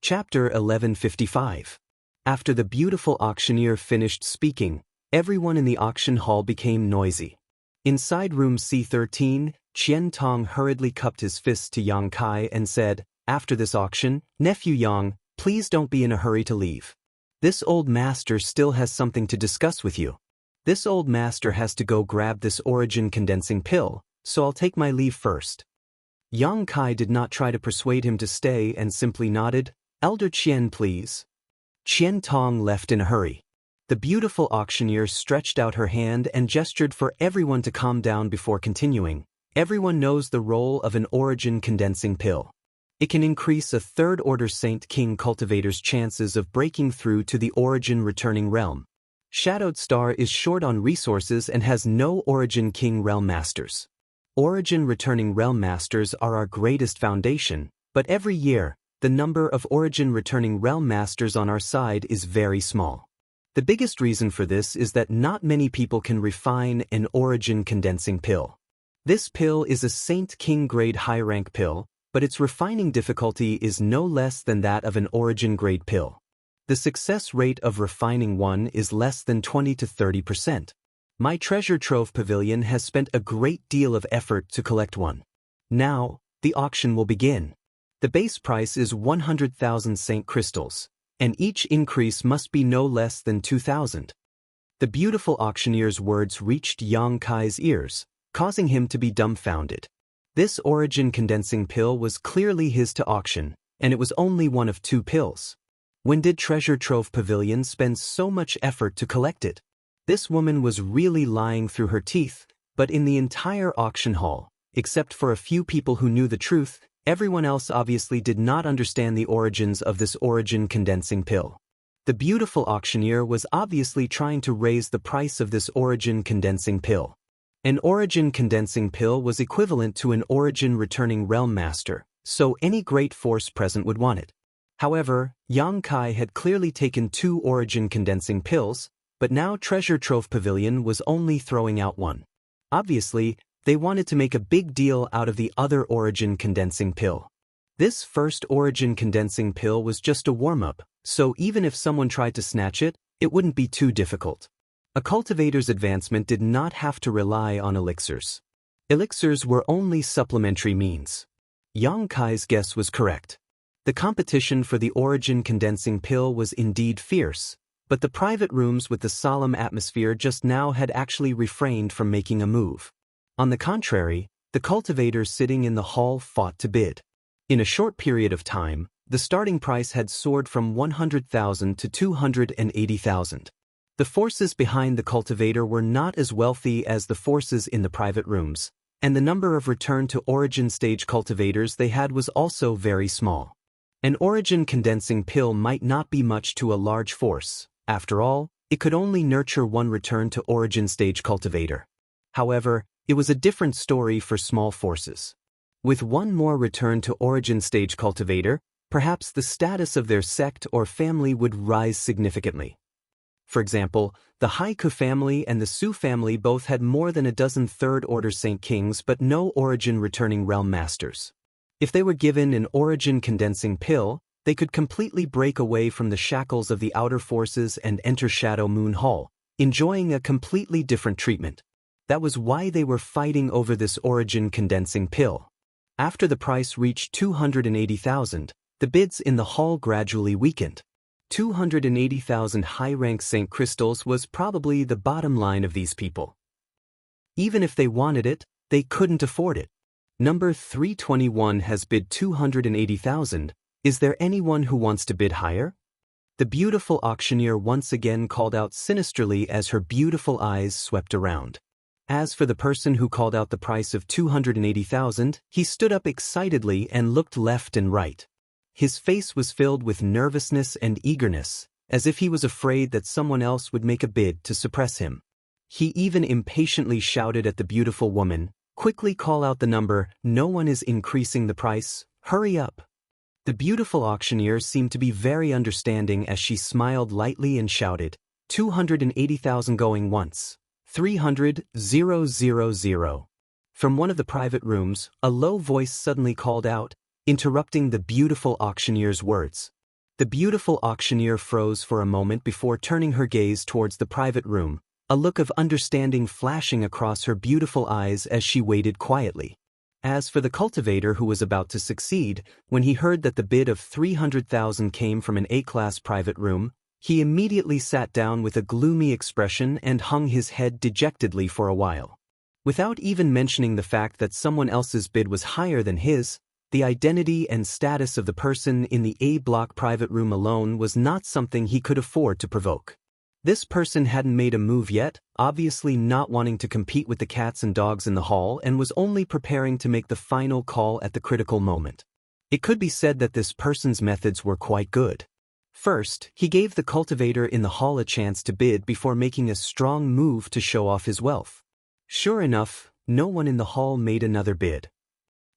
Chapter 1155. After the beautiful auctioneer finished speaking, everyone in the auction hall became noisy. Inside room C13, Qian Tong hurriedly cupped his fists to Yang Kai and said, "After this auction, nephew Yang, please don't be in a hurry to leave. This old master still has something to discuss with you. This old master has to go grab this origin condensing pill, so I'll take my leave first." Yang Kai did not try to persuade him to stay and simply nodded, "Elder Qian, please." Qian Tong left in a hurry. The beautiful auctioneer stretched out her hand and gestured for everyone to calm down before continuing. Everyone knows the role of an origin condensing pill. It can increase a third-order Saint King cultivator's chances of breaking through to the origin returning realm. Shadowed Star is short on resources and has no origin king realm masters. Origin returning realm masters are our greatest foundation, but every year, the number of origin returning realm masters on our side is very small. The biggest reason for this is that not many people can refine an origin condensing pill. This pill is a Saint King grade high rank pill, but its refining difficulty is no less than that of an origin grade pill. The success rate of refining one is less than 20 to 30%. My treasure trove pavilion has spent a great deal of effort to collect one. Now, the auction will begin. The base price is 100,000 Saint crystals, and each increase must be no less than 2,000. The beautiful auctioneer's words reached Yang Kai's ears, causing him to be dumbfounded. This origin condensing pill was clearly his to auction, and it was only one of 2 pills. When did Treasure Trove Pavilion spend so much effort to collect it? This woman was really lying through her teeth, but in the entire auction hall, except for a few people who knew the truth, everyone else obviously did not understand the origins of this origin condensing pill. The beautiful auctioneer was obviously trying to raise the price of this origin condensing pill. An origin condensing pill was equivalent to an origin returning realm master, so any great force present would want it. However, Yang Kai had clearly taken 2 origin condensing pills, but now Treasure Trove Pavilion was only throwing out one. Obviously, they wanted to make a big deal out of the other origin condensing pill. This first origin condensing pill was just a warm-up, so even if someone tried to snatch it, it wouldn't be too difficult. A cultivator's advancement did not have to rely on elixirs. Elixirs were only supplementary means. Yang Kai's guess was correct. The competition for the origin condensing pill was indeed fierce, but the private rooms with the solemn atmosphere just now had actually refrained from making a move. On the contrary, the cultivators sitting in the hall fought to bid. In a short period of time, the starting price had soared from 100,000 to 280,000. The forces behind the cultivator were not as wealthy as the forces in the private rooms, and the number of return to origin stage cultivators they had was also very small. An origin condensing pill might not be much to a large force. After all, it could only nurture one return to origin stage cultivator. However, it was a different story for small forces. With one more return to origin stage cultivator, perhaps the status of their sect or family would rise significantly. For example, the Haiku family and the Su family both had more than a dozen third-order Saint Kings but no origin returning realm masters. If they were given an origin condensing pill, they could completely break away from the shackles of the outer forces and enter Shadow Moon Hall, enjoying a completely different treatment. That was why they were fighting over this origin condensing pill. After the price reached 280,000, the bids in the hall gradually weakened. 280,000 high-rank Saint crystals was probably the bottom line of these people. Even if they wanted it, they couldn't afford it. Number 321 has bid 280,000. Is there anyone who wants to bid higher? The beautiful auctioneer once again called out sinisterly as her beautiful eyes swept around. As for the person who called out the price of 280,000, he stood up excitedly and looked left and right. His face was filled with nervousness and eagerness, as if he was afraid that someone else would make a bid to suppress him. He even impatiently shouted at the beautiful woman, "Quickly call out the number, no one is increasing the price, hurry up." The beautiful auctioneer seemed to be very understanding as she smiled lightly and shouted, 280,000 going once. 300,000. From one of the private rooms, a low voice suddenly called out, interrupting the beautiful auctioneer's words. The beautiful auctioneer froze for a moment before turning her gaze towards the private room, a look of understanding flashing across her beautiful eyes as she waited quietly. As for the cultivator who was about to succeed, when he heard that the bid of 300,000 came from an A-class private room, he immediately sat down with a gloomy expression and hung his head dejectedly for a while. Without even mentioning the fact that someone else's bid was higher than his, the identity and status of the person in the A-block private room alone was not something he could afford to provoke. This person hadn't made a move yet, obviously not wanting to compete with the cats and dogs in the hall, and was only preparing to make the final call at the critical moment. It could be said that this person's methods were quite good. First, he gave the cultivator in the hall a chance to bid before making a strong move to show off his wealth. Sure enough, no one in the hall made another bid.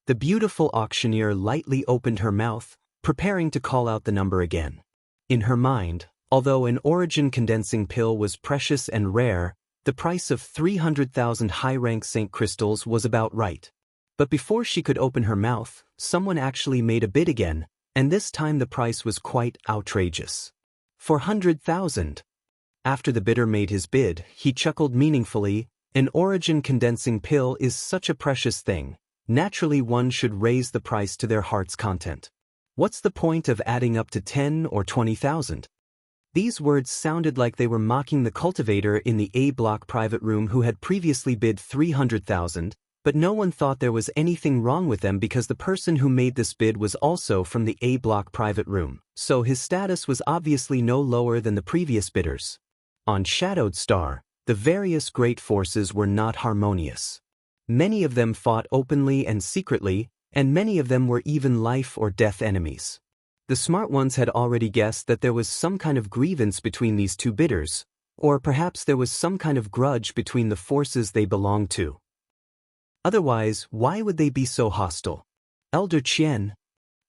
The beautiful auctioneer lightly opened her mouth, preparing to call out the number again. In her mind, although an origin condensing pill was precious and rare, the price of 300,000 high-rank St. crystals was about right. But before she could open her mouth, someone actually made a bid again, and this time the price was quite outrageous. 400,000. After the bidder made his bid, he chuckled meaningfully. An origin condensing pill is such a precious thing. Naturally, one should raise the price to their heart's content. What's the point of adding up to 10 or 20,000? These words sounded like they were mocking the cultivator in the A-block private room who had previously bid 300,000, but no one thought there was anything wrong with them because the person who made this bid was also from the A-block private room, so his status was obviously no lower than the previous bidders. On Shadowed Star, the various great forces were not harmonious. Many of them fought openly and secretly, and many of them were even life or death enemies. The smart ones had already guessed that there was some kind of grievance between these two bidders, or perhaps there was some kind of grudge between the forces they belonged to. Otherwise, why would they be so hostile? Elder Qian.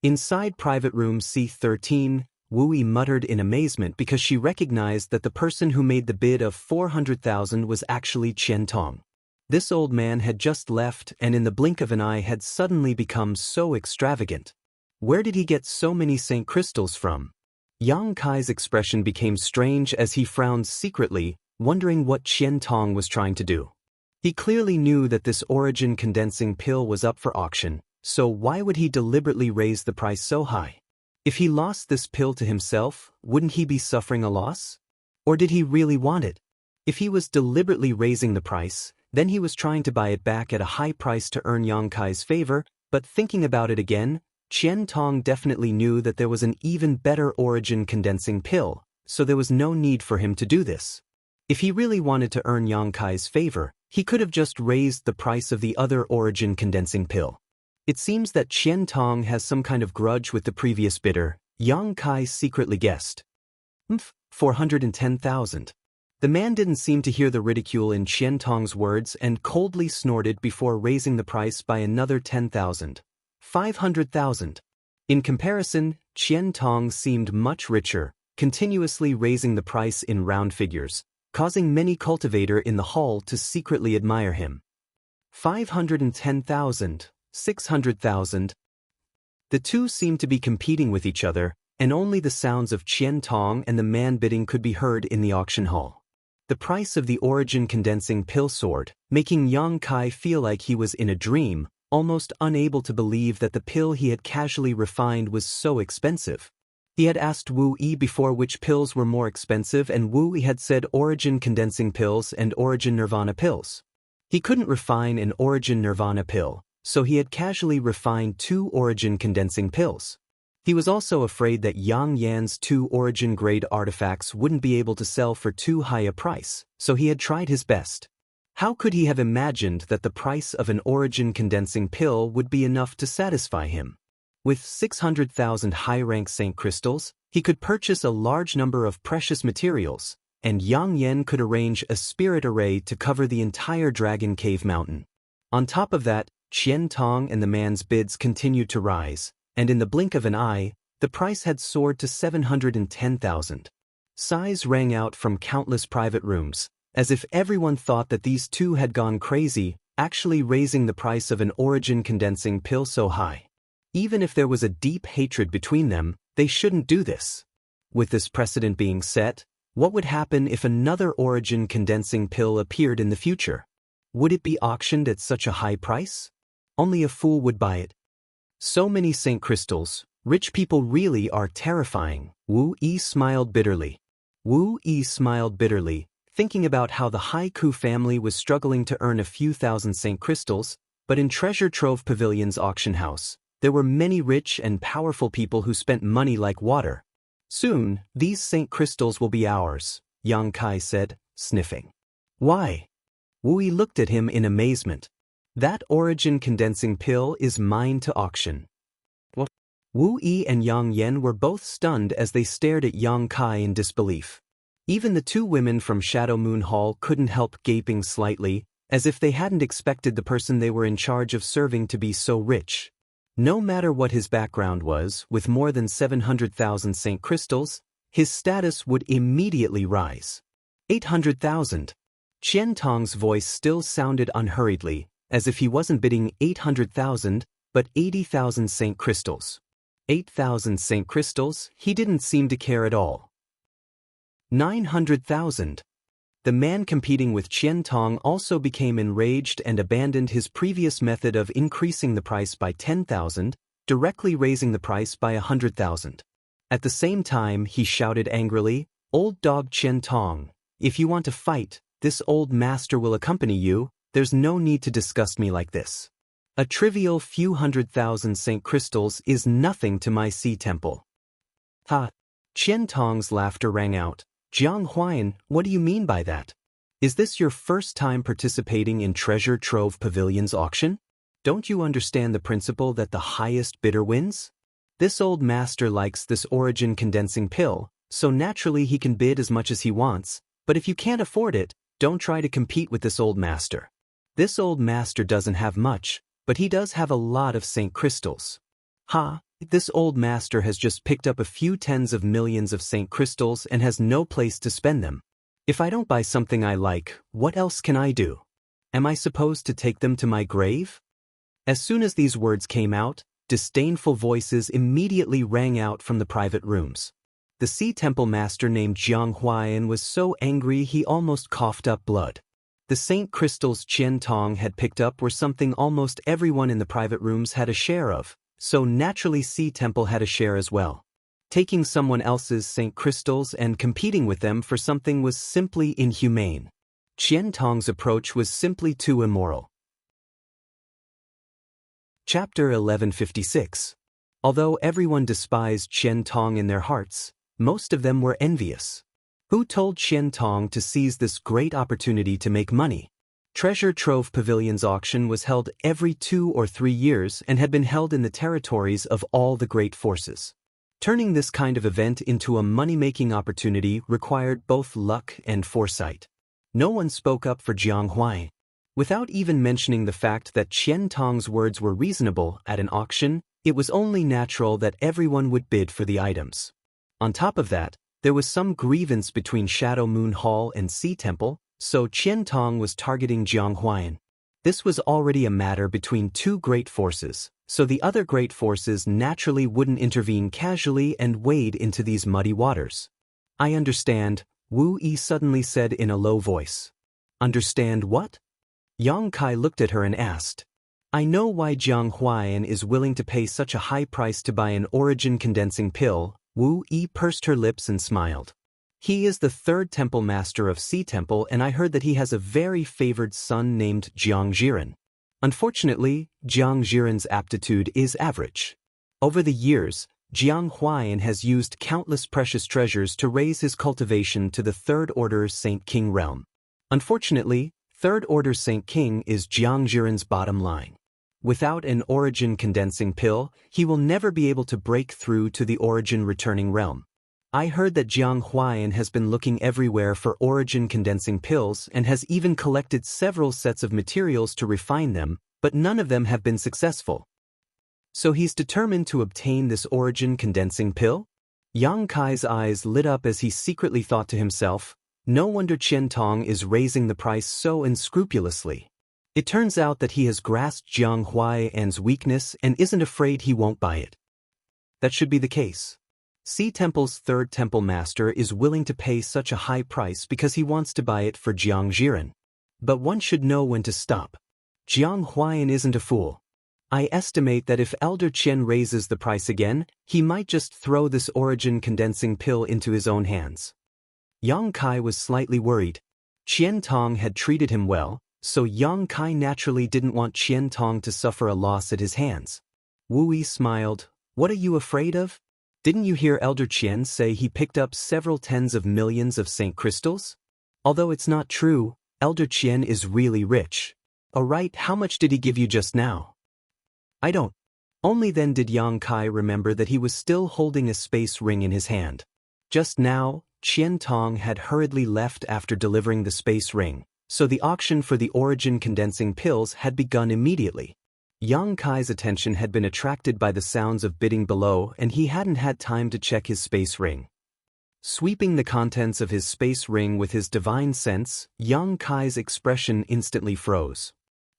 Inside private room C13, Wu Yi muttered in amazement because she recognized that the person who made the bid of 400,000 was actually Qian Tong. This old man had just left and in the blink of an eye had suddenly become so extravagant. Where did he get so many St. crystals from? Yang Kai's expression became strange as he frowned secretly, wondering what Qian Tong was trying to do. He clearly knew that this origin condensing pill was up for auction, so why would he deliberately raise the price so high? If he lost this pill to himself, wouldn't he be suffering a loss? Or did he really want it? If he was deliberately raising the price, then he was trying to buy it back at a high price to earn Yang Kai's favor, but thinking about it again, Qian Tong definitely knew that there was an even better origin condensing pill, so there was no need for him to do this. If he really wanted to earn Yang Kai's favor, he could have just raised the price of the other origin condensing pill. It seems that Qian Tong has some kind of grudge with the previous bidder, Yang Kai secretly guessed. 410,000. The man didn't seem to hear the ridicule in Qian Tong's words and coldly snorted before raising the price by another 10,000. 500,000. In comparison, Qian Tong seemed much richer, continuously raising the price in round figures, causing many cultivator in the hall to secretly admire him. 510,000. 600,000. The two seemed to be competing with each other, and only the sounds of Qian Tong and the man bidding could be heard in the auction hall. The price of the origin condensing pill soared, making Yang Kai feel like he was in a dream, almost unable to believe that the pill he had casually refined was so expensive. He had asked Wu Yi before which pills were more expensive, and Wu Yi had said origin condensing pills and origin nirvana pills. He couldn't refine an origin nirvana pill, so he had casually refined 2 origin condensing pills. He was also afraid that Yang Yan's 2 origin-grade artifacts wouldn't be able to sell for too high a price, so he had tried his best. How could he have imagined that the price of an origin condensing pill would be enough to satisfy him? With 600,000 high-rank St. crystals, he could purchase a large number of precious materials, and Yang Yan could arrange a spirit array to cover the entire Dragon Cave Mountain. On top of that, Qian Tong and the man's bids continued to rise, and in the blink of an eye, the price had soared to 710,000. Sighs rang out from countless private rooms, as if everyone thought that these two had gone crazy, actually raising the price of an origin condensing pill so high. Even if there was a deep hatred between them, they shouldn't do this. With this precedent being set, what would happen if another origin condensing pill appeared in the future? Would it be auctioned at such a high price? Only a fool would buy it. So many Saint crystals, rich people really are terrifying. Wu Yi smiled bitterly. Wu Yi smiled bitterly, thinking about how the Haiku family was struggling to earn a few thousand Saint crystals, but in Treasure Trove Pavilion's auction house, there were many rich and powerful people who spent money like water. Soon, these Saint crystals will be ours, Yang Kai said, sniffing. Why? Wu Yi looked at him in amazement. That origin condensing pill is mine to auction. What? Wu Yi and Yang Yen were both stunned as they stared at Yang Kai in disbelief. Even the two women from Shadow Moon Hall couldn't help gaping slightly, as if they hadn't expected the person they were in charge of serving to be so rich. No matter what his background was, with more than 700,000 Saint crystals, his status would immediately rise. 800,000. Qian Tong's voice still sounded unhurriedly, as if he wasn't bidding 800,000, but 80,000 Saint crystals. 8,000 Saint crystals, he didn't seem to care at all. 900,000. The man competing with Qian Tong also became enraged and abandoned his previous method of increasing the price by 10,000, directly raising the price by 100,000. At the same time, he shouted angrily, "Old dog Qian Tong, if you want to fight, this old master will accompany you, there's no need to disgust me like this. A trivial few 100,000 Saint crystals is nothing to my sea temple." Ha! Qian Tong's laughter rang out. "Jiang Huayan, what do you mean by that? Is this your first time participating in Treasure Trove Pavilion's auction? Don't you understand the principle that the highest bidder wins? This old master likes this origin condensing pill, so naturally he can bid as much as he wants, but if you can't afford it, don't try to compete with this old master. This old master doesn't have much, but he does have a lot of Saint crystals. Ha! This old master has just picked up a few tens of millions of Saint crystals and has no place to spend them. If I don't buy something I like, what else can I do? Am I supposed to take them to my grave?" As soon as these words came out, disdainful voices immediately rang out from the private rooms. The Sea Temple master named Jiang Huayan was so angry he almost coughed up blood. The Saint crystals Qian Tong had picked up were something almost everyone in the private rooms had a share of, so naturally Sea Temple had a share as well. Taking someone else's Saint crystals and competing with them for something was simply inhumane. Qian Tong's approach was simply too immoral. Chapter 1156. Although everyone despised Qian Tong in their hearts, most of them were envious. Who told Qian Tong to seize this great opportunity to make money? Treasure Trove Pavilion's auction was held every 2 or 3 years and had been held in the territories of all the great forces. Turning this kind of event into a money-making opportunity required both luck and foresight. No one spoke up for Jiang Huai. Without even mentioning the fact that Qian Tong's words were reasonable at an auction, it was only natural that everyone would bid for the items. On top of that, there was some grievance between Shadow Moon Hall and Sea Temple, so Qian Tong was targeting Jiang Huayan. This was already a matter between two great forces, so the other great forces naturally wouldn't intervene casually and wade into these muddy waters. "I understand," Wu Yi suddenly said in a low voice. "Understand what?" Yang Kai looked at her and asked. "I know why Jiang Huayan is willing to pay such a high price to buy an origin condensing pill." Wu Yi pursed her lips and smiled. "He is the third temple master of Sea Temple, and I heard that he has a very favored son named Jiang Jiren. Unfortunately, Jiang Jiren's aptitude is average. Over the years, Jiang Huayan has used countless precious treasures to raise his cultivation to the Third Order Saint King realm. Unfortunately, Third Order Saint King is Jiang Jiren's bottom line. Without an origin condensing pill, he will never be able to break through to the origin returning realm. I heard that Jiang Huayan has been looking everywhere for origin condensing pills and has even collected several sets of materials to refine them, but none of them have been successful. So he's determined to obtain this origin condensing pill?" Yang Kai's eyes lit up as he secretly thought to himself, no wonder Qian Tong is raising the price so unscrupulously. It turns out that he has grasped Jiang Huayan's weakness and isn't afraid he won't buy it. That should be the case. Sea Temple's third temple master is willing to pay such a high price because he wants to buy it for Jiang Jiren. But one should know when to stop. Jiang Huayan isn't a fool. I estimate that if Elder Qian raises the price again, he might just throw this origin condensing pill into his own hands. Yang Kai was slightly worried. Qian Tong had treated him well, so Yang Kai naturally didn't want Qian Tong to suffer a loss at his hands. Wu Yi smiled. What are you afraid of? Didn't you hear Elder Qian say he picked up several tens of millions of Saint crystals? Although it's not true, Elder Qian is really rich. Alright, how much did he give you just now? I don't. Only then did Yang Kai remember that he was still holding a space ring in his hand. Just now, Qian Tong had hurriedly left after delivering the space ring, so the auction for the origin condensing pills had begun immediately. Yang Kai's attention had been attracted by the sounds of bidding below, and he hadn't had time to check his space ring. Sweeping the contents of his space ring with his divine sense, Yang Kai's expression instantly froze.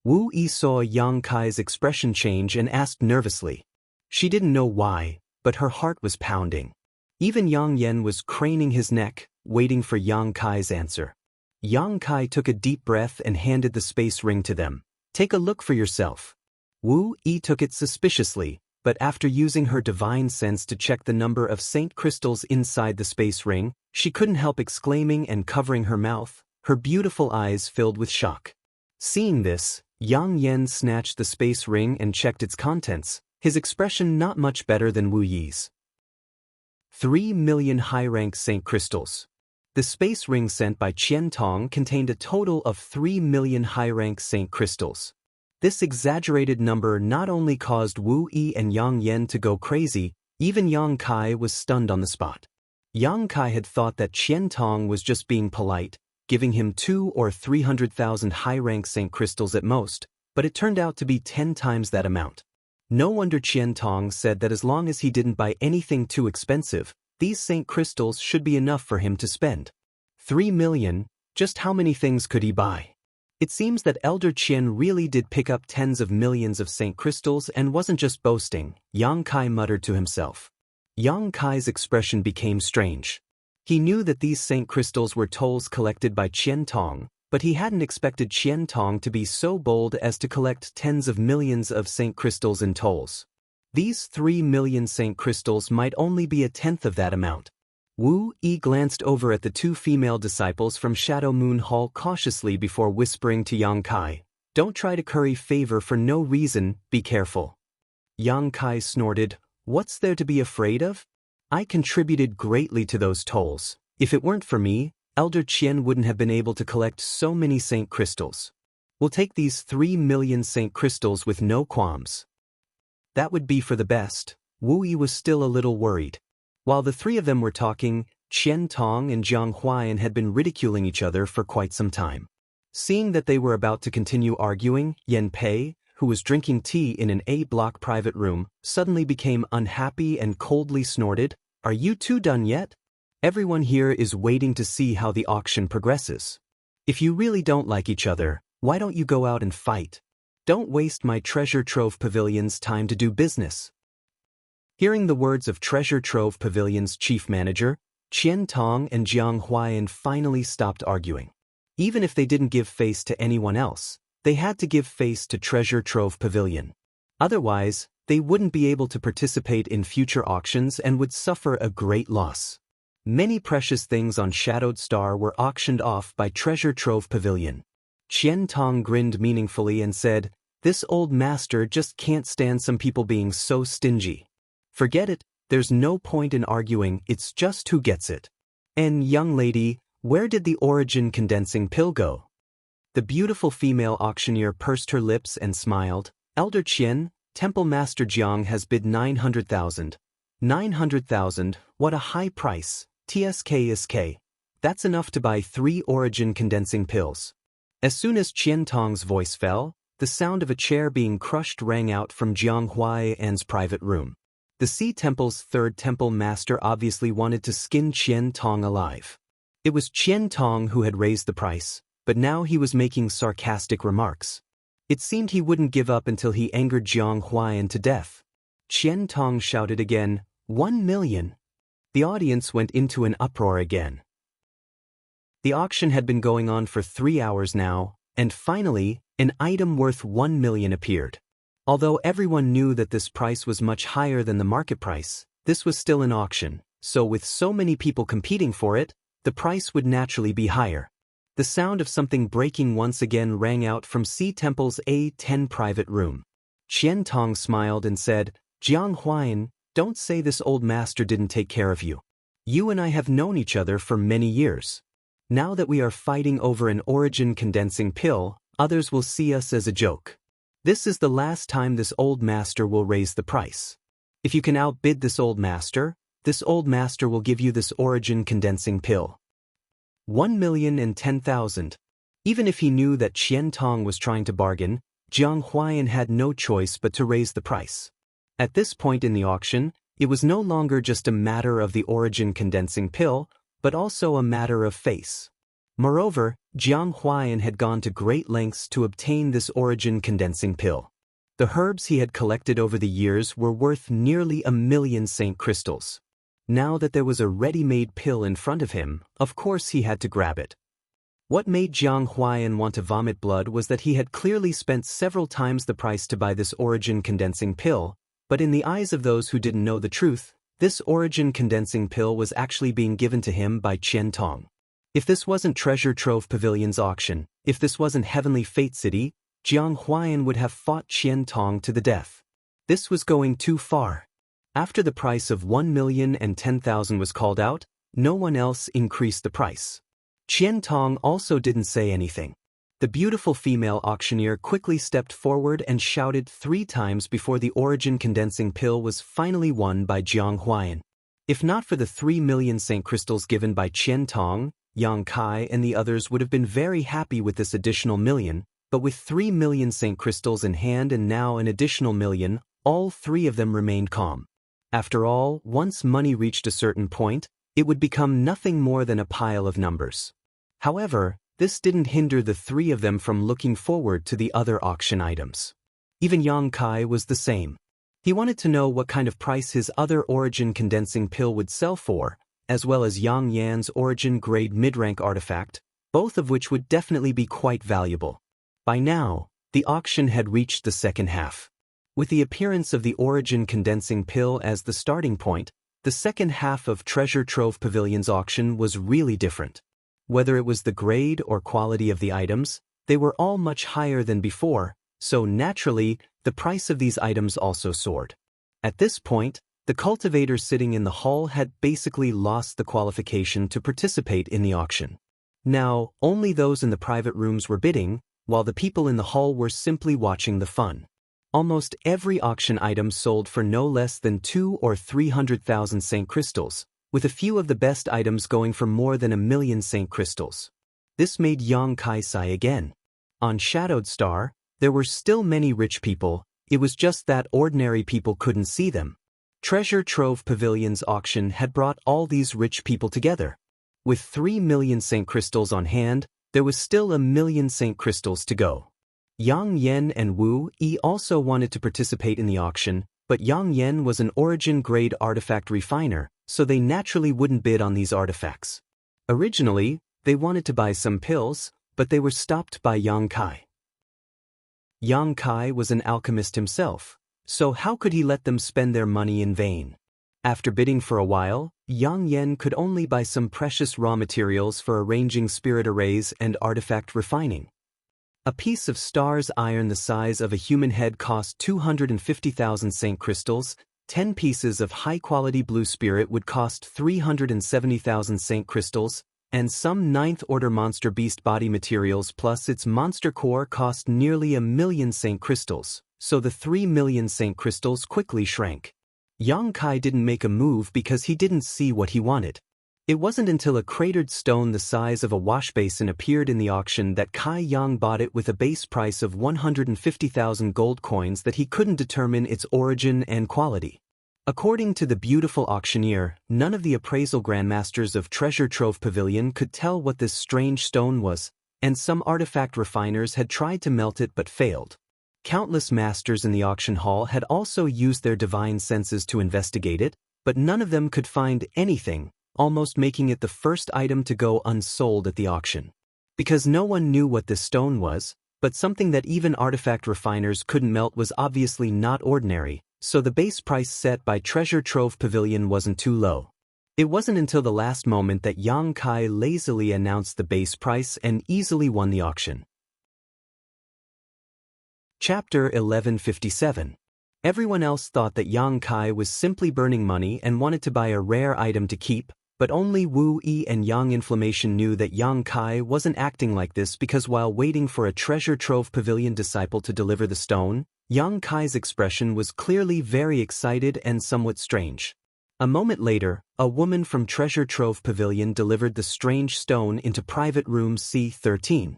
Wu Yi saw Yang Kai's expression change and asked nervously. She didn't know why, but her heart was pounding. Even Yang Yen was craning his neck, waiting for Yang Kai's answer. Yang Kai took a deep breath and handed the space ring to them. Take a look for yourself. Wu Yi took it suspiciously, but after using her divine sense to check the number of Saint crystals inside the space ring, she couldn't help exclaiming and covering her mouth, her beautiful eyes filled with shock. Seeing this, Yang Yen snatched the space ring and checked its contents, his expression not much better than Wu Yi's. 3 million high-rank Saint crystals. The space ring sent by Qian Tong contained a total of 3 million high-rank Saint crystals. This exaggerated number not only caused Wu Yi and Yang Yen to go crazy, even Yang Kai was stunned on the spot. Yang Kai had thought that Qian Tong was just being polite, giving him 200,000 or 300,000 high-rank Saint crystals at most, but it turned out to be 10 times that amount. No wonder Qian Tong said that as long as he didn't buy anything too expensive, these Saint crystals should be enough for him to spend. 3 million, just how many things could he buy? It seems that Elder Qian really did pick up tens of millions of Saint crystals and wasn't just boasting, Yang Kai muttered to himself. Yang Kai's expression became strange. He knew that these Saint crystals were tolls collected by Qian Tong, but he hadn't expected Qian Tong to be so bold as to collect tens of millions of Saint crystals in tolls. These 3 million Saint crystals might only be a tenth of that amount. Wu Yi glanced over at the two female disciples from Shadow Moon Hall cautiously before whispering to Yang Kai, "Don't try to curry favor for no reason, be careful." Yang Kai snorted, "What's there to be afraid of? I contributed greatly to those tolls. If it weren't for me, Elder Qian wouldn't have been able to collect so many Saint crystals. We'll take these 3 million Saint crystals with no qualms." That would be for the best. Wu Yi was still a little worried. While the three of them were talking, Qian Tong and Jiang Huayan had been ridiculing each other for quite some time. Seeing that they were about to continue arguing, Yan Pei, who was drinking tea in an A-block private room, suddenly became unhappy and coldly snorted, "Are you two done yet? Everyone here is waiting to see how the auction progresses. If you really don't like each other, why don't you go out and fight? Don't waste my Treasure Trove Pavilion's time to do business." Hearing the words of Treasure Trove Pavilion's chief manager, Qian Tong and Jiang Huayan finally stopped arguing. Even if they didn't give face to anyone else, they had to give face to Treasure Trove Pavilion. Otherwise, they wouldn't be able to participate in future auctions and would suffer a great loss. Many precious things on Shadowed Star were auctioned off by Treasure Trove Pavilion. Qian Tong grinned meaningfully and said, "This old master just can't stand some people being so stingy. Forget it, there's no point in arguing, it's just who gets it. And young lady, where did the origin condensing pill go?" The beautiful female auctioneer pursed her lips and smiled. "Elder Qian, Temple Master Jiang has bid 900,000. 900,000, what a high price, TSK. That's enough to buy 3 origin condensing pills." As soon as Qian Tong's voice fell, the sound of a chair being crushed rang out from Jiang Huayan's private room. The Sea Temple's third temple master obviously wanted to skin Qian Tong alive. It was Qian Tong who had raised the price, but now he was making sarcastic remarks. It seemed he wouldn't give up until he angered Jiang Huayan to death. Qian Tong shouted again, 1 million. The audience went into an uproar again. The auction had been going on for 3 hours now, and finally, an item worth 1 million appeared. Although everyone knew that this price was much higher than the market price, this was still an auction, so with so many people competing for it, the price would naturally be higher. The sound of something breaking once again rang out from C Temple's A10 private room. Qian Tong smiled and said, "Jiang Huayan, don't say this old master didn't take care of you. You and I have known each other for many years. Now that we are fighting over an origin condensing pill, others will see us as a joke. This is the last time this old master will raise the price. If you can outbid this old master will give you this origin condensing pill. 1,010,000. Even if he knew that Qian Tong was trying to bargain, Jiang Huayan had no choice but to raise the price. At this point in the auction, it was no longer just a matter of the origin condensing pill, but also a matter of face. Moreover, Jiang Huayan had gone to great lengths to obtain this origin condensing pill. The herbs he had collected over the years were worth nearly 1 million Saint crystals. Now that there was a ready-made pill in front of him, of course he had to grab it. What made Jiang Huayan want to vomit blood was that he had clearly spent several times the price to buy this origin condensing pill, but in the eyes of those who didn't know the truth, this origin condensing pill was actually being given to him by Qian Tong. If this wasn't Treasure Trove Pavilion's auction, if this wasn't Heavenly Fate City, Jiang Huayan would have fought Qian Tong to the death. This was going too far. After the price of 1,010,000 was called out, no one else increased the price. Qian Tong also didn't say anything. The beautiful female auctioneer quickly stepped forward and shouted 3 times before the origin condensing pill was finally won by Jiang Huayan. If not for the 3 million Saint crystals given by Qian Tong, Yang Kai and the others would have been very happy with this additional million, but with 3 million Saint crystals in hand and now an additional million, all 3 of them remained calm. After all, once money reached a certain point, it would become nothing more than a pile of numbers. However, this didn't hinder the 3 of them from looking forward to the other auction items. Even Yang Kai was the same. He wanted to know what kind of price his other origin condensing pill would sell for, as well as Yang Yan's origin grade mid-rank artifact, both of which would definitely be quite valuable. By now, the auction had reached the second half. With the appearance of the origin condensing pill as the starting point, the second half of Treasure Trove Pavilion's auction was really different. Whether it was the grade or quality of the items, they were all much higher than before, so naturally, the price of these items also soared. At this point, the cultivators sitting in the hall had basically lost the qualification to participate in the auction. Now, only those in the private rooms were bidding, while the people in the hall were simply watching the fun. Almost every auction item sold for no less than 200,000 or 300,000 Saint crystals, with a few of the best items going for more than 1 million Saint crystals. This made Yang Kai sigh again. On Shadowed Star, there were still many rich people, it was just that ordinary people couldn't see them. Treasure Trove Pavilion's auction had brought all these rich people together. With 3 million Saint crystals on hand, there was still 1 million Saint crystals to go. Yang Yan and Wu Yi also wanted to participate in the auction, but Yang Yan was an origin-grade artifact refiner, so they naturally wouldn't bid on these artifacts. Originally, they wanted to buy some pills, but they were stopped by Yang Kai. Yang Kai was an alchemist himself, so how could he let them spend their money in vain? After bidding for a while, Yang Yan could only buy some precious raw materials for arranging spirit arrays and artifact refining. A piece of star's iron the size of a human head cost 250,000 Saint crystals, 10 pieces of high-quality blue spirit would cost 370,000 Saint crystals, and some 9th order monster beast body materials plus its monster core cost nearly 1 million Saint crystals, so the 3 million Saint crystals quickly shrank. Yang Kai didn't make a move because he didn't see what he wanted. It wasn't until a cratered stone the size of a wash basin appeared in the auction that Kai Yang bought it with a base price of 150,000 gold coins that he couldn't determine its origin and quality. According to the beautiful auctioneer, none of the appraisal grandmasters of Treasure Trove Pavilion could tell what this strange stone was, and some artifact refiners had tried to melt it but failed. Countless masters in the auction hall had also used their divine senses to investigate it, but none of them could find anything, almost making it the first item to go unsold at the auction. Because no one knew what this stone was, but something that even artifact refiners couldn't melt was obviously not ordinary, so the base price set by Treasure Trove Pavilion wasn't too low. It wasn't until the last moment that Yang Kai lazily announced the base price and easily won the auction. Chapter 1157. Everyone else thought that Yang Kai was simply burning money and wanted to buy a rare item to keep, but only Wu Yi and Yang Inflammation knew that Yang Kai wasn't acting like this because while waiting for a Treasure Trove Pavilion disciple to deliver the stone, Yang Kai's expression was clearly very excited and somewhat strange. A moment later, a woman from Treasure Trove Pavilion delivered the strange stone into private room C13.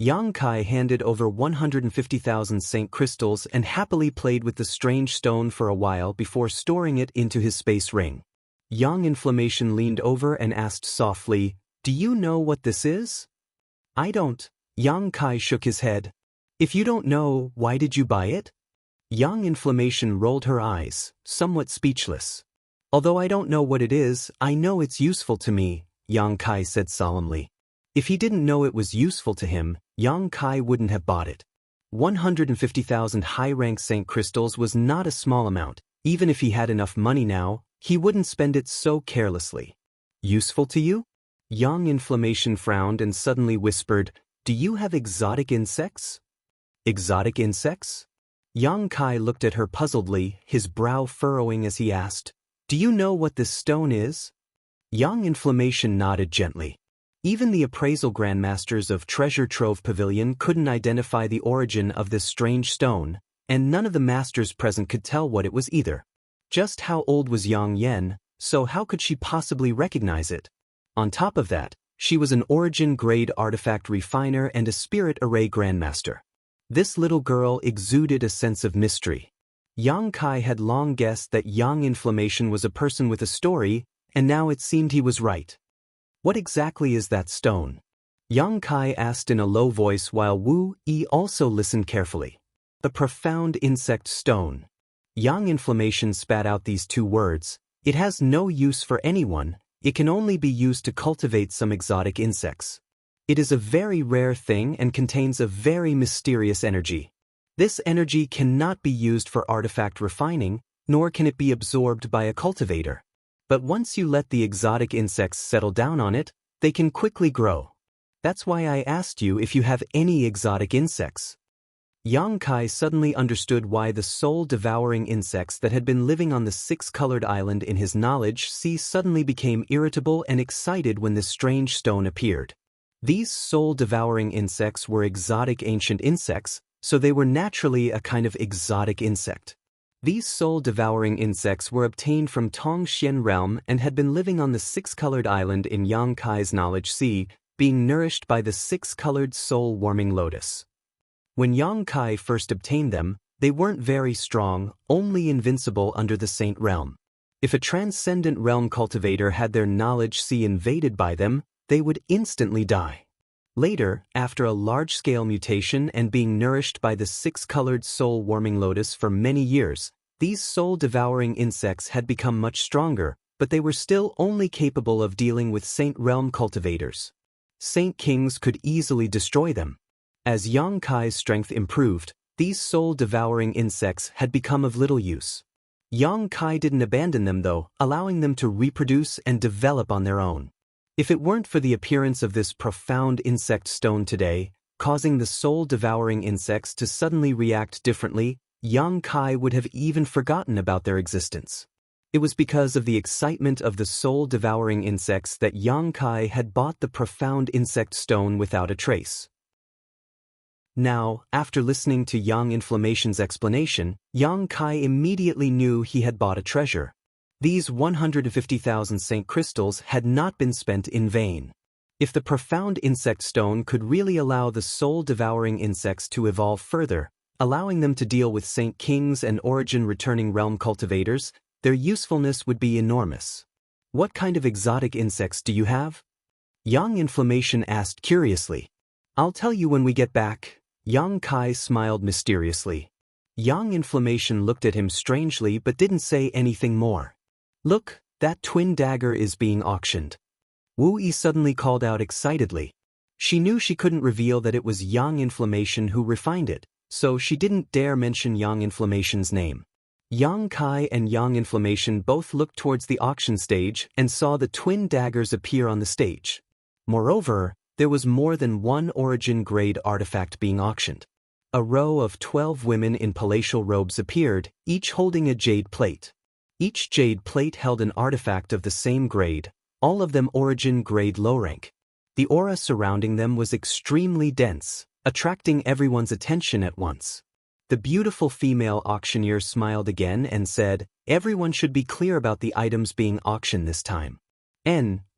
Yang Kai handed over 150,000 Saint crystals and happily played with the strange stone for a while before storing it into his space ring. Yang Inflammation leaned over and asked softly, "Do you know what this is?" "I don't." Yang Kai shook his head. "If you don't know, why did you buy it?" Yang Inflammation rolled her eyes, somewhat speechless. "Although I don't know what it is, I know it's useful to me," Yang Kai said solemnly. If he didn't know it was useful to him, Yang Kai wouldn't have bought it. 150,000 high-rank Saint crystals was not a small amount. Even if he had enough money now, he wouldn't spend it so carelessly. "Useful to you?" Yang Inflammation frowned and suddenly whispered, "Do you have exotic insects?" "Exotic insects?" Yang Kai looked at her puzzledly, his brow furrowing as he asked, "Do you know what this stone is?" Yang Inflammation nodded gently. Even the appraisal grandmasters of Treasure Trove Pavilion couldn't identify the origin of this strange stone, and none of the masters present could tell what it was either. Just how old was Yang Yen, so how could she possibly recognize it? On top of that, she was an origin-grade artifact refiner and a spirit array grandmaster. This little girl exuded a sense of mystery. Yang Kai had long guessed that Yang Inflammation was a person with a story, and now it seemed he was right. "What exactly is that stone?" Yang Kai asked in a low voice while Wu Yi also listened carefully. "The profound insect stone." Yang Inflammation spat out these two words. "It has no use for anyone, it can only be used to cultivate some exotic insects. It is a very rare thing and contains a very mysterious energy. This energy cannot be used for artifact refining, nor can it be absorbed by a cultivator. But once you let the exotic insects settle down on it, they can quickly grow. That's why I asked you if you have any exotic insects." Yang Kai suddenly understood why the soul-devouring insects that had been living on the six-colored island in his knowledge sea suddenly became irritable and excited when this strange stone appeared. These soul-devouring insects were exotic ancient insects, so they were naturally a kind of exotic insect. These soul-devouring insects were obtained from Tongxian realm and had been living on the six-colored island in Yang Kai's knowledge sea, being nourished by the six-colored soul-warming lotus. When Yang Kai first obtained them, they weren't very strong, only invincible under the Saint realm. If a transcendent realm cultivator had their knowledge sea invaded by them, they would instantly die. Later, after a large-scale mutation and being nourished by the six-colored soul-warming lotus for many years, these soul-devouring insects had become much stronger, but they were still only capable of dealing with Saint realm cultivators. Saint kings could easily destroy them. As Yang Kai's strength improved, these soul-devouring insects had become of little use. Yang Kai didn't abandon them though, allowing them to reproduce and develop on their own. If it weren't for the appearance of this profound insect stone today, causing the soul-devouring insects to suddenly react differently, Yang Kai would have even forgotten about their existence. It was because of the excitement of the soul-devouring insects that Yang Kai had bought the profound insect stone without a trace. Now, after listening to Yang Inflammation's explanation, Yang Kai immediately knew he had bought a treasure. These 150,000 Saint crystals had not been spent in vain. If the profound insect stone could really allow the soul-devouring insects to evolve further, allowing them to deal with Saint kings and origin-returning realm cultivators, their usefulness would be enormous. "What kind of exotic insects do you have?" Yang Inflammation asked curiously. "I'll tell you when we get back." Yang Kai smiled mysteriously. Yang Inflammation looked at him strangely but didn't say anything more. Look, that twin dagger is being auctioned. Wu Yi suddenly called out excitedly. She knew she couldn't reveal that it was Yang Inflammation who refined it, so she didn't dare mention Yang Inflammation's name. Yang Kai and Yang Inflammation both looked towards the auction stage and saw the twin daggers appear on the stage. Moreover, there was more than one origin-grade artifact being auctioned. A row of 12 women in palatial robes appeared, each holding a jade plate. Each jade plate held an artifact of the same grade, all of them origin-grade low rank. The aura surrounding them was extremely dense, attracting everyone's attention at once. The beautiful female auctioneer smiled again and said, "Everyone should be clear about the items being auctioned this time.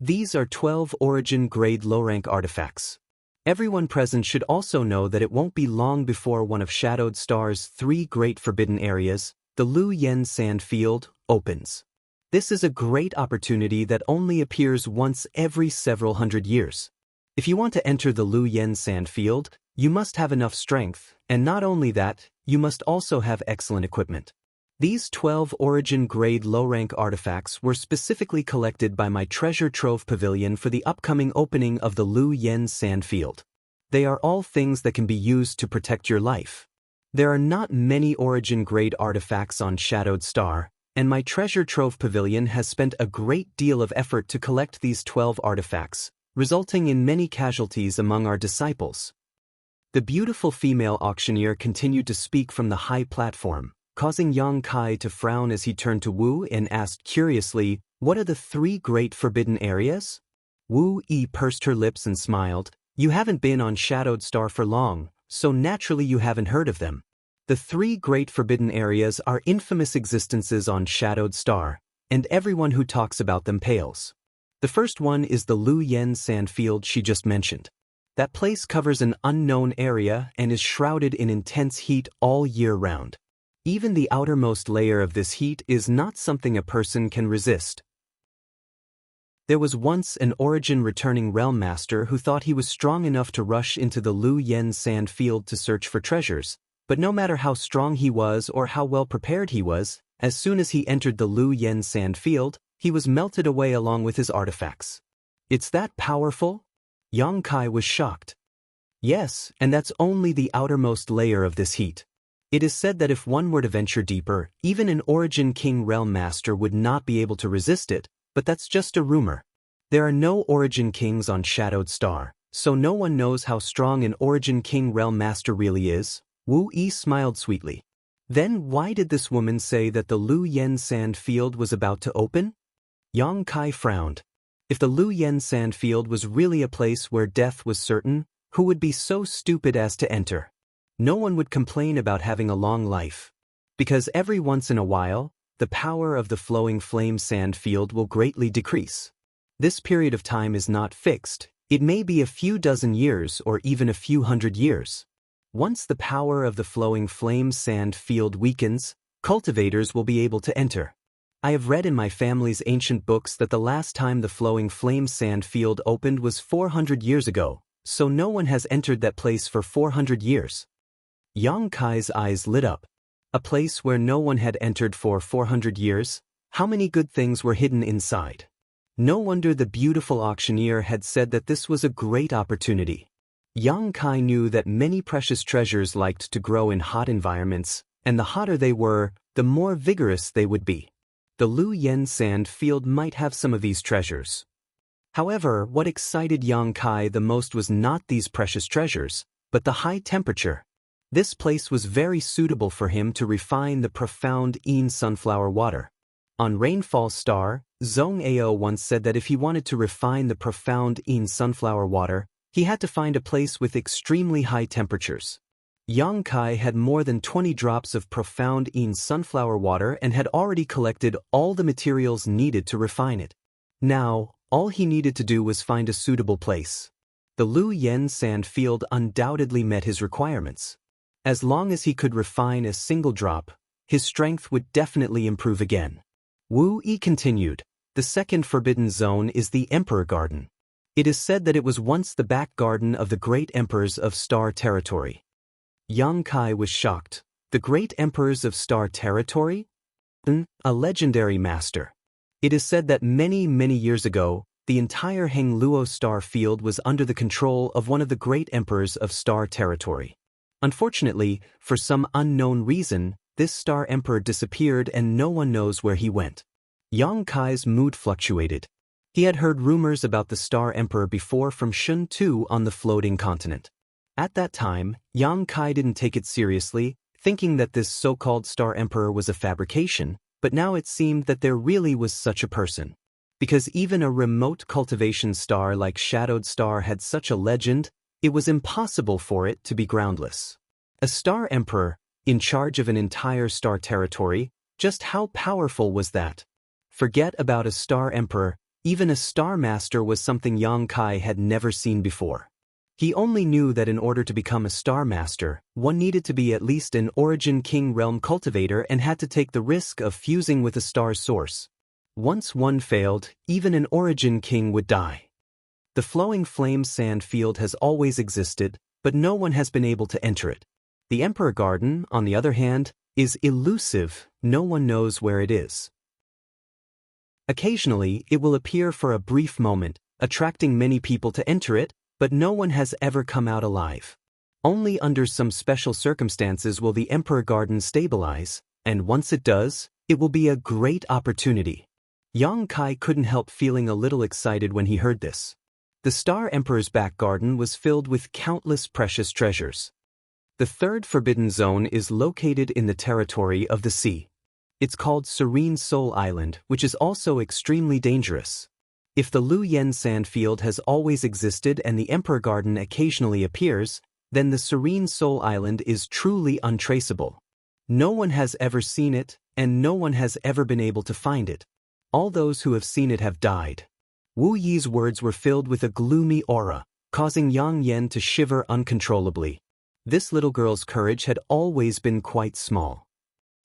These are 12 origin-grade low-rank artifacts. Everyone present should also know that it won't be long before one of Shadowed Star's 3 great forbidden areas, the Lu Yen Sand Field, opens. This is a great opportunity that only appears once every several hundred years. If you want to enter the Lu Yen Sand Field, you must have enough strength, and not only that, you must also have excellent equipment. These 12 origin-grade low-rank artifacts were specifically collected by my treasure trove pavilion for the upcoming opening of the Lu Yen Sand Field. They are all things that can be used to protect your life. There are not many origin-grade artifacts on Shadowed Star, and my treasure trove pavilion has spent a great deal of effort to collect these 12 artifacts, resulting in many casualties among our disciples." The beautiful female auctioneer continued to speak from the high platform, causing Yang Kai to frown as he turned to Wu and asked curiously, "What are the 3 great forbidden areas?" Wu Yi pursed her lips and smiled. "You haven't been on Shadowed Star for long, so naturally you haven't heard of them. The 3 great forbidden areas are infamous existences on Shadowed Star, and everyone who talks about them pales. The first one is the Lu Yen Sand Field she just mentioned. That place covers an unknown area and is shrouded in intense heat all year round. Even the outermost layer of this heat is not something a person can resist. There was once an origin-returning realm master who thought he was strong enough to rush into the Lu Yen Sand Field to search for treasures, but no matter how strong he was or how well prepared he was, as soon as he entered the Lu Yen Sand Field, he was melted away along with his artifacts. It's that powerful? Yang Kai was shocked. Yes, and that's only the outermost layer of this heat. It is said that if one were to venture deeper, even an Origin King Realm Master would not be able to resist it, but that's just a rumor. There are no Origin Kings on Shadowed Star, so no one knows how strong an Origin King Realm Master really is. Wu Yi smiled sweetly. Then why did this woman say that the Lu Yen Sand Field was about to open? Yang Kai frowned. If the Lu Yen Sand Field was really a place where death was certain, who would be so stupid as to enter? No one would complain about having a long life. Because every once in a while, the power of the flowing flame sand field will greatly decrease. This period of time is not fixed. It may be a few dozen years or even a few hundred years. Once the power of the flowing flame sand field weakens, cultivators will be able to enter. I have read in my family's ancient books that the last time the flowing flame sand field opened was 400 years ago, so no one has entered that place for 400 years. Yang Kai's eyes lit up. A place where no one had entered for 400 years? How many good things were hidden inside? No wonder the beautiful auctioneer had said that this was a great opportunity. Yang Kai knew that many precious treasures liked to grow in hot environments, and the hotter they were, the more vigorous they would be. The Lu Yen Sand Field might have some of these treasures. However, what excited Yang Kai the most was not these precious treasures, but the high temperature. This place was very suitable for him to refine the profound Yin sunflower water. On Rainfall Star, Zhong Ao once said that if he wanted to refine the profound Yin sunflower water, he had to find a place with extremely high temperatures. Yang Kai had more than 20 drops of profound Yin sunflower water and had already collected all the materials needed to refine it. Now, all he needed to do was find a suitable place. The Lu Yen Sand Field undoubtedly met his requirements. As long as he could refine a single drop, his strength would definitely improve again. Wu Yi continued, "The second forbidden zone is the Emperor Garden. It is said that it was once the back garden of the great emperors of Star Territory." Yang Kai was shocked. The great emperors of Star Territory? A legendary master. It is said that many years ago, the entire Hengluo star field was under the control of one of the great emperors of star territory. Unfortunately, for some unknown reason, this star emperor disappeared and no one knows where he went. Yang Kai's mood fluctuated. He had heard rumors about the star emperor before from Shun Tu on the floating continent. At that time, Yang Kai didn't take it seriously, thinking that this so-called star emperor was a fabrication, but now it seemed that there really was such a person. Because even a remote cultivation star like Shadowed Star had such a legend, it was impossible for it to be groundless. A star emperor, in charge of an entire star territory, just how powerful was that? Forget about a star emperor, even a star master was something Yang Kai had never seen before. He only knew that in order to become a star master, one needed to be at least an Origin King realm cultivator and had to take the risk of fusing with a star's source. Once one failed, even an Origin King would die. The flowing flame sand field has always existed, but no one has been able to enter it. The Emperor Garden, on the other hand, is elusive, no one knows where it is. Occasionally, it will appear for a brief moment, attracting many people to enter it, but no one has ever come out alive. Only under some special circumstances will the Emperor Garden stabilize, and once it does, it will be a great opportunity. Yang Kai couldn't help feeling a little excited when he heard this. The Star Emperor's back garden was filled with countless precious treasures. The third forbidden zone is located in the territory of the sea. It's called Serene Soul Island, which is also extremely dangerous. If the Lu Yen sand field has always existed and the Emperor Garden occasionally appears, then the Serene Soul Island is truly untraceable. No one has ever seen it, and no one has ever been able to find it. All those who have seen it have died. Wu Yi's words were filled with a gloomy aura, causing Yang Yen to shiver uncontrollably. This little girl's courage had always been quite small.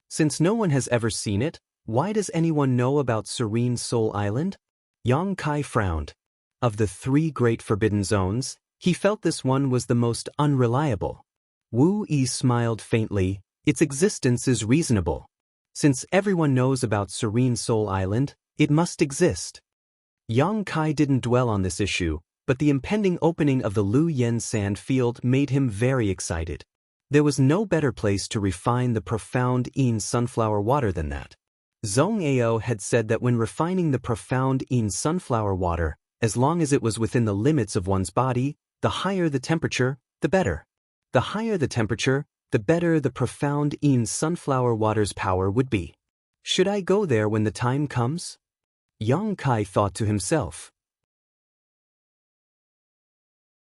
Since no one has ever seen it, why does anyone know about Serene Soul Island? Yang Kai frowned. Of the three great forbidden zones, he felt this one was the most unreliable. Wu Yi smiled faintly. Its existence is reasonable. Since everyone knows about Serene Soul Island, it must exist. Yang Kai didn't dwell on this issue, but the impending opening of the Lu Yen sand field made him very excited. There was no better place to refine the profound Yin sunflower water than that. Zhong Ao had said that when refining the profound Yin sunflower water, as long as it was within the limits of one's body, the higher the temperature, the better. The higher the temperature, the better the profound Yin sunflower water's power would be. Should I go there when the time comes? Yang Kai thought to himself.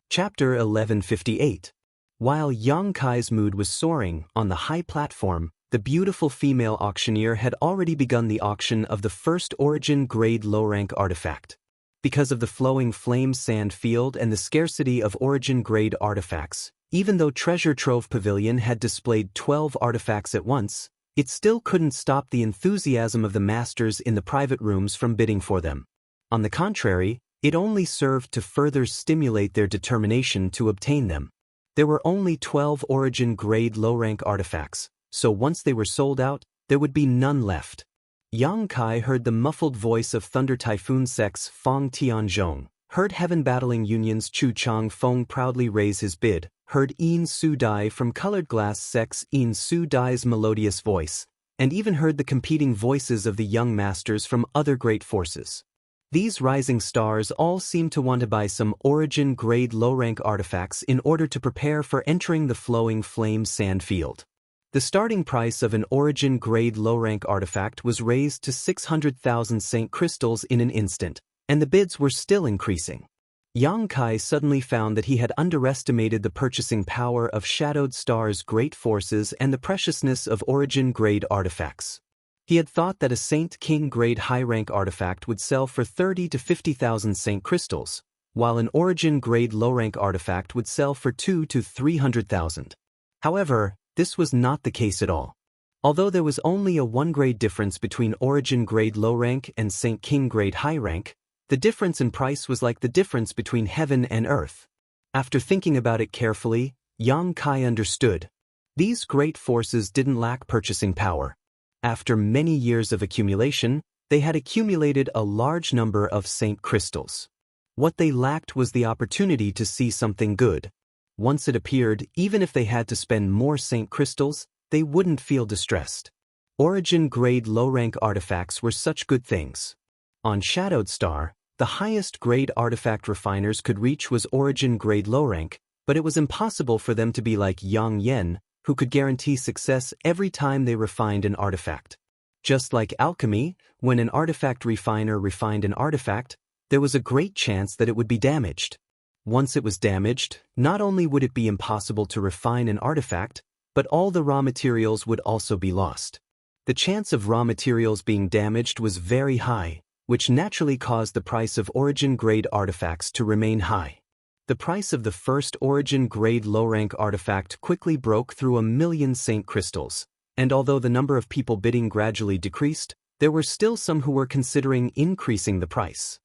Chapter 1158. While Yang Kai's mood was soaring, on the high platform, the beautiful female auctioneer had already begun the auction of the first Origin grade low-rank artifact. Because of the flowing flame sand field and the scarcity of Origin grade artifacts, even though Treasure Trove Pavilion had displayed 12 artifacts at once, it still couldn't stop the enthusiasm of the masters in the private rooms from bidding for them. On the contrary, it only served to further stimulate their determination to obtain them. There were only 12 Origin grade low-rank artifacts, so once they were sold out, there would be none left. Yang Kai heard the muffled voice of Thunder Typhoon Sec's Fong Tianzhong, heard Heaven Battling Union's Chu Chang Feng proudly raise his bid, heard Yin Su Dai from Colored Glass Sec's Yin Su Dai's melodious voice, and even heard the competing voices of the young masters from other great forces. These rising stars all seemed to want to buy some Origin grade low-rank artifacts in order to prepare for entering the flowing flame sand field. The starting price of an Origin grade low-rank artifact was raised to 600,000 Saint crystals in an instant, and the bids were still increasing. Yang Kai suddenly found that he had underestimated the purchasing power of Shadowed Star's great forces and the preciousness of Origin grade artifacts. He had thought that a Saint King grade high-rank artifact would sell for 30 to 50,000 Saint crystals, while an Origin grade low-rank artifact would sell for 2 to 300,000. However, this was not the case at all. Although there was only a 1-grade difference between Origin grade low-rank and Saint King grade high-rank, the difference in price was like the difference between heaven and earth. After thinking about it carefully, Yang Kai understood. These great forces didn't lack purchasing power. After many years of accumulation, They had accumulated a large number of saint crystals. What they lacked was the opportunity to see something good. Once it appeared, even if they had to spend more saint crystals, they wouldn't feel distressed. Origin-grade low-rank artifacts were such good things. On Shadowed Star, the highest grade artifact refiners could reach was origin-grade low-rank, but it was impossible for them to be like Yang Yen, who could guarantee success every time they refined an artifact. Just like alchemy, when an artifact refiner refined an artifact, there was a great chance that it would be damaged. Once it was damaged, not only would it be impossible to refine an artifact, but all the raw materials would also be lost. The chance of raw materials being damaged was very high, which naturally caused the price of origin-grade artifacts to remain high. The price of the first origin-grade low-rank artifact quickly broke through 1,000,000 saint crystals, and although the number of people bidding gradually decreased, there were still some who were considering increasing the price.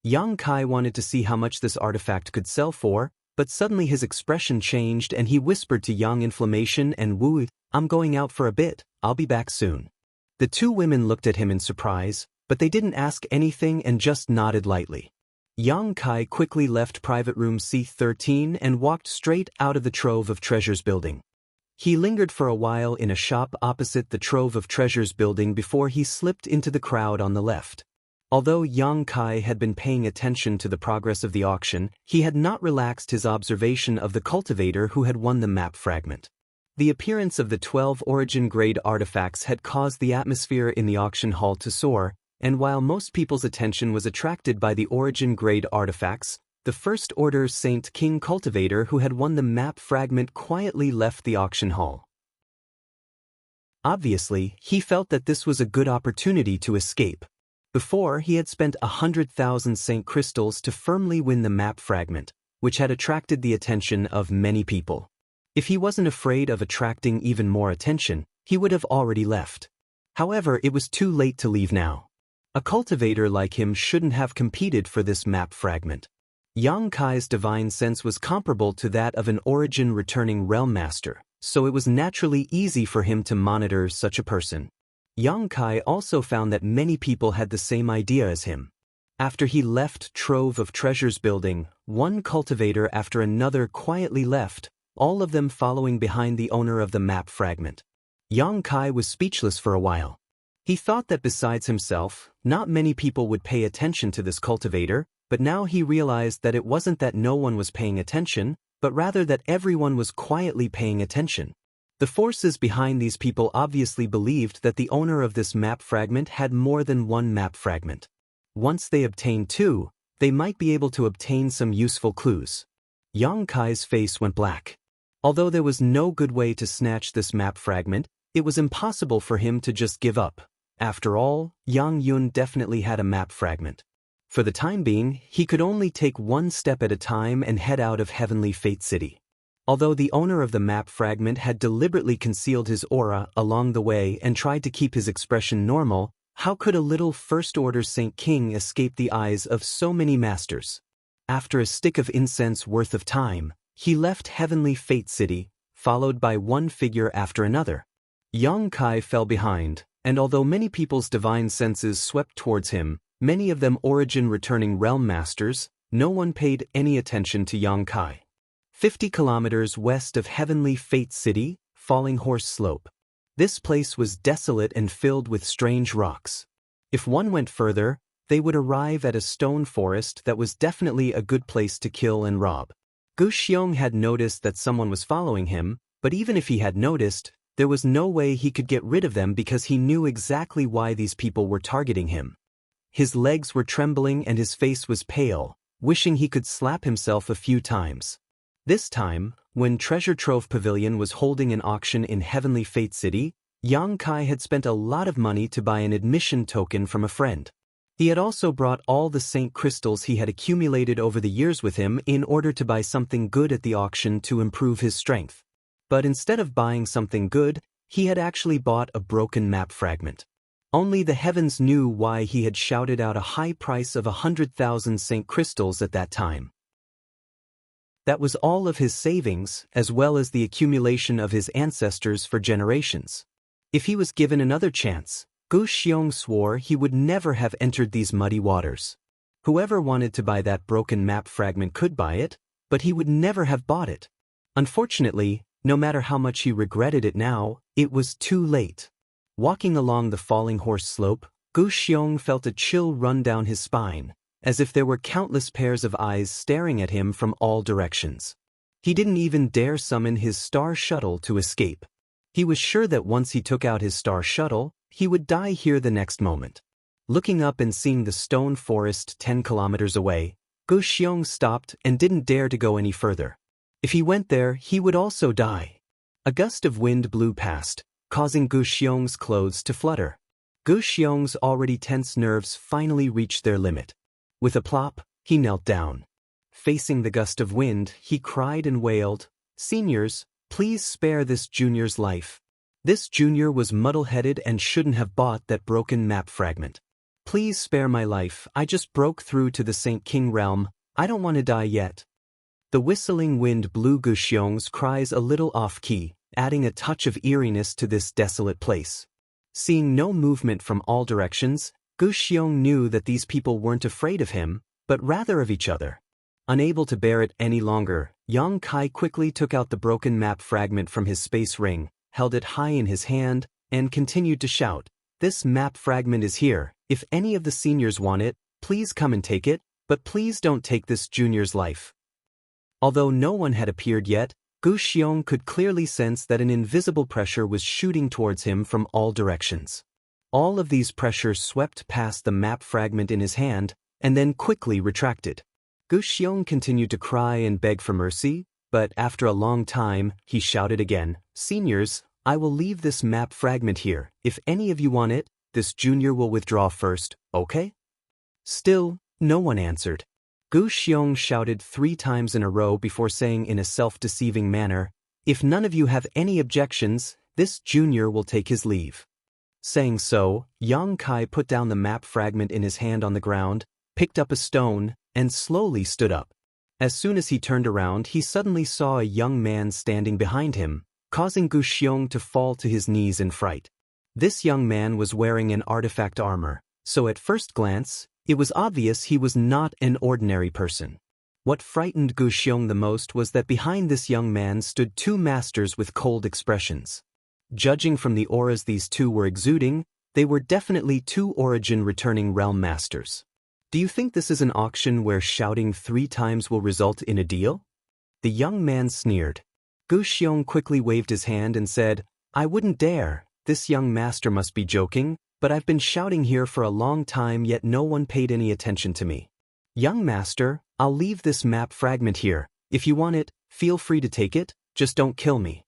Yang Kai wanted to see how much this artifact could sell for, but suddenly his expression changed and he whispered to Yang Inflammation and Wu, "I'm going out for a bit, I'll be back soon." The two women looked at him in surprise, but they didn't ask anything and just nodded lightly. Yang Kai quickly left private room C13 and walked straight out of the Trove of Treasures building. He lingered for a while in a shop opposite the Trove of Treasures building before he slipped into the crowd on the left. Although Yang Kai had been paying attention to the progress of the auction, he had not relaxed his observation of the cultivator who had won the map fragment. The appearance of the 12 origin-grade artifacts had caused the atmosphere in the auction hall to soar, and while most people's attention was attracted by the origin-grade artifacts, the First Order Saint King cultivator who had won the map fragment quietly left the auction hall. Obviously, he felt that this was a good opportunity to escape. Before, he had spent 100,000 saint crystals to firmly win the map fragment, which had attracted the attention of many people. If he wasn't afraid of attracting even more attention, he would have already left. However, it was too late to leave now. A cultivator like him shouldn't have competed for this map fragment. Yang Kai's divine sense was comparable to that of an origin returning realm master, so it was naturally easy for him to monitor such a person. Yang Kai also found that many people had the same idea as him. After he left Trove of Treasures building, one cultivator after another quietly left, all of them following behind the owner of the map fragment. Yang Kai was speechless for a while. He thought that besides himself, not many people would pay attention to this cultivator, but now he realized that it wasn't that no one was paying attention, but rather that everyone was quietly paying attention. The forces behind these people obviously believed that the owner of this map fragment had more than one map fragment. Once they obtained two, they might be able to obtain some useful clues. Yang Kai's face went black. Although there was no good way to snatch this map fragment, it was impossible for him to just give up. After all, Yang Yun definitely had a map fragment. For the time being, he could only take one step at a time and head out of Heavenly Fate City. Although the owner of the map fragment had deliberately concealed his aura along the way and tried to keep his expression normal, how could a little First Order Saint King escape the eyes of so many masters? After a stick of incense worth of time, he left Heavenly Fate City, followed by one figure after another. Yang Kai fell behind, and although many people's divine senses swept towards him, many of them origin-returning realm masters, no one paid any attention to Yang Kai. 50 kilometers west of Heavenly Fate City, Falling Horse Slope. This place was desolate and filled with strange rocks. If one went further, they would arrive at a stone forest that was definitely a good place to kill and rob. Gu Xiong had noticed that someone was following him, but even if he had noticed, there was no way he could get rid of them because he knew exactly why these people were targeting him. His legs were trembling and his face was pale, wishing he could slap himself a few times. This time, when Treasure Trove Pavilion was holding an auction in Heavenly Fate City, Yang Kai had spent a lot of money to buy an admission token from a friend. He had also brought all the saint crystals he had accumulated over the years with him in order to buy something good at the auction to improve his strength. But instead of buying something good, he had actually bought a broken map fragment. Only the heavens knew why he had shouted out a high price of 100,000 saint crystals at that time. That was all of his savings, as well as the accumulation of his ancestors for generations. If he was given another chance, Gu Xiong swore he would never have entered these muddy waters. Whoever wanted to buy that broken map fragment could buy it, but he would never have bought it. Unfortunately, no matter how much he regretted it now, it was too late. Walking along the falling horse slope, Gu Xiong felt a chill run down his spine, as if there were countless pairs of eyes staring at him from all directions. He didn't even dare summon his star shuttle to escape. He was sure that once he took out his star shuttle, he would die here the next moment. Looking up and seeing the stone forest 10 kilometers away, Gu Xiong stopped and didn't dare to go any further. If he went there, he would also die. A gust of wind blew past, causing Gu Xiong's clothes to flutter. Gu Xiong's already tense nerves finally reached their limit. With a plop, he knelt down. Facing the gust of wind, he cried and wailed, "Seniors, please spare this junior's life. This junior was muddle-headed and shouldn't have bought that broken map fragment. Please spare my life, I just broke through to the Saint King realm, I don't want to die yet." The whistling wind blew Gu Xiong's cries a little off-key, adding a touch of eeriness to this desolate place. Seeing no movement from all directions, Gu Xiong knew that these people weren't afraid of him, but rather of each other. Unable to bear it any longer, Yang Kai quickly took out the broken map fragment from his space ring, held it high in his hand, and continued to shout, "This map fragment is here, if any of the seniors want it, please come and take it, but please don't take this junior's life." Although no one had appeared yet, Gu Xiong could clearly sense that an invisible pressure was shooting towards him from all directions. All of these pressures swept past the map fragment in his hand, and then quickly retracted. Gu Xiong continued to cry and beg for mercy, but after a long time, he shouted again, "Seniors, I will leave this map fragment here. If any of you want it, this junior will withdraw first, okay?" Still, no one answered. Gu Xiong shouted 3 times in a row before saying in a self-deceiving manner, "If none of you have any objections, this junior will take his leave." Saying so, Yang Kai put down the map fragment in his hand on the ground, picked up a stone, and slowly stood up. As soon as he turned around, he suddenly saw a young man standing behind him, causing Gu Xiong to fall to his knees in fright. This young man was wearing an artifact armor, so at first glance, it was obvious he was not an ordinary person. What frightened Gu Xiong the most was that behind this young man stood 2 masters with cold expressions. Judging from the auras these 2 were exuding, they were definitely 2 origin-returning realm masters. Do you think this is an auction where shouting 3 times will result in a deal? The young man sneered. Gu Xiong quickly waved his hand and said, "I wouldn't dare, this young master must be joking, but I've been shouting here for a long time yet no one paid any attention to me. Young master, I'll leave this map fragment here. If you want it, feel free to take it, just don't kill me.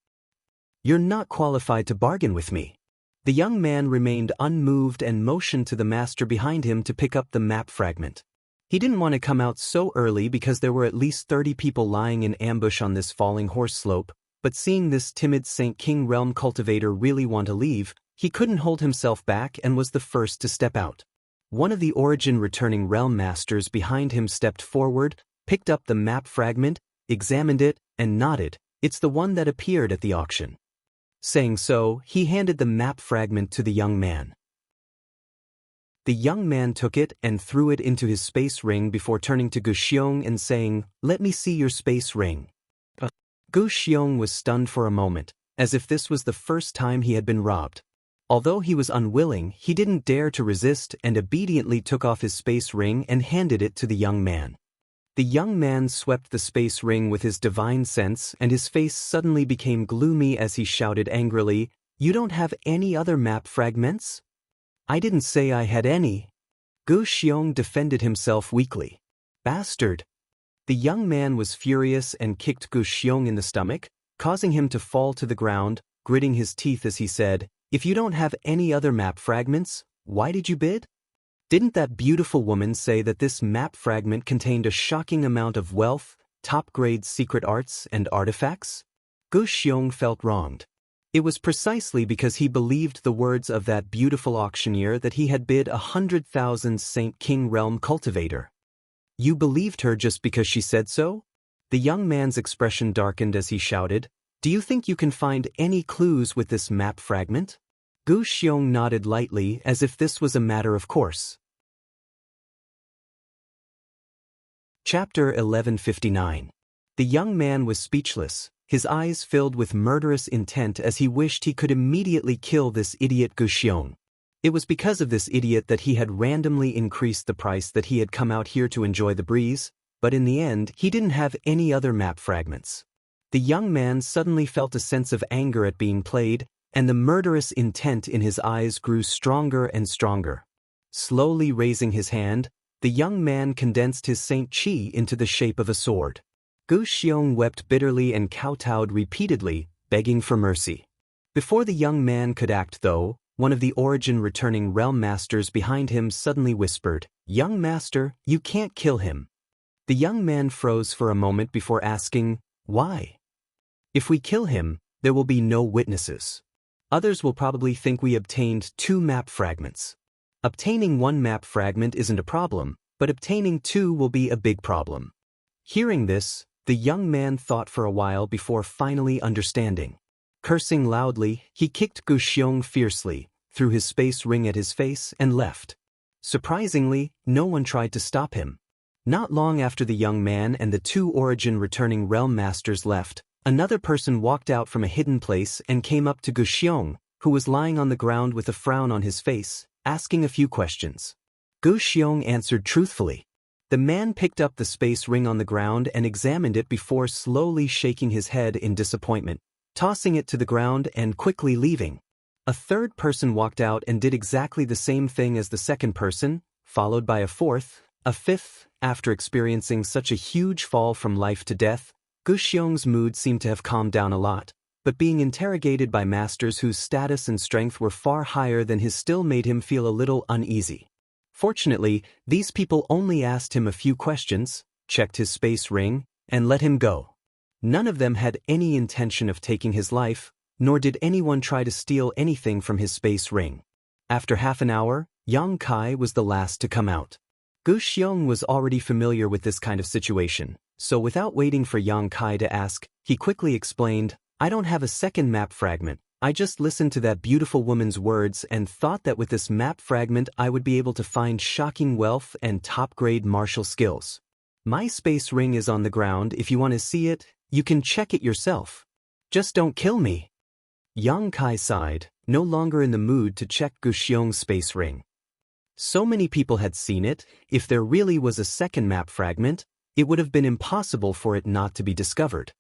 You're not qualified to bargain with me." The young man remained unmoved and motioned to the master behind him to pick up the map fragment. He didn't want to come out so early because there were at least 30 people lying in ambush on this falling horse slope, but seeing this timid Saint King realm cultivator really want to leave, he couldn't hold himself back and was the first to step out. One of the origin-returning realm masters behind him stepped forward, picked up the map fragment, examined it, and nodded, "It's the one that appeared at the auction." Saying so, he handed the map fragment to the young man. The young man took it and threw it into his space ring before turning to Gu Xiong and saying, "Let me see your space ring." Gu Xiong was stunned for a moment, as if this was the first time he had been robbed. Although he was unwilling, he didn't dare to resist and obediently took off his space ring and handed it to the young man. The young man swept the space ring with his divine sense and his face suddenly became gloomy as he shouted angrily, "You don't have any other map fragments?" "I didn't say I had any." Gu Xiong defended himself weakly. "Bastard!" The young man was furious and kicked Gu Xiong in the stomach, causing him to fall to the ground, gritting his teeth as he said, "If you don't have any other map fragments, why did you bid? Didn't that beautiful woman say that this map fragment contained a shocking amount of wealth, top-grade secret arts, and artifacts?" Gu Xiong felt wronged. It was precisely because he believed the words of that beautiful auctioneer that he had bid 100,000 Saint King realm cultivator. "You believed her just because she said so?" The young man's expression darkened as he shouted, "Do you think you can find any clues with this map fragment?" Gu Xiong nodded lightly as if this was a matter of course. Chapter 1159. The young man was speechless, his eyes filled with murderous intent as he wished he could immediately kill this idiot Gu Xiong. It was because of this idiot that he had randomly increased the price that he had come out here to enjoy the breeze, but in the end he didn't have any other map fragments. The young man suddenly felt a sense of anger at being played, and the murderous intent in his eyes grew stronger and stronger. Slowly raising his hand, the young man condensed his Saint Qi into the shape of a sword. Gu Xiong wept bitterly and kowtowed repeatedly, begging for mercy. Before the young man could act though, one of the origin returning realm masters behind him suddenly whispered, "Young master, you can't kill him." The young man froze for a moment before asking, "Why?" "If we kill him, there will be no witnesses. Others will probably think we obtained 2 map fragments. Obtaining 1 map fragment isn't a problem, but obtaining 2 will be a big problem." Hearing this, the young man thought for a while before finally understanding. Cursing loudly, he kicked Gu Xiong fiercely, threw his space ring at his face, and left. Surprisingly, no one tried to stop him. Not long after the young man and the 2 origin returning realm masters left, another person walked out from a hidden place and came up to Gu Xiong, who was lying on the ground with a frown on his face, asking a few questions. Gu Xiong answered truthfully. The man picked up the space ring on the ground and examined it before slowly shaking his head in disappointment, tossing it to the ground and quickly leaving. A third person walked out and did exactly the same thing as the second person, followed by a fourth, a fifth. After experiencing such a huge fall from life to death, Gu Xiong's mood seemed to have calmed down a lot, but being interrogated by masters whose status and strength were far higher than his still made him feel a little uneasy. Fortunately, these people only asked him a few questions, checked his space ring, and let him go. None of them had any intention of taking his life, nor did anyone try to steal anything from his space ring. After half an hour, Yang Kai was the last to come out. Gu Xiong was already familiar with this kind of situation, so without waiting for Yang Kai to ask, he quickly explained, "I don't have a second map fragment. I just listened to that beautiful woman's words and thought that with this map fragment I would be able to find shocking wealth and top-grade martial skills. My space ring is on the ground. If you want to see it, you can check it yourself. Just don't kill me." Yang Kai sighed, no longer in the mood to check Gu Xiong's space ring. So many people had seen it, if there really was a second map fragment, it would have been impossible for it not to be discovered.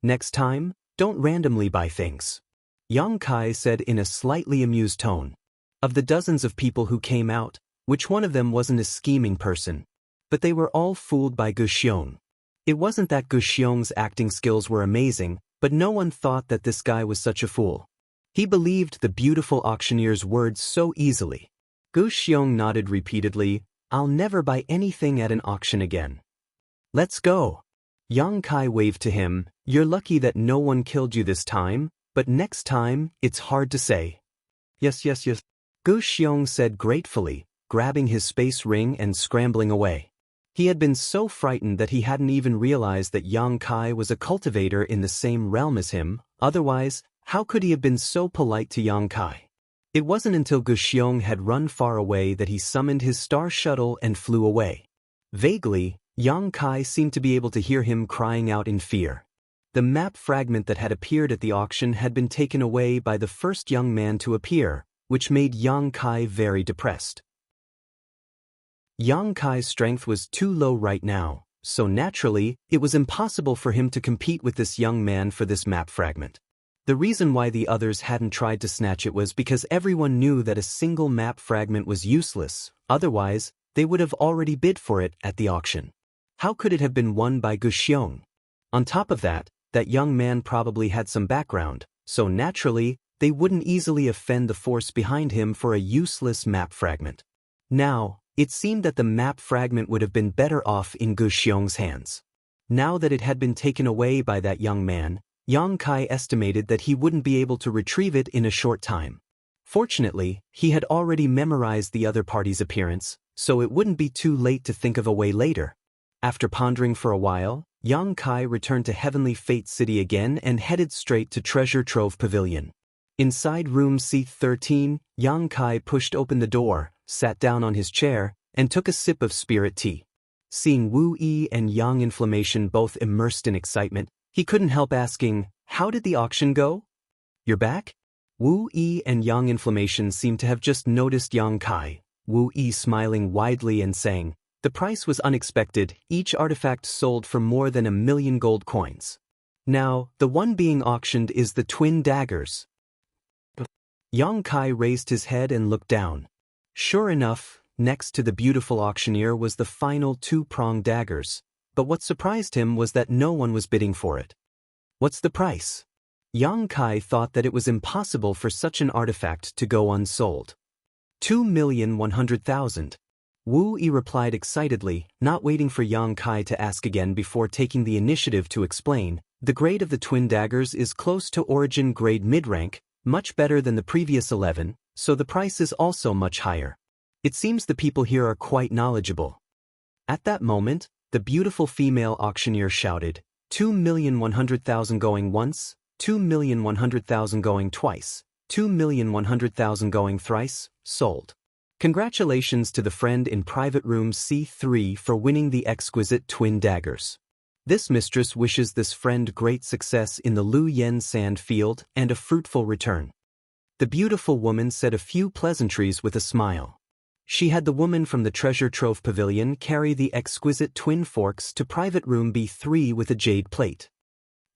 "Next time, don't randomly buy things," Yang Kai said in a slightly amused tone. Of the dozens of people who came out, which one of them wasn't a scheming person? But they were all fooled by Gu Xiong. It wasn't that Gu Xiong's acting skills were amazing, but no one thought that this guy was such a fool. He believed the beautiful auctioneer's words so easily. Gu Xiong nodded repeatedly, "I'll never buy anything at an auction again." "Let's go." Yang Kai waved to him, "You're lucky that no one killed you this time, but next time, it's hard to say." Yes. Gu Xiong said gratefully, grabbing his space ring and scrambling away. He had been so frightened that he hadn't even realized that Yang Kai was a cultivator in the same realm as him, otherwise, how could he have been so polite to Yang Kai? It wasn't until Gu Xiong had run far away that he summoned his star shuttle and flew away. Vaguely, Yang Kai seemed to be able to hear him crying out in fear. The map fragment that had appeared at the auction had been taken away by the first young man to appear, which made Yang Kai very depressed. Yang Kai's strength was too low right now, so naturally, it was impossible for him to compete with this young man for this map fragment. The reason why the others hadn't tried to snatch it was because everyone knew that a single map fragment was useless, otherwise, they would have already bid for it at the auction. How could it have been won by Gu Xiong? On top of that, that young man probably had some background, so naturally, they wouldn't easily offend the force behind him for a useless map fragment. Now, it seemed that the map fragment would have been better off in Gu Xiong's hands. Now that it had been taken away by that young man, Yang Kai estimated that he wouldn't be able to retrieve it in a short time. Fortunately, he had already memorized the other party's appearance, so it wouldn't be too late to think of a way later. After pondering for a while, Yang Kai returned to Heavenly Fate City again and headed straight to Treasure Trove Pavilion. Inside room C13, Yang Kai pushed open the door, sat down on his chair, and took a sip of spirit tea. Seeing Wu Yi and Yang Inflammation both immersed in excitement, he couldn't help asking, "How did the auction go?" "You're back?" Wu Yi and Yang Inflammation seemed to have just noticed Yang Kai, Wu Yi smiling widely and saying, "The price was unexpected, each artifact sold for more than 1,000,000 gold coins. Now, the one being auctioned is the twin daggers." Yang Kai raised his head and looked down. Sure enough, next to the beautiful auctioneer was the final two-pronged daggers, but what surprised him was that no one was bidding for it. "What's the price?" Yang Kai thought that it was impossible for such an artifact to go unsold. 2,100,000. Wu Yi replied excitedly, not waiting for Yang Kai to ask again before taking the initiative to explain. "The grade of the twin daggers is close to origin grade mid-rank, much better than the previous 11, so the price is also much higher. It seems the people here are quite knowledgeable." At that moment, the beautiful female auctioneer shouted, 2,100,000 going once, 2,100,000 going twice, 2,100,000 going thrice, sold. Congratulations to the friend in private room C3 for winning the exquisite twin daggers. This mistress wishes this friend great success in the Lu Yen sand field and a fruitful return. The beautiful woman said a few pleasantries with a smile. She had the woman from the treasure trove pavilion carry the exquisite twin forks to private room B3 with a jade plate.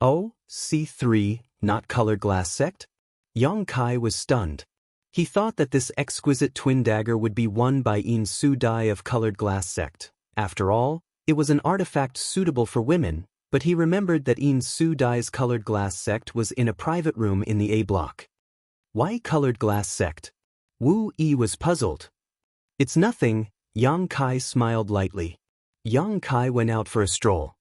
"Oh, C3, not colored glass sect?" Yang Kai was stunned. He thought that this exquisite twin dagger would be won by In Su Dai of colored glass sect. After all, it was an artifact suitable for women, but he remembered that In Su Dai's colored glass sect was in a private room in the A block. Why colored glass sect? Wu Yi was puzzled. "It's nothing," Yang Kai smiled lightly. Yang Kai went out for a stroll.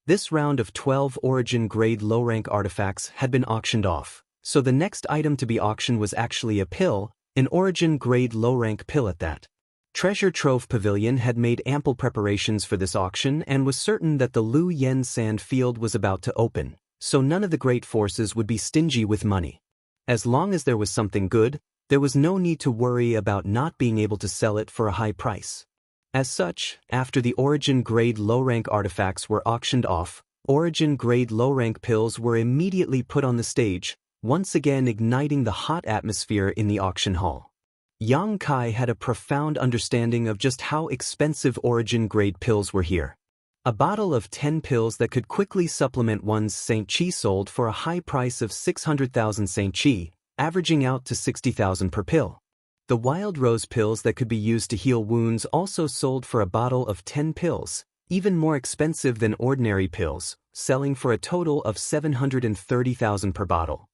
This round of 12 origin grade low-rank artifacts had been auctioned off, so the next item to be auctioned was actually a pill, an origin grade low-rank pill at that. Treasure Trove Pavilion had made ample preparations for this auction and was certain that the Lu Yen sand field was about to open, so none of the great forces would be stingy with money. As long as there was something good, there was no need to worry about not being able to sell it for a high price. As such, after the origin grade low-rank artifacts were auctioned off, origin grade low-rank pills were immediately put on the stage, once again igniting the hot atmosphere in the auction hall. Yang Kai had a profound understanding of just how expensive origin-grade pills were here. A bottle of 10 pills that could quickly supplement one's St. Chi sold for a high price of 600,000 St. Chi, averaging out to 60,000 per pill. The wild rose pills that could be used to heal wounds also sold for a bottle of 10 pills, even more expensive than ordinary pills, selling for a total of 730,000 per bottle.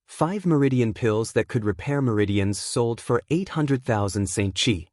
5 meridian pills that could repair meridians sold for 800,000 St. Chi.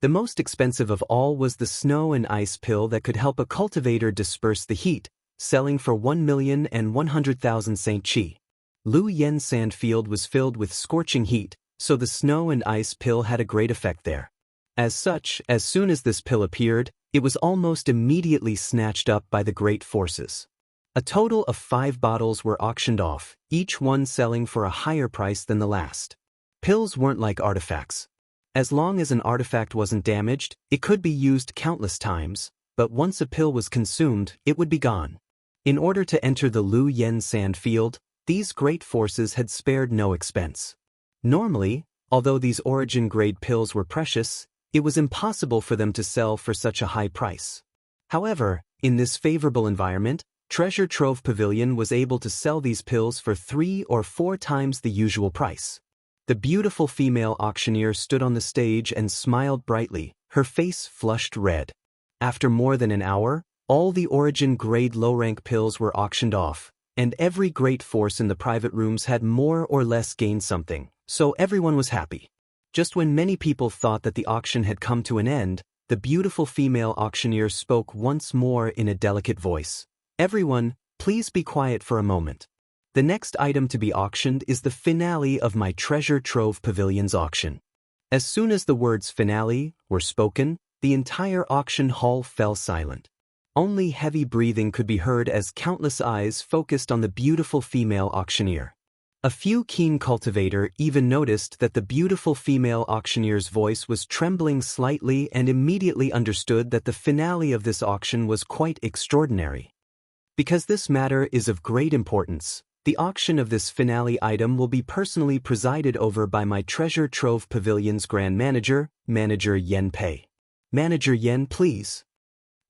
The most expensive of all was the snow and ice pill that could help a cultivator disperse the heat, selling for 1,100,000 St. Chi. Lu Yen sand field was filled with scorching heat, so the snow and ice pill had a great effect there. As such, as soon as this pill appeared, it was almost immediately snatched up by the great forces. A total of 5 bottles were auctioned off, each one selling for a higher price than the last. Pills weren't like artifacts. As long as an artifact wasn't damaged, it could be used countless times, but once a pill was consumed, it would be gone. In order to enter the Lu Yen sand field, these great forces had spared no expense. Normally, although these origin-grade pills were precious, it was impossible for them to sell for such a high price. However, in this favorable environment, Treasure Trove Pavilion was able to sell these pills for 3 or 4 times the usual price. The beautiful female auctioneer stood on the stage and smiled brightly, her face flushed red. After more than an hour, all the origin-grade low-rank pills were auctioned off, and every great force in the private rooms had more or less gained something, so everyone was happy. Just when many people thought that the auction had come to an end, the beautiful female auctioneer spoke once more in a delicate voice. "Everyone, please be quiet for a moment. The next item to be auctioned is the finale of my Treasure Trove Pavilion's auction." As soon as the words finale were spoken, the entire auction hall fell silent. Only heavy breathing could be heard as countless eyes focused on the beautiful female auctioneer. A few keen cultivator even noticed that the beautiful female auctioneer's voice was trembling slightly and immediately understood that the finale of this auction was quite extraordinary. Because this matter is of great importance, the auction of this finale item will be personally presided over by my Treasure Trove Pavilion's Grand Manager, Manager Yen Pei. Manager Yen, please.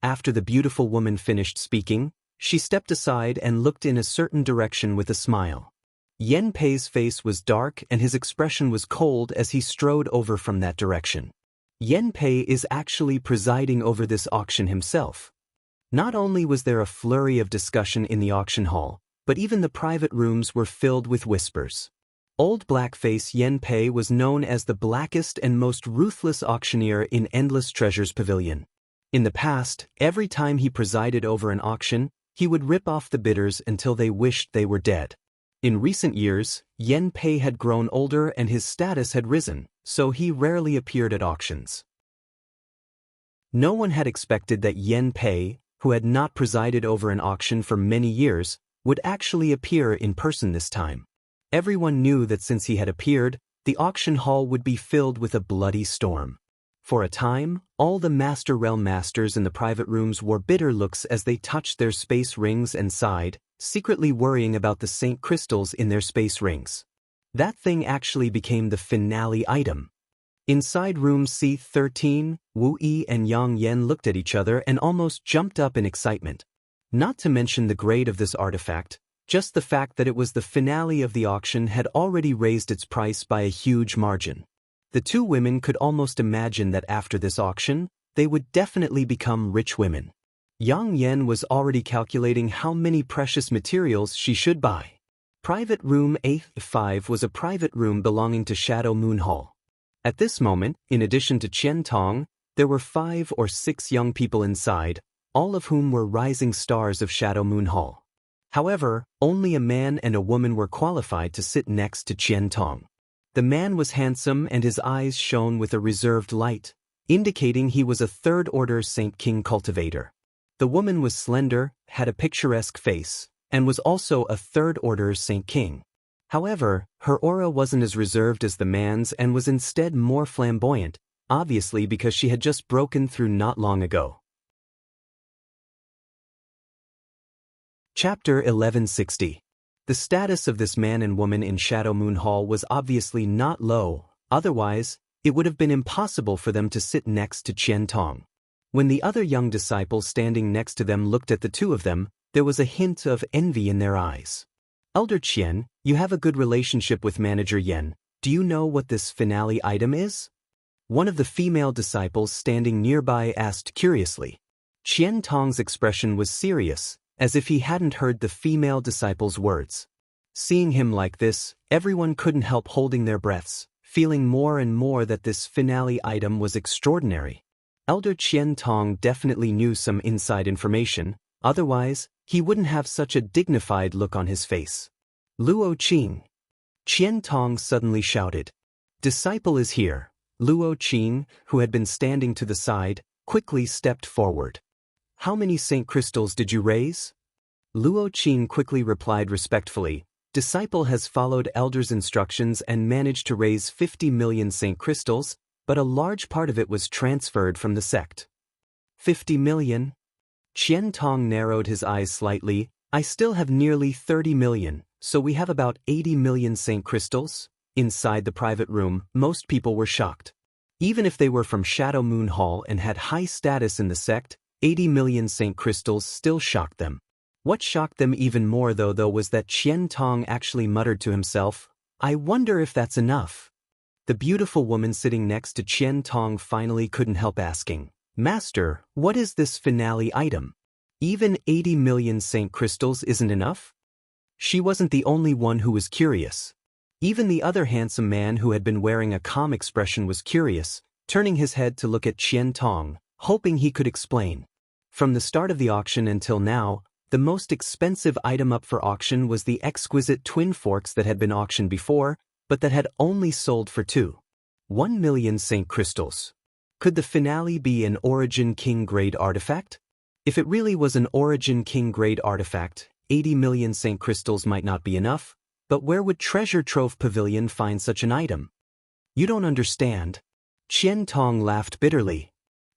After the beautiful woman finished speaking, she stepped aside and looked in a certain direction with a smile. Yen Pei's face was dark and his expression was cold as he strode over from that direction. Yen Pei is actually presiding over this auction himself. Not only was there a flurry of discussion in the auction hall, but even the private rooms were filled with whispers. Old Blackface Yen Pei was known as the blackest and most ruthless auctioneer in Endless Treasures Pavilion. In the past, every time he presided over an auction, he would rip off the bidders until they wished they were dead. In recent years, Yen Pei had grown older and his status had risen, so he rarely appeared at auctions. No one had expected that Yen Pei, who had not presided over an auction for many years, would actually appear in person this time. Everyone knew that since he had appeared, the auction hall would be filled with a bloody storm. For a time, all the Master Realm Masters in the private rooms wore bitter looks as they touched their space rings and sighed, secretly worrying about the Saint Crystals in their space rings. That thing actually became the finale item. Inside room C13, Wu Yi and Yang Yen looked at each other and almost jumped up in excitement. Not to mention the grade of this artifact, just the fact that it was the finale of the auction had already raised its price by a huge margin. The two women could almost imagine that after this auction, they would definitely become rich women. Yang Yen was already calculating how many precious materials she should buy. Private Room A5 was a private room belonging to Shadow Moon Hall. At this moment, in addition to Qian Tong, there were 5 or 6 young people inside, all of whom were rising stars of Shadow Moon Hall. However, only a man and a woman were qualified to sit next to Qian Tong. The man was handsome and his eyes shone with a reserved light, indicating he was a third-order Saint King cultivator. The woman was slender, had a picturesque face, and was also a third-order Saint King. However, her aura wasn't as reserved as the man's and was instead more flamboyant, obviously because she had just broken through not long ago. Chapter 1160. The status of this man and woman in Shadow Moon Hall was obviously not low, otherwise, it would have been impossible for them to sit next to Qian Tong. When the other young disciple standing next to them looked at the two of them, there was a hint of envy in their eyes. Elder Qian, you have a good relationship with Manager Yen. Do you know what this finale item is? One of the female disciples standing nearby asked curiously. Qian Tong's expression was serious, as if he hadn't heard the female disciple's words. Seeing him like this, everyone couldn't help holding their breaths, feeling more and more that this finale item was extraordinary. Elder Qian Tong definitely knew some inside information, otherwise, he wouldn't have such a dignified look on his face. Luo Qing. Qian Tong suddenly shouted. Disciple is here. Luo Qing, who had been standing to the side, quickly stepped forward. How many Saint Crystals did you raise? Luo Qing quickly replied respectfully. Disciple has followed Elder's instructions and managed to raise 50 million Saint Crystals, but a large part of it was transferred from the sect. 50 million? Qian Tong narrowed his eyes slightly. I still have nearly 30 million, so we have about 80 million Saint Crystals? Inside the private room, most people were shocked. Even if they were from Shadow Moon Hall and had high status in the sect, 80 million Saint Crystals still shocked them. What shocked them even more though was that Qian Tong actually muttered to himself, I wonder if that's enough. The beautiful woman sitting next to Qian Tong finally couldn't help asking, Master, what is this finale item? Even 80 million Saint Crystals isn't enough? She wasn't the only one who was curious. Even the other handsome man who had been wearing a calm expression was curious, turning his head to look at Qian Tong, hoping he could explain. From the start of the auction until now, the most expensive item up for auction was the exquisite twin forks that had been auctioned before, but that had only sold for 1 million Saint Crystals. Could the finale be an Origin King grade artifact? If it really was an Origin King grade artifact, 80 million Saint Crystals might not be enough, But where would Treasure Trove Pavilion find such an item? You don't understand. Qian Tong laughed bitterly.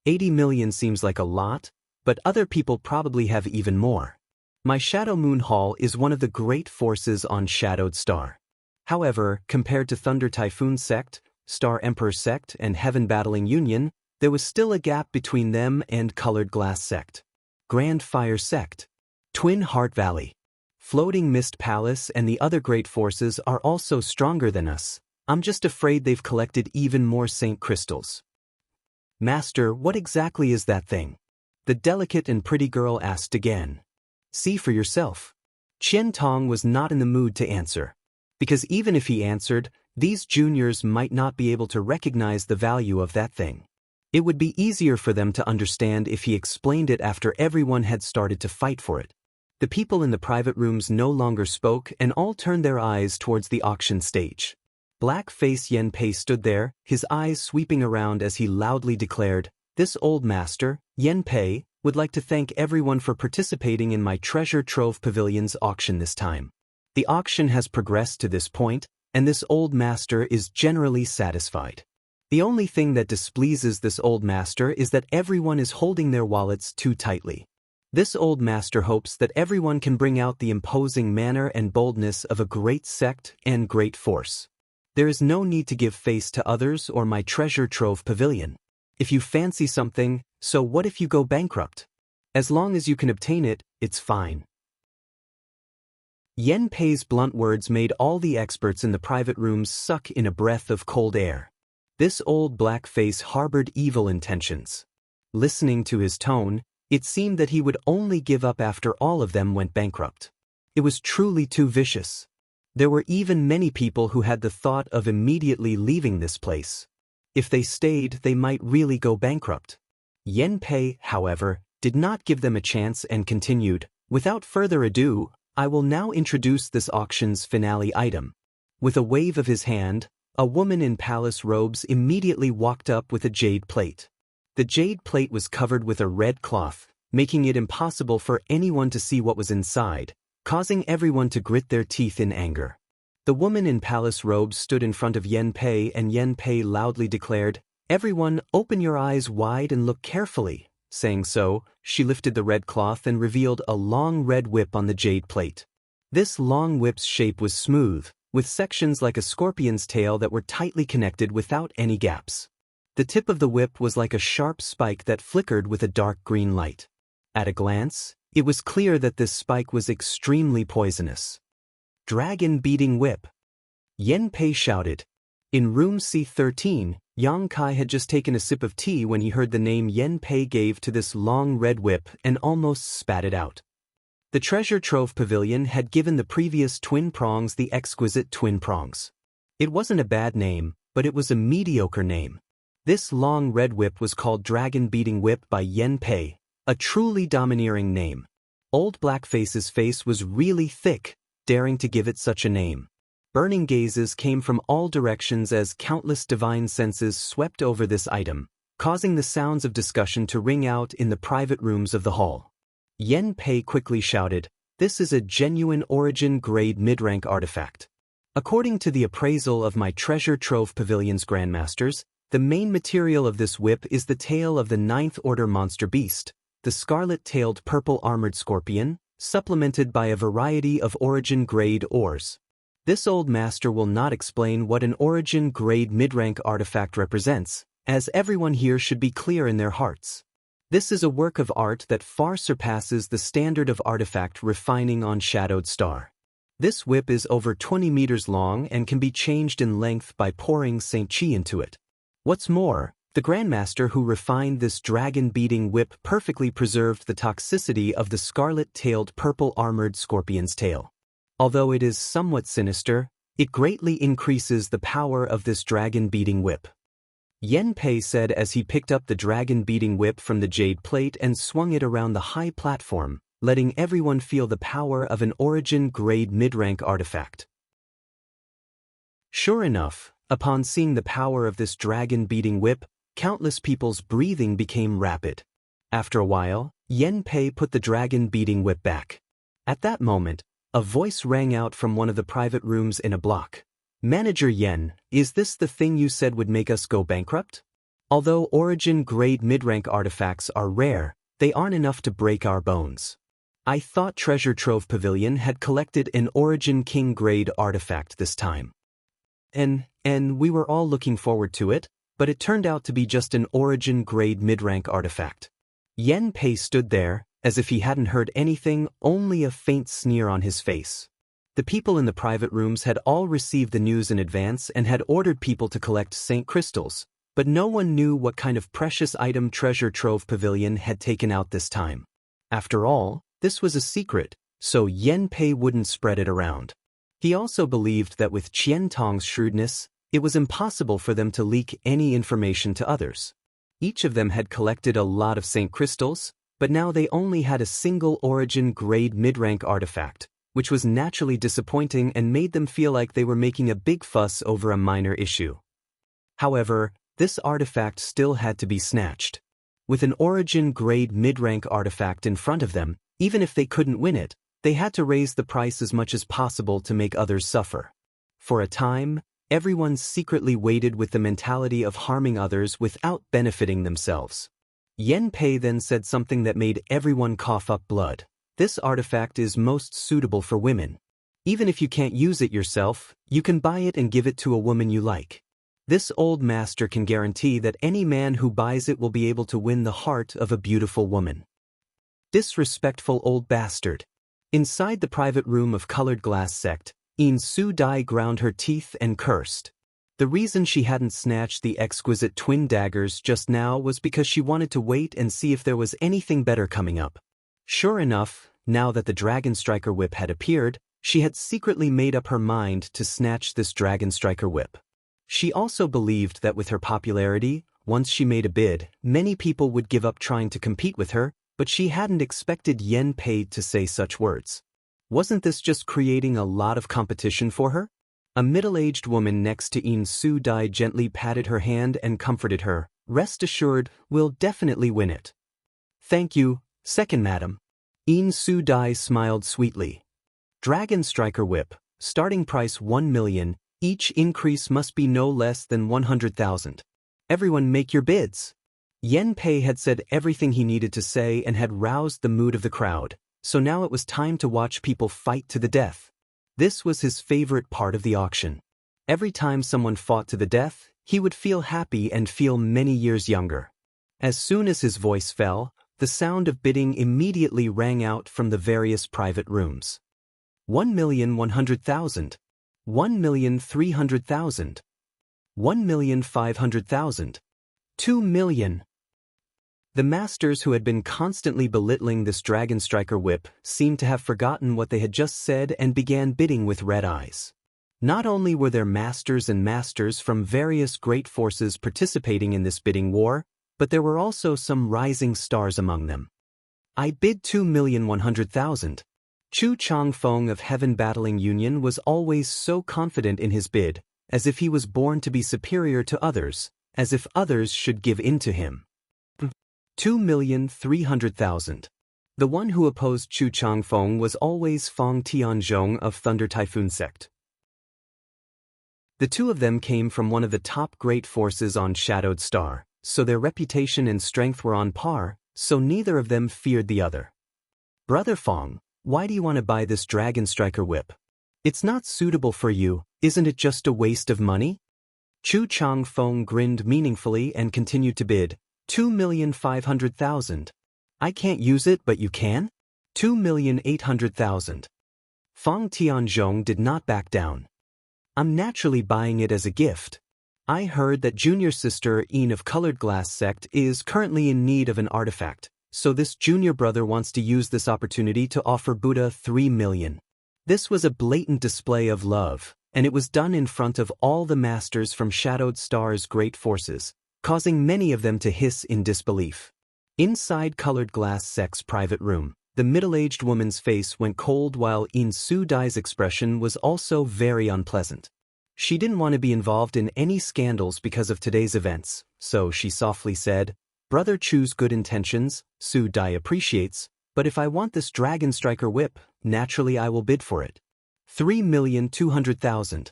80 million seems like a lot, but other people probably have even more. My Shadow Moon Hall is one of the great forces on Shadowed Star. However, compared to Thunder Typhoon Sect, Star Emperor Sect, and Heaven Battling Union, there was still a gap between them and Colored Glass Sect. Grand Fire Sect, Twin Heart Valley, Floating Mist Palace, and the other great forces are also stronger than us. I'm just afraid they've collected even more Saint Crystals. Master, what exactly is that thing? The delicate and pretty girl asked again. See for yourself. Qian Tong was not in the mood to answer. Because even if he answered, these juniors might not be able to recognize the value of that thing. It would be easier for them to understand if he explained it after everyone had started to fight for it. The people in the private rooms no longer spoke and all turned their eyes towards the auction stage. Black-face Yen Pei stood there, his eyes sweeping around as he loudly declared, "This old master, Yen Pei, would like to thank everyone for participating in my Treasure Trove Pavilion's auction this time. The auction has progressed to this point, and this old master is generally satisfied. The only thing that displeases this old master is that everyone is holding their wallets too tightly. This old master hopes that everyone can bring out the imposing manner and boldness of a great sect and great force. There is no need to give face to others or my Treasure Trove Pavilion. If you fancy something, so what if you go bankrupt? As long as you can obtain it, it's fine." Yen Pei's blunt words made all the experts in the private rooms suck in a breath of cold air. This old black face harbored evil intentions. Listening to his tone, it seemed that he would only give up after all of them went bankrupt. It was truly too vicious. There were even many people who had the thought of immediately leaving this place. If they stayed, they might really go bankrupt. Yen Pei, however, did not give them a chance and continued, "Without further ado, I will now introduce this auction's finale item." With a wave of his hand, a woman in palace robes immediately walked up with a jade plate. The jade plate was covered with a red cloth, making it impossible for anyone to see what was inside, causing everyone to grit their teeth in anger. The woman in palace robes stood in front of Yen Pei and Yen Pei loudly declared, "Everyone, open your eyes wide and look carefully." Saying so, she lifted the red cloth and revealed a long red whip on the jade plate. This long whip's shape was smooth, with sections like a scorpion's tail that were tightly connected without any gaps. The tip of the whip was like a sharp spike that flickered with a dark green light. At a glance, it was clear that this spike was extremely poisonous. Dragon-beating whip. Yen Pei shouted. In room C13, Yang Kai had just taken a sip of tea when he heard the name Yen Pei gave to this long red whip and almost spat it out. The Treasure Trove Pavilion had given the previous twin prongs the exquisite twin prongs. It wasn't a bad name, but it was a mediocre name. This long red whip was called Dragon-beating whip by Yen Pei, a truly domineering name. Old Blackface's face was really thick, daring to give it such a name. Burning gazes came from all directions as countless divine senses swept over this item, causing the sounds of discussion to ring out in the private rooms of the hall. Yen Pei quickly shouted, "This is a genuine origin grade mid-rank artifact. According to the appraisal of my Treasure Trove Pavilion's grandmasters, the main material of this whip is the tail of the 9th Order monster beast, the scarlet-tailed purple-armored scorpion, supplemented by a variety of origin-grade ores. This old master will not explain what an origin-grade mid-rank artifact represents, as everyone here should be clear in their hearts. This is a work of art that far surpasses the standard of artifact refining on Shadowed Star. This whip is over 20 meters long and can be changed in length by pouring Saint Chi into it. What's more, the Grandmaster who refined this dragon-beating whip perfectly preserved the toxicity of the scarlet-tailed purple-armored scorpion's tail. Although it is somewhat sinister, it greatly increases the power of this dragon-beating whip." Yen Pei said as he picked up the dragon-beating whip from the jade plate and swung it around the high platform, letting everyone feel the power of an origin-grade mid-rank artifact. Sure enough, upon seeing the power of this dragon-beating whip, countless people's breathing became rapid. After a while, Yen Pei put the dragon-beating whip back. At that moment, A voice rang out from one of the private rooms in a block. Manager Yen, is this the thing you said would make us go bankrupt? Although origin-grade mid-rank artifacts are rare, they aren't enough to break our bones. I thought Treasure Trove Pavilion had collected an Origin King grade artifact this time. And we were all looking forward to it, but it turned out to be just an Origin grade mid-rank artifact. Yen Pei stood there, as if he hadn't heard anything, only a faint sneer on his face. The people in the private rooms had all received the news in advance and had ordered people to collect Saint Crystals, but no one knew what kind of precious item Treasure Trove Pavilion had taken out this time. After all, this was a secret, so Yen Pei wouldn't spread it around. He also believed that with Qian Tong's shrewdness, it was impossible for them to leak any information to others. Each of them had collected a lot of Saint Crystals, but now they only had a single Origin-grade mid-rank artifact, which was naturally disappointing and made them feel like they were making a big fuss over a minor issue. However, this artifact still had to be snatched. With an Origin-grade mid-rank artifact in front of them, even if they couldn't win it, they had to raise the price as much as possible to make others suffer. For a time, everyone secretly waited with the mentality of harming others without benefiting themselves. Yen Pei then said something that made everyone cough up blood. This artifact is most suitable for women. Even if you can't use it yourself, you can buy it and give it to a woman you like. This old master can guarantee that any man who buys it will be able to win the heart of a beautiful woman. Disrespectful old bastard. Inside the private room of Colored Glass Sect, In Su Dai ground her teeth and cursed. The reason she hadn't snatched the exquisite twin daggers just now was because she wanted to wait and see if there was anything better coming up. Sure enough, now that the Dragon Striker Whip had appeared, she had secretly made up her mind to snatch this Dragon Striker Whip. She also believed that with her popularity, once she made a bid, many people would give up trying to compete with her, but she hadn't expected Yen Pei to say such words. Wasn't this just creating a lot of competition for her? A middle-aged woman next to In Su Dai gently patted her hand and comforted her. Rest assured, we'll definitely win it. Thank you, second madam. In Su Dai smiled sweetly. Dragon Striker Whip, starting price 1 million, each increase must be no less than 100,000. Everyone make your bids. Yen Pei had said everything he needed to say and had roused the mood of the crowd, so now it was time to watch people fight to the death. This was his favorite part of the auction. Every time someone fought to the death, he would feel happy and feel many years younger. As soon as his voice fell, the sound of bidding immediately rang out from the various private rooms. 1,100,000. 1,300,000. 1,500,000. 2 million. The masters who had been constantly belittling this Dragon Striker Whip seemed to have forgotten what they had just said and began bidding with red eyes. Not only were there masters and masters from various great forces participating in this bidding war, but there were also some rising stars among them. I bid 2,100,000. Chu Changfeng of Heaven Battling Union was always so confident in his bid, as if he was born to be superior to others, as if others should give in to him. 2,300,000. The one who opposed Chu Changfeng was always Fang Tianzhong of Thunder Typhoon Sect. The two of them came from one of the top great forces on Shadowed Star, so their reputation and strength were on par, so neither of them feared the other. Brother Fang, why do you want to buy this Dragon Striker Whip? It's not suitable for you, isn't it just a waste of money? Chu Changfeng grinned meaningfully and continued to bid. 2,500,000. I can't use it, but you can? 2,800,000. Fang Tianzhong did not back down. I'm naturally buying it as a gift. I heard that junior sister Yin of Colored Glass Sect is currently in need of an artifact, so this junior brother wants to use this opportunity to offer Buddha 3 million. This was a blatant display of love, and it was done in front of all the masters from Shadowed Star's great forces, causing many of them to hiss in disbelief. Inside Colored Glass Sect's private room, the middle-aged woman's face went cold while In Su Dai's expression was also very unpleasant. She didn't want to be involved in any scandals because of today's events, so she softly said, Brother Chu's good intentions, Su Dai appreciates, but if I want this Dragon Striker Whip, naturally I will bid for it. 3,200,000.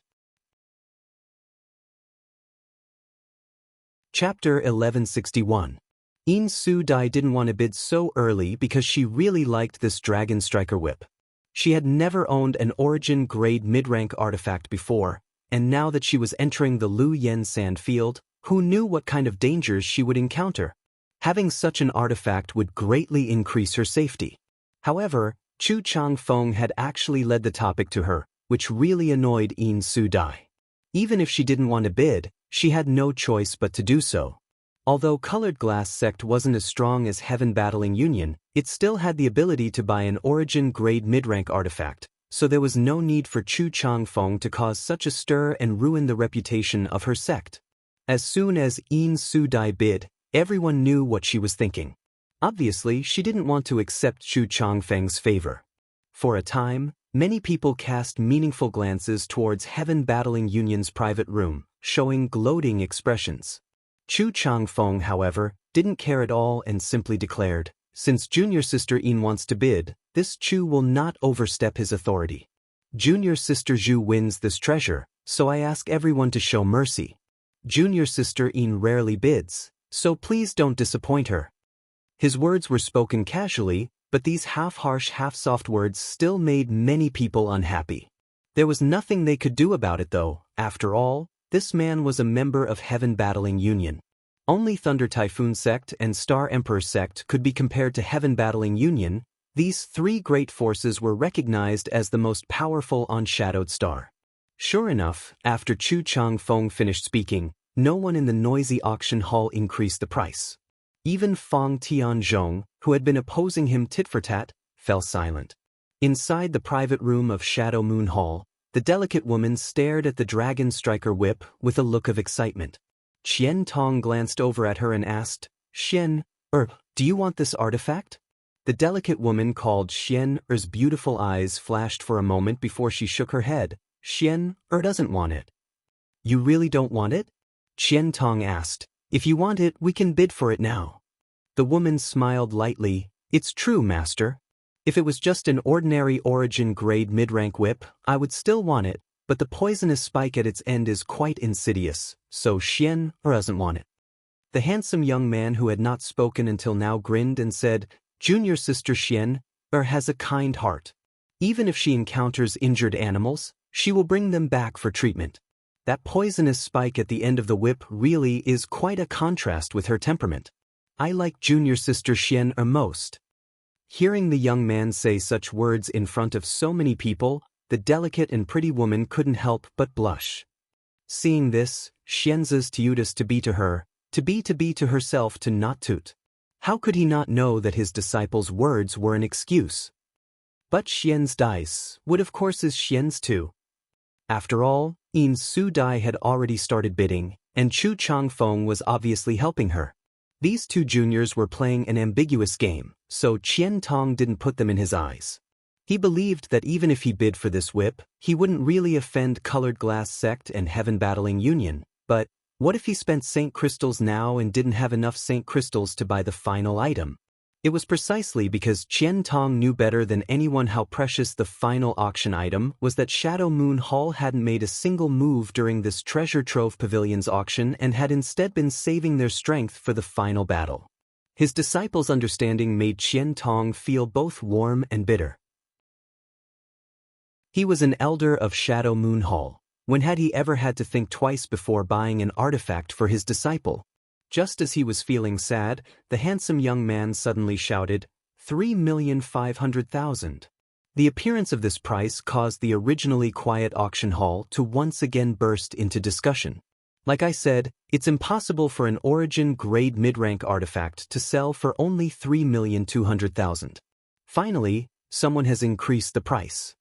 Chapter 1161. In Su Dai didn't want to bid so early because she really liked this Dragon Striker whip. She had never owned an origin-grade mid-rank artifact before, and now that she was entering the Lu Yen sand field, who knew what kind of dangers she would encounter? Having such an artifact would greatly increase her safety. However, Chu Changfeng had actually led the topic to her, which really annoyed In Su Dai. Even if she didn't want to bid, she had no choice but to do so. Although Colored Glass Sect wasn't as strong as Heaven Battling Union, it still had the ability to buy an origin-grade mid-rank artifact, so there was no need for Chu Changfeng to cause such a stir and ruin the reputation of her sect. As soon as In Su Dai bid, everyone knew what she was thinking. Obviously, she didn't want to accept Chu Changfeng's favor. For a time, many people cast meaningful glances towards Heaven Battling Union's private room, showing gloating expressions. Chu Changfeng, however, didn't care at all and simply declared, "Since Junior Sister In wants to bid, this Chu will not overstep his authority. Junior Sister Zhu wins this treasure, so I ask everyone to show mercy. Junior Sister In rarely bids, so please don't disappoint her." His words were spoken casually, but these half-harsh, half-soft words still made many people unhappy. There was nothing they could do about it though. After all, this man was a member of Heaven Battling Union. Only Thunder Typhoon Sect and Star Emperor Sect could be compared to Heaven Battling Union. These three great forces were recognized as the most powerful on Shadowed Star. Sure enough, after Chu Changfeng finished speaking, no one in the noisy auction hall increased the price. Even Fang Tianzhong, who had been opposing him tit for tat, fell silent. Inside the private room of Shadow Moon Hall, the delicate woman stared at the Dragon Striker whip with a look of excitement. Qian Tong glanced over at her and asked, "Xian, do you want this artifact?" The delicate woman called Xian Er's beautiful eyes flashed for a moment before she shook her head. "Xian doesn't want it." "You really don't want it?" Qian Tong asked. "If you want it, we can bid for it now." The woman smiled lightly. "It's true, master. If it was just an ordinary origin-grade mid-rank whip, I would still want it, but the poisonous spike at its end is quite insidious, so Xian doesn't want it." The handsome young man who had not spoken until now grinned and said, "Junior Sister Xian has a kind heart. Even if she encounters injured animals, she will bring them back for treatment. That poisonous spike at the end of the whip really is quite a contrast with her temperament. I like Junior Sister Xian most." Hearing the young man say such words in front of so many people, the delicate and pretty woman couldn't help but blush. Seeing this, Xian's Teutus to be to her, to be to herself to not toot. How could he not know that his disciple's words were an excuse? But Xian's dice would of course is Xian's too. After all, In Su Dai had already started bidding, and Chu Changfeng was obviously helping her. These two juniors were playing an ambiguous game, so Qian Tong didn't put them in his eyes. He believed that even if he bid for this whip, he wouldn't really offend Colored Glass Sect and Heaven Battling Union, but what if he spent Saint Crystals now and didn't have enough Saint Crystals to buy the final item? It was precisely because Qian Tong knew better than anyone how precious the final auction item was that Shadow Moon Hall hadn't made a single move during this Treasure Trove Pavilion's auction and had instead been saving their strength for the final battle. His disciple's understanding made Qian Tong feel both warm and bitter. He was an elder of Shadow Moon Hall. When had he ever had to think twice before buying an artifact for his disciple? Just as he was feeling sad, the handsome young man suddenly shouted, 3,500,000. The appearance of this price caused the originally quiet auction hall to once again burst into discussion. Like I said, it's impossible for an origin-grade mid-rank artifact to sell for only 3,200,000. Finally, someone has increased the price.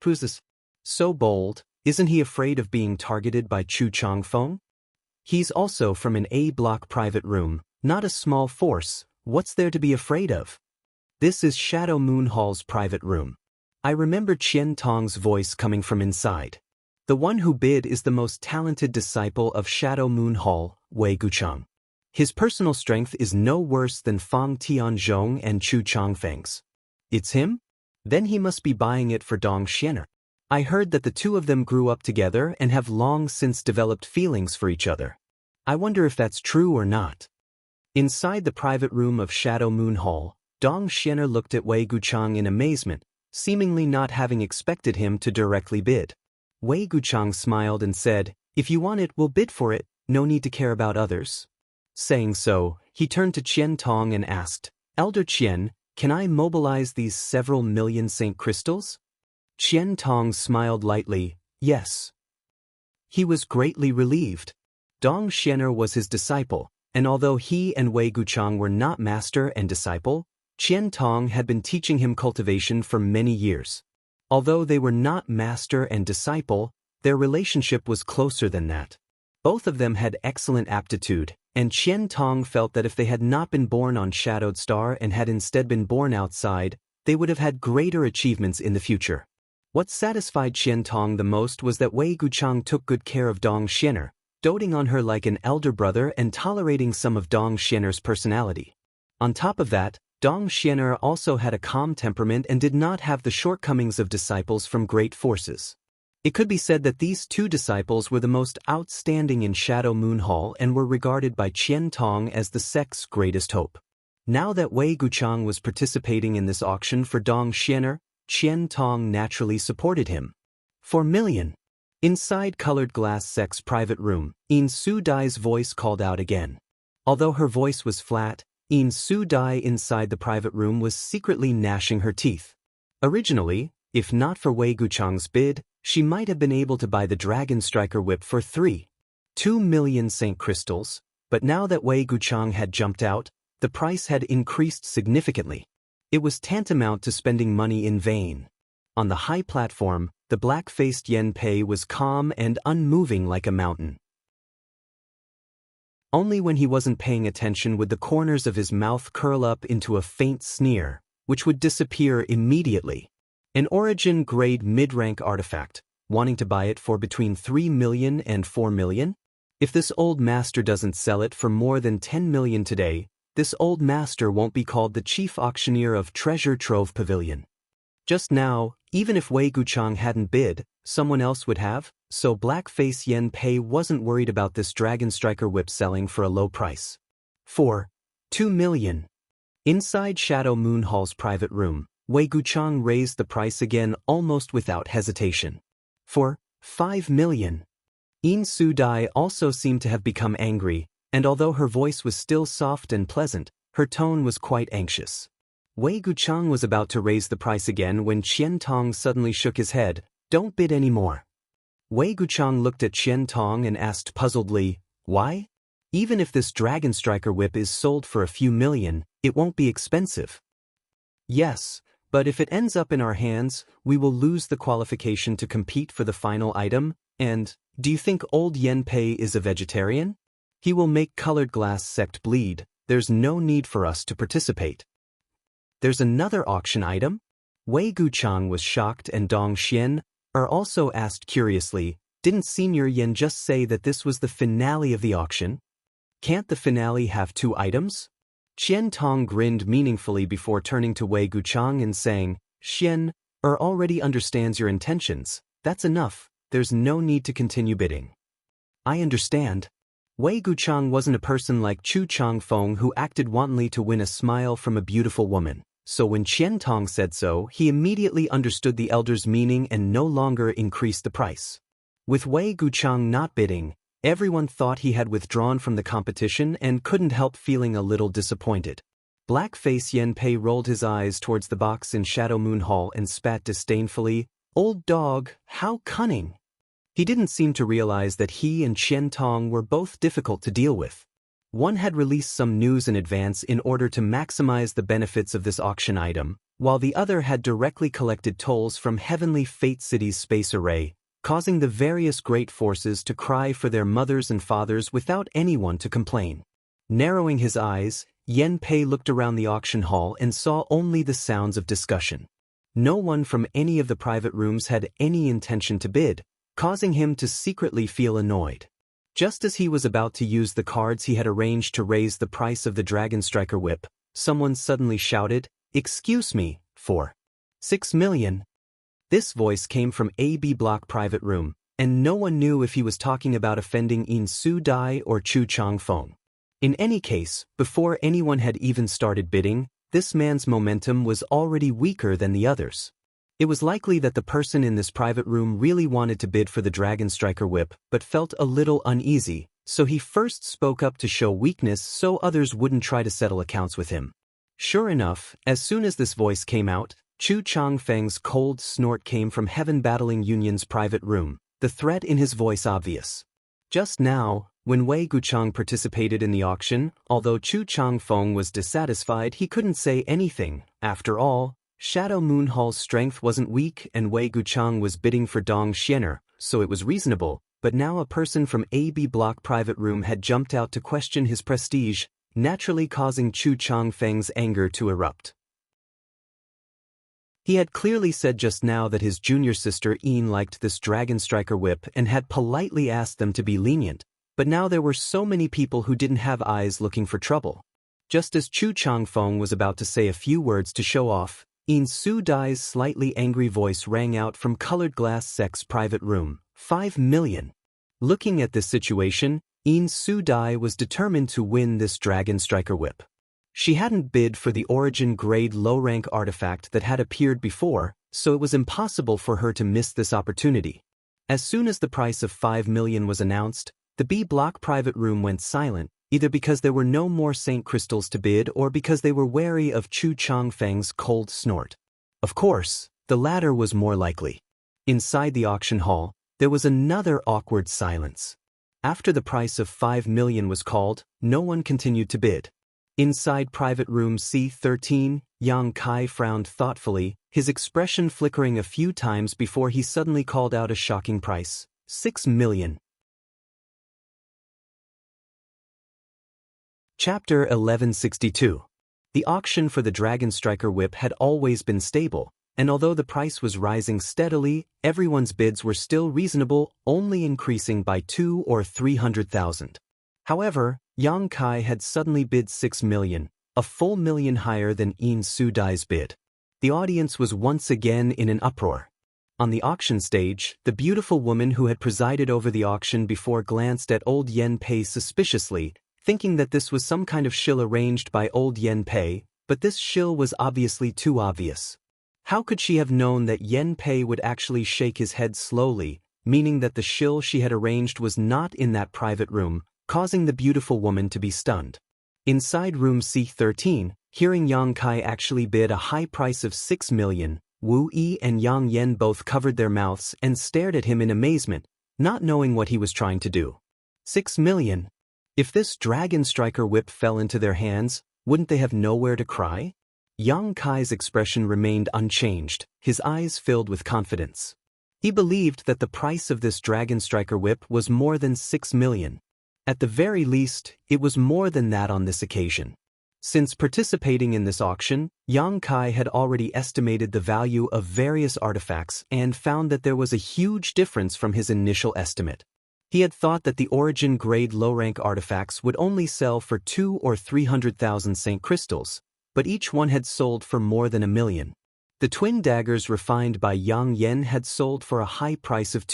Who's this? So bold, isn't he afraid of being targeted by Chu Changfeng? He's also from an A-block private room, not a small force. What's there to be afraid of? This is Shadow Moon Hall's private room. I remember Qian Tong's voice coming from inside. The one who bid is the most talented disciple of Shadow Moon Hall, Wei Guchang. His personal strength is no worse than Fang Tianzhong and Chu Changfeng's. It's him? Then he must be buying it for Dong Xianer. I heard that the two of them grew up together and have long since developed feelings for each other. I wonder if that's true or not. Inside the private room of Shadow Moon Hall, Dong Xianer looked at Wei Guchang in amazement, seemingly not having expected him to directly bid. Wei Guchang smiled and said, "If you want it, we'll bid for it, no need to care about others." Saying so, he turned to Qian Tong and asked, "Elder Qian, can I mobilize these several million Saint crystals?" Qian Tong smiled lightly, "Yes." He was greatly relieved. Dong Xianer was his disciple, and although he and Wei Guchang were not master and disciple, Qian Tong had been teaching him cultivation for many years. Although they were not master and disciple, their relationship was closer than that. Both of them had excellent aptitude, and Qian Tong felt that if they had not been born on Shadowed Star and had instead been born outside, they would have had greater achievements in the future. What satisfied Qian Tong the most was that Wei Guchang took good care of Dong Xianer, doting on her like an elder brother and tolerating some of Dong Xianer's personality. On top of that, Dong Xianer also had a calm temperament and did not have the shortcomings of disciples from great forces. It could be said that these two disciples were the most outstanding in Shadow Moon Hall and were regarded by Qian Tong as the sect's greatest hope. Now that Wei Guchang was participating in this auction for Dong Xianer, Qian Tong naturally supported him. 4 million. Inside Colored Glass Sect's private room, In Su Dai's voice called out again. Although her voice was flat, In Su Dai inside the private room was secretly gnashing her teeth. Originally, if not for Wei Guchang's bid, she might have been able to buy the Dragon Striker whip for 2 million Saint crystals, but now that Wei Guchang had jumped out, the price had increased significantly. It was tantamount to spending money in vain. On the high platform, the black-faced Yen Pei was calm and unmoving like a mountain. Only when he wasn't paying attention would the corners of his mouth curl up into a faint sneer, which would disappear immediately. An origin-grade mid-rank artifact, wanting to buy it for between 3 million and 4 million? If this old master doesn't sell it for more than 10 million today, this old master won't be called the chief auctioneer of Treasure Trove Pavilion. Just now, even if Wei Guchang hadn't bid, someone else would have, so Blackface Yen Pei wasn't worried about this Dragon Striker whip selling for a low price. 2 million. Inside Shadow Moon Hall's private room, Wei Guchang raised the price again almost without hesitation. 5 million. In Su Dai also seemed to have become angry, and although her voice was still soft and pleasant, her tone was quite anxious. Wei Guchang was about to raise the price again when Qian Tong suddenly shook his head. "Don't bid any more." Wei Guchang looked at Qian Tong and asked puzzledly, "Why? Even if this Dragon Striker whip is sold for a few million, it won't be expensive." "Yes, but if it ends up in our hands, we will lose the qualification to compete for the final item, and, do you think old Yen Pei is a vegetarian? He will make Colored Glass Sect bleed. There's no need for us to participate." "There's another auction item?" Wei Guchang was shocked and Dong Xian also asked curiously, "Didn't Senior Yen just say that this was the finale of the auction? Can't the finale have 2 items? Qian Tong grinned meaningfully before turning to Wei Guchang and saying, "Xian already understands your intentions. That's enough. There's no need to continue bidding." "I understand." Wei Guchang wasn't a person like Chu Changfeng who acted wantonly to win a smile from a beautiful woman, so when Qian Tong said so, he immediately understood the elder's meaning and no longer increased the price. With Wei Guchang not bidding, everyone thought he had withdrawn from the competition and couldn't help feeling a little disappointed. Blackface Yen Pei rolled his eyes towards the box in Shadow Moon Hall and spat disdainfully, "Old dog, how cunning." He didn't seem to realize that he and Qian Tong were both difficult to deal with. One had released some news in advance in order to maximize the benefits of this auction item, while the other had directly collected tolls from Heavenly Fate City's space array, causing the various great forces to cry for their mothers and fathers without anyone to complain. Narrowing his eyes, Yen Pei looked around the auction hall and saw only the sounds of discussion. No one from any of the private rooms had any intention to bid, causing him to secretly feel annoyed. Just as he was about to use the cards he had arranged to raise the price of the Dragon Striker whip, someone suddenly shouted, "Excuse me, 6 million. This voice came from a B block private room, and no one knew if he was talking about offending In Su Dai or Chu Changfeng. In any case, before anyone had even started bidding, this man's momentum was already weaker than the others. It was likely that the person in this private room really wanted to bid for the Dragon Striker whip but felt a little uneasy, so he first spoke up to show weakness so others wouldn't try to settle accounts with him. Sure enough, as soon as this voice came out, Chu Changfeng's cold snort came from Heaven Battling Union's private room, the threat in his voice obvious. Just now, when Wei Guchang participated in the auction, although Chu Changfeng was dissatisfied, he couldn't say anything. After all, Shadow Moon Hall's strength wasn't weak and Wei Guchang was bidding for Dong Xianer, so it was reasonable, but now a person from AB Block private room had jumped out to question his prestige, naturally causing Chu Changfeng's anger to erupt. He had clearly said just now that his junior sister Yin liked this Dragon Striker whip and had politely asked them to be lenient, but now there were so many people who didn't have eyes looking for trouble. Just as Chu Changfeng was about to say a few words to show off, In Su Dai's slightly angry voice rang out from Colored Glass Sec's private room, 5 million. Looking at this situation, In Su Dai was determined to win this Dragon Striker whip. She hadn't bid for the origin grade low-rank artifact that had appeared before, so it was impossible for her to miss this opportunity. As soon as the price of 5 million was announced, the B block private room went silent, either because there were no more Saint Crystals to bid or because they were wary of Chu Changfeng's cold snort. Of course, the latter was more likely. Inside the auction hall, there was another awkward silence. After the price of 5 million was called, no one continued to bid. Inside private room C13, Yang Kai frowned thoughtfully, his expression flickering a few times before he suddenly called out a shocking price, 6 million. Chapter 1162. The auction for the Dragon Striker whip had always been stable, and although the price was rising steadily, everyone's bids were still reasonable, only increasing by 200,000 or 300,000. However, Yang Kai had suddenly bid 6 million, a full million higher than In Su Dai's bid. The audience was once again in an uproar. On the auction stage, the beautiful woman who had presided over the auction before glanced at old Yen Pei suspiciously, thinking that this was some kind of shill arranged by old Yen Pei, but this shill was obviously too obvious. How could she have known that Yen Pei would actually shake his head slowly, meaning that the shill she had arranged was not in that private room, causing the beautiful woman to be stunned. Inside room C13, hearing Yang Kai actually bid a high price of 6 million, Wu Yi and Yang Yen both covered their mouths and stared at him in amazement, not knowing what he was trying to do. 6 million? If this Dragon Striker whip fell into their hands, wouldn't they have nowhere to cry? Yang Kai's expression remained unchanged, his eyes filled with confidence. He believed that the price of this Dragon Striker whip was more than 6 million. At the very least, it was more than that on this occasion. Since participating in this auction, Yang Kai had already estimated the value of various artifacts and found that there was a huge difference from his initial estimate. He had thought that the origin grade low-rank artifacts would only sell for 200,000 or 300,000 Saint Crystals, but each one had sold for more than 1 million. The twin daggers refined by Yang Yen had sold for a high price of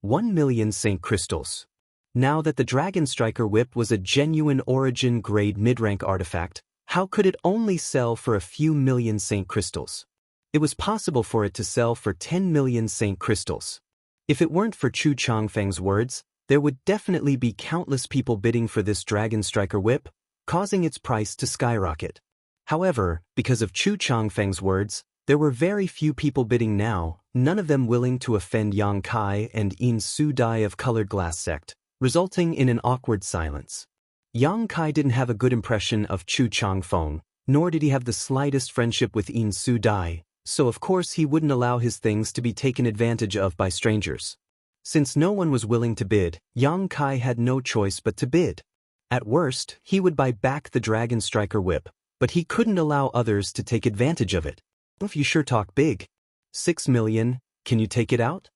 1 million Saint Crystals. Now that the Dragon Striker whip was a genuine origin grade mid-rank artifact, how could it only sell for a few million Saint Crystals? It was possible for it to sell for 10 million Saint Crystals. If it weren't for Chu Changfeng's words, there would definitely be countless people bidding for this Dragon Striker whip, causing its price to skyrocket. However, because of Chu Changfeng's words, there were very few people bidding now, none of them willing to offend Yang Kai and In Su Dai of Colored Glass Sect, resulting in an awkward silence. Yang Kai didn't have a good impression of Chu Changfeng, nor did he have the slightest friendship with In Su Dai, so of course he wouldn't allow his things to be taken advantage of by strangers. Since no one was willing to bid, Yang Kai had no choice but to bid. At worst, he would buy back the Dragon Striker whip, but he couldn't allow others to take advantage of it. If you sure talk big. 6 million, can you take it out?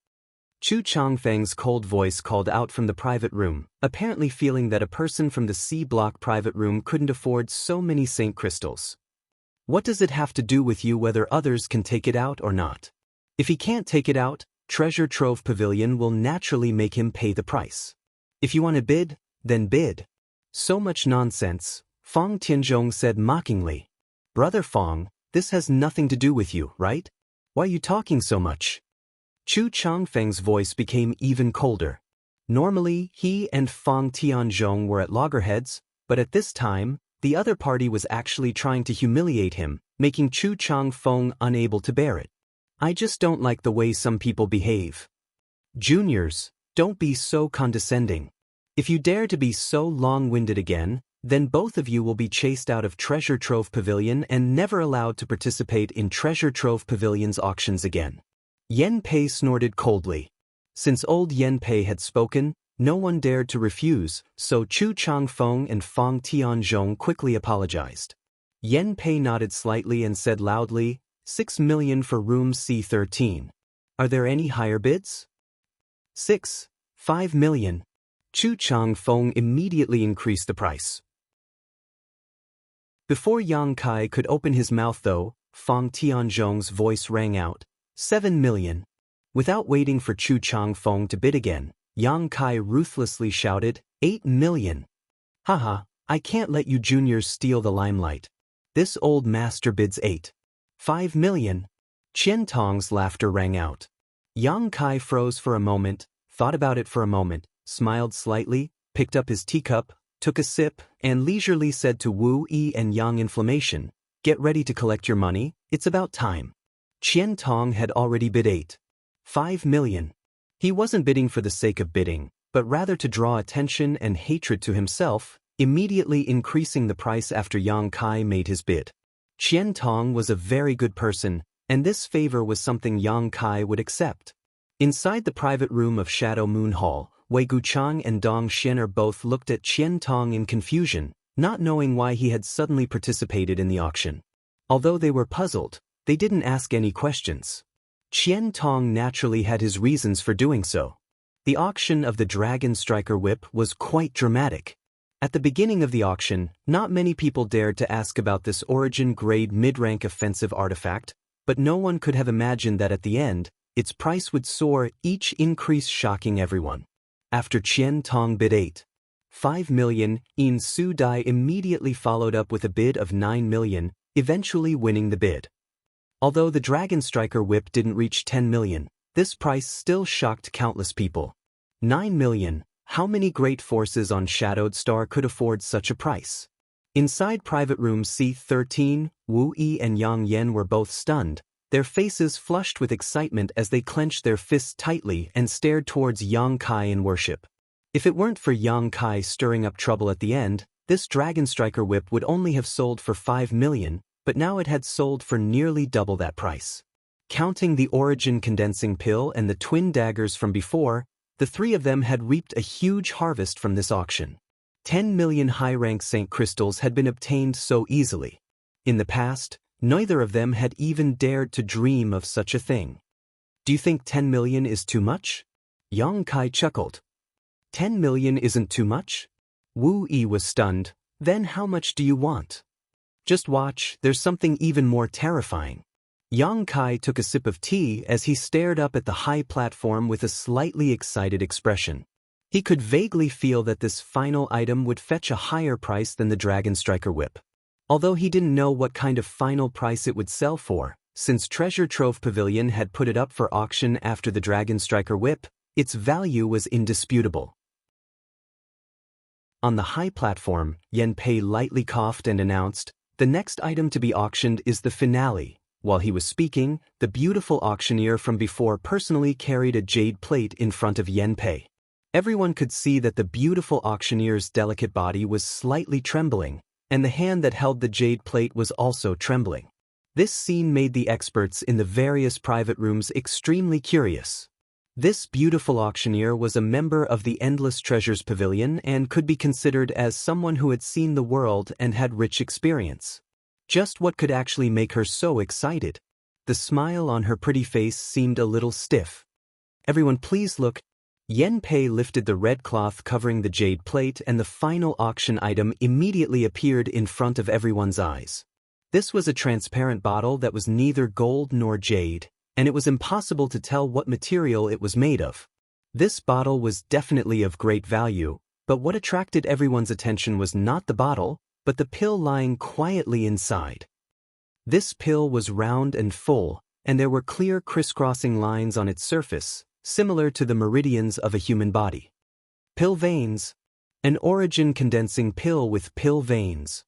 Chu Changfeng's cold voice called out from the private room, apparently feeling that a person from the C block private room couldn't afford so many Saint Crystals. What does it have to do with you whether others can take it out or not? If he can't take it out, Treasure Trove Pavilion will naturally make him pay the price. If you want to bid, then bid. So much nonsense, Fong Tianzhong said mockingly. Brother Fong, this has nothing to do with you, right? Why are you talking so much? Chu Changfeng's voice became even colder. Normally, he and Fong Tianzhong were at loggerheads, but at this time, the other party was actually trying to humiliate him, making Chu Changfeng unable to bear it. I just don't like the way some people behave. Juniors, don't be so condescending. If you dare to be so long-winded again, then both of you will be chased out of Treasure Trove Pavilion and never allowed to participate in Treasure Trove Pavilion's auctions again. Yen Pei snorted coldly. Since old Yen Pei had spoken, no one dared to refuse, so Chu Changfeng and Fong Tianzhong quickly apologized. Yen Pei nodded slightly and said loudly, 6 million for room C13. Are there any higher bids? 5 million. Chu Changfeng immediately increased the price. Before Yang Kai could open his mouth though, Fong Tianzhong's voice rang out, 7 million. Without waiting for Chu Changfeng to bid again, Yang Kai ruthlessly shouted, 8 million. Haha, I can't let you juniors steal the limelight. This old master bids 5 million. Qian Tong's laughter rang out. Yang Kai froze for a moment, thought about it for a moment, smiled slightly, picked up his teacup, took a sip, and leisurely said to Wu Yi and Yang Inflammation, get ready to collect your money, it's about time. Qian Tong had already bid 5 million. He wasn't bidding for the sake of bidding, but rather to draw attention and hatred to himself, immediately increasing the price after Yang Kai made his bid. Qian Tong was a very good person, and this favor was something Yang Kai would accept. Inside the private room of Shadow Moon Hall, Wei Guchang and Dong Xianer both looked at Qian Tong in confusion, not knowing why he had suddenly participated in the auction. Although they were puzzled, they didn't ask any questions. Qian Tong naturally had his reasons for doing so. The auction of the Dragon Striker Whip was quite dramatic. At the beginning of the auction, not many people dared to ask about this origin-grade mid-rank offensive artifact, but no one could have imagined that at the end, its price would soar, each increase shocking everyone. After Qian Tong bid 5 million, In Su Dai immediately followed up with a bid of 9 million, eventually winning the bid. Although the Dragon Striker Whip didn't reach 10 million, this price still shocked countless people. 9 million. How many great forces on Shadowed Star could afford such a price? Inside private room C13, Wu Yi and Yang Yen were both stunned, their faces flushed with excitement as they clenched their fists tightly and stared towards Yang Kai in worship. If it weren't for Yang Kai stirring up trouble at the end, this Dragon Striker Whip would only have sold for 5 million, but now it had sold for nearly double that price. Counting the Origin Condensing Pill and the twin daggers from before, the three of them had reaped a huge harvest from this auction. 10 million high-rank Saint Crystals had been obtained so easily. In the past, neither of them had even dared to dream of such a thing. Do you think 10 million is too much? Yang Kai chuckled. 10 million isn't too much? Wu Yi was stunned. Then how much do you want? Just watch, there's something even more terrifying. Yang Kai took a sip of tea as he stared up at the high platform with a slightly excited expression. He could vaguely feel that this final item would fetch a higher price than the Dragon Striker Whip. Although he didn't know what kind of final price it would sell for, since Treasure Trove Pavilion had put it up for auction after the Dragon Striker Whip, its value was indisputable. On the high platform, Yen Pei lightly coughed and announced, "The next item to be auctioned is the finale." While he was speaking, the beautiful auctioneer from before personally carried a jade plate in front of Yen Pei. Everyone could see that the beautiful auctioneer's delicate body was slightly trembling, and the hand that held the jade plate was also trembling. This scene made the experts in the various private rooms extremely curious. This beautiful auctioneer was a member of the Endless Treasures Pavilion and could be considered as someone who had seen the world and had rich experience. Just what could actually make her so excited? The smile on her pretty face seemed a little stiff. "Everyone please look." Yen Pei lifted the red cloth covering the jade plate and the final auction item immediately appeared in front of everyone's eyes. This was a transparent bottle that was neither gold nor jade, and it was impossible to tell what material it was made of. This bottle was definitely of great value, but what attracted everyone's attention was not the bottle, but the pill lying quietly inside. This pill was round and full, and there were clear crisscrossing lines on its surface, similar to the meridians of a human body. Pill veins. An origin-condensing pill with pill veins.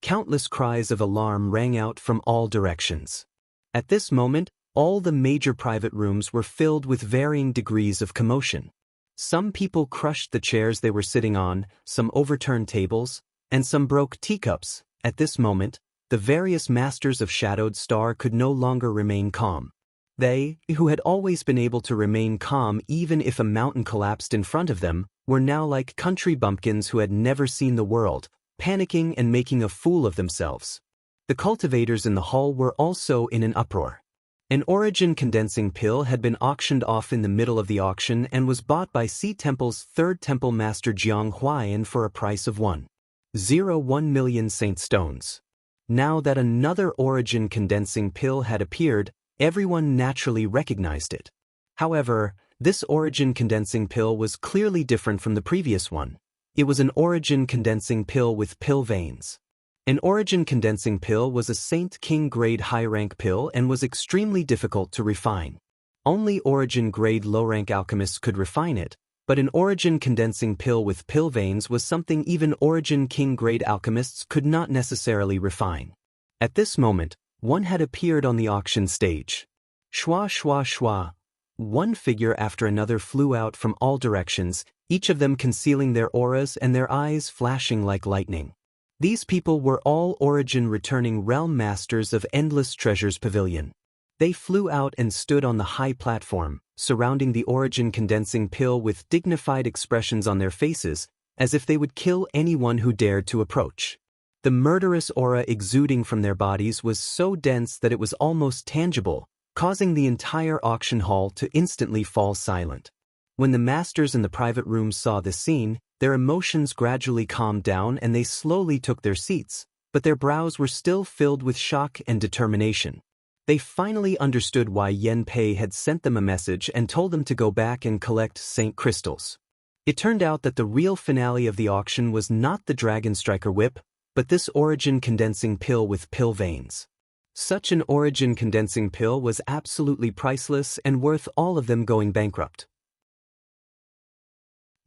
Countless cries of alarm rang out from all directions. At this moment, all the major private rooms were filled with varying degrees of commotion. Some people crushed the chairs they were sitting on, some overturned tables, and some broke teacups. At this moment, the various masters of Shadowed Star could no longer remain calm. They, who had always been able to remain calm even if a mountain collapsed in front of them, were now like country bumpkins who had never seen the world, panicking and making a fool of themselves. The cultivators in the hall were also in an uproar. An origin-condensing pill had been auctioned off in the middle of the auction and was bought by Sea Temple's third temple master Jiang Huayan for a price of 1.01 million saint stones. Now that another origin-condensing pill had appeared, everyone naturally recognized it. However, this origin-condensing pill was clearly different from the previous one. It was an origin-condensing pill with pill veins. An origin-condensing pill was a Saint King grade high-rank pill and was extremely difficult to refine. Only origin-grade low-rank alchemists could refine it, but an origin-condensing pill with pill veins was something even origin king grade alchemists could not necessarily refine. At this moment, one had appeared on the auction stage. Shwa shwa shwa. One figure after another flew out from all directions, each of them concealing their auras and their eyes flashing like lightning. These people were all origin-returning realm masters of Endless Treasures Pavilion. They flew out and stood on the high platform, surrounding the origin-condensing pill with dignified expressions on their faces, as if they would kill anyone who dared to approach. The murderous aura exuding from their bodies was so dense that it was almost tangible, causing the entire auction hall to instantly fall silent. When the masters in the private rooms saw this scene, their emotions gradually calmed down and they slowly took their seats, but their brows were still filled with shock and determination. They finally understood why Yen Pei had sent them a message and told them to go back and collect Saint Crystals. It turned out that the real finale of the auction was not the Dragon Striker Whip, but this origin-condensing pill with pill veins. Such an origin-condensing pill was absolutely priceless and worth all of them going bankrupt.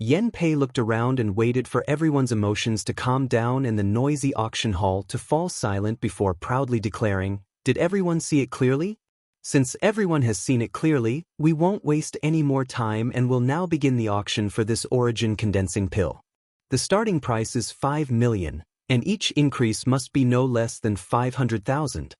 Yen Pei looked around and waited for everyone's emotions to calm down and the noisy auction hall to fall silent before proudly declaring, "Did everyone see it clearly? Since everyone has seen it clearly, we won't waste any more time and will now begin the auction for this origin-condensing pill. The starting price is 5 million, and each increase must be no less than 500,000.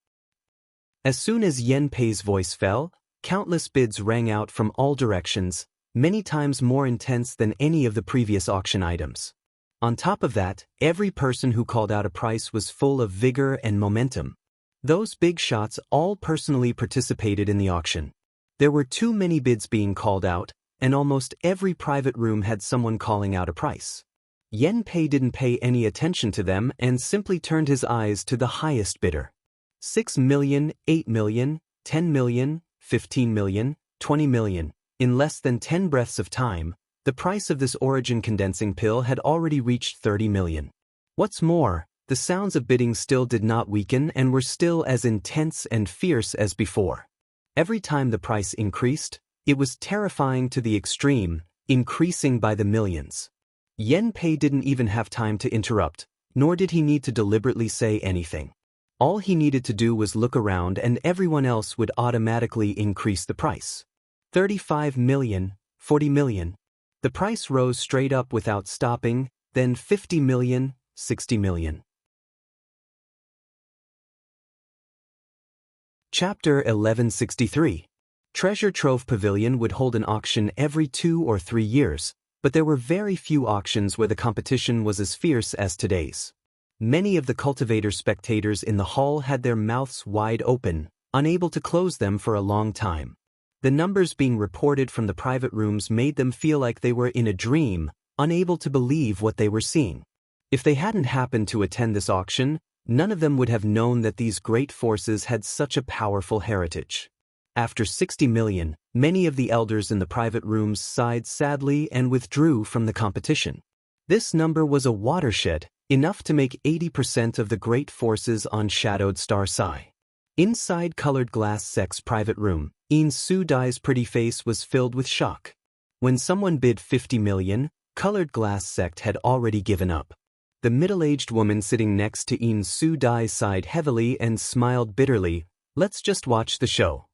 As soon as Yen Pei's voice fell, countless bids rang out from all directions, many times more intense than any of the previous auction items. On top of that, every person who called out a price was full of vigor and momentum. Those big shots all personally participated in the auction. There were too many bids being called out, and almost every private room had someone calling out a price. Yen Pei didn't pay any attention to them and simply turned his eyes to the highest bidder. 6 million, 8 million, 10 million, 15 million, 20 million. In less than 10 breaths of time, the price of this origin-condensing pill had already reached 30 million. What's more, the sounds of bidding still did not weaken and were still as intense and fierce as before. Every time the price increased, it was terrifying to the extreme, increasing by the millions. Yen Pei didn't even have time to interrupt, nor did he need to deliberately say anything. All he needed to do was look around and everyone else would automatically increase the price. 35 million, 40 million. The price rose straight up without stopping, then 50 million, 60 million. Chapter 1163. Treasure Trove Pavilion would hold an auction every 2 or 3 years, but there were very few auctions where the competition was as fierce as today's. Many of the cultivator spectators in the hall had their mouths wide open, unable to close them for a long time. The numbers being reported from the private rooms made them feel like they were in a dream, unable to believe what they were seeing. If they hadn't happened to attend this auction, None of them would have known that these great forces had such a powerful heritage. After 60 million, many of the elders in the private rooms sighed sadly and withdrew from the competition. This number was a watershed, enough to make 80% of the great forces on Shadowed Star sigh. Inside Colored Glass Sec's private room, In Su Dai's pretty face was filled with shock. When someone bid 50 million, Colored Glass Sect had already given up. The middle-aged woman sitting next to In Su Dai sighed heavily and smiled bitterly. Let's just watch the show.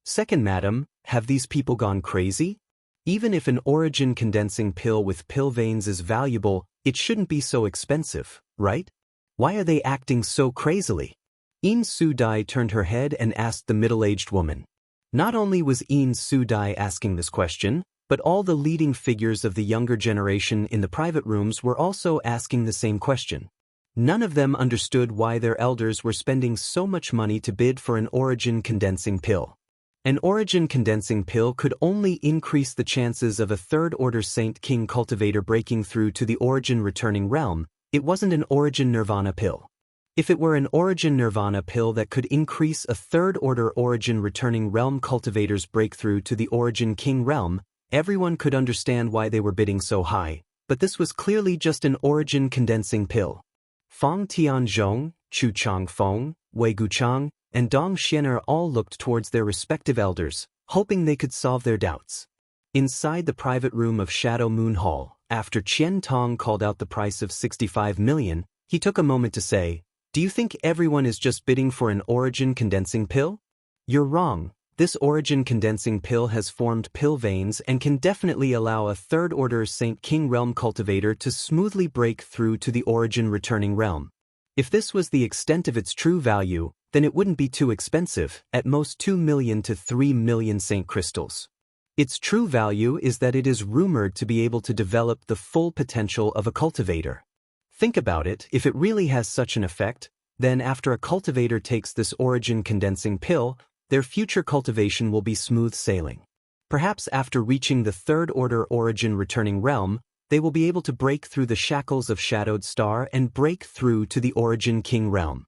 Second, madam, have these people gone crazy? Even if an origin condensing pill with pill veins is valuable, it shouldn't be so expensive, right? Why are they acting so crazily? In Su Dai turned her head and asked the middle-aged woman. Not only was In Su Dai asking this question, but all the leading figures of the younger generation in the private rooms were also asking the same question. None of them understood why their elders were spending so much money to bid for an origin condensing pill. An origin condensing pill could only increase the chances of a third-order Saint King cultivator breaking through to the origin returning realm. It wasn't an origin nirvana pill. If it were an origin nirvana pill that could increase a third-order origin returning realm cultivator's breakthrough to the origin king realm, everyone could understand why they were bidding so high, but this was clearly just an origin condensing pill. Fong Tianzhong, Chu Changfeng, Wei Guchang, and Dong Xiener all looked towards their respective elders, hoping they could solve their doubts. Inside the private room of Shadow Moon Hall, after Qian Tong called out the price of 65 million, he took a moment to say, "Do you think everyone is just bidding for an origin condensing pill? You're wrong. This origin condensing pill has formed pill veins and can definitely allow a third-order Saint King realm cultivator to smoothly break through to the origin returning realm. If this was the extent of its true value, then it wouldn't be too expensive, at most 2 million to 3 million Saint crystals. Its true value is that it is rumored to be able to develop the full potential of a cultivator. Think about it, if it really has such an effect, then after a cultivator takes this origin condensing pill, their future cultivation will be smooth sailing. Perhaps after reaching the third-order origin returning realm, they will be able to break through the shackles of Shadowed Star and break through to the origin king realm."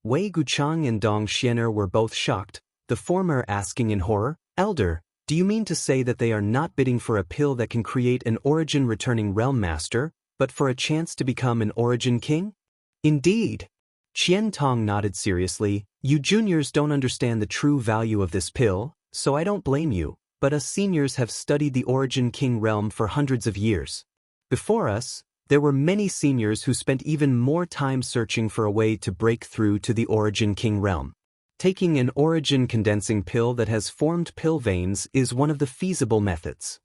Wei Guchang and Dong Xiener were both shocked, the former asking in horror, "Elder, do you mean to say that they are not bidding for a pill that can create an origin returning realm master, but for a chance to become an origin king?" "Indeed." Qian Tong nodded seriously. "You juniors don't understand the true value of this pill, so I don't blame you, but us seniors have studied the origin king realm for hundreds of years. Before us, there were many seniors who spent even more time searching for a way to break through to the origin king realm. Taking an origin condensing pill that has formed pill veins is one of the feasible methods.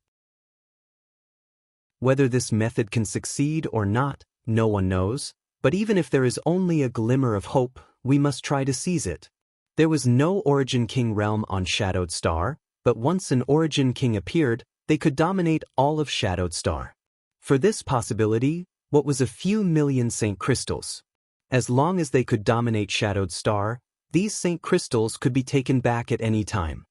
Whether this method can succeed or not, no one knows, but even if there is only a glimmer of hope, we must try to seize it. There was no origin king realm on Shadowed Star, but once an origin king appeared, they could dominate all of Shadowed Star. For this possibility, what was a few million Saint crystals? As long as they could dominate Shadowed Star, these Saint crystals could be taken back at any time.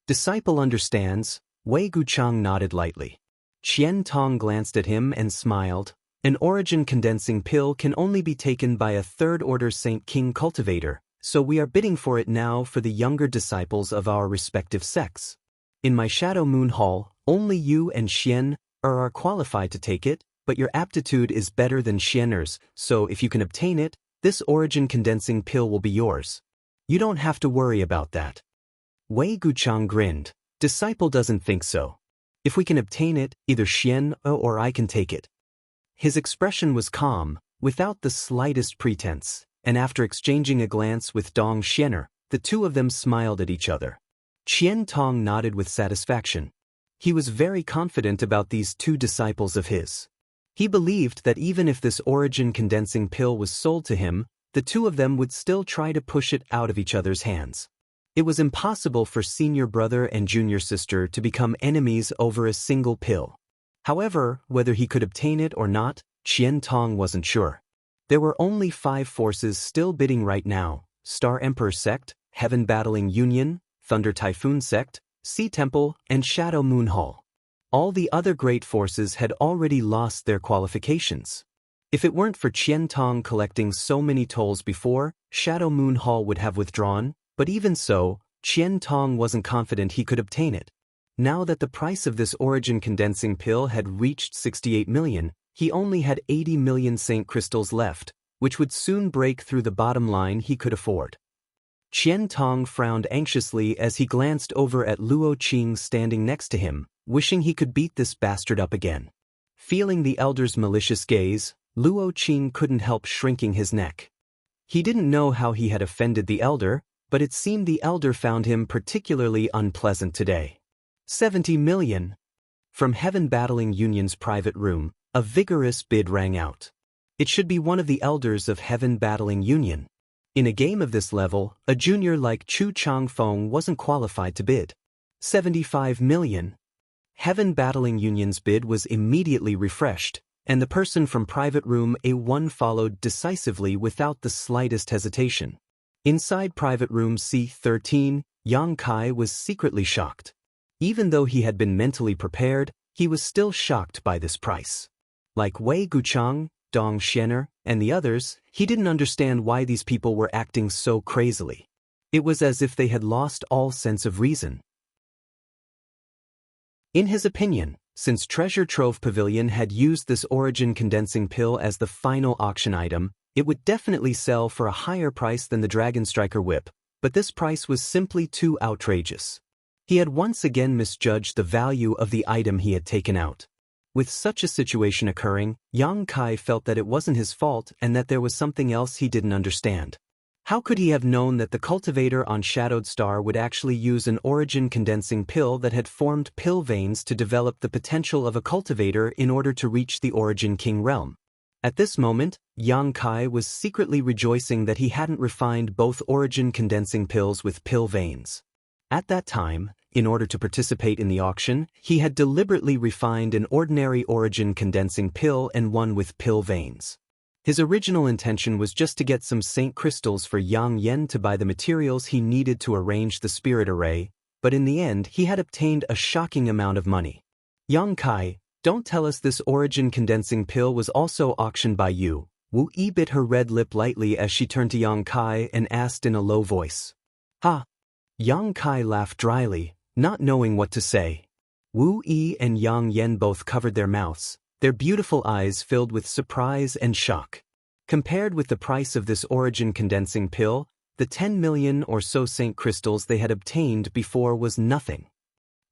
Disciple understands. Wei Guchang nodded lightly. Qian Tong glanced at him and smiled. An origin condensing pill can only be taken by a third-order Saint King cultivator, so we are bidding for it now for the younger disciples of our respective sects. In my Shadow Moon Hall, only you and Xian are qualified to take it, but your aptitude is better than Xianer's, so if you can obtain it, this origin condensing pill will be yours. You don't have to worry about that." Wei Guchang grinned. "Disciple doesn't think so. If we can obtain it, either Xian or I can take it." His expression was calm, without the slightest pretense, and after exchanging a glance with Dong Xiener, the two of them smiled at each other. Qian Tong nodded with satisfaction. He was very confident about these two disciples of his. He believed that even if this origin condensing pill was sold to him, the two of them would still try to push it out of each other's hands. It was impossible for senior brother and junior sister to become enemies over a single pill. However, whether he could obtain it or not, Qian Tong wasn't sure. There were only 5 forces still bidding right now: Star Emperor Sect, Heaven Battling Union, Thunder Typhoon Sect, Sea Temple, and Shadow Moon Hall. All the other great forces had already lost their qualifications. If it weren't for Qian Tong collecting so many tolls before, Shadow Moon Hall would have withdrawn, but even so, Qian Tong wasn't confident he could obtain it. Now that the price of this origin condensing pill had reached 68 million, he only had 80 million Saint crystals left, which would soon break through the bottom line he could afford. Qian Tong frowned anxiously as he glanced over at Luo Qing standing next to him, wishing he could beat this bastard up again. Feeling the elder's malicious gaze, Luo Qing couldn't help shrinking his neck. He didn't know how he had offended the elder, but it seemed the elder found him particularly unpleasant today. 70 million. From Heaven Battling Union's private room, a vigorous bid rang out. It should be one of the elders of Heaven Battling Union. In a game of this level, a junior like Chu Changfeng wasn't qualified to bid. 75 million. Heaven Battling Union's bid was immediately refreshed, and the person from private room A1 followed decisively without the slightest hesitation. Inside private room C13, Yang Kai was secretly shocked. Even though he had been mentally prepared, he was still shocked by this price. Like Wei Guchang, Dong Xianer, and the others, he didn't understand why these people were acting so crazily. It was as if they had lost all sense of reason. In his opinion, since Treasure Trove Pavilion had used this origin condensing pill as the final auction item, it would definitely sell for a higher price than the Dragon Striker Whip, but this price was simply too outrageous. He had once again misjudged the value of the item he had taken out. With such a situation occurring, Yang Kai felt that it wasn't his fault and that there was something else he didn't understand. How could he have known that the cultivator on Shadowed Star would actually use an origin condensing pill that had formed pill veins to develop the potential of a cultivator in order to reach the Origin King realm? At this moment, Yang Kai was secretly rejoicing that he hadn't refined both origin condensing pills with pill veins. At that time, in order to participate in the auction, he had deliberately refined an ordinary origin condensing pill and one with pill veins. His original intention was just to get some Saint crystals for Yang Yen to buy the materials he needed to arrange the spirit array, but in the end he had obtained a shocking amount of money. Yang Kai, don't tell us this origin condensing pill was also auctioned by you. Wu Yi bit her red lip lightly as she turned to Yang Kai and asked in a low voice. Ha! Yang Kai laughed dryly, not knowing what to say. Wu Yi and Yang Yen both covered their mouths, their beautiful eyes filled with surprise and shock. Compared with the price of this origin condensing pill, the 10 million or so Saint crystals they had obtained before was nothing.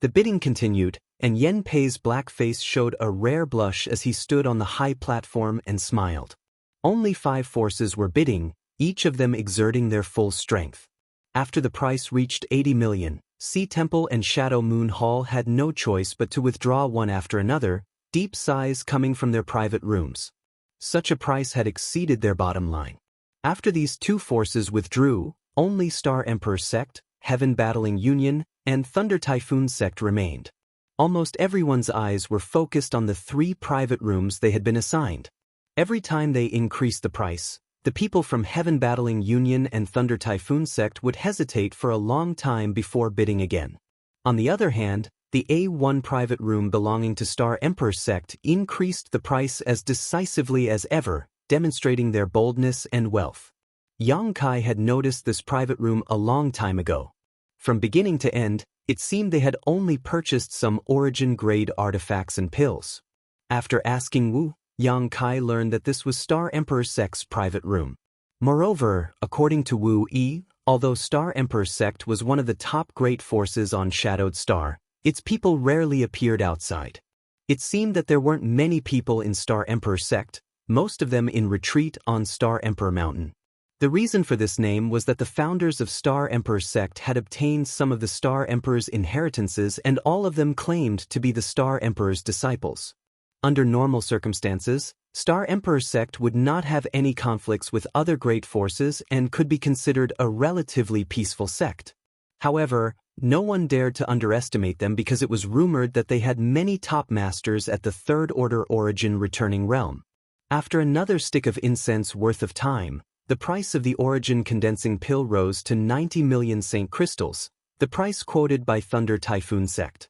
The bidding continued, and Yen Pei's black face showed a rare blush as he stood on the high platform and smiled. Only 5 forces were bidding, each of them exerting their full strength. After the price reached 80 million, Sea Temple and Shadow Moon Hall had no choice but to withdraw one after another, deep sighs coming from their private rooms. Such a price had exceeded their bottom line. After these 2 forces withdrew, only Star Emperor Sect, Heaven Battling Union, and Thunder Typhoon Sect remained. Almost everyone's eyes were focused on the 3 private rooms they had been assigned. Every time they increased the price, the people from Heaven Battling Union and Thunder Typhoon Sect would hesitate for a long time before bidding again. On the other hand, the A1 private room belonging to Star Emperor Sect increased the price as decisively as ever, demonstrating their boldness and wealth. Yang Kai had noticed this private room a long time ago. From beginning to end, it seemed they had only purchased some origin-grade artifacts and pills. After asking Wu, Yang Kai learned that this was Star Emperor Sect's private room. Moreover, according to Wu Yi, although Star Emperor Sect was one of the top great forces on Shadowed Star, its people rarely appeared outside. It seemed that there weren't many people in Star Emperor Sect, most of them in retreat on Star Emperor Mountain. The reason for this name was that the founders of Star Emperor Sect had obtained some of the Star Emperor's inheritances and all of them claimed to be the Star Emperor's disciples. Under normal circumstances, Star Emperor Sect would not have any conflicts with other great forces and could be considered a relatively peaceful sect. However, no one dared to underestimate them because it was rumored that they had many top masters at the Third Order Origin returning realm. After another stick of incense worth of time, the price of the origin condensing pill rose to 90 million Saint crystals, the price quoted by Thunder Typhoon Sect.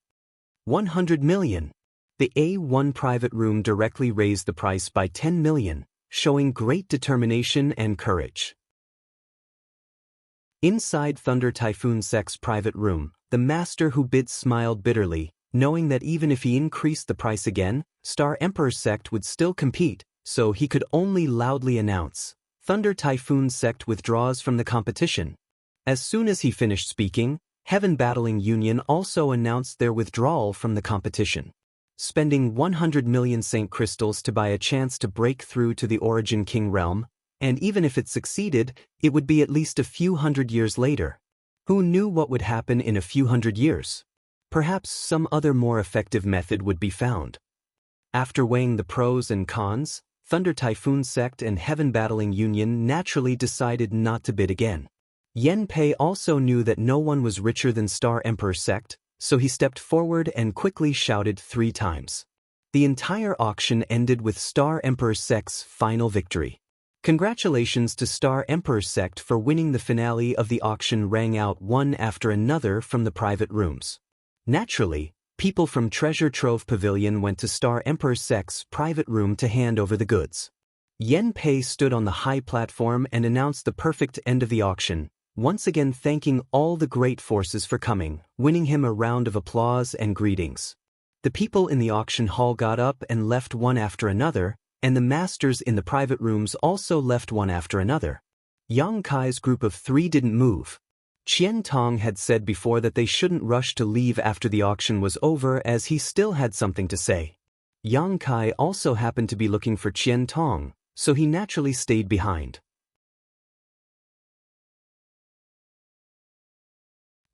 100 million. The A1 private room directly raised the price by 10 million, showing great determination and courage. Inside Thunder Typhoon Sec's private room, the Master Who Bids smiled bitterly, knowing that even if he increased the price again, Star Emperor Sect would still compete, so he could only loudly announce, "Thunder Typhoon Sect withdraws from the competition." As soon as he finished speaking, Heaven Battling Union also announced their withdrawal from the competition. Spending 100 million Saint Crystals to buy a chance to break through to the Origin King realm, and even if it succeeded, it would be at least a few hundred years later. Who knew what would happen in a few hundred years? Perhaps some other more effective method would be found. After weighing the pros and cons, Thunder Typhoon Sect and Heaven Battling Union naturally decided not to bid again. Yen Pei also knew that no one was richer than Star Emperor Sect, so he stepped forward and quickly shouted 3 times. The entire auction ended with Star Emperor Sect's final victory. Congratulations to Star Emperor Sect for winning the finale of the auction, rang out one after another from the private rooms. Naturally, people from Treasure Trove Pavilion went to Star Emperor Sect's private room to hand over the goods. Yen Pei stood on the high platform and announced the perfect end of the auction, once again thanking all the great forces for coming, winning him a round of applause and greetings. The people in the auction hall got up and left one after another, and the masters in the private rooms also left one after another. Yang Kai's group of 3 didn't move. Qian Tong had said before that they shouldn't rush to leave after the auction was over, as he still had something to say. Yang Kai also happened to be looking for Qian Tong, so he naturally stayed behind.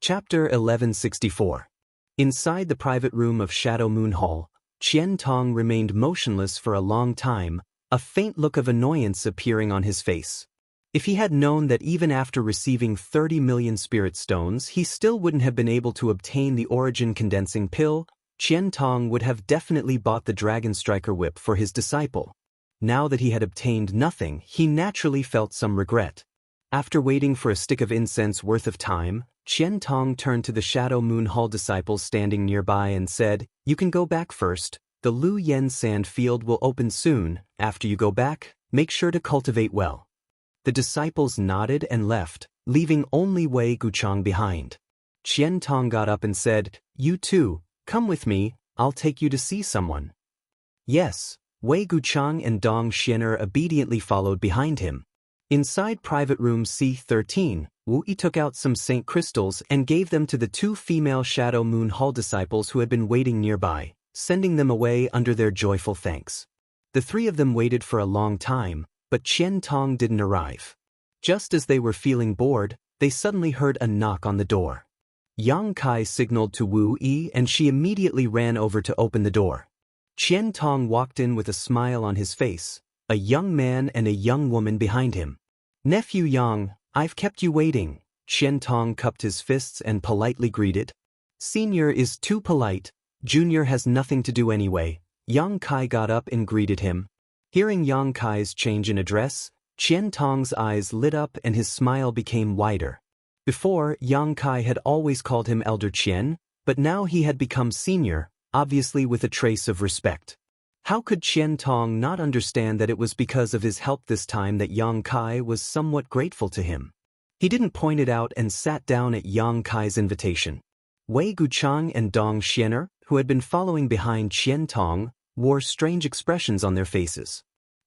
Chapter 1164. Inside the private room of Shadow Moon Hall, Qian Tong remained motionless for a long time, a faint look of annoyance appearing on his face. If he had known that even after receiving 30 million spirit stones he still wouldn't have been able to obtain the Origin Condensing Pill, Qian Tong would have definitely bought the Dragon Striker Whip for his disciple. Now that he had obtained nothing, he naturally felt some regret. After waiting for a stick of incense worth of time, Qian Tong turned to the Shadow Moon Hall disciples standing nearby and said, "You can go back first. The Lu Yen Sand Field will open soon. After you go back, make sure to cultivate well." The disciples nodded and left, leaving only Wei Guchang behind. Qian Tong got up and said, "You too, come with me, I'll take you to see someone." Yes, Wei Guchang and Dong Xianer obediently followed behind him. Inside private room C13, Wu Yi took out some Saint Crystals and gave them to the 2 female Shadow Moon Hall disciples who had been waiting nearby, sending them away under their joyful thanks. The 3 of them waited for a long time, but Qian Tong didn't arrive. Just as they were feeling bored, they suddenly heard a knock on the door. Yang Kai signaled to Wu Yi and she immediately ran over to open the door. Qian Tong walked in with a smile on his face, a young man and a young woman behind him. "Nephew Yang, I've kept you waiting." Qian Tong cupped his fists and politely greeted. "Senior is too polite, Junior has nothing to do anyway." Yang Kai got up and greeted him. Hearing Yang Kai's change in address, Qian Tong's eyes lit up and his smile became wider. Before, Yang Kai had always called him Elder Qian, but now he had become senior, obviously with a trace of respect. How could Qian Tong not understand that it was because of his help this time that Yang Kai was somewhat grateful to him? He didn't point it out and sat down at Yang Kai's invitation. Wei Guchang and Dong Xianer, who had been following behind Qian Tong, wore strange expressions on their faces.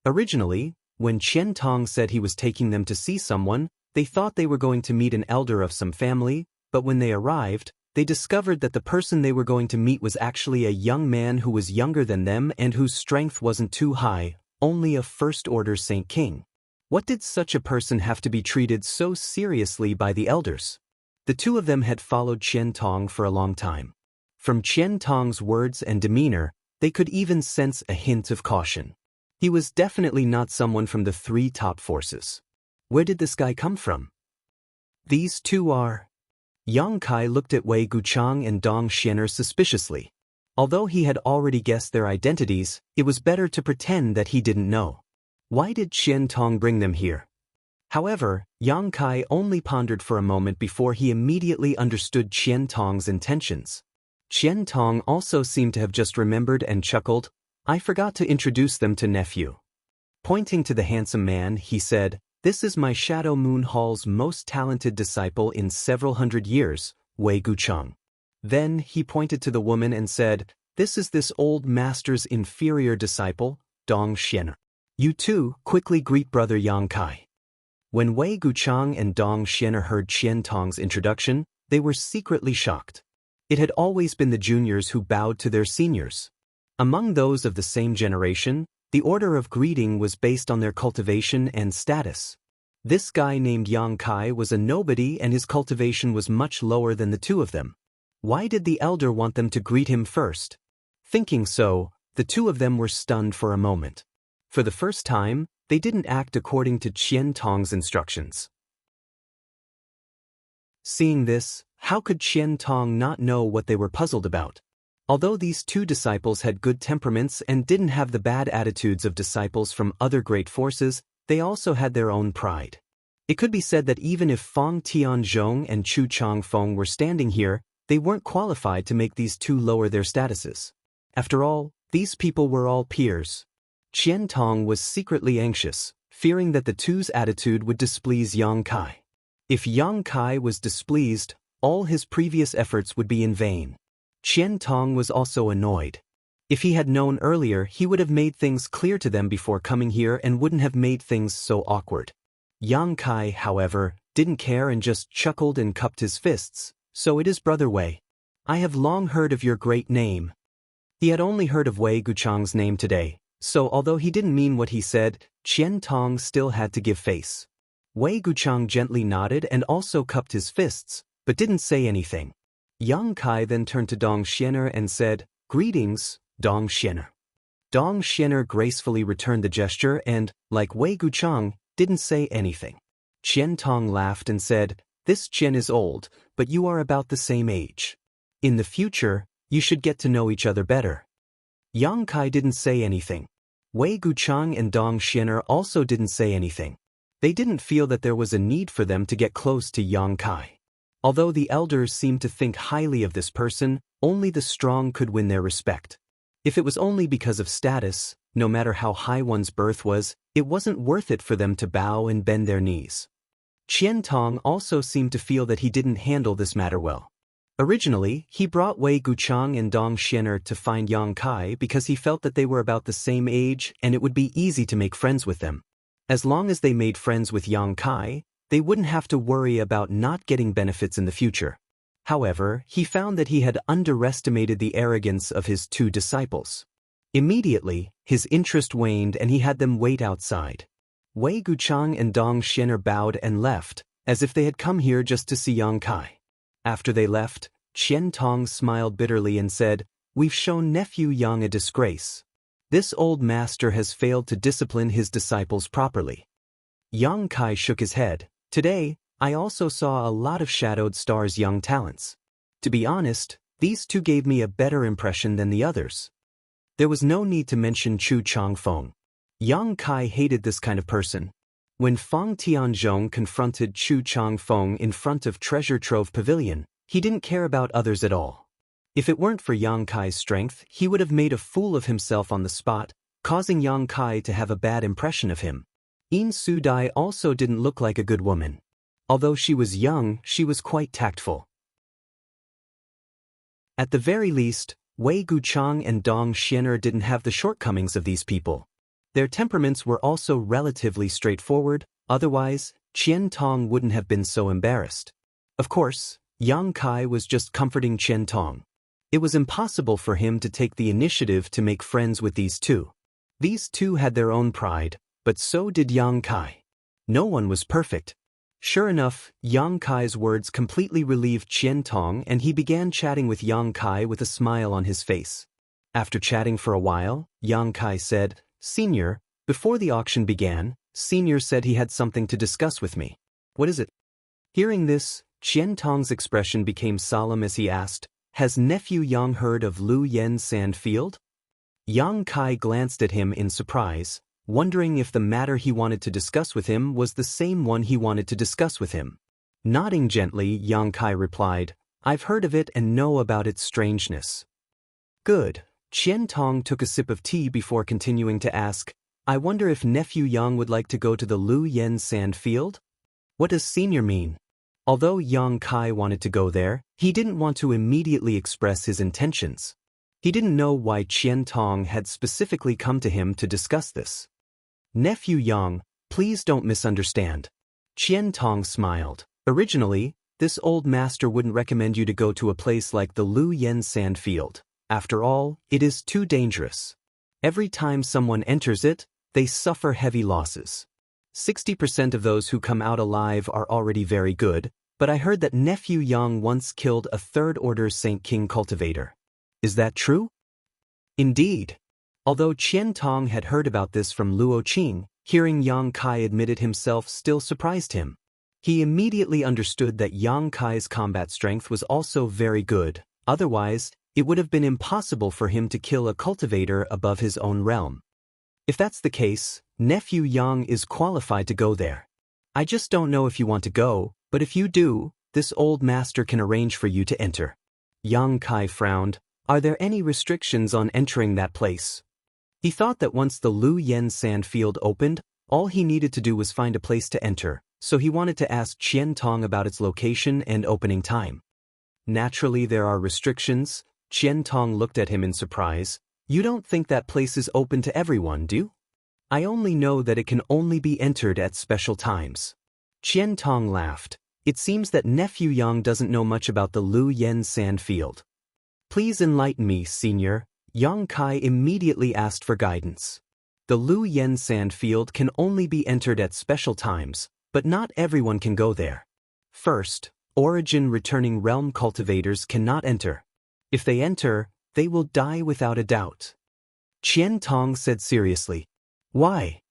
Originally, when Qian Tong said he was taking them to see someone, they thought they were going to meet an elder of some family, but when they arrived, they discovered that the person they were going to meet was actually a young man who was younger than them and whose strength wasn't too high, only a first-order Saint King. What did such a person have to be treated so seriously by the elders? The 2 of them had followed Qian Tong for a long time. From Qian Tong's words and demeanor, they could even sense a hint of caution. He was definitely not someone from the 3 top forces. Where did this guy come from? "These 2 are..." Yang Kai looked at Wei Guchang and Dong Xianer suspiciously. Although he had already guessed their identities, it was better to pretend that he didn't know. Why did Qian Tong bring them here? However, Yang Kai only pondered for a moment before he immediately understood Qian Tong's intentions. Qian Tong also seemed to have just remembered and chuckled, "I forgot to introduce them to nephew." Pointing to the handsome man, he said, "This is my Shadow Moon Hall's most talented disciple in several hundred years, Wei Guchang." Then he pointed to the woman and said, "This is this old master's inferior disciple, Dong Xian. You too, quickly greet brother Yang Kai." When Wei Guchang and Dong Xian heard Qian Tong's introduction, they were secretly shocked. It had always been the juniors who bowed to their seniors. Among those of the same generation, the order of greeting was based on their cultivation and status. This guy named Yang Kai was a nobody and his cultivation was much lower than the two of them. Why did the elder want them to greet him first? Thinking so, the two of them were stunned for a moment. For the first time, they didn't act according to Qian Tong's instructions. Seeing this, how could Qian Tong not know what they were puzzled about? Although these two disciples had good temperaments and didn't have the bad attitudes of disciples from other great forces, they also had their own pride. It could be said that even if Fang Tianzhong and Chu Changfeng were standing here, they weren't qualified to make these two lower their statuses. After all, these people were all peers. Qian Tong was secretly anxious, fearing that the two's attitude would displease Yang Kai. If Yang Kai was displeased, all his previous efforts would be in vain. Qian Tong was also annoyed. If he had known earlier, he would have made things clear to them before coming here and wouldn't have made things so awkward. Yang Kai, however, didn't care and just chuckled and cupped his fists. "So it is Brother Wei. I have long heard of your great name." He had only heard of Wei Guchang's name today, so although he didn't mean what he said, Qian Tong still had to give face. Wei Guchang gently nodded and also cupped his fists, but didn't say anything. Yang Kai then turned to Dong Xianer and said, "Greetings, Dong Xianer." Dong Xianer gracefully returned the gesture and, like Wei Guchang, didn't say anything. Qian Tong laughed and said, "This Qian is old, but you are about the same age. In the future, you should get to know each other better." Yang Kai didn't say anything. Wei Guchang and Dong Xianer also didn't say anything. They didn't feel that there was a need for them to get close to Yang Kai. Although the elders seemed to think highly of this person, only the strong could win their respect. If it was only because of status, no matter how high one's birth was, it wasn't worth it for them to bow and bend their knees. Qian Tong also seemed to feel that he didn't handle this matter well. Originally, he brought Wei Guchang and Dong Xianer to find Yang Kai because he felt that they were about the same age and it would be easy to make friends with them. As long as they made friends with Yang Kai, they wouldn't have to worry about not getting benefits in the future. However, he found that he had underestimated the arrogance of his two disciples. Immediately, his interest waned and he had them wait outside. Wei Guchang and Dong Xianer bowed and left, as if they had come here just to see Yang Kai. After they left, Qian Tong smiled bitterly and said, "We've shown nephew Yang a disgrace. This old master has failed to discipline his disciples properly." Yang Kai shook his head. "Today, I also saw a lot of Shadowed Star's young talents. To be honest, these two gave me a better impression than the others." There was no need to mention Chu Changfeng. Yang Kai hated this kind of person. When Fang Tianzhong confronted Chu Changfeng in front of Treasure Trove Pavilion, he didn't care about others at all. If it weren't for Yang Kai's strength, he would have made a fool of himself on the spot, causing Yang Kai to have a bad impression of him. Yin Su-dai also didn't look like a good woman. Although she was young, she was quite tactful. At the very least, Wei Guchang and Dong Xianer didn't have the shortcomings of these people. Their temperaments were also relatively straightforward, otherwise, Qian Tong wouldn't have been so embarrassed. Of course, Yang Kai was just comforting Qian Tong. It was impossible for him to take the initiative to make friends with these two. These two had their own pride, but so did Yang Kai. No one was perfect. Sure enough, Yang Kai's words completely relieved Qian Tong and he began chatting with Yang Kai with a smile on his face. After chatting for a while, Yang Kai said, "Senior, before the auction began, Senior said he had something to discuss with me. What is it?" Hearing this, Qian Tong's expression became solemn as he asked, "Has nephew Yang heard of Lu Yen Sandfield?" Yang Kai glanced at him in surprise, wondering if the matter he wanted to discuss with him was the same one he wanted to discuss with him. Nodding gently, Yang Kai replied, "I've heard of it and know about its strangeness." "Good." Qian Tong took a sip of tea before continuing to ask, I wonder if Nephew Yang would like to go to the Lu Yen sand field? What does senior mean? Although Yang Kai wanted to go there, he didn't want to immediately express his intentions. He didn't know why Qian Tong had specifically come to him to discuss this. Nephew Yang, please don't misunderstand. Qian Tong smiled. Originally, this old master wouldn't recommend you to go to a place like the Lu Yen sand field. After all, it is too dangerous. Every time someone enters it, they suffer heavy losses. 60% of those who come out alive are already very good, but I heard that Nephew Yang once killed a third-order Saint King cultivator. Is that true? Indeed. Although Qian Tong had heard about this from Luo Qing, hearing Yang Kai admit it himself still surprised him. He immediately understood that Yang Kai's combat strength was also very good, otherwise, it would have been impossible for him to kill a cultivator above his own realm. If that's the case, Nephew Yang is qualified to go there. I just don't know if you want to go, but if you do, this old master can arrange for you to enter. Yang Kai frowned. Are there any restrictions on entering that place? He thought that once the Lu Yen sand field opened, all he needed to do was find a place to enter, so he wanted to ask Qian Tong about its location and opening time. Naturally, there are restrictions. Qian Tong looked at him in surprise. You don't think that place is open to everyone, do you? I only know that it can only be entered at special times. Qian Tong laughed. It seems that Nephew Yang doesn't know much about the Lu Yen sand field. Please enlighten me, senior. Yang Kai immediately asked for guidance. The Lu Yen sand field can only be entered at special times, but not everyone can go there. First, origin returning realm cultivators cannot enter. If they enter, they will die without a doubt. Qian Tong said seriously. Why?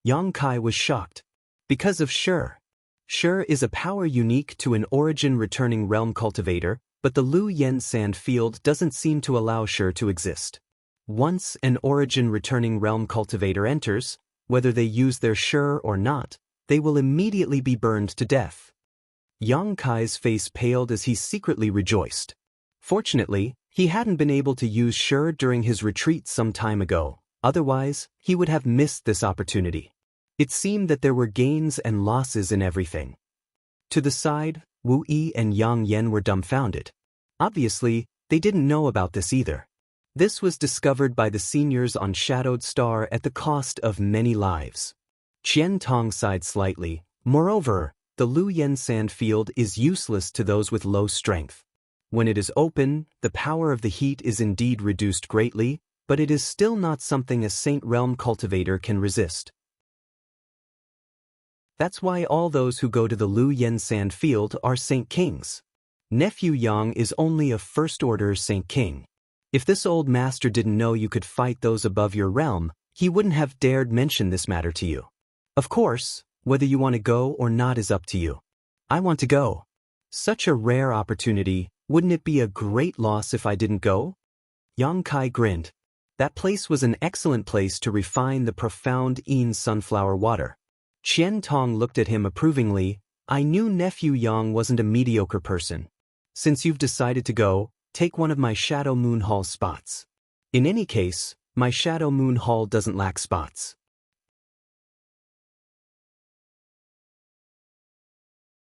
Yang Kai was shocked. Because of Sure. Sure is a power unique to an origin returning realm cultivator, but the Lu Yen sand field doesn't seem to allow Sure to exist. Once an origin returning realm cultivator enters, whether they use their Sure or not, they will immediately be burned to death. Yang Kai's face paled as he secretly rejoiced. Fortunately, he hadn't been able to use Sure during his retreat some time ago, otherwise, he would have missed this opportunity. It seemed that there were gains and losses in everything. To the side, Wu Yi and Yang Yen were dumbfounded. Obviously, they didn't know about this either. This was discovered by the seniors on Shadowed Star at the cost of many lives. Qian Tong sighed slightly. Moreover, the Lu Yen sand field is useless to those with low strength. When it is open, the power of the heat is indeed reduced greatly, but it is still not something a Saint Realm cultivator can resist. That's why all those who go to the Lu Yen sand field are Saint Kings. Nephew Yang is only a first-order Saint King. If this old master didn't know you could fight those above your realm, he wouldn't have dared mention this matter to you. Of course, whether you want to go or not is up to you. I want to go. Such a rare opportunity. Wouldn't it be a great loss if I didn't go? Yang Kai grinned. That place was an excellent place to refine the profound Yin sunflower water. Qian Tong looked at him approvingly. I knew Nephew Yang wasn't a mediocre person. Since you've decided to go, take one of my Shadow Moon Hall spots. In any case, my Shadow Moon Hall doesn't lack spots.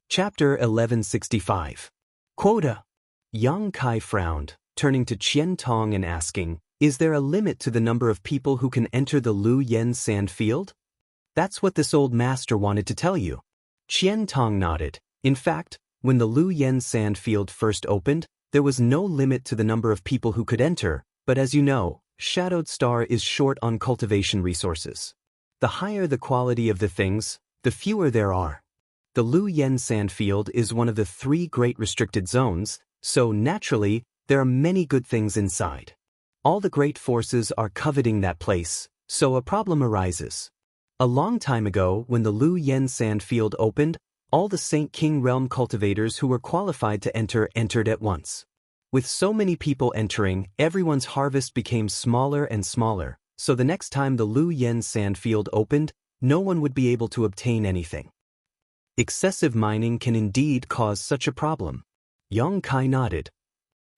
Chapter 1165. Quota. Yang Kai frowned, turning to Qian Tong and asking, is there a limit to the number of people who can enter the Lu Yen sand field? That's what this old master wanted to tell you. Qian Tong nodded. In fact, when the Lu Yen sand field first opened, there was no limit to the number of people who could enter, but as you know, Shadowed Star is short on cultivation resources. The higher the quality of the things, the fewer there are. The Lu Yen sand field is one of the 3 great restricted zones, so naturally, there are many good things inside. All the great forces are coveting that place, so a problem arises. A long time ago, when the Lu Yen sand field opened, all the Saint King realm cultivators who were qualified to enter entered at once. With so many people entering, everyone's harvest became smaller and smaller, so the next time the Lu Yen sand field opened, no one would be able to obtain anything. Excessive mining can indeed cause such a problem. Yang Kai nodded.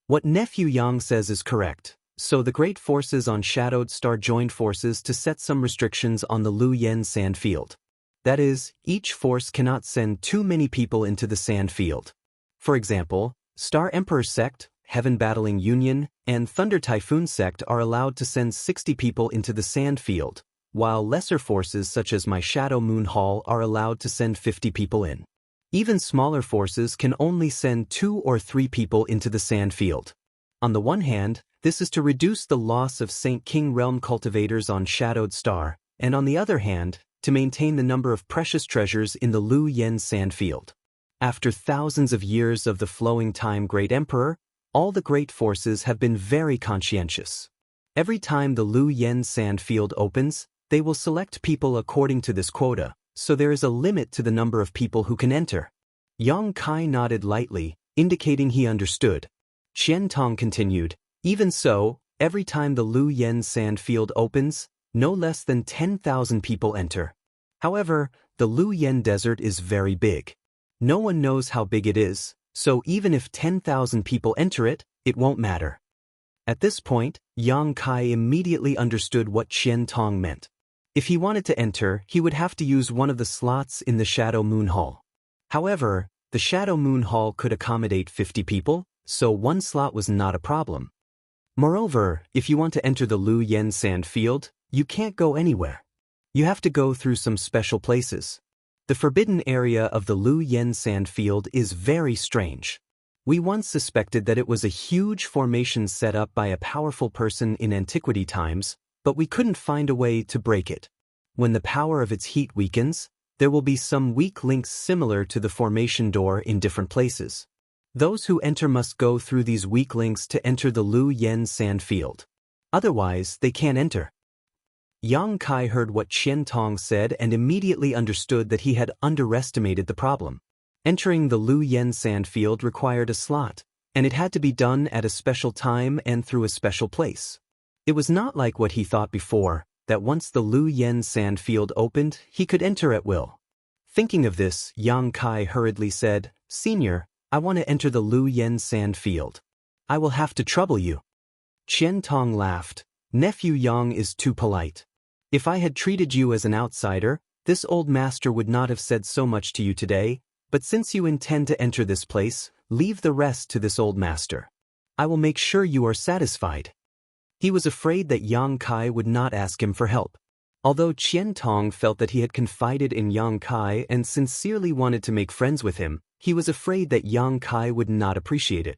What Nephew Yang says is correct. So the great forces on Shadowed Star joined forces to set some restrictions on the Lu Yen sand field. That is, each force cannot send too many people into the sand field. For example, Star Emperor Sect, Heaven Battling Union, and Thunder Typhoon Sect are allowed to send 60 people into the sand field, while lesser forces such as my Shadow Moon Hall are allowed to send 50 people in. Even smaller forces can only send 2 or 3 people into the sand field. On the one hand, this is to reduce the loss of Saint King Realm cultivators on Shadowed Star, and on the other hand, to maintain the number of precious treasures in the Lu Yen sand field. After thousands of years of the flowing time Great Emperor, all the great forces have been very conscientious. Every time the Lu Yen sand field opens, they will select people according to this quota, so there is a limit to the number of people who can enter. Yang Kai nodded lightly, indicating he understood. Qian Tong continued, even so, every time the Lu Yen sand field opens, no less than 10,000 people enter. However, the Lu Yen desert is very big. No one knows how big it is, so even if 10,000 people enter it, it won't matter. At this point, Yang Kai immediately understood what Qian Tong meant. If he wanted to enter, he would have to use one of the slots in the Shadow Moon Hall. However, the Shadow Moon Hall could accommodate 50 people, so one slot was not a problem. Moreover, if you want to enter the Lu Yen sand field, you can't go anywhere. You have to go through some special places. The forbidden area of the Lu Yen sand field is very strange. We once suspected that it was a huge formation set up by a powerful person in antiquity times, but we couldn't find a way to break it. When the power of its heat weakens, there will be some weak links similar to the formation door in different places. Those who enter must go through these weak links to enter the Lu Yen sand field. Otherwise, they can't enter. Yang Kai heard what Qian Tong said and immediately understood that he had underestimated the problem. Entering the Lu Yen sand field required a slot, and it had to be done at a special time and through a special place. It was not like what he thought before, that once the Lu Yen sand field opened, he could enter at will. Thinking of this, Yang Kai hurriedly said, "Senior, I want to enter the Lu Yen sand field. I will have to trouble you." Qian Tong laughed. "Nephew Yang is too polite. If I had treated you as an outsider, this old master would not have said so much to you today, but since you intend to enter this place, leave the rest to this old master. I will make sure you are satisfied." He was afraid that Yang Kai would not ask him for help. Although Qian Tong felt that he had confided in Yang Kai and sincerely wanted to make friends with him, he was afraid that Yang Kai would not appreciate it.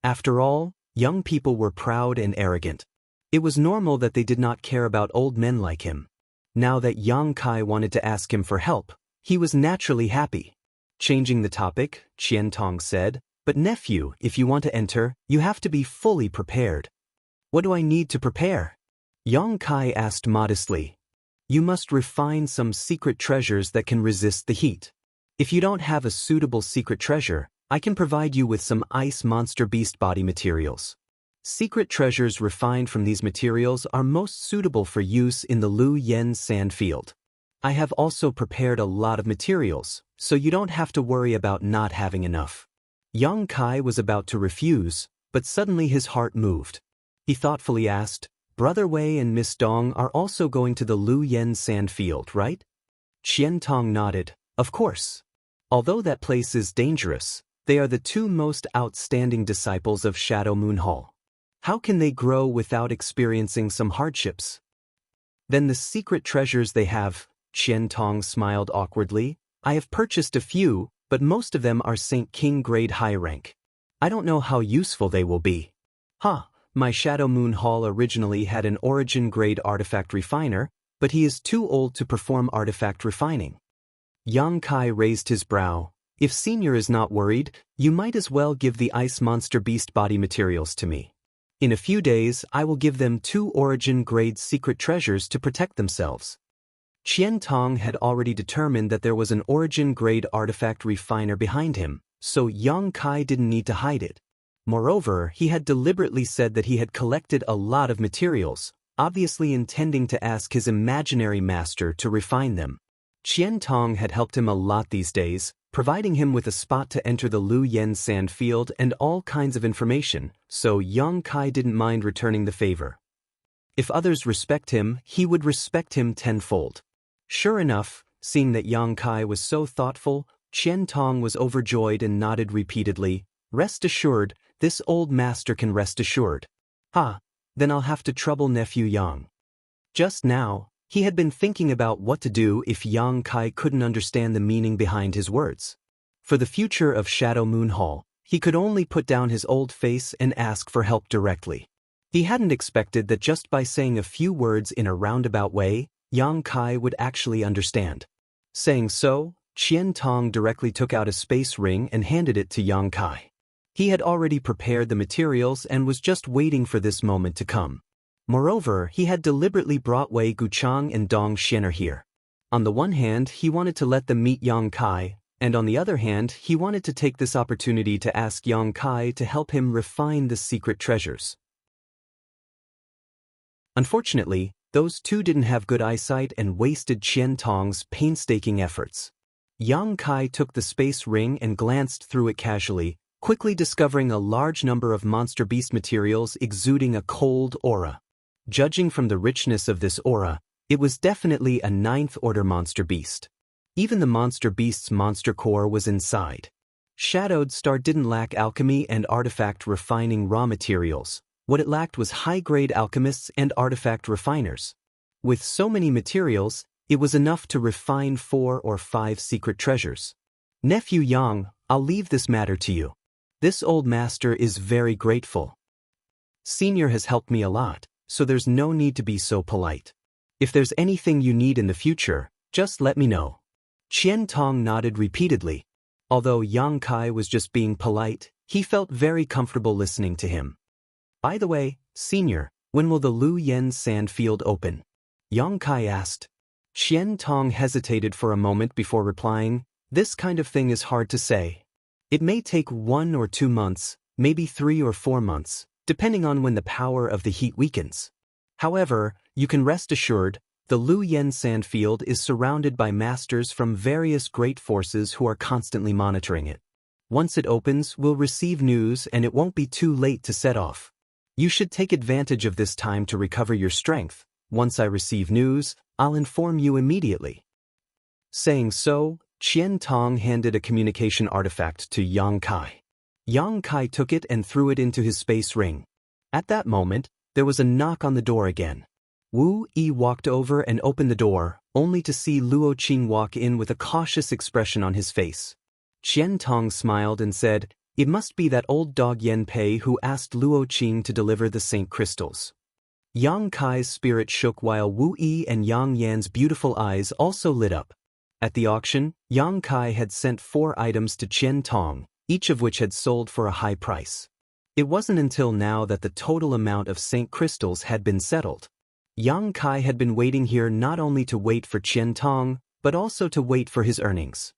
After all, young people were proud and arrogant. It was normal that they did not care about old men like him. Now that Yang Kai wanted to ask him for help, he was naturally happy. Changing the topic, Qian Tong said, "But nephew, if you want to enter, you have to be fully prepared." "What do I need to prepare?" Yang Kai asked modestly. "You must refine some secret treasures that can resist the heat. If you don't have a suitable secret treasure, I can provide you with some ice monster beast body materials. Secret treasures refined from these materials are most suitable for use in the Lu Yen sand field. I have also prepared a lot of materials, so you don't have to worry about not having enough." Yang Kai was about to refuse, but suddenly his heart moved. He thoughtfully asked, "Brother Wei and Miss Dong are also going to the Lu Yen sand field, right?" Qian Tong nodded. "Of course. Although that place is dangerous, they are the two most outstanding disciples of Shadow Moon Hall. How can they grow without experiencing some hardships?" "Then the secret treasures they have," Qian Tong smiled awkwardly. "I have purchased a few, but most of them are Saint King grade high rank. I don't know how useful they will be." "Huh, my Shadow Moon Hall originally had an origin grade artifact refiner, but he is too old to perform artifact refining." Yang Kai raised his brow. "If Senior is not worried, you might as well give the ice monster beast body materials to me. In a few days, I will give them 2 origin grade secret treasures to protect themselves." Qian Tong had already determined that there was an origin grade artifact refiner behind him, so Yang Kai didn't need to hide it. Moreover, he had deliberately said that he had collected a lot of materials, obviously intending to ask his imaginary master to refine them. Qian Tong had helped him a lot these days, providing him with a spot to enter the Lu Yen sand field and all kinds of information, so Yang Kai didn't mind returning the favor. If others respect him, he would respect him tenfold. Sure enough, seeing that Yang Kai was so thoughtful, Qian Tong was overjoyed and nodded repeatedly. Rest assured, this old master can rest assured. Then I'll have to trouble nephew Yang. Just now, he had been thinking about what to do if Yang Kai couldn't understand the meaning behind his words. For the future of Shadow Moon Hall, he could only put down his old face and ask for help directly. He hadn't expected that just by saying a few words in a roundabout way, Yang Kai would actually understand. Saying so, Qian Tong directly took out a space ring and handed it to Yang Kai. He had already prepared the materials and was just waiting for this moment to come. Moreover, he had deliberately brought Wei Guchang and Dong Xianer here. On the one hand, he wanted to let them meet Yang Kai, and on the other hand, he wanted to take this opportunity to ask Yang Kai to help him refine the secret treasures. Unfortunately, those two didn't have good eyesight and wasted Qian Tong's painstaking efforts. Yang Kai took the space ring and glanced through it casually, quickly discovering a large number of monster beast materials exuding a cold aura. Judging from the richness of this aura, it was definitely a ninth-order monster beast. Even the monster beast's monster core was inside. Shadowed Star didn't lack alchemy and artifact refining raw materials. What it lacked was high-grade alchemists and artifact refiners. With so many materials, it was enough to refine 4 or 5 secret treasures. Nephew Yang, I'll leave this matter to you. This old master is very grateful. Senior has helped me a lot, so there's no need to be so polite. If there's anything you need in the future, just let me know. Qian Tong nodded repeatedly. Although Yang Kai was just being polite, he felt very comfortable listening to him. By the way, Senior, when will the Lu Yen sand field open? Yang Kai asked. Qian Tong hesitated for a moment before replying, this kind of thing is hard to say. It may take 1 or 2 months, maybe 3 or 4 months, depending on when the power of the heat weakens. However, you can rest assured, the Lu Yen sand field is surrounded by masters from various great forces who are constantly monitoring it. Once it opens, we'll receive news and it won't be too late to set off. You should take advantage of this time to recover your strength. Once I receive news, I'll inform you immediately. Saying so, Qian Tong handed a communication artifact to Yang Kai. Yang Kai took it and threw it into his space ring. At that moment, there was a knock on the door again. Wu Yi walked over and opened the door, only to see Luo Qing walk in with a cautious expression on his face. Qian Tong smiled and said, it must be that old dog Yen Pei who asked Luo Qing to deliver the Saint Crystals. Yang Kai's spirit shook while Wu Yi and Yang Yan's beautiful eyes also lit up. At the auction, Yang Kai had sent 4 items to Qian Tong, each of which had sold for a high price. It wasn't until now that the total amount of Saint Crystals had been settled. Yang Kai had been waiting here not only to wait for Qian Tong, but also to wait for his earnings.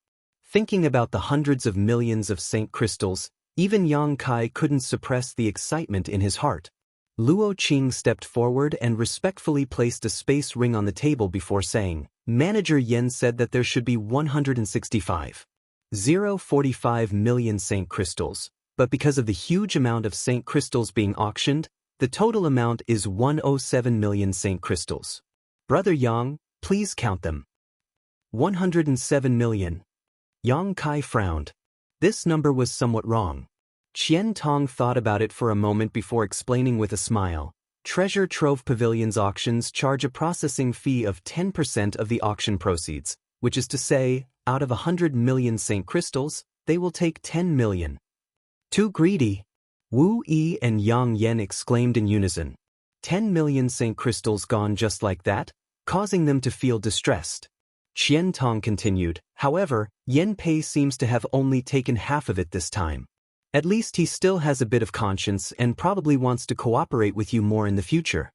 Thinking about the hundreds of millions of Saint Crystals, even Yang Kai couldn't suppress the excitement in his heart. Luo Qing stepped forward and respectfully placed a space ring on the table before saying, Manager Yen said that there should be 165.045 million Saint Crystals, but because of the huge amount of Saint Crystals being auctioned, the total amount is 107 million Saint Crystals. Brother Yang, please count them. 107 million. Yang Kai frowned. This number was somewhat wrong. Qian Tong thought about it for a moment before explaining with a smile. Treasure Trove Pavilion's auctions charge a processing fee of 10% of the auction proceeds, which is to say, out of 100 million Saint Crystals, they will take 10 million. Too greedy. Wu Yi and Yang Yan exclaimed in unison. 10 million Saint Crystals gone just like that, causing them to feel distressed. Qian Tong continued, however, Yen Pei seems to have only taken half of it this time. At least he still has a bit of conscience and probably wants to cooperate with you more in the future.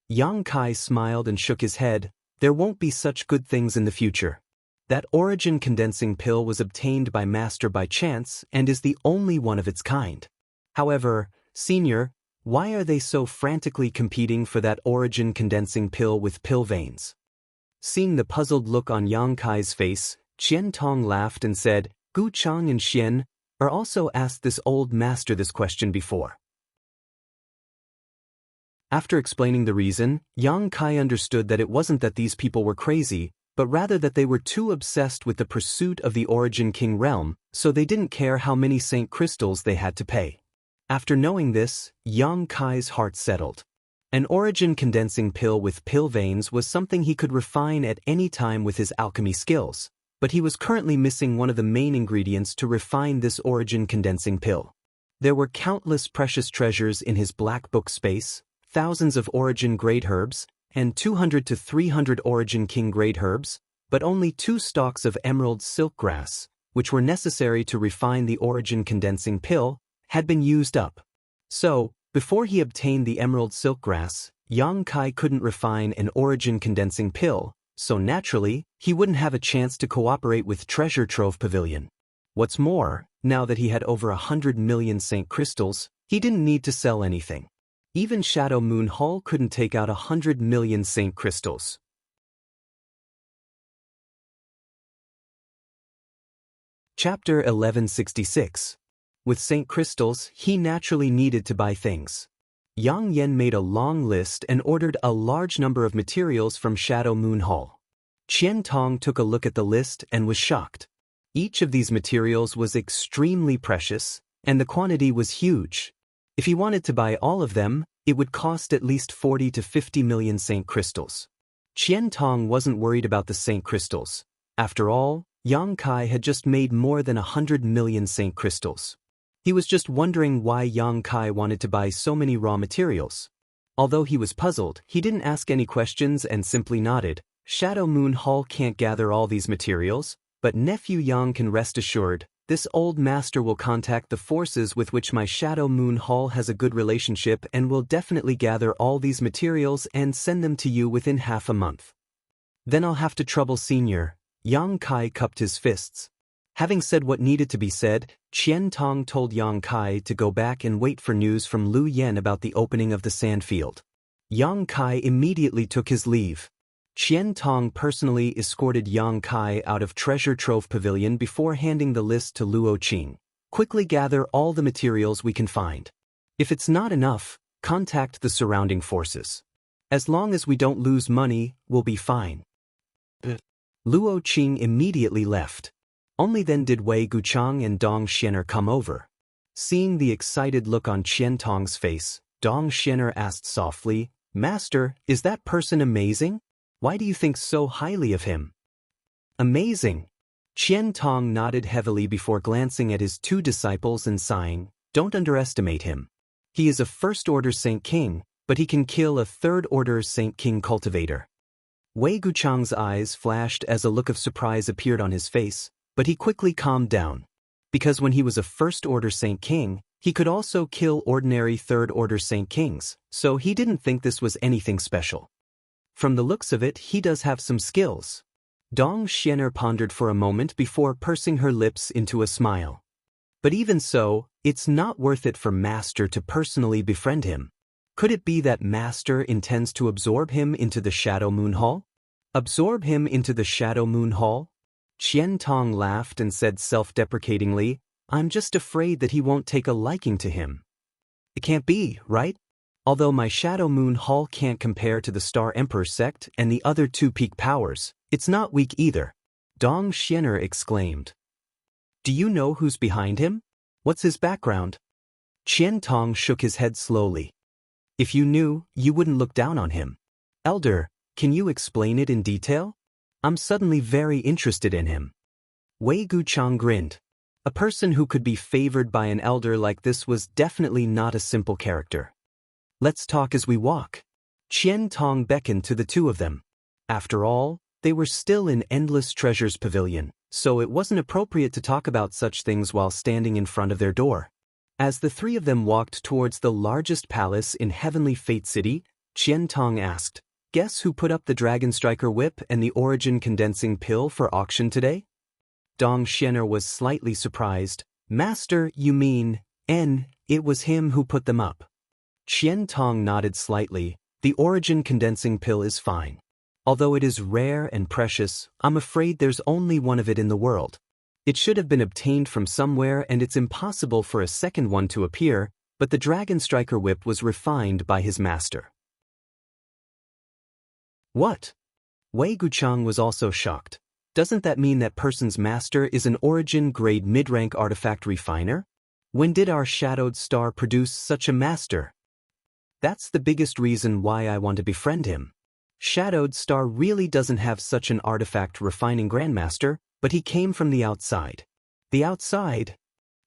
Yang Kai smiled and shook his head. There won't be such good things in the future. That origin condensing pill was obtained by Master by chance and is the only one of its kind. However, Senior, why are they so frantically competing for that origin condensing pill with pill veins? Seeing the puzzled look on Yang Kai's face, Qian Tong laughed and said, Gu Chang and Xian are also asked this old master this question before. After explaining the reason, Yang Kai understood that it wasn't that these people were crazy, but rather that they were too obsessed with the pursuit of the Origin King realm, so they didn't care how many Saint crystals they had to pay. After knowing this, Yang Kai's heart settled. An origin condensing pill with pill veins was something he could refine at any time with his alchemy skills, but he was currently missing one of the main ingredients to refine this origin condensing pill. There were countless precious treasures in his black book space, thousands of origin grade herbs, and 200 to 300 origin king grade herbs, but only 2 stalks of emerald silk grass, which were necessary to refine the origin condensing pill, had been used up. So, before he obtained the emerald silk grass, Yang Kai couldn't refine an origin condensing pill, so naturally, he wouldn't have a chance to cooperate with Treasure Trove Pavilion. What's more, now that he had over 100 million Saint crystals, he didn't need to sell anything. Even Shadow Moon Hall couldn't take out 100 million Saint crystals. Chapter 1166. With Saint crystals, he naturally needed to buy things. Yang Yen made a long list and ordered a large number of materials from Shadow Moon Hall. Qian Tong took a look at the list and was shocked. Each of these materials was extremely precious, and the quantity was huge. If he wanted to buy all of them, it would cost at least 40 to 50 million Saint crystals. Qian Tong wasn't worried about the Saint crystals. After all, Yang Kai had just made more than 100 million Saint crystals. He was just wondering why Yang Kai wanted to buy so many raw materials. Although he was puzzled, he didn't ask any questions and simply nodded. Shadow Moon Hall can't gather all these materials, but nephew Yang can rest assured, this old master will contact the forces with which my Shadow Moon Hall has a good relationship and will definitely gather all these materials and send them to you within half a month. Then I'll have to trouble Senior. Yang Kai cupped his fists. Having said what needed to be said, Qian Tong told Yang Kai to go back and wait for news from Lu Yen about the opening of the sandfield. Yang Kai immediately took his leave. Qian Tong personally escorted Yang Kai out of Treasure Trove Pavilion before handing the list to Luo Qing. Quickly gather all the materials we can find. If it's not enough, contact the surrounding forces. As long as we don't lose money, we'll be fine. Luo Qing immediately left. Only then did Wei Guchang and Dong Xianer come over. Seeing the excited look on Qian Tong's face, Dong Xianer asked softly, "Master, is that person amazing? Why do you think so highly of him?" "Amazing." Qian Tong nodded heavily before glancing at his 2 disciples and sighing, "Don't underestimate him. He is a first-order Saint King, but he can kill a third-order Saint King cultivator." Wei Guchang's eyes flashed as a look of surprise appeared on his face, but he quickly calmed down. Because when he was a first-order Saint King, he could also kill ordinary third-order Saint Kings, so he didn't think this was anything special. From the looks of it, he does have some skills. Dong Xianer pondered for a moment before pursing her lips into a smile. But even so, it's not worth it for Master to personally befriend him. Could it be that Master intends to absorb him into the Shadow Moon Hall? Absorb him into the Shadow Moon Hall? Qian Tong laughed and said self-deprecatingly, "I'm just afraid that he won't take a liking to him." "It can't be, right? Although my Shadow Moon Hall can't compare to the Star Emperor sect and the other 2 peak powers, it's not weak either," Dong Xianer exclaimed. "Do you know who's behind him? What's his background?" Qian Tong shook his head slowly. "If you knew, you wouldn't look down on him. Elder, can you explain it in detail? I'm suddenly very interested in him." Wei Guchang grinned. A person who could be favored by an elder like this was definitely not a simple character. "Let's talk as we walk." Qian Tong beckoned to the 2 of them. After all, they were still in Endless Treasures Pavilion, so it wasn't appropriate to talk about such things while standing in front of their door. As the 3 of them walked towards the largest palace in Heavenly Fate City, Qian Tong asked, "Guess who put up the Dragon Striker Whip and the Origin Condensing Pill for auction today?" Dong Xianer was slightly surprised. "Master, you mean, it was him who put them up." Qian Tong nodded slightly. "The Origin Condensing Pill is fine. Although it is rare and precious, I'm afraid there's only one of it in the world. It should have been obtained from somewhere, and it's impossible for a second one to appear, but the Dragon Striker whip was refined by his master. What? Wei Guchang was also shocked. Doesn't that mean that person's master is an origin-grade mid-rank artifact refiner? When did our Shadowed Star produce such a master? That's the biggest reason why I want to befriend him. Shadowed Star really doesn't have such an artifact refining grandmaster, but he came from the outside. The outside?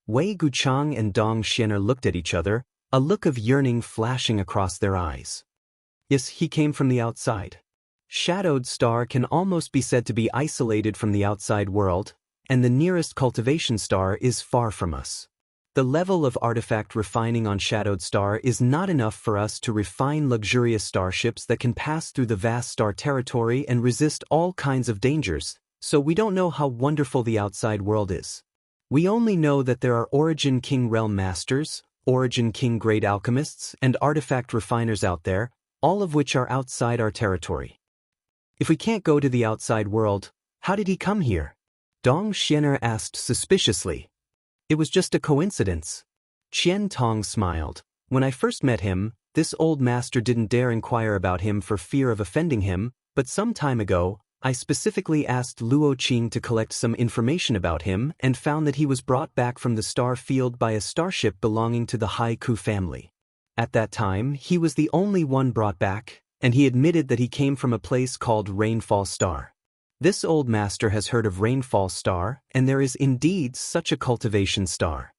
Wei Guchang and Dong Xianer looked at each other, a look of yearning flashing across their eyes. Yes, he came from the outside. Shadowed Star can almost be said to be isolated from the outside world, and the nearest cultivation star is far from us. The level of artifact refining on Shadowed Star is not enough for us to refine luxurious starships that can pass through the vast star territory and resist all kinds of dangers, so we don't know how wonderful the outside world is. We only know that there are Origin King Realm Masters, Origin King Great Alchemists, and artifact refiners out there, all of which are outside our territory. If we can't go to the outside world, how did he come here? Dong Xianer asked suspiciously. It was just a coincidence. Qian Tong smiled. When I first met him, this old master didn't dare inquire about him for fear of offending him, but some time ago, I specifically asked Luo Qing to collect some information about him and found that he was brought back from the star field by a starship belonging to the Haiku family. At that time, he was the only one brought back, and he admitted that he came from a place called Rainfall Star. This old master has heard of Rainfall Star, and there is indeed such a cultivation star.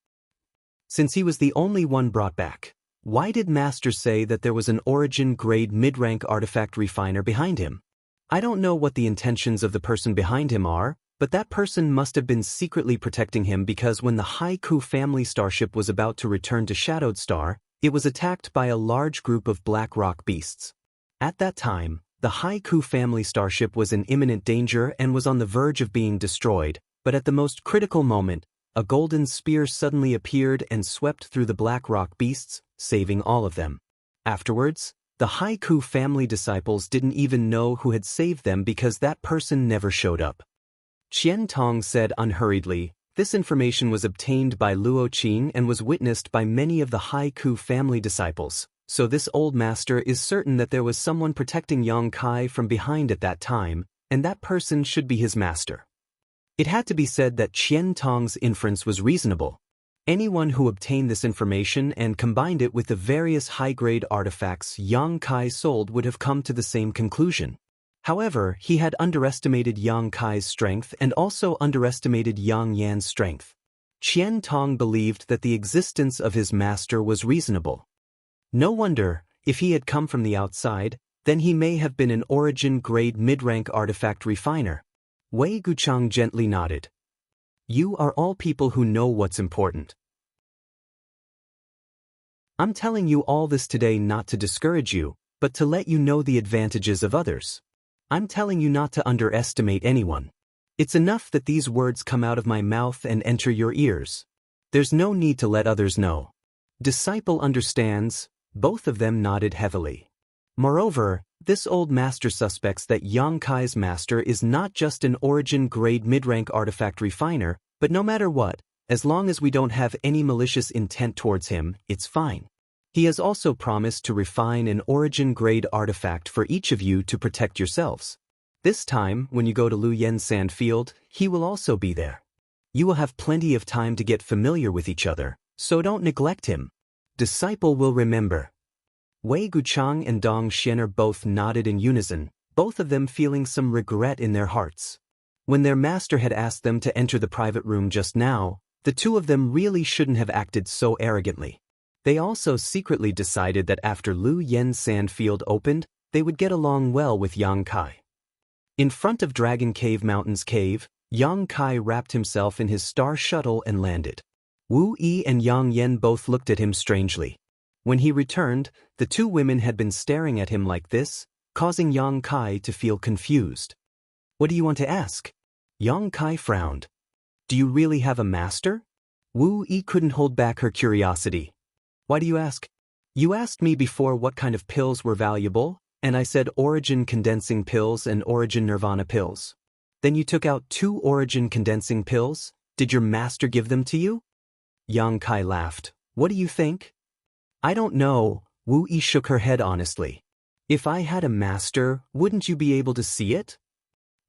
Since he was the only one brought back, why did Master say that there was an origin-grade mid-rank artifact refiner behind him? I don't know what the intentions of the person behind him are, but that person must have been secretly protecting him, because when the Haiku family starship was about to return to Shadowed Star, it was attacked by a large group of black rock beasts. At that time, the Haiku family starship was in imminent danger and was on the verge of being destroyed, but at the most critical moment, a golden spear suddenly appeared and swept through the black rock beasts, saving all of them. Afterwards, the Haiku family disciples didn't even know who had saved them because that person never showed up. Qian Tong said unhurriedly, this information was obtained by Luo Qing and was witnessed by many of the Haiku family disciples. So this old master is certain that there was someone protecting Yang Kai from behind at that time, and that person should be his master. It had to be said that Qian Tong's inference was reasonable. Anyone who obtained this information and combined it with the various high-grade artifacts Yang Kai sold would have come to the same conclusion. However, he had underestimated Yang Kai's strength and also underestimated Yang Yan's strength. Qian Tong believed that the existence of his master was reasonable. No wonder, if he had come from the outside, then he may have been an origin-grade mid-rank artifact refiner. Wei Guchang gently nodded. You are all people who know what's important. I'm telling you all this today not to discourage you, but to let you know the advantages of others. I'm telling you not to underestimate anyone. It's enough that these words come out of my mouth and enter your ears. There's no need to let others know. Disciple understands. Both of them nodded heavily. Moreover, this old master suspects that Yang Kai's master is not just an origin-grade mid-rank artifact refiner, but no matter what, as long as we don't have any malicious intent towards him, it's fine. He has also promised to refine an origin-grade artifact for each of you to protect yourselves. This time, when you go to Lu Yen's sand field, he will also be there. You will have plenty of time to get familiar with each other, so don't neglect him. Disciple will remember. Wei Guchang and Dong Xianer both nodded in unison, both of them feeling some regret in their hearts. When their master had asked them to enter the private room just now, the two of them really shouldn't have acted so arrogantly. They also secretly decided that after Lu Yen's sand field opened, they would get along well with Yang Kai. In front of Dragon Cave Mountain's cave, Yang Kai wrapped himself in his star shuttle and landed. Wu Yi and Yang Yan both looked at him strangely. When he returned, the two women had been staring at him like this, causing Yang Kai to feel confused. What do you want to ask? Yang Kai frowned. Do you really have a master? Wu Yi couldn't hold back her curiosity. Why do you ask? You asked me before what kind of pills were valuable, and I said origin condensing pills and origin nirvana pills. Then you took out 2 origin condensing pills, Did your master give them to you? Yang Kai laughed. What do you think? I don't know, Wu Yi shook her head honestly. If I had a master, wouldn't you be able to see it?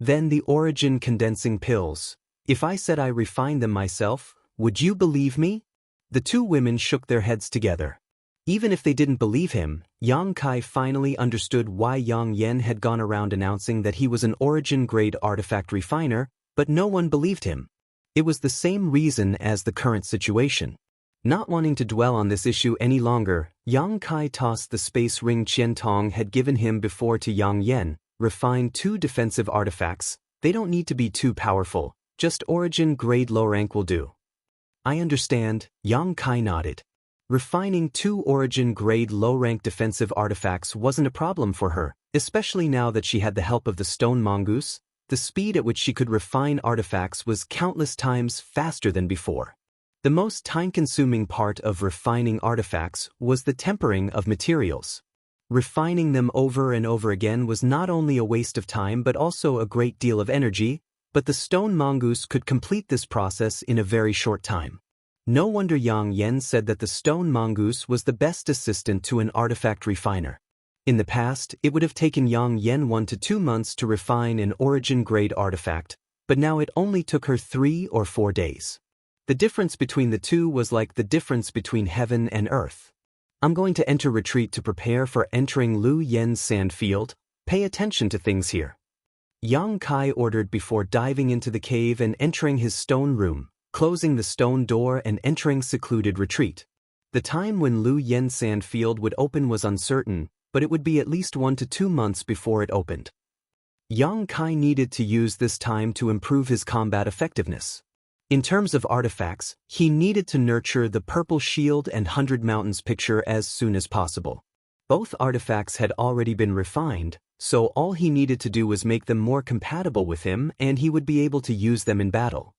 Then the origin condensing pills. If I said I refined them myself, would you believe me? The two women shook their heads together. Even if they didn't believe him, Yang Kai finally understood why Yang Yen had gone around announcing that he was an origin-grade artifact refiner, but no one believed him. It was the same reason as the current situation. Not wanting to dwell on this issue any longer, Yang Kai tossed the space ring Qian Tong had given him before to Yang Yen, refined 2 defensive artifacts. They don't need to be too powerful, just origin-grade low rank will do. I understand, Yang Kai nodded. Refining 2 origin-grade low-rank defensive artifacts wasn't a problem for her, especially now that she had the help of the stone mongoose. The speed at which she could refine artifacts was countless times faster than before. The most time-consuming part of refining artifacts was the tempering of materials. Refining them over and over again was not only a waste of time but also a great deal of energy, but the stone mongoose could complete this process in a very short time. No wonder Yang Yen said that the stone mongoose was the best assistant to an artifact refiner. In the past, it would have taken Yang Yen 1 to 2 months to refine an origin-grade artifact, but now it only took her 3 or 4 days. The difference between the two was like the difference between heaven and earth. I'm going to enter retreat to prepare for entering Lu Yen's sand field. Pay attention to things here. Yang Kai ordered before diving into the cave and entering his stone room, closing the stone door and entering secluded retreat. The time when Lu Yen's sand field would open was uncertain, but it would be at least 1 to 2 months before it opened. Yang Kai needed to use this time to improve his combat effectiveness. In terms of artifacts, he needed to nurture the Purple Shield and 100 Mountains picture as soon as possible. Both artifacts had already been refined, so all he needed to do was make them more compatible with him and he would be able to use them in battle.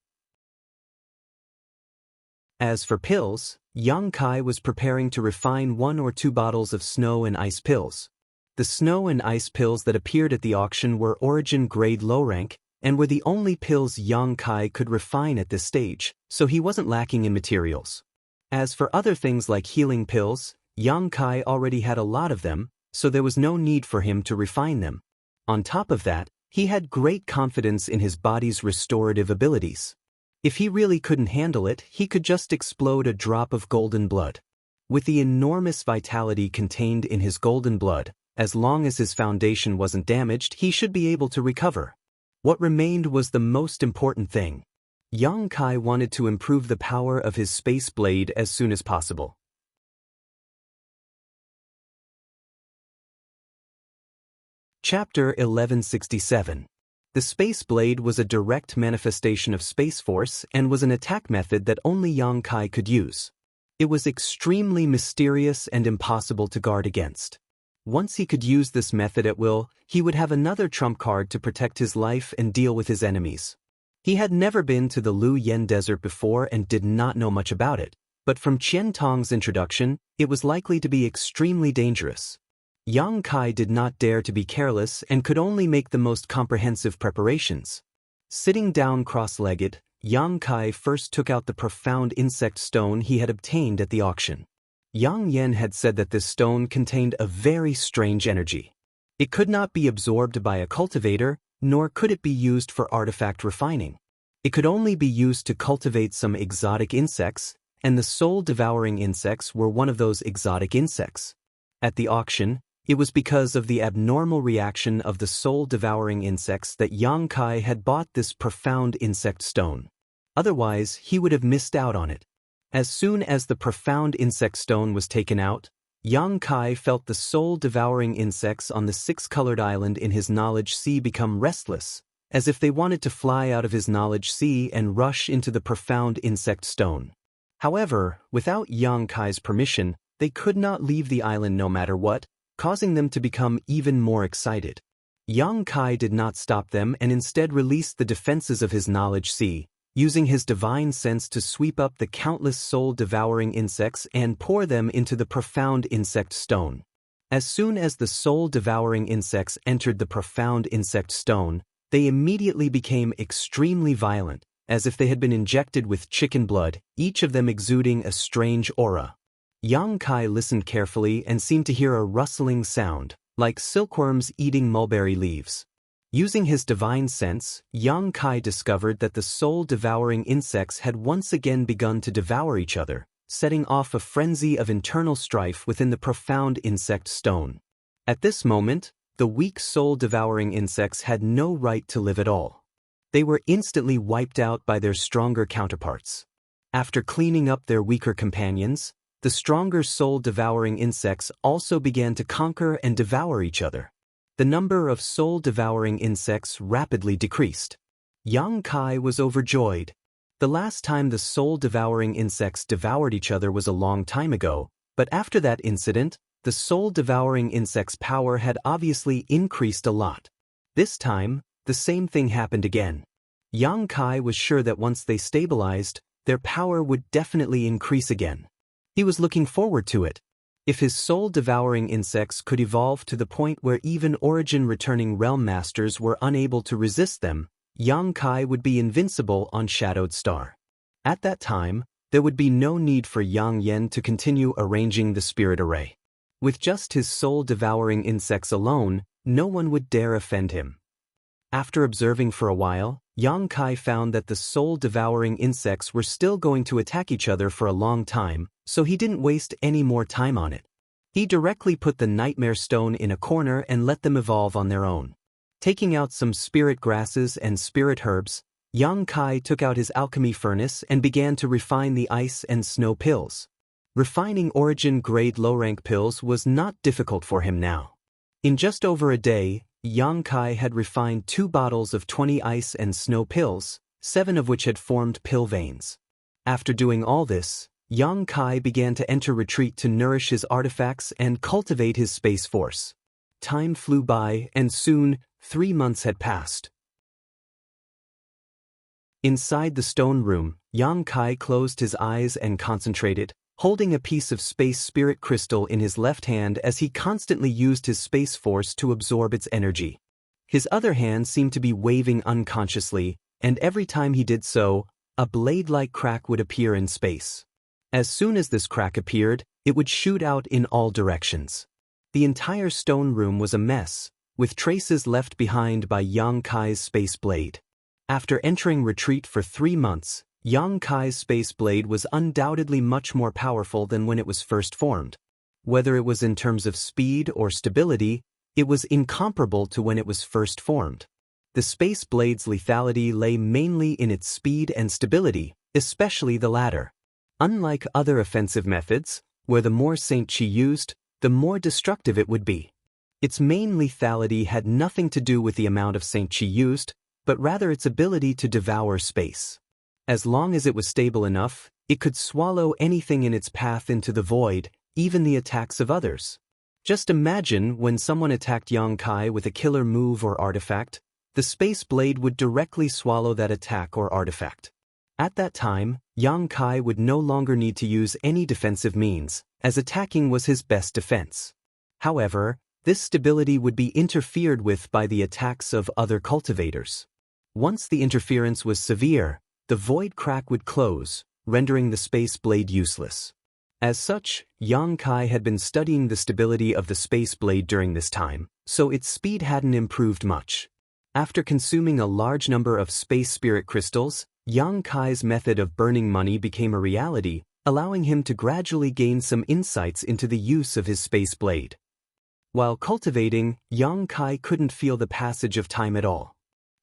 As for pills, Yang Kai was preparing to refine 1 or 2 bottles of snow and ice pills. The snow and ice pills that appeared at the auction were origin-grade low-rank, and were the only pills Yang Kai could refine at this stage, so he wasn't lacking in materials. As for other things like healing pills, Yang Kai already had a lot of them, so there was no need for him to refine them. On top of that, he had great confidence in his body's restorative abilities. If he really couldn't handle it, he could just explode a drop of golden blood. With the enormous vitality contained in his golden blood, as long as his foundation wasn't damaged, he should be able to recover. What remained was the most important thing. Yang Kai wanted to improve the power of his space blade as soon as possible. Chapter 1167. The Space Blade was a direct manifestation of Space Force and was an attack method that only Yang Kai could use. It was extremely mysterious and impossible to guard against. Once he could use this method at will, he would have another trump card to protect his life and deal with his enemies. He had never been to the Lu Yen Desert before and did not know much about it, but from Qian Tong's introduction, it was likely to be extremely dangerous. Yang Kai did not dare to be careless and could only make the most comprehensive preparations. Sitting down cross-legged, Yang Kai first took out the profound insect stone he had obtained at the auction. Yang Yen had said that this stone contained a very strange energy. It could not be absorbed by a cultivator, nor could it be used for artifact refining. It could only be used to cultivate some exotic insects, and the soul-devouring insects were one of those exotic insects. At the auction, it was because of the abnormal reaction of the soul-devouring insects that Yang Kai had bought this profound insect stone. Otherwise, he would have missed out on it. As soon as the profound insect stone was taken out, Yang Kai felt the soul-devouring insects on the 6-colored island in his knowledge sea become restless, as if they wanted to fly out of his knowledge sea and rush into the profound insect stone. However, without Yang Kai's permission, they could not leave the island no matter what, causing them to become even more excited. Yang Kai did not stop them and instead released the defenses of his knowledge sea, using his divine sense to sweep up the countless soul-devouring insects and pour them into the profound insect stone. As soon as the soul-devouring insects entered the profound insect stone, they immediately became extremely violent, as if they had been injected with chicken blood, each of them exuding a strange aura. Yang Kai listened carefully and seemed to hear a rustling sound, like silkworms eating mulberry leaves. Using his divine sense, Yang Kai discovered that the soul-devouring insects had once again begun to devour each other, setting off a frenzy of internal strife within the profound insect stone. At this moment, the weak soul-devouring insects had no right to live at all. They were instantly wiped out by their stronger counterparts. After cleaning up their weaker companions, the stronger soul-devouring insects also began to conquer and devour each other. The number of soul-devouring insects rapidly decreased. Yang Kai was overjoyed. The last time the soul-devouring insects devoured each other was a long time ago, but after that incident, the soul-devouring insects' power had obviously increased a lot. This time, the same thing happened again. Yang Kai was sure that once they stabilized, their power would definitely increase again. He was looking forward to it. If his soul-devouring insects could evolve to the point where even origin-returning realm masters were unable to resist them, Yang Kai would be invincible on Shadowed Star. At that time, there would be no need for Yang Yen to continue arranging the spirit array. With just his soul-devouring insects alone, no one would dare offend him. After observing for a while, Yang Kai found that the soul-devouring insects were still going to attack each other for a long time, so he didn't waste any more time on it. He directly put the Nightmare Stone in a corner and let them evolve on their own. Taking out some spirit grasses and spirit herbs, Yang Kai took out his alchemy furnace and began to refine the ice and snow pills. Refining origin-grade low-rank pills was not difficult for him now. In just over a day, Yang Kai had refined 2 bottles of 20 ice and snow pills, 7 of which had formed pill veins. After doing all this, Yang Kai began to enter retreat to nourish his artifacts and cultivate his space force. Time flew by, and soon, 3 months had passed. Inside the stone room, Yang Kai closed his eyes and concentrated, holding a piece of space spirit crystal in his left hand as he constantly used his space force to absorb its energy. His other hand seemed to be waving unconsciously, and every time he did so, a blade-like crack would appear in space. As soon as this crack appeared, it would shoot out in all directions. The entire stone room was a mess, with traces left behind by Yang Kai's space blade. After entering retreat for 3 months, Yang Kai's space blade was undoubtedly much more powerful than when it was first formed. Whether it was in terms of speed or stability, it was incomparable to when it was first formed. The space blade's lethality lay mainly in its speed and stability, especially the latter. Unlike other offensive methods, where the more Saint Chi used, the more destructive it would be. Its main lethality had nothing to do with the amount of Saint Chi used, but rather its ability to devour space. As long as it was stable enough, it could swallow anything in its path into the void, even the attacks of others. Just imagine when someone attacked Yang Kai with a killer move or artifact, the space blade would directly swallow that attack or artifact. At that time, Yang Kai would no longer need to use any defensive means, as attacking was his best defense. However, this stability would be interfered with by the attacks of other cultivators. Once the interference was severe, the void crack would close, rendering the space blade useless. As such, Yang Kai had been studying the stability of the space blade during this time, so its speed hadn't improved much. After consuming a large number of space spirit crystals, Yang Kai's method of burning money became a reality, allowing him to gradually gain some insights into the use of his space blade. While cultivating, Yang Kai couldn't feel the passage of time at all.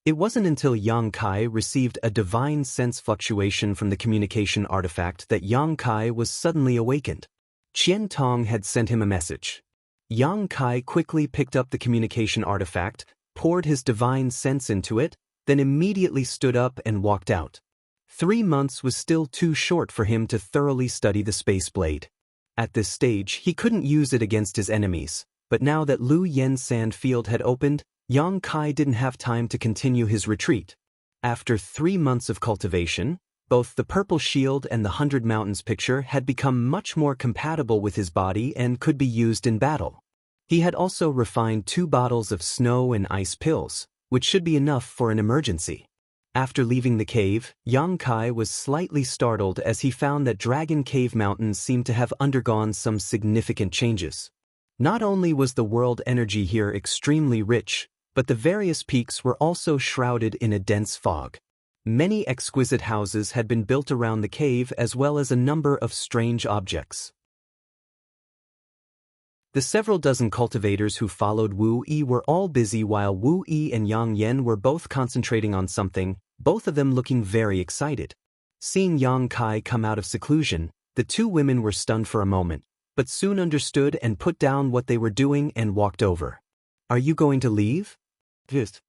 It wasn't until Yang Kai received a divine sense fluctuation from the communication artifact that Yang Kai was suddenly awakened. Qian Tong had sent him a message. Yang Kai quickly picked up the communication artifact, poured his divine sense into it, then immediately stood up and walked out. 3 months was still too short for him to thoroughly study the space blade. At this stage, he couldn't use it against his enemies, but now that Lu Yen's sand field had opened, Yang Kai didn't have time to continue his retreat. After 3 months of cultivation, both the Purple Shield and the 100 Mountains picture had become much more compatible with his body and could be used in battle. He had also refined 2 bottles of snow and ice pills, which should be enough for an emergency. After leaving the cave, Yang Kai was slightly startled as he found that Dragon Cave Mountains seemed to have undergone some significant changes. Not only was the world energy here extremely rich, but the various peaks were also shrouded in a dense fog. Many exquisite houses had been built around the cave as well as a number of strange objects. The several dozen cultivators who followed Wu Yi were all busy while Wu Yi and Yang Yen were both concentrating on something, both of them looking very excited. Seeing Yang Kai come out of seclusion, the two women were stunned for a moment, but soon understood and put down what they were doing and walked over. "Are you going to leave?" "Yes."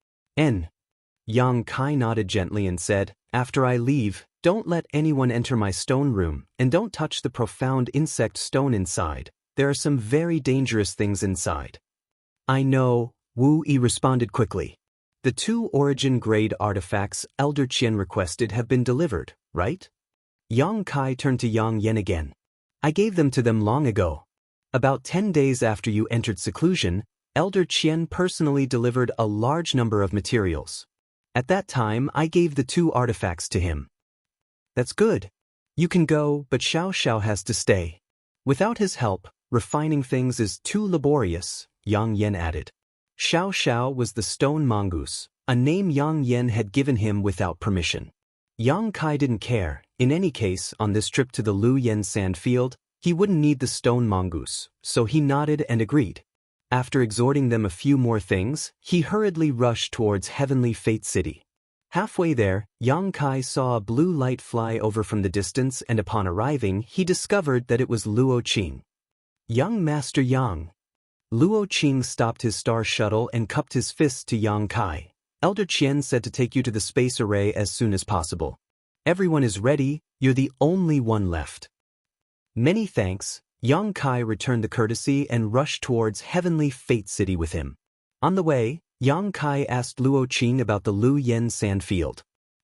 Yang Kai nodded gently and said, "After I leave, don't let anyone enter my stone room, and don't touch the profound insect stone inside. There are some very dangerous things inside." "I know," Wu Yi responded quickly. "The 2 origin-grade artifacts Elder Qian requested have been delivered, right?" Yang Kai turned to Yang Yen again. "I gave them to them long ago. About 10 days after you entered seclusion, Elder Qian personally delivered a large number of materials. At that time, I gave the 2 artifacts to him." "That's good. You can go, but Xiao Xiao has to stay. Without his help, refining things is too laborious," Yang Yen added. Xiao Xiao was the stone mongoose, a name Yang Yen had given him without permission. Yang Kai didn't care. In any case, on this trip to the Lu Yen sand field, he wouldn't need the stone mongoose, so he nodded and agreed. After exhorting them a few more things, he hurriedly rushed towards Heavenly Fate City. Halfway there, Yang Kai saw a blue light fly over from the distance, and upon arriving, he discovered that it was Luo Qing. "Young Master Yang." Luo Qing stopped his star shuttle and cupped his fists to Yang Kai. "Elder Qian said to take you to the space array as soon as possible. Everyone is ready, you're the only one left." "Many thanks." Yang Kai returned the courtesy and rushed towards Heavenly Fate City with him. On the way, Yang Kai asked Luo Qing about the Lu Yen sand field.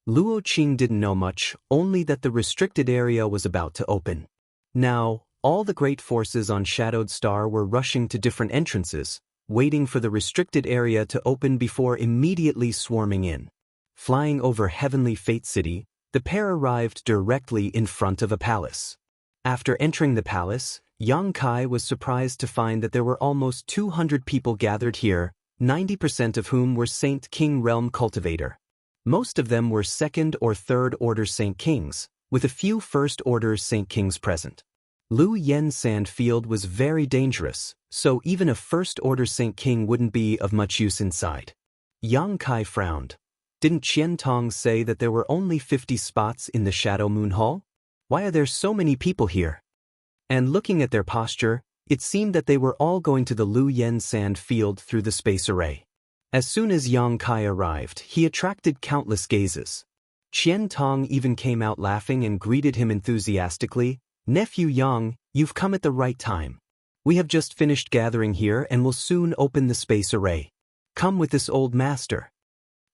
Luo Qing didn't know much, only that the restricted area was about to open. Now, all the great forces on Shadowed Star were rushing to different entrances, waiting for the restricted area to open before immediately swarming in. Flying over Heavenly Fate City, the pair arrived directly in front of a palace. After entering the palace, Yang Kai was surprised to find that there were almost 200 people gathered here, 90% of whom were Saint King Realm Cultivator. Most of them were 2nd or 3rd Order Saint Kings, with a few 1st Order Saint Kings present. Lu Yen sand field was very dangerous, so even a 1st Order Saint King wouldn't be of much use inside. Yang Kai frowned. Didn't Qian Tong say that there were only 50 spots in the Shadow Moon Hall? Why are there so many people here? And looking at their posture, it seemed that they were all going to the Lu Yen sand field through the space array. As soon as Yang Kai arrived, he attracted countless gazes. Qian Tong even came out laughing and greeted him enthusiastically. "Nephew Yang, you've come at the right time. We have just finished gathering here and will soon open the space array. Come with this old master."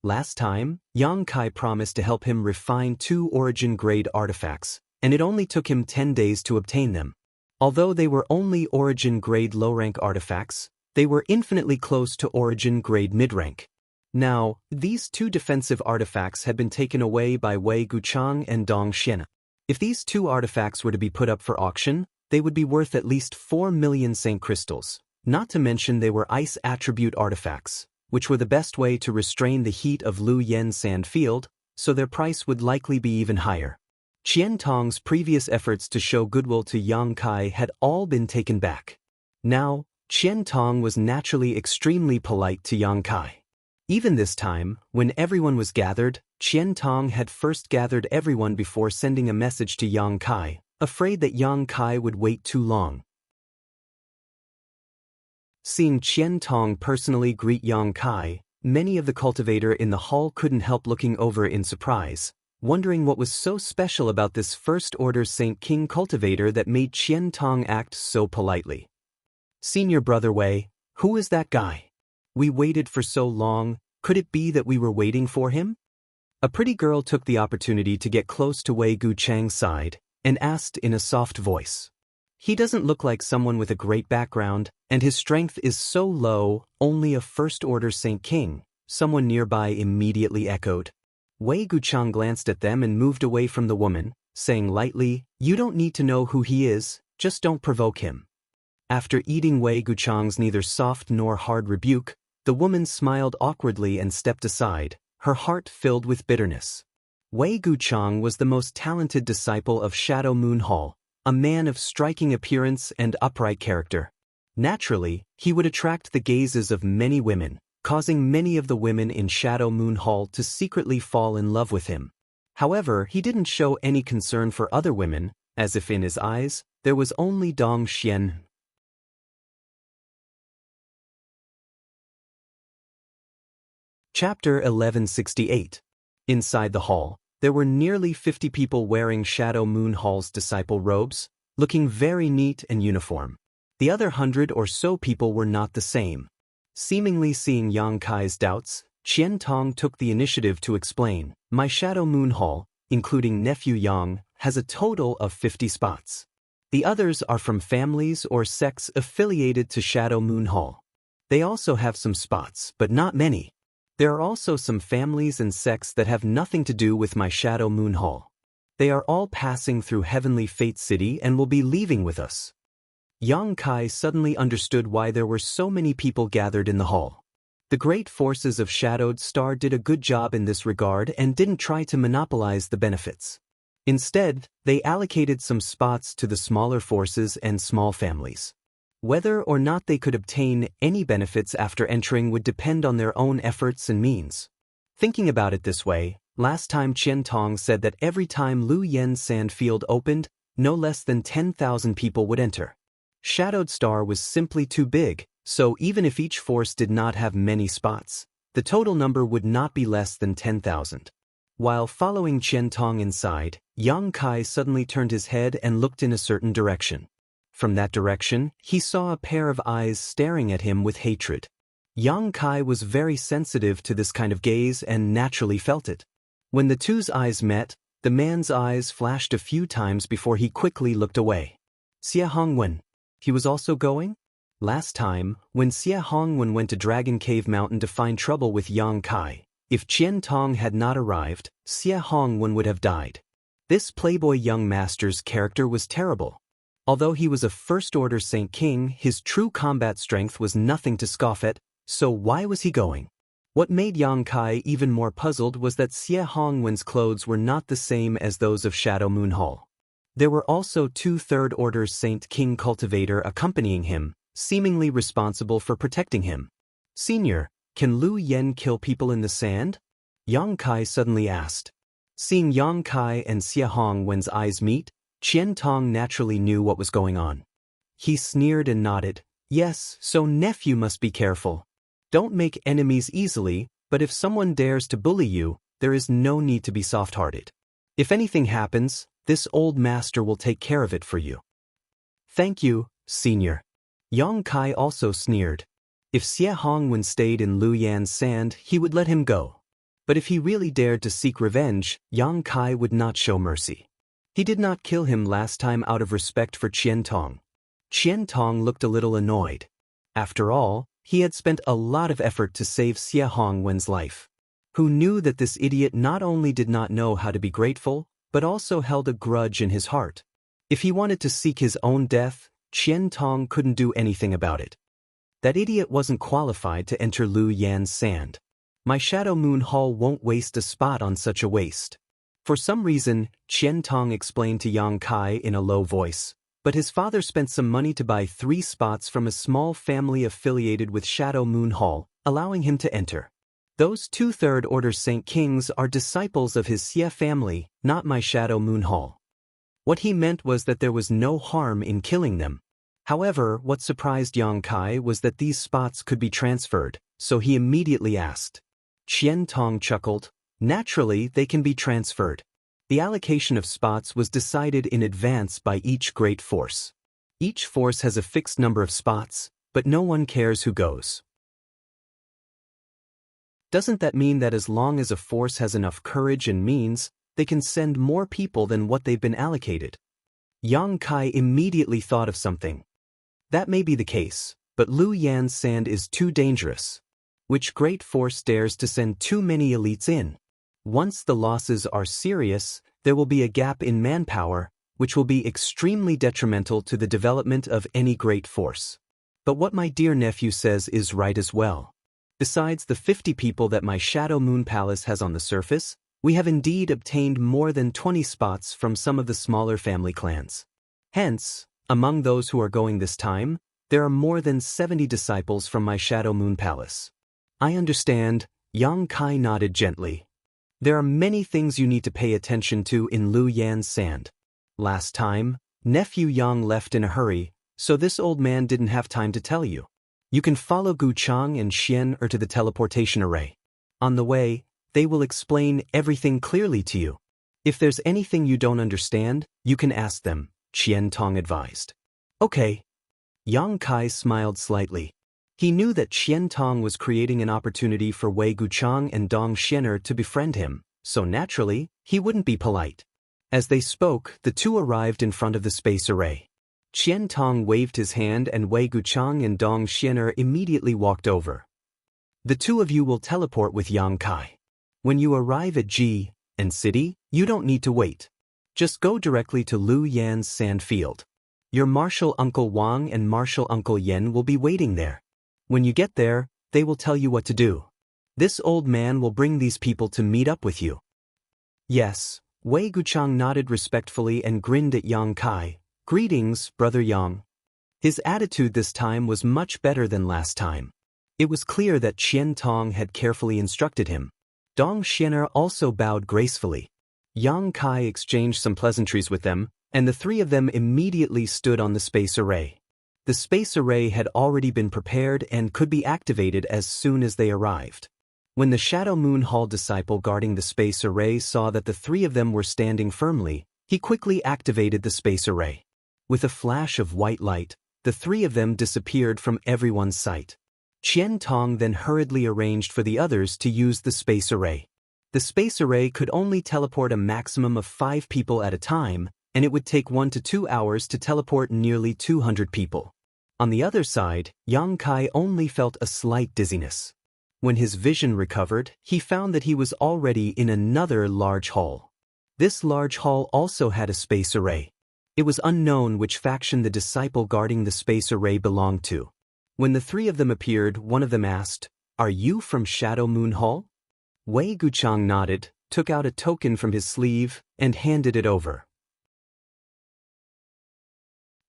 Last time, Yang Kai promised to help him refine 2 origin-grade artifacts, and it only took him 10 days to obtain them. Although they were only origin-grade low-rank artifacts, they were infinitely close to origin-grade mid-rank. Now, these 2 defensive artifacts had been taken away by Wei Guchang and Dong Xian. If these 2 artifacts were to be put up for auction, they would be worth at least 4 million Saint Crystals, not to mention they were ice attribute artifacts, which were the best way to restrain the heat of Lu Yen sand field, so their price would likely be even higher. Qian Tong's previous efforts to show goodwill to Yang Kai had all been taken back. Now, Qian Tong was naturally extremely polite to Yang Kai. Even this time, when everyone was gathered, Qian Tong had first gathered everyone before sending a message to Yang Kai, afraid that Yang Kai would wait too long. Seeing Qian Tong personally greet Yang Kai, many of the cultivator in the hall couldn't help looking over in surprise, wondering what was so special about this 1st Order Saint King cultivator that made Qian Tong act so politely. "Senior Brother Wei, who is that guy? We waited for so long, could it be that we were waiting for him?" A pretty girl took the opportunity to get close to Wei Guchang's side, and asked in a soft voice. "He doesn't look like someone with a great background, and his strength is so low, only a 1st Order Saint King," someone nearby immediately echoed. Wei Guchang glanced at them and moved away from the woman, saying lightly, "You don't need to know who he is, just don't provoke him." After eating Wei Guchang's neither soft nor hard rebuke, the woman smiled awkwardly and stepped aside, her heart filled with bitterness. Wei Guchang was the most talented disciple of Shadow Moon Hall, a man of striking appearance and upright character. Naturally, he would attract the gazes of many women, causing many of the women in Shadow Moon Hall to secretly fall in love with him. However, he didn't show any concern for other women, as if in his eyes, there was only Dong Xian. Chapter 1168. Inside the hall, there were nearly 50 people wearing Shadow Moon Hall's disciple robes, looking very neat and uniform. The other 100 or so people were not the same. Seemingly seeing Yang Kai's doubts, Qian Tong took the initiative to explain, "My Shadow Moon Hall, including nephew Yang, has a total of 50 spots. The others are from families or sects affiliated to Shadow Moon Hall. They also have some spots, but not many. There are also some families and sects that have nothing to do with my Shadow Moon Hall. They are all passing through Heavenly Fate City and will be leaving with us." Yang Kai suddenly understood why there were so many people gathered in the hall. The great forces of Shadowed Star did a good job in this regard and didn't try to monopolize the benefits. Instead, they allocated some spots to the smaller forces and small families. Whether or not they could obtain any benefits after entering would depend on their own efforts and means. Thinking about it this way, last time Qian Tong said that every time Lu Yen's sand field opened, no less than 10,000 people would enter. Shadowed Star was simply too big, so even if each force did not have many spots, the total number would not be less than 10,000. While following Qian Tong inside, Yang Kai suddenly turned his head and looked in a certain direction. From that direction, he saw a pair of eyes staring at him with hatred. Yang Kai was very sensitive to this kind of gaze and naturally felt it. When the two's eyes met, the man's eyes flashed a few times before he quickly looked away. Xie Hongwen. He was also going? Last time, when Xie Hongwen went to Dragon Cave Mountain to find trouble with Yang Kai, if Qian Tong had not arrived, Xie Hongwen would have died. This playboy young master's character was terrible. Although he was a first-order Saint King, his true combat strength was nothing to scoff at, so why was he going? What made Yang Kai even more puzzled was that Xie Hongwen's clothes were not the same as those of Shadow Moon Hall. There were also two third-order Saint King cultivator accompanying him, seemingly responsible for protecting him. "Senior, can Lu Yen kill people in the sand?" Yang Kai suddenly asked. Seeing Yang Kai and Xie Hongwen's eyes meet, Qian Tong naturally knew what was going on. He sneered and nodded. "Yes, so nephew must be careful. Don't make enemies easily, but if someone dares to bully you, there is no need to be soft-hearted. If anything happens, this old master will take care of it for you." "Thank you, senior." Yang Kai also sneered. If Xie Hongwen stayed in Lu Yan's sand, he would let him go. But if he really dared to seek revenge, Yang Kai would not show mercy. He did not kill him last time out of respect for Qian Tong. Qian Tong looked a little annoyed. After all, he had spent a lot of effort to save Xie Hongwen's life. Who knew that this idiot not only did not know how to be grateful, but also held a grudge in his heart. If he wanted to seek his own death, Qian Tong couldn't do anything about it. That idiot wasn't qualified to enter Lu Yan's sand. My Shadow Moon Hall won't waste a spot on such a waste. For some reason, Qian Tong explained to Yang Kai in a low voice, but his father spent some money to buy 3 spots from a small family affiliated with Shadow Moon Hall, allowing him to enter. Those 2 third-order Saint Kings are disciples of his Xie family, not my Shadow Moon Hall. What he meant was that there was no harm in killing them. However, what surprised Yang Kai was that these spots could be transferred, so he immediately asked. Qian Tong chuckled. Naturally, they can be transferred. The allocation of spots was decided in advance by each great force. Each force has a fixed number of spots, but no one cares who goes. Doesn't that mean that as long as a force has enough courage and means, they can send more people than what they've been allocated? Yang Kai immediately thought of something. That may be the case, but Lu Yan's sand is too dangerous. Which great force dares to send too many elites in? Once the losses are serious, there will be a gap in manpower, which will be extremely detrimental to the development of any great force. But what my dear nephew says is right as well. Besides the 50 people that my Shadow Moon Palace has on the surface, we have indeed obtained more than 20 spots from some of the smaller family clans. Hence, among those who are going this time, there are more than 70 disciples from my Shadow Moon Palace. I understand, Yang Kai nodded gently. There are many things you need to pay attention to in Lu Yan's sand. Last time, nephew Yang left in a hurry, so this old man didn't have time to tell you. You can follow Gu Chang and Xian to the teleportation array. On the way, they will explain everything clearly to you. If there's anything you don't understand, you can ask them, Qian Tong advised. Okay. Yang Kai smiled slightly. He knew that Qian Tong was creating an opportunity for Wei Guchang and Dong Xianer to befriend him, so naturally, he wouldn't be polite. As they spoke, the two arrived in front of the space array. Qian Tong waved his hand and Wei Guchang and Dong Xianer immediately walked over. The two of you will teleport with Yang Kai. When you arrive at Ji and City, you don't need to wait. Just go directly to Lu Yan's sand field. Your martial uncle Wang and martial uncle Yen will be waiting there. When you get there, they will tell you what to do. This old man will bring these people to meet up with you. Yes, Wei Guchang nodded respectfully and grinned at Yang Kai. Greetings, Brother Yang. His attitude this time was much better than last time. It was clear that Qian Tong had carefully instructed him. Dong Xianer also bowed gracefully. Yang Kai exchanged some pleasantries with them, and the three of them immediately stood on the space array. The space array had already been prepared and could be activated as soon as they arrived. When the Shadow Moon Hall disciple guarding the space array saw that the three of them were standing firmly, he quickly activated the space array. With a flash of white light, the three of them disappeared from everyone's sight. Qian Tong then hurriedly arranged for the others to use the space array. The space array could only teleport a maximum of 5 people at a time, and it would take 1 to 2 hours to teleport nearly 200 people. On the other side, Yang Kai only felt a slight dizziness. When his vision recovered, he found that he was already in another large hall. This large hall also had a space array. It was unknown which faction the disciple guarding the space array belonged to. When the three of them appeared, one of them asked, "Are you from Shadow Moon Hall?" Wei Guchang nodded, took out a token from his sleeve, and handed it over.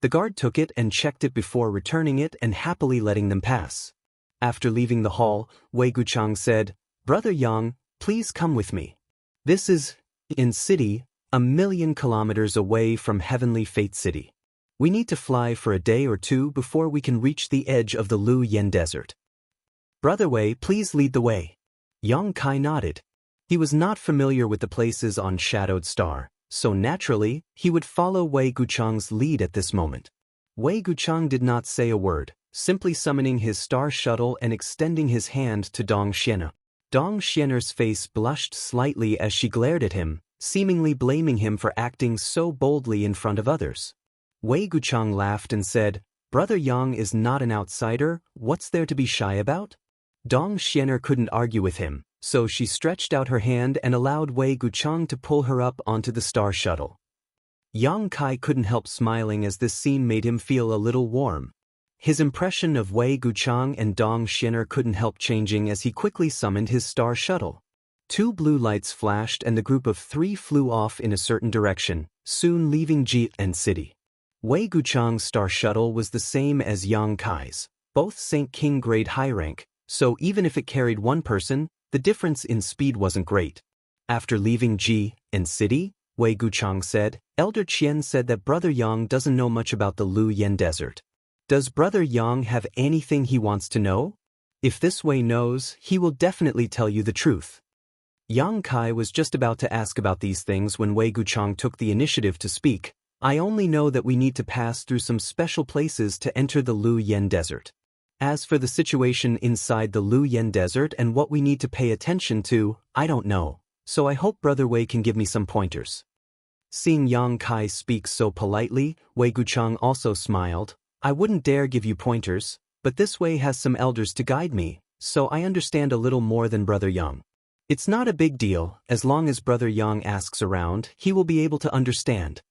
The guard took it and checked it before returning it and happily letting them pass. After leaving the hall, Wei Guchang said, "Brother Yang, please come with me. This is in City, 1,000,000 kilometers away from Heavenly Fate City. We need to fly for a day or two before we can reach the edge of the Lu Yen Desert. Brother Wei, please lead the way." Yang Kai nodded. He was not familiar with the places on Shadowed Star, so naturally, he would follow Wei Guchang's lead at this moment. Wei Guchang did not say a word, simply summoning his star shuttle and extending his hand to Dong Xianer. Dong Xianer's face blushed slightly as she glared at him, seemingly blaming him for acting so boldly in front of others. Wei Guchang laughed and said, "Brother Yang is not an outsider, what's there to be shy about?" Dong Xianer couldn't argue with him, so she stretched out her hand and allowed Wei Guchang to pull her up onto the star shuttle. Yang Kai couldn't help smiling as this scene made him feel a little warm. His impression of Wei Guchang and Dong Xianer couldn't help changing as he quickly summoned his star shuttle. 2 blue lights flashed and the group of 3 flew off in a certain direction, soon leaving Ji and City. Wei Guchang's star shuttle was the same as Yang Kai's, both Saint King grade high rank, so even if it carried one person, the difference in speed wasn't great. After leaving Ji and City, Wei Guchang said, "Elder Qian said that Brother Yang doesn't know much about the Lu Yen Desert. Does Brother Yang have anything he wants to know? If this Wei knows, he will definitely tell you the truth." Yang Kai was just about to ask about these things when Wei Guchang took the initiative to speak. "I only know that we need to pass through some special places to enter the Lu Yen Desert. As for the situation inside the Lu Yen Desert and what we need to pay attention to, I don't know, so I hope Brother Wei can give me some pointers." Seeing Yang Kai speak so politely, Wei Guchang also smiled. "I wouldn't dare give you pointers, but this Wei has some elders to guide me, so I understand a little more than Brother Yang." It's not a big deal, as long as Brother Yang asks around, he will be able to understand.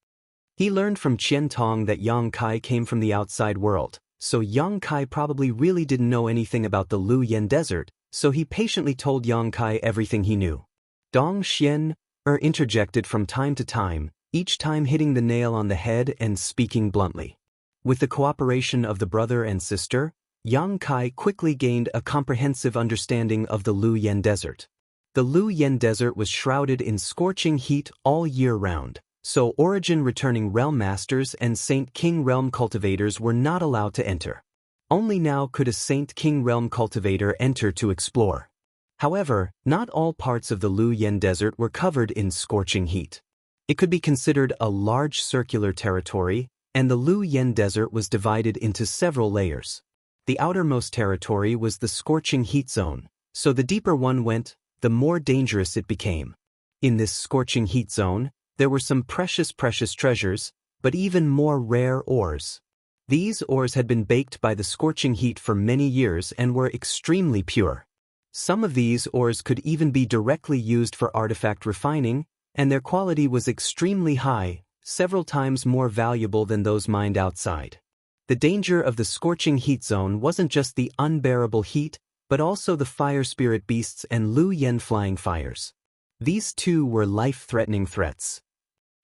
He learned from Qian Tong that Yang Kai came from the outside world, so Yang Kai probably really didn't know anything about the Lu Yen desert, so he patiently told Yang Kai everything he knew. Dong Xian interjected from time to time, each time hitting the nail on the head and speaking bluntly. With the cooperation of the brother and sister, Yang Kai quickly gained a comprehensive understanding of the Lu Yen desert. The Lu Yen desert was shrouded in scorching heat all year round, so origin-returning realm masters and Saint King realm cultivators were not allowed to enter. Only now could a Saint King realm cultivator enter to explore. However, not all parts of the Lu Yen desert were covered in scorching heat. It could be considered a large circular territory, and the Lu Yen desert was divided into several layers. The outermost territory was the scorching heat zone, so the deeper one went, the more dangerous it became. In this scorching heat zone, there were some precious treasures, but even more rare ores. These ores had been baked by the scorching heat for many years and were extremely pure. Some of these ores could even be directly used for artifact refining, and their quality was extremely high, several times more valuable than those mined outside. The danger of the scorching heat zone wasn't just the unbearable heat, but also the fire spirit beasts and Lu Yen flying fires. These two were life-threatening threats.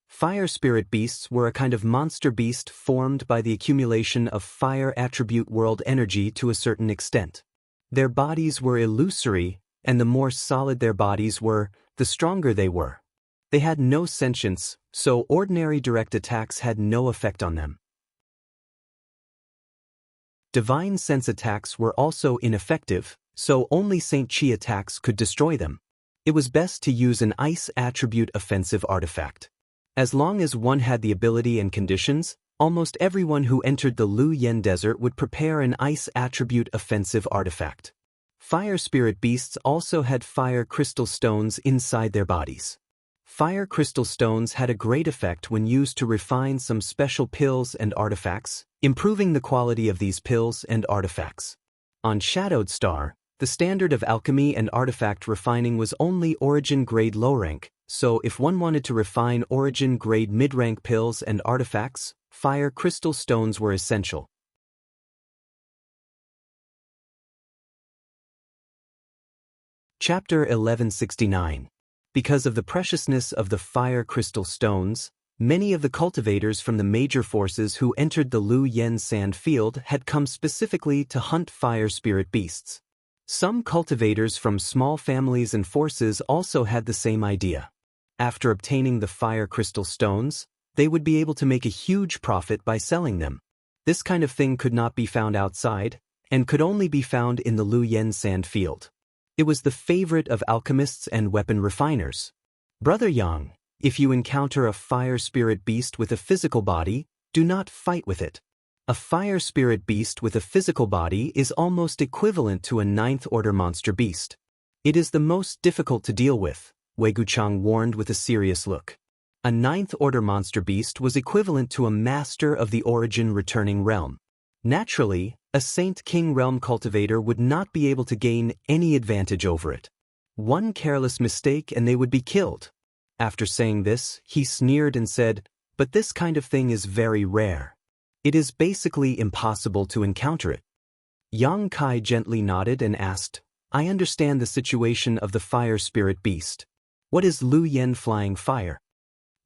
Fire spirit beasts were a kind of monster beast formed by the accumulation of fire attribute world energy to a certain extent. Their bodies were illusory, and the more solid their bodies were, the stronger they were. They had no sentience, so ordinary direct attacks had no effect on them. Divine sense attacks were also ineffective, so only Saint Chi attacks could destroy them. It was best to use an ice attribute offensive artifact. As long as one had the ability and conditions, almost everyone who entered the Lu Yen desert would prepare an ice attribute offensive artifact. Fire spirit beasts also had fire crystal stones inside their bodies. Fire crystal stones had a great effect when used to refine some special pills and artifacts, improving the quality of these pills and artifacts. On Shadowed Star, the standard of alchemy and artifact refining was only origin grade low rank, so if one wanted to refine origin grade mid-rank pills and artifacts, fire crystal stones were essential. Chapter 1169. Because of the preciousness of the fire crystal stones, many of the cultivators from the major forces who entered the Lu Yen sand field had come specifically to hunt fire spirit beasts. Some cultivators from small families and forces also had the same idea. After obtaining the fire crystal stones, they would be able to make a huge profit by selling them. This kind of thing could not be found outside, and could only be found in the Lu Yen sand field. It was the favorite of alchemists and weapon refiners. Brother Yang, if you encounter a fire spirit beast with a physical body, do not fight with it. A fire spirit beast with a physical body is almost equivalent to a ninth-order monster beast. It is the most difficult to deal with, Wei Guchang warned with a serious look. A ninth-order monster beast was equivalent to a master of the origin-returning realm. Naturally, a Saint King realm cultivator would not be able to gain any advantage over it. One careless mistake and they would be killed. After saying this, he sneered and said, "But this kind of thing is very rare. It is basically impossible to encounter it." Yang Kai gently nodded and asked, "I understand the situation of the fire spirit beast. What is Lu Yen flying fire?"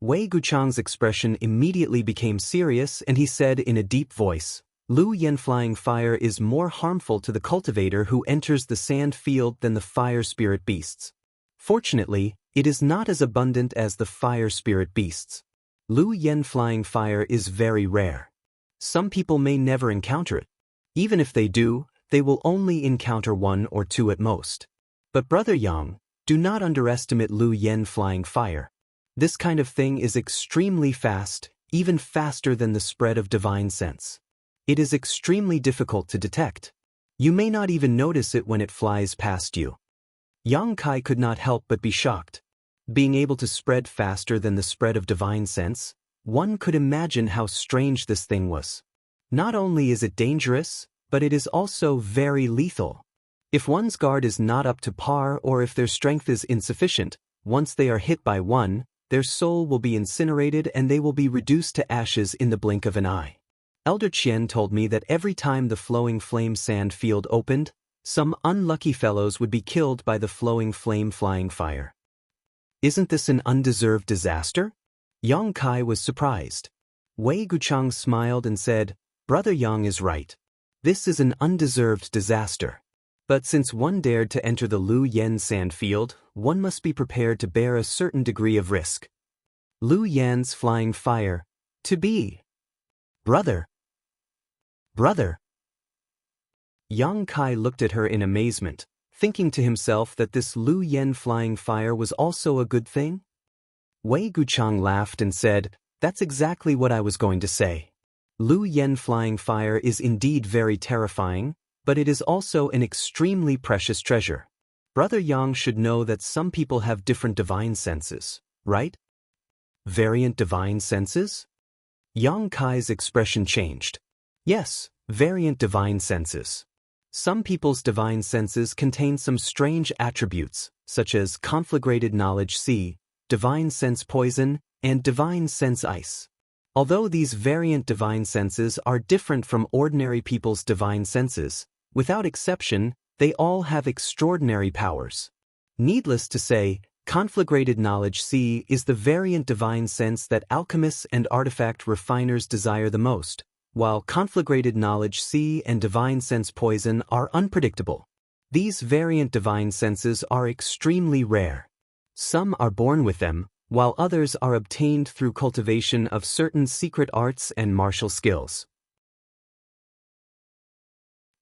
Wei Guchang's expression immediately became serious and he said in a deep voice, "Lu Yen flying fire is more harmful to the cultivator who enters the sand field than the fire spirit beasts. Fortunately, it is not as abundant as the fire spirit beasts. Lu Yen flying fire is very rare. Some people may never encounter it. Even if they do, they will only encounter one or two at most. But Brother Yang, do not underestimate Lu Yen flying fire. This kind of thing is extremely fast, even faster than the spread of divine sense. It is extremely difficult to detect. You may not even notice it when it flies past you." Yang Kai could not help but be shocked. Being able to spread faster than the spread of divine sense, one could imagine how strange this thing was. Not only is it dangerous, but it is also very lethal. If one's guard is not up to par or if their strength is insufficient, once they are hit by one, their soul will be incinerated and they will be reduced to ashes in the blink of an eye. Elder Qian told me that every time the flowing flame sand field opened, some unlucky fellows would be killed by the flowing flame flying fire. Isn't this an undeserved disaster? Yang Kai was surprised. Wei Guchang smiled and said, Brother Yang is right. This is an undeserved disaster. But since one dared to enter the Lu Yan sand field, one must be prepared to bear a certain degree of risk. Lu Yan's flying fire. To be. Brother. Yang Kai looked at her in amazement, thinking to himself that this Lu Yan flying fire was also a good thing. Wei Guchang laughed and said, That's exactly what I was going to say. Lu Yan flying fire is indeed very terrifying, but it is also an extremely precious treasure. Brother Yang should know that some people have different divine senses, right? Variant divine senses? Yang Kai's expression changed. Yes, variant divine senses. Some people's divine senses contain some strange attributes, such as conflagrated knowledge C, divine sense poison, and divine sense ice. Although these variant divine senses are different from ordinary people's divine senses, without exception, they all have extraordinary powers. Needless to say, conflagrated knowledge C is the variant divine sense that alchemists and artifact refiners desire the most, while conflagrated knowledge C and divine sense poison are unpredictable. These variant divine senses are extremely rare. Some are born with them, while others are obtained through cultivation of certain secret arts and martial skills.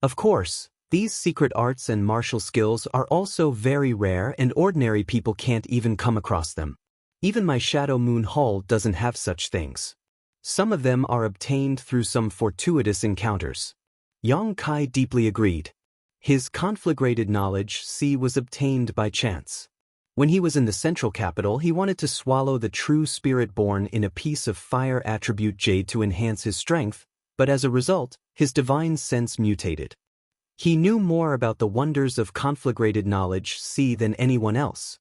Of course, these secret arts and martial skills are also very rare and ordinary people can't even come across them. Even my Shadow Moon Hall doesn't have such things. Some of them are obtained through some fortuitous encounters. Yang Kai deeply agreed. His conflagrated knowledge C was obtained by chance. When he was in the central capital, he wanted to swallow the true spirit born in a piece of fire attribute jade to enhance his strength, but as a result, his divine sense mutated. He knew more about the wonders of conflagrated knowledge C than anyone else.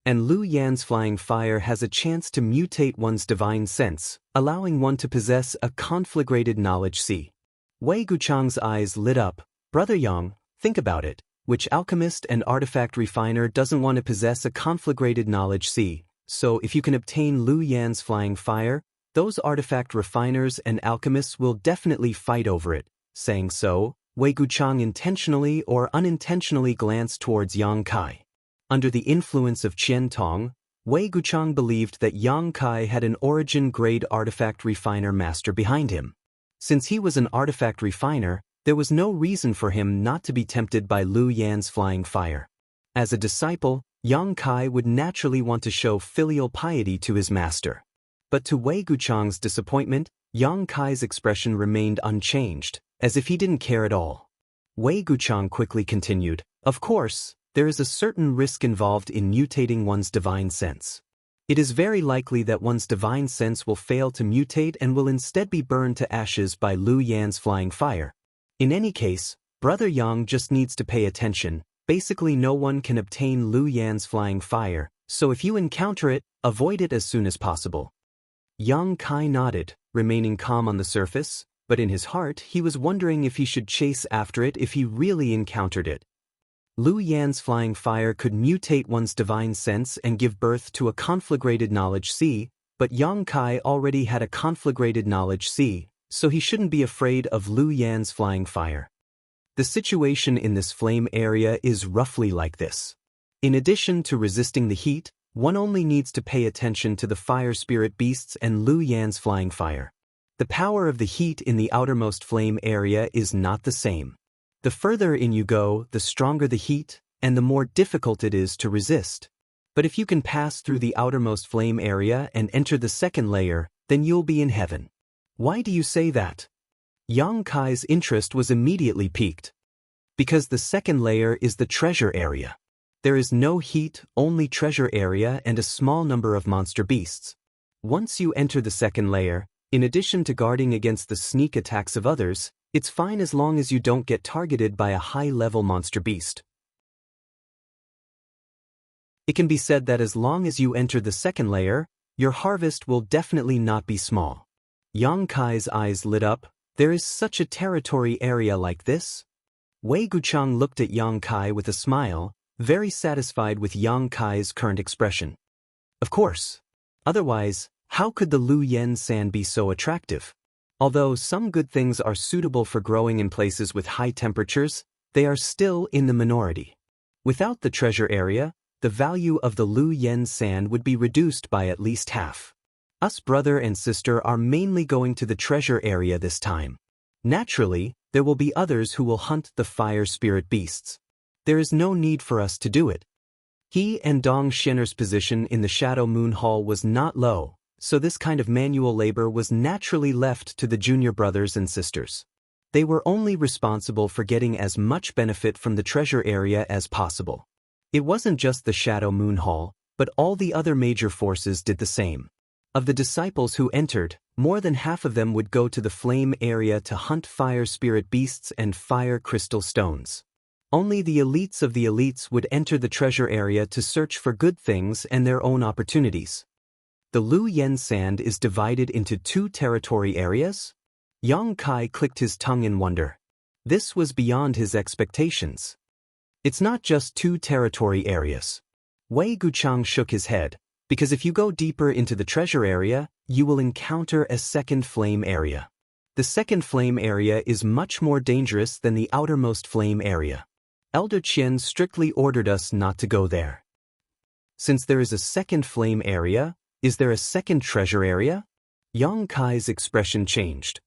And Lu Yan's flying fire has a chance to mutate one's divine sense, allowing one to possess a conflagrated knowledge C. Wei Guchang's eyes lit up. Brother Yang, think about it. Which alchemist and artifact refiner doesn't want to possess a conflagrated knowledge C? So if you can obtain Lu Yan's flying fire, those artifact refiners and alchemists will definitely fight over it. Saying so, Wei Guchang intentionally or unintentionally glanced towards Yang Kai. Under the influence of Qian Tong, Wei Guchang believed that Yang Kai had an origin-grade artifact refiner master behind him. Since he was an artifact refiner, there was no reason for him not to be tempted by Lu Yan's flying fire. As a disciple, Yang Kai would naturally want to show filial piety to his master. But to Wei Guchang's disappointment, Yang Kai's expression remained unchanged, as if he didn't care at all. Wei Guchang quickly continued, Of course, there is a certain risk involved in mutating one's divine sense. It is very likely that one's divine sense will fail to mutate and will instead be burned to ashes by Lu Yan's flying fire. In any case, Brother Yang just needs to pay attention. Basically no one can obtain Lu Yan's flying fire, so if you encounter it, avoid it as soon as possible. Yang Kai nodded, remaining calm on the surface, but in his heart he was wondering if he should chase after it if he really encountered it. Lu Yan's flying fire could mutate one's divine sense and give birth to a conflagrated knowledge C, but Yang Kai already had a conflagrated knowledge C, so he shouldn't be afraid of Lu Yan's flying fire. The situation in this flame area is roughly like this. In addition to resisting the heat, one only needs to pay attention to the fire spirit beasts and Lu Yan's flying fire. The power of the heat in the outermost flame area is not the same. The further in you go, the stronger the heat, and the more difficult it is to resist. But if you can pass through the outermost flame area and enter the second layer, then you'll be in heaven. Why do you say that? Yang Kai's interest was immediately piqued. Because the second layer is the treasure area. There is no heat, only treasure area and a small number of monster beasts. Once you enter the second layer, in addition to guarding against the sneak attacks of others, It's fine as long as you don't get targeted by a high-level monster beast. It can be said that as long as you enter the second layer, your harvest will definitely not be small. Yang Kai's eyes lit up. There is such a territory area like this? Wei Guchang looked at Yang Kai with a smile, very satisfied with Yang Kai's current expression. Of course. Otherwise, how could the Lu Yen sand be so attractive? Although some good things are suitable for growing in places with high temperatures, they are still in the minority. Without the treasure area, the value of the Lu Yen sand would be reduced by at least half. Us brother and sister are mainly going to the treasure area this time. Naturally, there will be others who will hunt the fire spirit beasts. There is no need for us to do it. He and Dong Xianer's position in the Shadow Moon Hall was not low, so this kind of manual labor was naturally left to the junior brothers and sisters. They were only responsible for getting as much benefit from the treasure area as possible. It wasn't just the Shadow Moon Hall, but all the other major forces did the same. Of the disciples who entered, more than half of them would go to the flame area to hunt fire spirit beasts and fire crystal stones. Only the elites of the elites would enter the treasure area to search for good things and their own opportunities. The Lu Yen sand is divided into 2 territory areas? Yang Kai clicked his tongue in wonder. This was beyond his expectations. It's not just 2 territory areas. Wei Guchang shook his head, because if you go deeper into the treasure area, you will encounter a second flame area. The second flame area is much more dangerous than the outermost flame area. Elder Qian strictly ordered us not to go there. Since there is a second flame area, is there a second treasure area? Yang Kai's expression changed.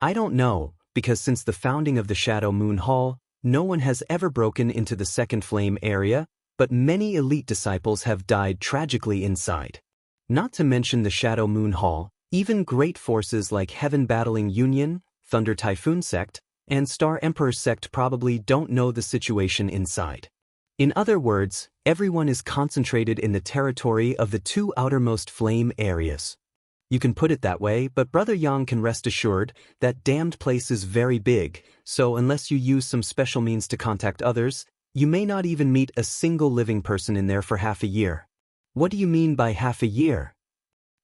I don't know, because since the founding of the Shadow Moon Hall, no one has ever broken into the second flame area, but many elite disciples have died tragically inside. Not to mention the Shadow Moon Hall, even great forces like Heaven Battling Union, Thunder Typhoon Sect, and Star Emperor Sect probably don't know the situation inside. In other words, everyone is concentrated in the territory of the 2 outermost flame areas. You can put it that way, but Brother Yang can rest assured that damned place is very big, so unless you use some special means to contact others, you may not even meet a single living person in there for half a year. What do you mean by half a year?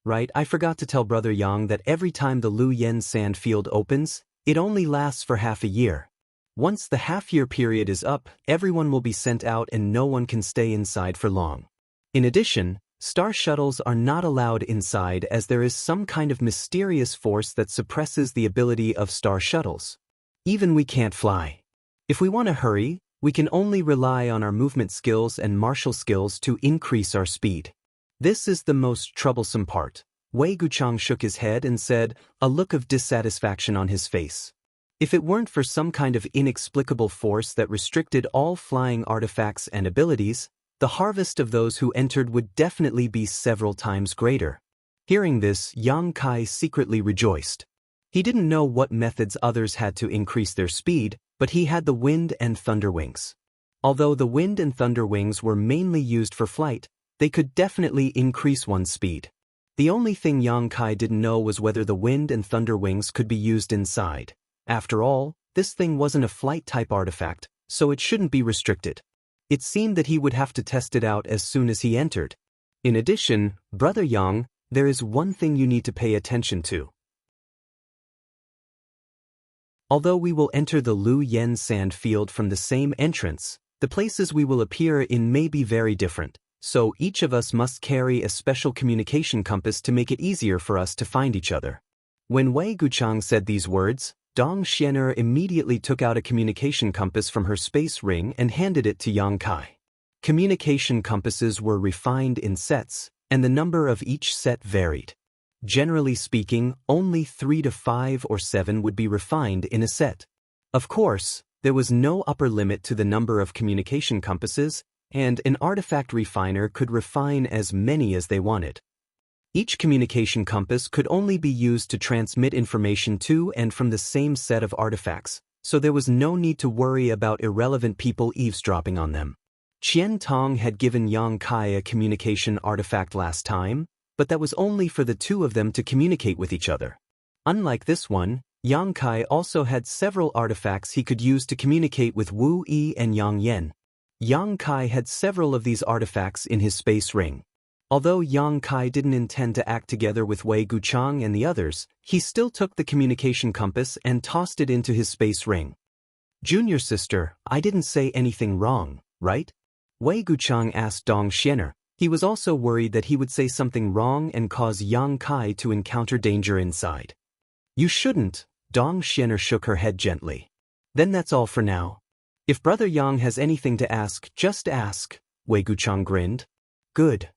Right, I forgot to tell Brother Yang that every time the Lu Yen sand field opens, it only lasts for half a year. Once the half-year period is up, everyone will be sent out and no one can stay inside for long. In addition, star shuttles are not allowed inside as there is some kind of mysterious force that suppresses the ability of star shuttles. Even we can't fly. If we want to hurry, we can only rely on our movement skills and martial skills to increase our speed. This is the most troublesome part. Wei Guchang shook his head and said, a look of dissatisfaction on his face. If it weren't for some kind of inexplicable force that restricted all flying artifacts and abilities, the harvest of those who entered would definitely be several times greater. Hearing this, Yang Kai secretly rejoiced. He didn't know what methods others had to increase their speed, but he had the wind and thunder wings. Although the wind and thunder wings were mainly used for flight, they could definitely increase one's speed. The only thing Yang Kai didn't know was whether the wind and thunder wings could be used inside. After all, this thing wasn't a flight-type artifact, so it shouldn't be restricted. It seemed that he would have to test it out as soon as he entered. In addition, Brother Yang, there is one thing you need to pay attention to. Although we will enter the Lu Yen sand field from the same entrance, the places we will appear in may be very different, so each of us must carry a special communication compass to make it easier for us to find each other. When Wei Guchang said these words, Dong Xianer immediately took out a communication compass from her space ring and handed it to Yang Kai. Communication compasses were refined in sets, and the number of each set varied. Generally speaking, only 3 to 5 or 7 would be refined in a set. Of course, there was no upper limit to the number of communication compasses, and an artifact refiner could refine as many as they wanted. Each communication compass could only be used to transmit information to and from the same set of artifacts, so there was no need to worry about irrelevant people eavesdropping on them. Qian Tong had given Yang Kai a communication artifact last time, but that was only for the 2 of them to communicate with each other. Unlike this one, Yang Kai also had several artifacts he could use to communicate with Wu Yi and Yang Yen. Yang Kai had several of these artifacts in his space ring. Although Yang Kai didn't intend to act together with Wei Guchang and the others, he still took the communication compass and tossed it into his space ring. "Junior sister, I didn't say anything wrong, right?" Wei Guchang asked Dong Xianer. He was also worried that he would say something wrong and cause Yang Kai to encounter danger inside. "You shouldn't," Dong Xianer shook her head gently. "Then that's all for now. If Brother Yang has anything to ask, just ask," Wei Guchang grinned. "Good."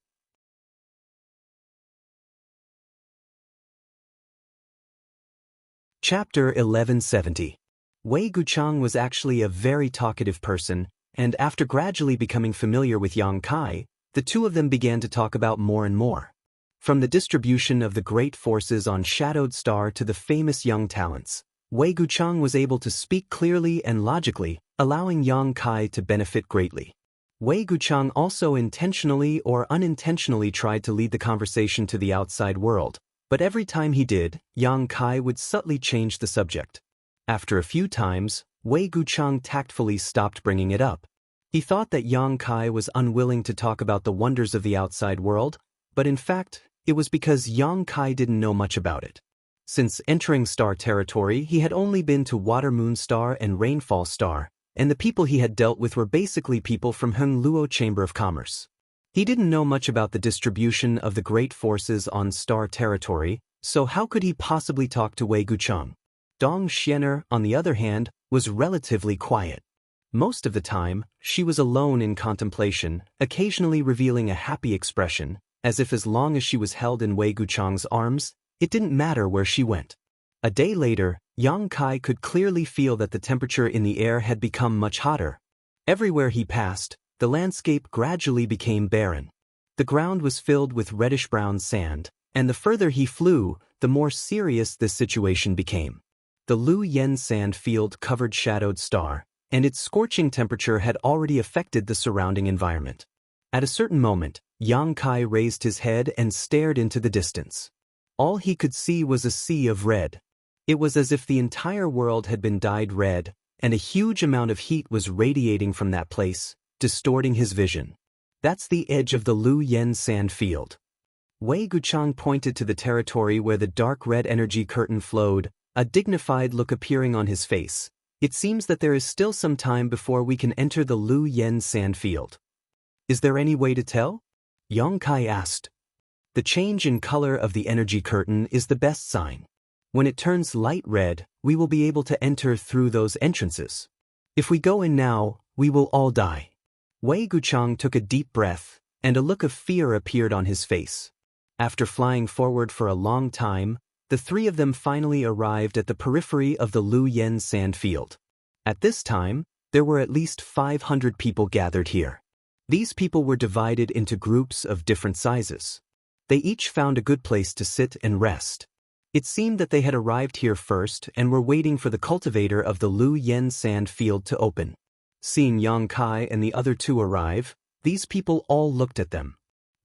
Chapter 1170. Wei Guchang was actually a very talkative person, and after gradually becoming familiar with Yang Kai, the two of them began to talk about more and more. From the distribution of the great forces on Shadowed Star to the famous young talents, Wei Guchang was able to speak clearly and logically, allowing Yang Kai to benefit greatly. Wei Guchang also intentionally or unintentionally tried to lead the conversation to the outside world, but every time he did, Yang Kai would subtly change the subject. After a few times, Wei Guchang tactfully stopped bringing it up. He thought that Yang Kai was unwilling to talk about the wonders of the outside world, but in fact, it was because Yang Kai didn't know much about it. Since entering star territory, he had only been to Water Moon Star and Rainfall Star, and the people he had dealt with were basically people from Heng Luo Chamber of Commerce. He didn't know much about the distribution of the great forces on star territory, so how could he possibly talk to Wei Guchang? Dong Xianer, on the other hand, was relatively quiet. Most of the time, she was alone in contemplation, occasionally revealing a happy expression, as if as long as she was held in Wei Guchang's arms, it didn't matter where she went. A day later, Yang Kai could clearly feel that the temperature in the air had become much hotter. Everywhere he passed, the landscape gradually became barren. The ground was filled with reddish-brown sand, and the further he flew, the more serious this situation became. The Lu Yen sand field covered Shadowed Star, and its scorching temperature had already affected the surrounding environment. At a certain moment, Yang Kai raised his head and stared into the distance. All he could see was a sea of red. It was as if the entire world had been dyed red, and a huge amount of heat was radiating from that place, distorting his vision. "That's the edge of the Lu Yen sand field." Wei Guchang pointed to the territory where the dark red energy curtain flowed, a dignified look appearing on his face. "It seems that there is still some time before we can enter the Lu Yen sand field." "Is there any way to tell?" Yang Kai asked. "The change in color of the energy curtain is the best sign. When it turns light red, we will be able to enter through those entrances. If we go in now, we will all die." Wei Guchang took a deep breath, and a look of fear appeared on his face. After flying forward for a long time, the three of them finally arrived at the periphery of the Lu Yen sand field. At this time, there were at least 500 people gathered here. These people were divided into groups of different sizes. They each found a good place to sit and rest. It seemed that they had arrived here first and were waiting for the cultivator of the Lu Yen sand field to open. Seeing Yang Kai and the other two arrive, these people all looked at them.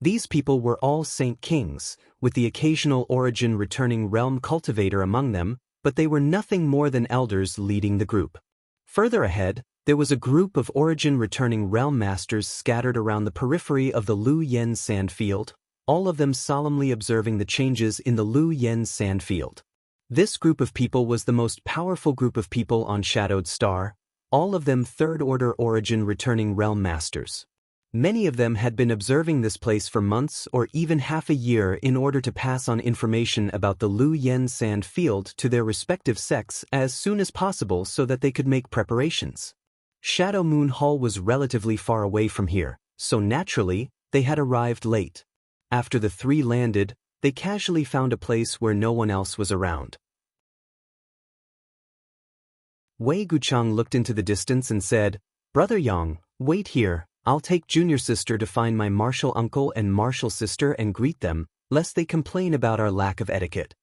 These people were all Saint Kings, with the occasional origin returning realm cultivator among them, but they were nothing more than elders leading the group. Further ahead, there was a group of origin returning realm masters scattered around the periphery of the Lu Yen sand field, all of them solemnly observing the changes in the Lu Yen sand field. This group of people was the most powerful group of people on Shadowed Star, all of them third-order origin returning realm masters. Many of them had been observing this place for months or even half a year in order to pass on information about the Lu Yen sand field to their respective sects as soon as possible so that they could make preparations. Shadow Moon Hall was relatively far away from here, so naturally, they had arrived late. After the three landed, they casually found a place where no one else was around. Wei Guchang looked into the distance and said, "Brother Yang, wait here. I'll take junior sister to find my martial uncle and martial sister and greet them, lest they complain about our lack of etiquette."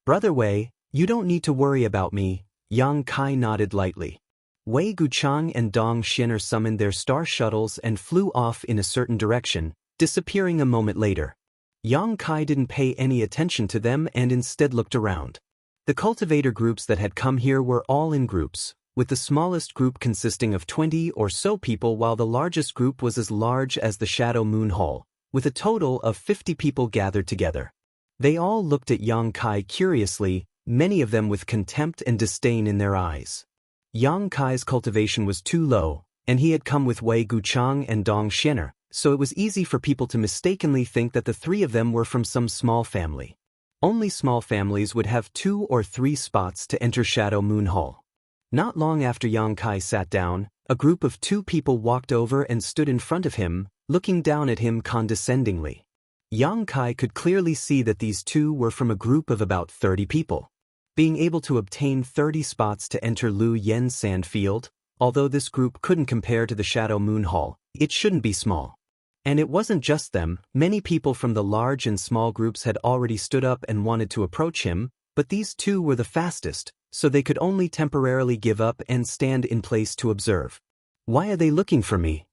"Brother Wei, you don't need to worry about me," Yang Kai nodded lightly. Wei Guchang and Dong Xianer summoned their star shuttles and flew off in a certain direction, disappearing a moment later. Yang Kai didn't pay any attention to them and instead looked around. The cultivator groups that had come here were all in groups, with the smallest group consisting of 20 or so people while the largest group was as large as the Shadow Moon Hall, with a total of 50 people gathered together. They all looked at Yang Kai curiously, many of them with contempt and disdain in their eyes. Yang Kai's cultivation was too low, and he had come with Wei Guchang and Dong Xianer, so it was easy for people to mistakenly think that the three of them were from some small family. Only small families would have 2 or 3 spots to enter Shadow Moon Hall. Not long after Yang Kai sat down, a group of 2 people walked over and stood in front of him, looking down at him condescendingly. Yang Kai could clearly see that these 2 were from a group of about 30 people. Being able to obtain 30 spots to enter Lu Yen Sand Field, although this group couldn't compare to the Shadow Moon Hall, it shouldn't be small. And it wasn't just them, many people from the large and small groups had already stood up and wanted to approach him, but these 2 were the fastest, so they could only temporarily give up and stand in place to observe. Why are they looking for me?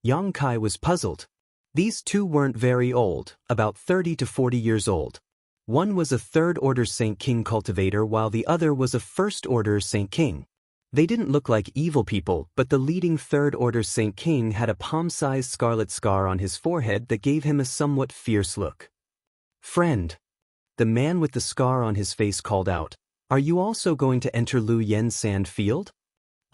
Yang Kai was puzzled. These 2 weren't very old, about 30 to 40 years old. One was a third-order Saint King cultivator while the other was a first-order Saint King. They didn't look like evil people, but the leading third-order Saint King had a palm-sized scarlet scar on his forehead that gave him a somewhat fierce look. "Friend," the man with the scar on his face called out, "are you also going to enter Lu Yen Sand Field?"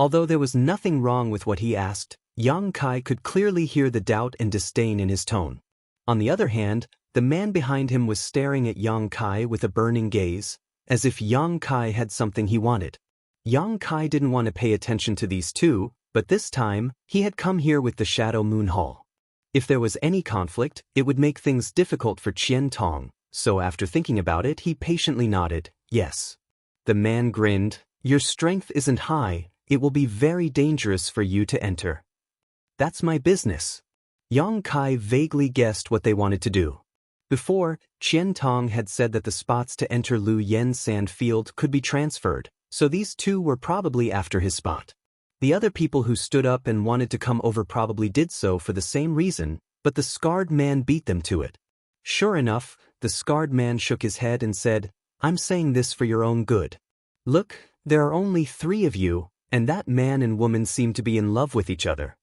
Although there was nothing wrong with what he asked, Yang Kai could clearly hear the doubt and disdain in his tone. On the other hand, the man behind him was staring at Yang Kai with a burning gaze, as if Yang Kai had something he wanted. Yang Kai didn't want to pay attention to these 2, but this time, he had come here with the Shadow Moon Hall. If there was any conflict, it would make things difficult for Qian Tong, so after thinking about it he patiently nodded, yes. The man grinned, "Your strength isn't high, it will be very dangerous for you to enter." "That's my business." Yang Kai vaguely guessed what they wanted to do. Before, Qian Tong had said that the spots to enter Lu Yen Sand Field could be transferred, so these 2 were probably after his spot. The other people who stood up and wanted to come over probably did so for the same reason, but the scarred man beat them to it. Sure enough, the scarred man shook his head and said, "I'm saying this for your own good. Look, there are only 3 of you, and that man and woman seem to be in love with each other.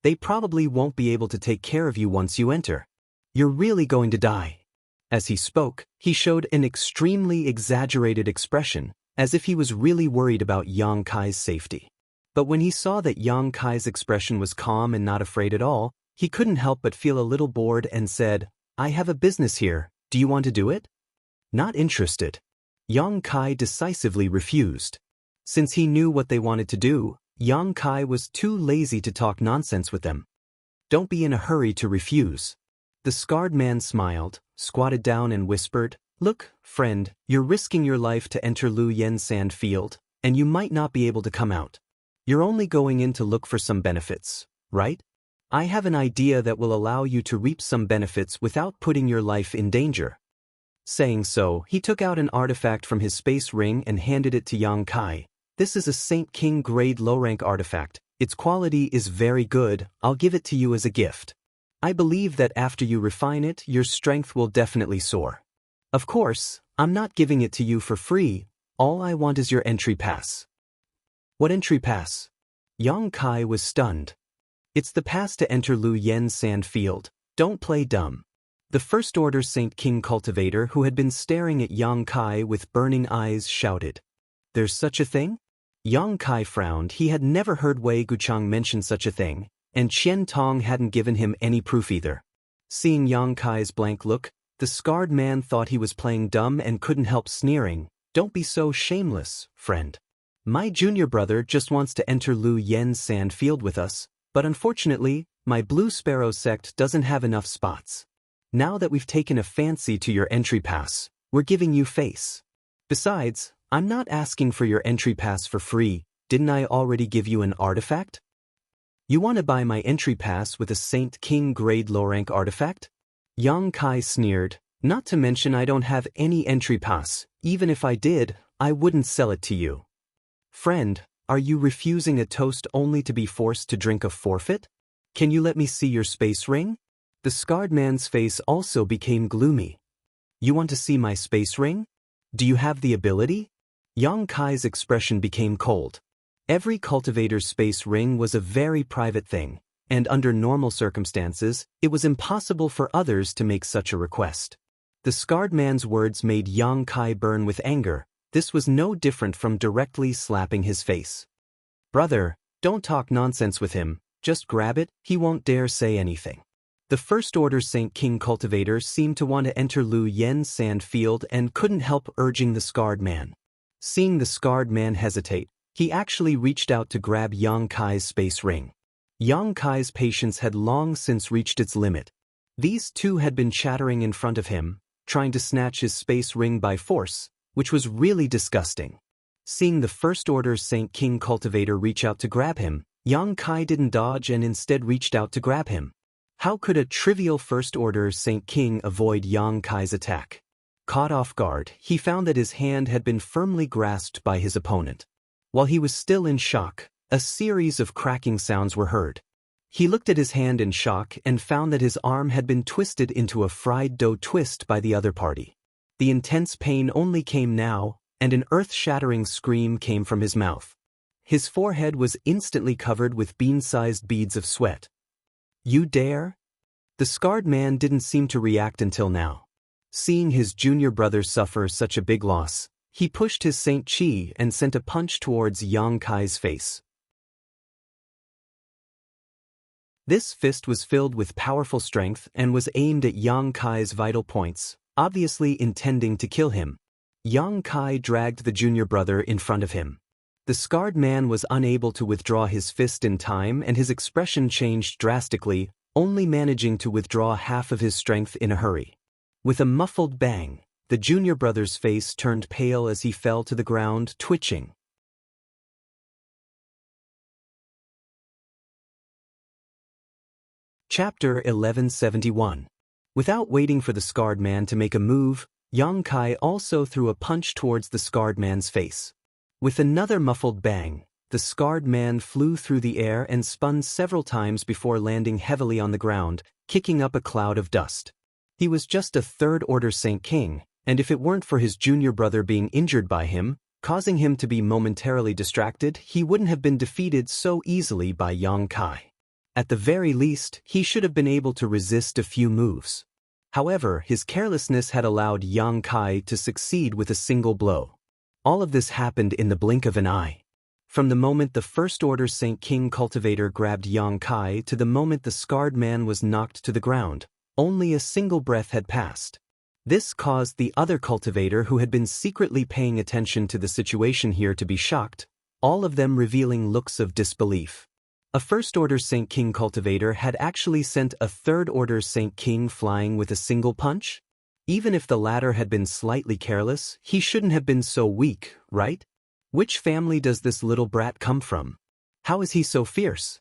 They probably won't be able to take care of you once you enter. You're really going to die." As he spoke, he showed an extremely exaggerated expression, as if he was really worried about Yang Kai's safety. But when he saw that Yang Kai's expression was calm and not afraid at all, he couldn't help but feel a little bored and said, "I have a business here, do you want to do it?" "Not interested." Yang Kai decisively refused. Since he knew what they wanted to do, Yang Kai was too lazy to talk nonsense with them. "Don't be in a hurry to refuse." The scarred man smiled, squatted down and whispered, "Look, friend, you're risking your life to enter Lu Yen Sand Field, and you might not be able to come out. You're only going in to look for some benefits, right? I have an idea that will allow you to reap some benefits without putting your life in danger." Saying so, he took out an artifact from his space ring and handed it to Yang Kai. "This is a Saint King grade low-rank artifact. Its quality is very good, I'll give it to you as a gift. I believe that after you refine it, your strength will definitely soar. Of course, I'm not giving it to you for free, all I want is your entry pass." "What entry pass?" Yang Kai was stunned. "It's the pass to enter Lu Yen Sand Field, don't play dumb." The first-order Saint King cultivator who had been staring at Yang Kai with burning eyes shouted, "There's such a thing?" Yang Kai frowned. He had never heard Wei Guchang mention such a thing, and Qian Tong hadn't given him any proof either. Seeing Yang Kai's blank look, the scarred man thought he was playing dumb and couldn't help sneering, "Don't be so shameless, friend. My junior brother just wants to enter Lu Yen Sand Field with us, but unfortunately, my Blue Sparrow sect doesn't have enough spots. Now that we've taken a fancy to your entry pass, we're giving you face. Besides, I'm not asking for your entry pass for free, didn't I already give you an artifact? You want to buy my entry pass with a Saint King grade low-rank artifact?" Yang Kai sneered, "Not to mention I don't have any entry pass, even if I did, I wouldn't sell it to you. Friend, are you refusing a toast only to be forced to drink a forfeit? Can you let me see your space ring?" The scarred man's face also became gloomy. You want to see my space ring? Do you have the ability? Yang Kai's expression became cold. Every cultivator's space ring was a very private thing, and under normal circumstances, it was impossible for others to make such a request. The scarred man's words made Yang Kai burn with anger. This was no different from directly slapping his face. Brother, don't talk nonsense with him, just grab it, he won't dare say anything. The First Order Saint King cultivator seemed to want to enter Lu Yen's sand field and couldn't help urging the scarred man. Seeing the scarred man hesitate, he actually reached out to grab Yang Kai's space ring. Yang Kai's patience had long since reached its limit. These two had been chattering in front of him, trying to snatch his space ring by force, which was really disgusting. Seeing the First Order Saint King cultivator reach out to grab him, Yang Kai didn't dodge and instead reached out to grab him. How could a trivial First Order Saint King avoid Yang Kai's attack? Caught off guard, he found that his hand had been firmly grasped by his opponent. While he was still in shock, a series of cracking sounds were heard. He looked at his hand in shock and found that his arm had been twisted into a fried dough twist by the other party. The intense pain only came now, and an earth-shattering scream came from his mouth. His forehead was instantly covered with bean-sized beads of sweat. You dare? The scarred man didn't seem to react until now. Seeing his junior brother suffer such a big loss, he pushed his Saint Chi and sent a punch towards Yang Kai's face. This fist was filled with powerful strength and was aimed at Yang Kai's vital points, obviously intending to kill him. Yang Kai dragged the junior brother in front of him. The scarred man was unable to withdraw his fist in time and his expression changed drastically, only managing to withdraw half of his strength in a hurry. With a muffled bang, the junior brother's face turned pale as he fell to the ground, twitching. Chapter 1171. Without waiting for the scarred man to make a move, Yang Kai also threw a punch towards the scarred man's face. With another muffled bang, the scarred man flew through the air and spun several times before landing heavily on the ground, kicking up a cloud of dust. He was just a Third Order Saint King, and if it weren't for his junior brother being injured by him, causing him to be momentarily distracted, he wouldn't have been defeated so easily by Yang Kai. At the very least, he should have been able to resist a few moves. However, his carelessness had allowed Yang Kai to succeed with a single blow. All of this happened in the blink of an eye. From the moment the First Order Saint King cultivator grabbed Yang Kai to the moment the scarred man was knocked to the ground, only a single breath had passed. This caused the other cultivator who had been secretly paying attention to the situation here to be shocked, all of them revealing looks of disbelief. A First Order Saint King cultivator had actually sent a Third Order Saint King flying with a single punch? Even if the latter had been slightly careless, he shouldn't have been so weak, right? Which family does this little brat come from? How is he so fierce?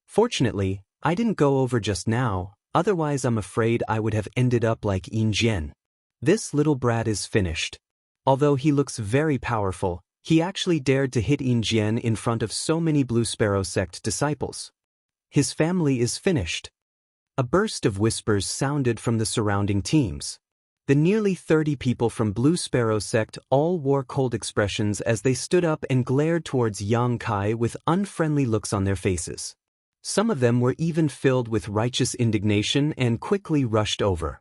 Fortunately, I didn't go over just now, otherwise I'm afraid I would have ended up like Yin Jian. This little brat is finished. Although he looks very powerful, he actually dared to hit Yin Jian in front of so many Blue Sparrow sect disciples. His family is finished. A burst of whispers sounded from the surrounding teams. The nearly 30 people from Blue Sparrow sect all wore cold expressions as they stood up and glared towards Yang Kai with unfriendly looks on their faces. Some of them were even filled with righteous indignation and quickly rushed over.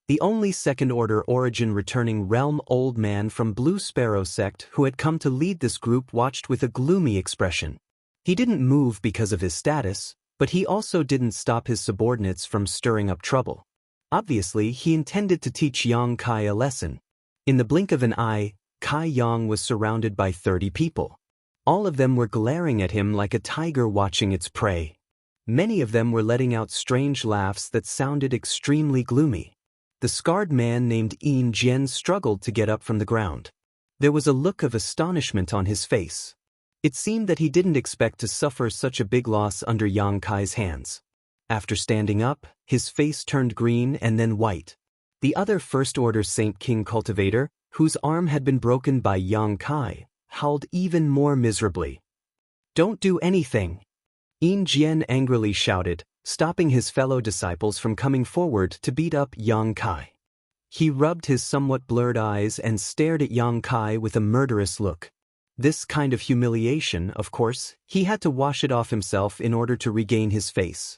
The only Second Order origin returning realm old man from Blue Sparrow sect who had come to lead this group watched with a gloomy expression. He didn't move because of his status, but he also didn't stop his subordinates from stirring up trouble. Obviously, he intended to teach Yang Kai a lesson. In the blink of an eye, Kai Yang was surrounded by 30 people. All of them were glaring at him like a tiger watching its prey. Many of them were letting out strange laughs that sounded extremely gloomy. The scarred man named Yin Jian struggled to get up from the ground. There was a look of astonishment on his face. It seemed that he didn't expect to suffer such a big loss under Yang Kai's hands. After standing up, his face turned green and then white. The other First Order Saint King cultivator, whose arm had been broken by Yang Kai, howled even more miserably. "Don't do anything!" Yin Jian angrily shouted, stopping his fellow disciples from coming forward to beat up Yang Kai. He rubbed his somewhat blurred eyes and stared at Yang Kai with a murderous look. This kind of humiliation, of course, he had to wash it off himself in order to regain his face.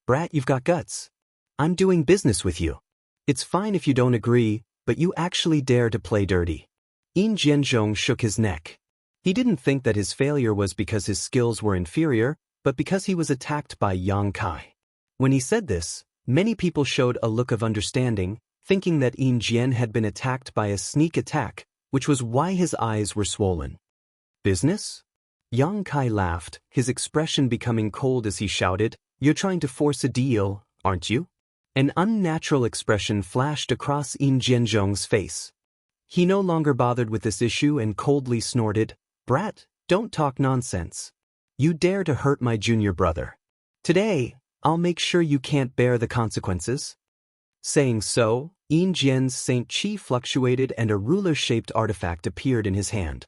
Brat, you've got guts. I'm doing business with you. It's fine if you don't agree, but you actually dare to play dirty. Yin Jianzhong shook his neck. He didn't think that his failure was because his skills were inferior, but because he was attacked by Yang Kai. When he said this, many people showed a look of understanding, thinking that Yin Jian had been attacked by a sneak attack, which was why his eyes were swollen. Business? Yang Kai laughed, his expression becoming cold as he shouted, "You're trying to force a deal, aren't you?" An unnatural expression flashed across Yin Jianzhong's face. He no longer bothered with this issue and coldly snorted, "Brat, don't talk nonsense. You dare to hurt my junior brother. Today, I'll make sure you can't bear the consequences." Saying so, Yin Jian's Saint Qi fluctuated and a ruler-shaped artifact appeared in his hand.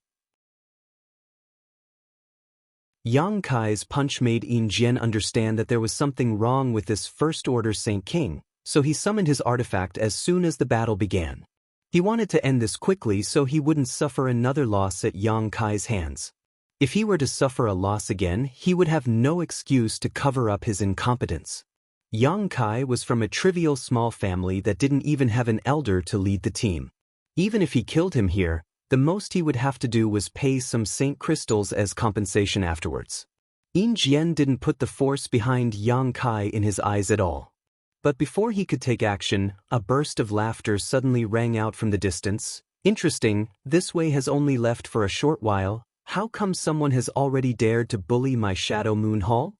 Yang Kai's punch made Yin Jian understand that there was something wrong with this First-Order Saint King, so he summoned his artifact as soon as the battle began. He wanted to end this quickly so he wouldn't suffer another loss at Yang Kai's hands. If he were to suffer a loss again, he would have no excuse to cover up his incompetence. Yang Kai was from a trivial small family that didn't even have an elder to lead the team. Even if he killed him here, the most he would have to do was pay some saint crystals as compensation afterwards. Yin Jian didn't put the force behind Yang Kai in his eyes at all. But before he could take action, a burst of laughter suddenly rang out from the distance. "Interesting, this way has only left for a short while. How come someone has already dared to bully my Shadow Moon Hall?"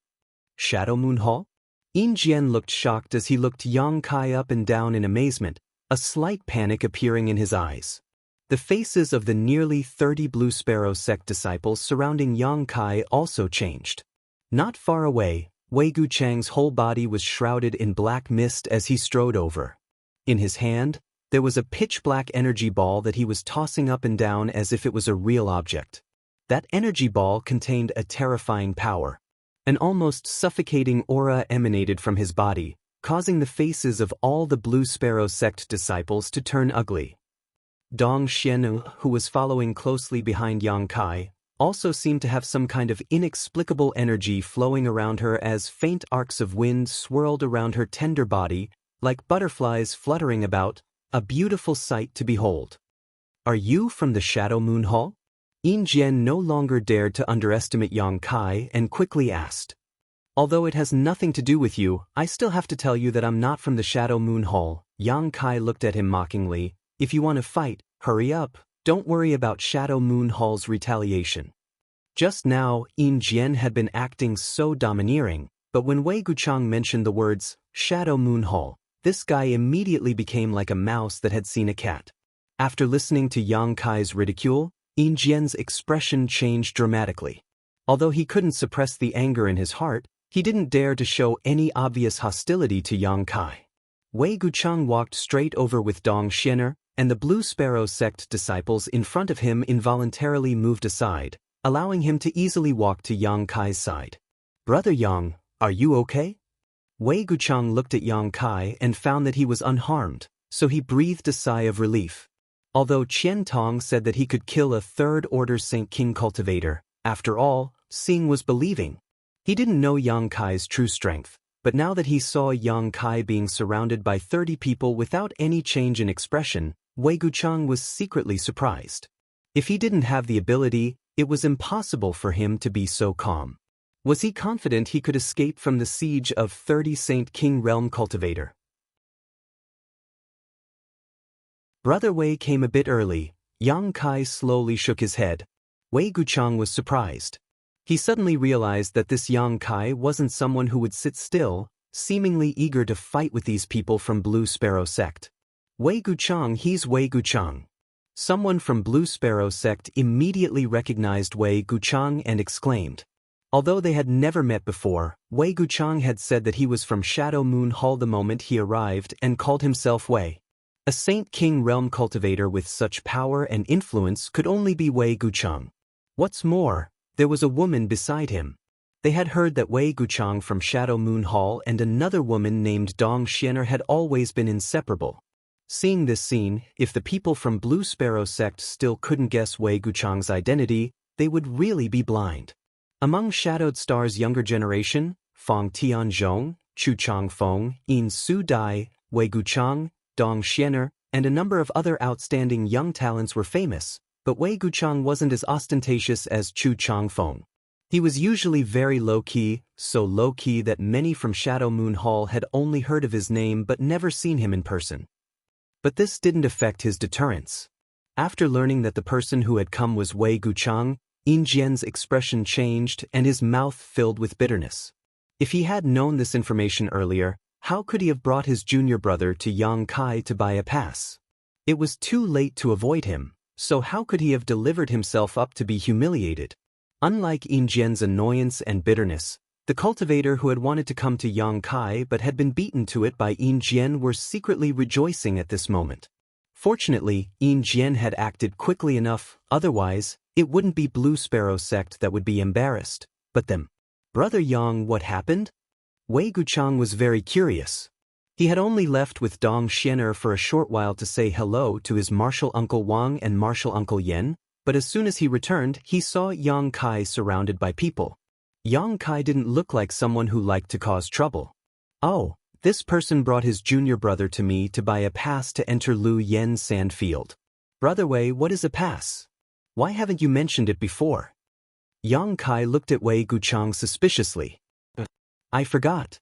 Shadow Moon Hall? Yin Jian looked shocked as he looked Yang Kai up and down in amazement, a slight panic appearing in his eyes. The faces of the nearly 30 Blue Sparrow sect disciples surrounding Yang Kai also changed. Not far away, Wei Guchang's whole body was shrouded in black mist as he strode over. In his hand, there was a pitch-black energy ball that he was tossing up and down as if it was a real object. That energy ball contained a terrifying power. An almost suffocating aura emanated from his body, causing the faces of all the Blue Sparrow sect disciples to turn ugly. Dong Xianu, who was following closely behind Yang Kai, also seemed to have some kind of inexplicable energy flowing around her as faint arcs of wind swirled around her tender body, like butterflies fluttering about, a beautiful sight to behold. "Are you from the Shadow Moon Hall?" Yin Jian no longer dared to underestimate Yang Kai and quickly asked. "Although it has nothing to do with you, I still have to tell you that I'm not from the Shadow Moon Hall." Yang Kai looked at him mockingly. "If you want to fight, hurry up. Don't worry about Shadow Moon Hall's retaliation." Just now, Yin Jian had been acting so domineering, but when Wei Guchang mentioned the words, Shadow Moon Hall, this guy immediately became like a mouse that had seen a cat. After listening to Yang Kai's ridicule, Yin Jian's expression changed dramatically. Although he couldn't suppress the anger in his heart, he didn't dare to show any obvious hostility to Yang Kai. Wei Guchang walked straight over with Dong Xianer, and the Blue Sparrow sect disciples in front of him involuntarily moved aside, allowing him to easily walk to Yang Kai's side. "Brother Yang, are you okay?" Wei Guchang looked at Yang Kai and found that he was unharmed, so he breathed a sigh of relief. Although Qian Tong said that he could kill a third-order Saint King cultivator, after all, seeing was believing. He didn't know Yang Kai's true strength, but now that he saw Yang Kai being surrounded by 30 people without any change in expression, Wei Guchang was secretly surprised. If he didn't have the ability, it was impossible for him to be so calm. Was he confident he could escape from the siege of 30 Saint King Realm Cultivator? Brother Wei came a bit early. Yang Kai slowly shook his head. Wei Guchang was surprised. He suddenly realized that this Yang Kai wasn't someone who would sit still, seemingly eager to fight with these people from Blue Sparrow sect. Wei Guchang, he's Wei Guchang. Someone from Blue Sparrow sect immediately recognized Wei Guchang and exclaimed. Although they had never met before, Wei Guchang had said that he was from Shadow Moon Hall the moment he arrived and called himself Wei. A Saint King Realm cultivator with such power and influence could only be Wei Guchang. What's more, there was a woman beside him. They had heard that Wei Guchang from Shadow Moon Hall and another woman named Dong Xianer had always been inseparable. Seeing this scene, if the people from Blue Sparrow sect still couldn't guess Wei Guchang's identity, they would really be blind. Among Shadowed Star's younger generation, Fong Tianzhong, Chu Changfeng, Yin Su Dai, Wei Guchang, Dong Xiener, and a number of other outstanding young talents were famous, but Wei Guchang wasn't as ostentatious as Chu Changfeng. He was usually very low-key, so low-key that many from Shadow Moon Hall had only heard of his name but never seen him in person. But this didn't affect his deterrence. After learning that the person who had come was Wei Guchang, Yin Jian's expression changed and his mouth filled with bitterness. If he had known this information earlier, how could he have brought his junior brother to Yang Kai to buy a pass? It was too late to avoid him, so how could he have delivered himself up to be humiliated? Unlike Yin Jian's annoyance and bitterness, the cultivator who had wanted to come to Yang Kai but had been beaten to it by Yin Jian were secretly rejoicing at this moment. Fortunately, Yin Jian had acted quickly enough, otherwise, it wouldn't be Blue Sparrow sect that would be embarrassed, but them. Brother Yang, what happened? Wei Guchang was very curious. He had only left with Dong Xiener for a short while to say hello to his martial uncle Wang and martial uncle Yen, but as soon as he returned, he saw Yang Kai surrounded by people. Yang Kai didn't look like someone who liked to cause trouble. Oh, this person brought his junior brother to me to buy a pass to enter Lu Yen's sand field. Brother Wei, what is a pass? Why haven't you mentioned it before? Yang Kai looked at Wei Guchang suspiciously. I forgot.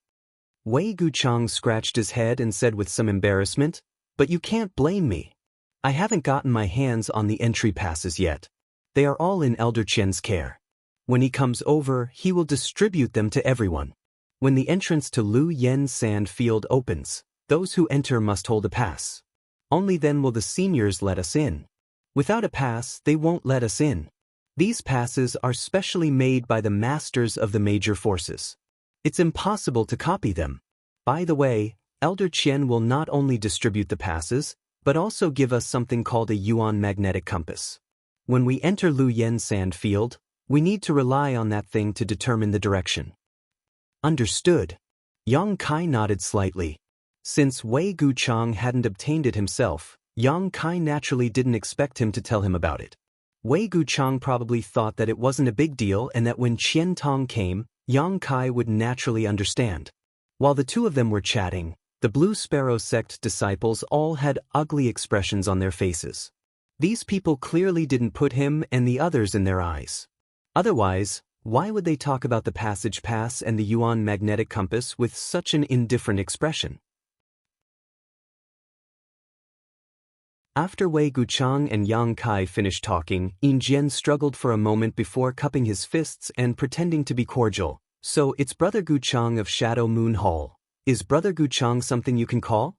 Wei Guchang scratched his head and said with some embarrassment, but you can't blame me. I haven't gotten my hands on the entry passes yet. They are all in Elder Qian's care. When he comes over, he will distribute them to everyone. When the entrance to Lu Yen's sand field opens, those who enter must hold a pass. Only then will the seniors let us in. Without a pass, they won't let us in. These passes are specially made by the masters of the major forces. It's impossible to copy them. By the way, Elder Qian will not only distribute the passes, but also give us something called a Yuan magnetic compass. When we enter Lu Yen's sand field, we need to rely on that thing to determine the direction. Understood. Yang Kai nodded slightly. Since Wei Guchang hadn't obtained it himself, Yang Kai naturally didn't expect him to tell him about it. Wei Guchang probably thought that it wasn't a big deal and that when Qian Tong came, Yang Kai would naturally understand. While the two of them were chatting, the Blue Sparrow sect disciples all had ugly expressions on their faces. These people clearly didn't put him and the others in their eyes. Otherwise, why would they talk about the passage pass and the Yuan magnetic compass with such an indifferent expression? After Wei Guchang and Yang Kai finished talking, Yin Jian struggled for a moment before cupping his fists and pretending to be cordial. So it's Brother Guchang of Shadow Moon Hall. Is Brother Guchang something you can call?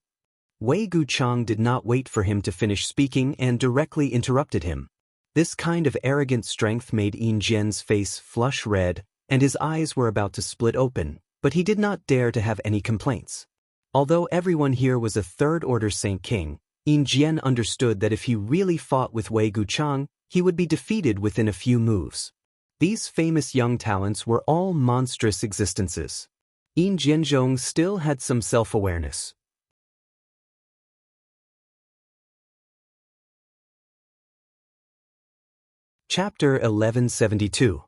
Wei Guchang did not wait for him to finish speaking and directly interrupted him. This kind of arrogant strength made Yin Jian's face flush red, and his eyes were about to split open, but he did not dare to have any complaints. Although everyone here was a third-order Saint King, Yin Jian understood that if he really fought with Wei Guchang, he would be defeated within a few moves. These famous young talents were all monstrous existences. Yin Jianzhong still had some self-awareness. Chapter 1172.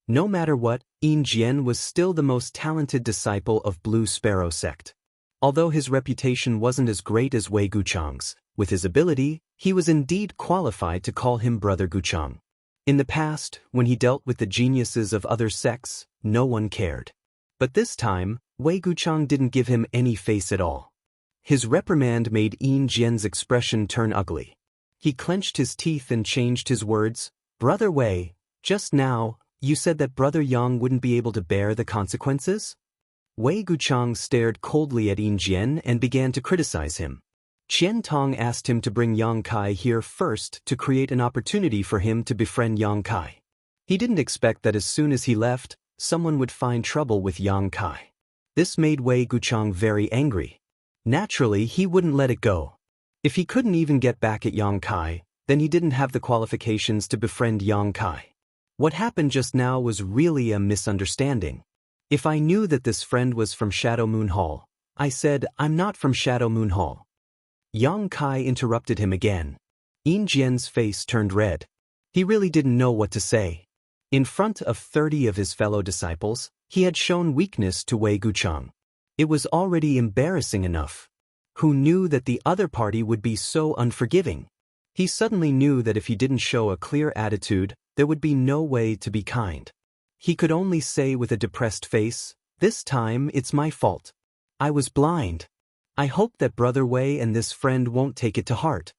No matter what, Yin Jian was still the most talented disciple of Blue Sparrow sect. Although his reputation wasn't as great as Wei Guchang's, with his ability, he was indeed qualified to call him Brother Guchang. In the past, when he dealt with the geniuses of other sects, no one cared. But this time, Wei Guchang didn't give him any face at all. His reprimand made Yin Jian's expression turn ugly. He clenched his teeth and changed his words. Brother Wei, just now, you said that Brother Yang wouldn't be able to bear the consequences? Wei Guchang stared coldly at Yin Jian and began to criticize him. Qian Tong asked him to bring Yang Kai here first to create an opportunity for him to befriend Yang Kai. He didn't expect that as soon as he left, someone would find trouble with Yang Kai. This made Wei Guchang very angry. Naturally, he wouldn't let it go. If he couldn't even get back at Yang Kai, then he didn't have the qualifications to befriend Yang Kai. What happened just now was really a misunderstanding. If I knew that this friend was from Shadow Moon Hall, I said, I'm not from Shadow Moon Hall. Yang Kai interrupted him again. Yin Jian's face turned red. He really didn't know what to say. In front of 30 of his fellow disciples, he had shown weakness to Wei Guchang. It was already embarrassing enough. Who knew that the other party would be so unforgiving? He suddenly knew that if he didn't show a clear attitude, there would be no way to be kind. He could only say with a depressed face, "This time it's my fault. I was blind. I hope that Brother Wei and this friend won't take it to heart."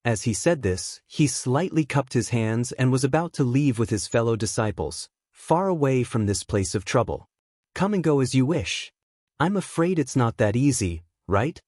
As he said this, he slightly cupped his hands and was about to leave with his fellow disciples, far away from this place of trouble. "Come and go as you wish. I'm afraid it's not that easy, right?"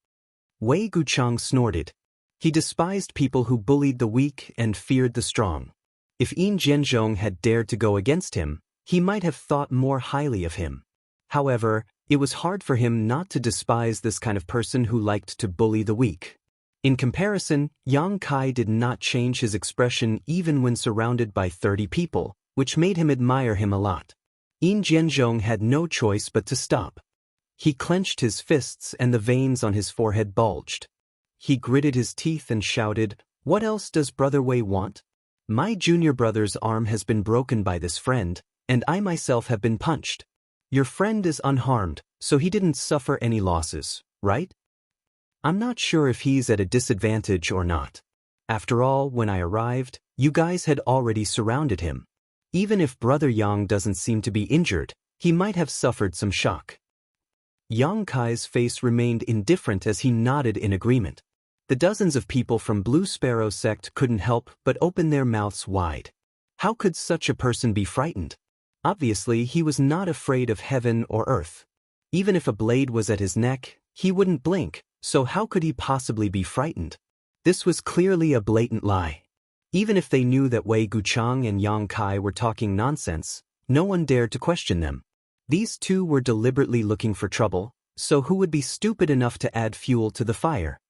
Wei Guchang snorted. He despised people who bullied the weak and feared the strong. If Yin Jianzhong had dared to go against him, he might have thought more highly of him. However, it was hard for him not to despise this kind of person who liked to bully the weak. In comparison, Yang Kai did not change his expression even when surrounded by 30 people, which made him admire him a lot. Yin Jianzhong had no choice but to stop. He clenched his fists and the veins on his forehead bulged. He gritted his teeth and shouted, "What else does Brother Wei want? My junior brother's arm has been broken by this friend, and I myself have been punched. Your friend is unharmed, so he didn't suffer any losses, right? I'm not sure if he's at a disadvantage or not. After all, when I arrived, you guys had already surrounded him. Even if Brother Yang doesn't seem to be injured, he might have suffered some shock." Yang Kai's face remained indifferent as he nodded in agreement. The dozens of people from Blue Sparrow sect couldn't help but open their mouths wide. How could such a person be frightened? Obviously, he was not afraid of heaven or earth. Even if a blade was at his neck, he wouldn't blink, so how could he possibly be frightened? This was clearly a blatant lie. Even if they knew that Wei Guchang and Yang Kai were talking nonsense, no one dared to question them. These two were deliberately looking for trouble, so who would be stupid enough to add fuel to the fire?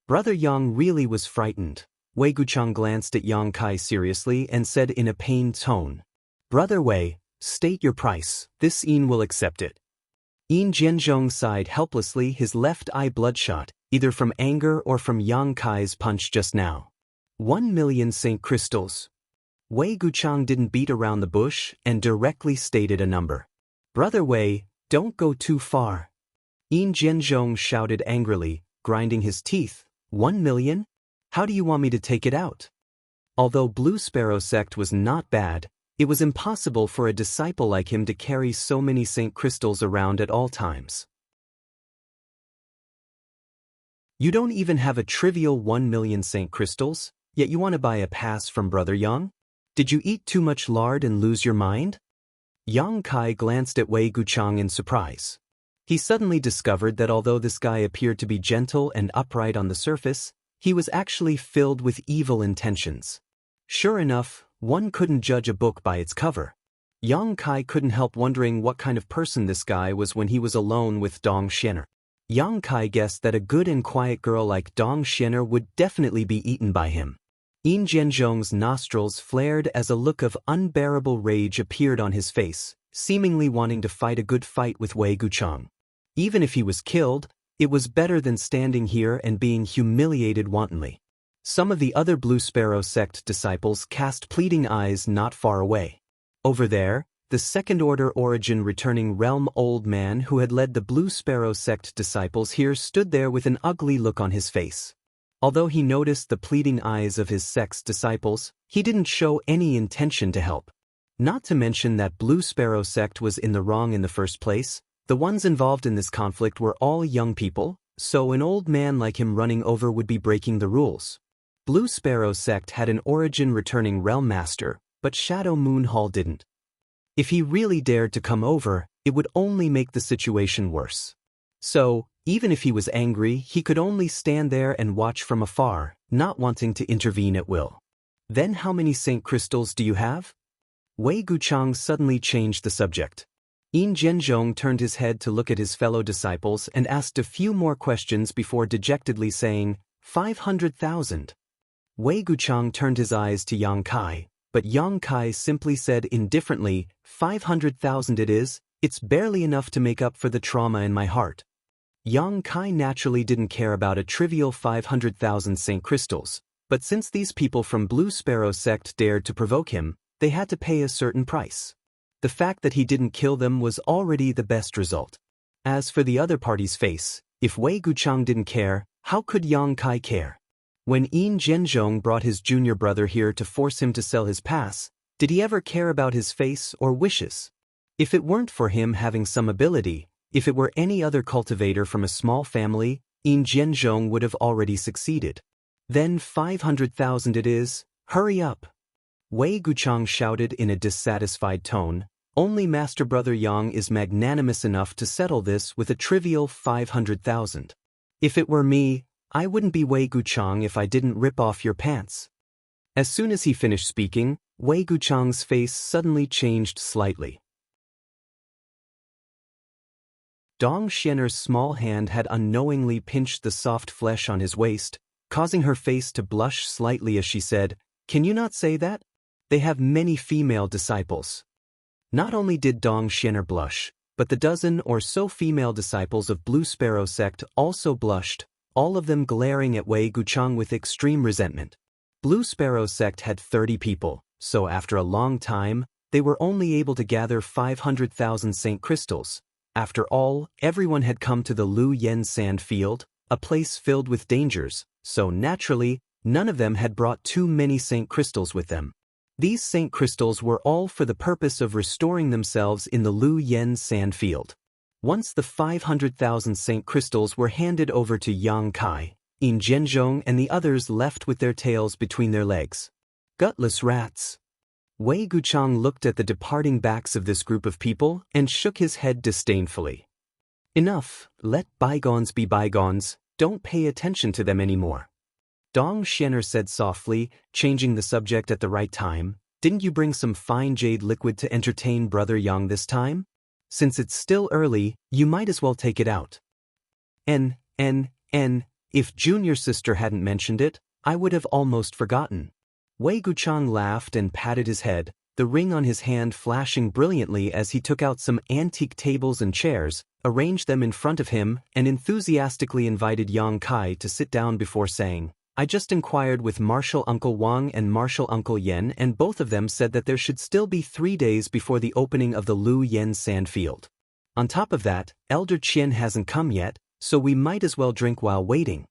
Brother Yang really was frightened. Wei Guchang glanced at Yang Kai seriously and said in a pained tone, "Brother Wei, state your price, this Yin will accept it." Yin Jianzhong sighed helplessly, his left eye bloodshot, either from anger or from Yang Kai's punch just now. 1,000,000 St. crystals. Wei Guchang didn't beat around the bush and directly stated a number. "Brother Wei, don't go too far." Yin Jianzhong shouted angrily, grinding his teeth. 1,000,000? How do you want me to take it out? Although Blue Sparrow sect was not bad, it was impossible for a disciple like him to carry so many St. crystals around at all times. You don't even have a trivial 1,000,000 St. crystals, yet you want to buy a pass from Brother Yang? Did you eat too much lard and lose your mind? Yang Kai glanced at Wei Guchang in surprise. He suddenly discovered that although this guy appeared to be gentle and upright on the surface, he was actually filled with evil intentions. Sure enough, one couldn't judge a book by its cover. Yang Kai couldn't help wondering what kind of person this guy was when he was alone with Dong Xianer. Yang Kai guessed that a good and quiet girl like Dong Xianer would definitely be eaten by him. Yin Jianzhong's nostrils flared as a look of unbearable rage appeared on his face, seemingly wanting to fight a good fight with Wei Guchang. Even if he was killed, it was better than standing here and being humiliated wantonly. Some of the other Blue Sparrow sect disciples cast pleading eyes not far away. Over there, the second-order origin returning realm old man who had led the Blue Sparrow sect disciples here stood there with an ugly look on his face. Although he noticed the pleading eyes of his sect's disciples, he didn't show any intention to help. Not to mention that Blue Sparrow sect was in the wrong in the first place. The ones involved in this conflict were all young people, so an old man like him running over would be breaking the rules. Blue Sparrow sect had an origin returning realm master, but Shadow Moon Hall didn't. If he really dared to come over, it would only make the situation worse. So, even if he was angry, he could only stand there and watch from afar, not wanting to intervene at will. "Then how many St. crystals do you have?" Wei Guchang suddenly changed the subject. Yin Jianzhong turned his head to look at his fellow disciples and asked a few more questions before dejectedly saying, 500,000. Wei Guchang turned his eyes to Yang Kai, but Yang Kai simply said indifferently, 500,000 it is, it's barely enough to make up for the trauma in my heart. Yang Kai naturally didn't care about a trivial 500,000 Saint crystals, but since these people from Blue Sparrow sect dared to provoke him, they had to pay a certain price. The fact that he didn't kill them was already the best result. As for the other party's face, if Wei Guchang didn't care, how could Yang Kai care? When Yin Zhenzhong brought his junior brother here to force him to sell his pass, did he ever care about his face or wishes? If it weren't for him having some ability, if it were any other cultivator from a small family, Yin Zhenzhong would have already succeeded. Then 500,000 it is, hurry up! Wei Guchang shouted in a dissatisfied tone. Only Master Brother Yang is magnanimous enough to settle this with a trivial 500,000. If it were me, I wouldn't be Wei Guchang if I didn't rip off your pants. As soon as he finished speaking, Wei Guchang's face suddenly changed slightly. Dong Xianer's small hand had unknowingly pinched the soft flesh on his waist, causing her face to blush slightly as she said, "Can you not say that? They have many female disciples." Not only did Dong Xianer blush, but the dozen or so female disciples of Blue Sparrow sect also blushed, all of them glaring at Wei Guchang with extreme resentment. Blue Sparrow sect had 30 people, so after a long time, they were only able to gather 500,000 Saint crystals. After all, everyone had come to the Lu Yen sand field, a place filled with dangers, so naturally, none of them had brought too many Saint crystals with them. These Saint crystals were all for the purpose of restoring themselves in the Lu Yen sand field. Once the 500,000 Saint crystals were handed over to Yang Kai, Yin Zhenzhong and the others left with their tails between their legs. Gutless rats. Wei Guchang looked at the departing backs of this group of people and shook his head disdainfully. Enough, let bygones be bygones, don't pay attention to them anymore. Dong Xianer said softly, changing the subject at the right time, "Didn't you bring some fine jade liquid to entertain Brother Yang this time? Since it's still early, you might as well take it out." If junior sister hadn't mentioned it, I would have almost forgotten. Wei Guchang laughed and patted his head, the ring on his hand flashing brilliantly as he took out some antique tables and chairs, arranged them in front of him, and enthusiastically invited Yang Kai to sit down before saying, "I just inquired with Martial Uncle Wang and Martial Uncle Yen, and both of them said that there should still be 3 days before the opening of the Lu Yen sand field. On top of that, Elder Qian hasn't come yet, so we might as well drink while waiting."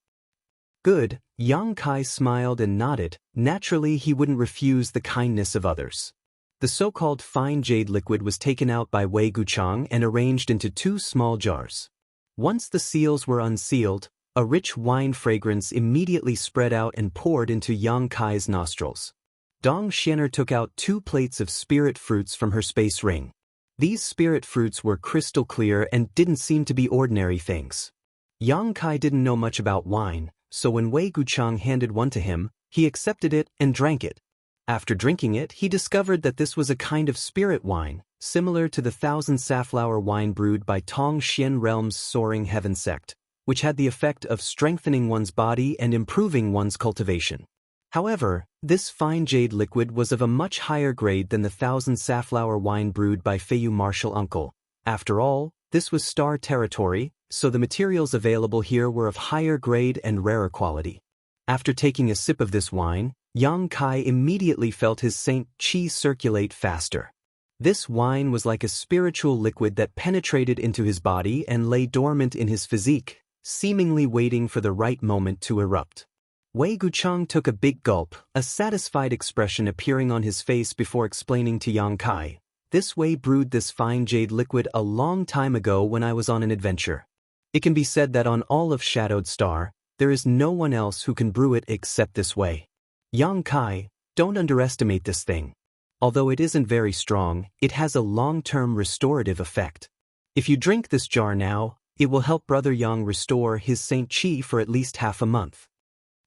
Good, Yang Kai smiled and nodded. Naturally he wouldn't refuse the kindness of others. The so-called fine jade liquid was taken out by Wei Guchang and arranged into 2 small jars. Once the seals were unsealed, a rich wine fragrance immediately spread out and poured into Yang Kai's nostrils. Dong Xianer took out 2 plates of spirit fruits from her space ring. These spirit fruits were crystal clear and didn't seem to be ordinary things. Yang Kai didn't know much about wine, so when Wei Guchang handed one to him, he accepted it and drank it. After drinking it, he discovered that this was a kind of spirit wine, similar to the 1,000 safflower wine brewed by Tong Xian Realm's Soaring Heaven sect, which had the effect of strengthening one's body and improving one's cultivation. However, this fine jade liquid was of a much higher grade than the 1,000 safflower wine brewed by Feiyu Martial Uncle. After all, this was star territory, so the materials available here were of higher grade and rarer quality. After taking a sip of this wine, Yang Kai immediately felt his Saint Qi circulate faster. This wine was like a spiritual liquid that penetrated into his body and lay dormant in his physique, seemingly waiting for the right moment to erupt. Wei Guchang took a big gulp, a satisfied expression appearing on his face before explaining to Yang Kai, "This Wei brewed this fine jade liquid a long time ago when I was on an adventure. It can be said that on all of Shadowed Star, there is no one else who can brew it except this Wei. Yang Kai, don't underestimate this thing. Although it isn't very strong, it has a long-term restorative effect. If you drink this jar now, it will help Brother Yang restore his Saint Qi for at least half a month."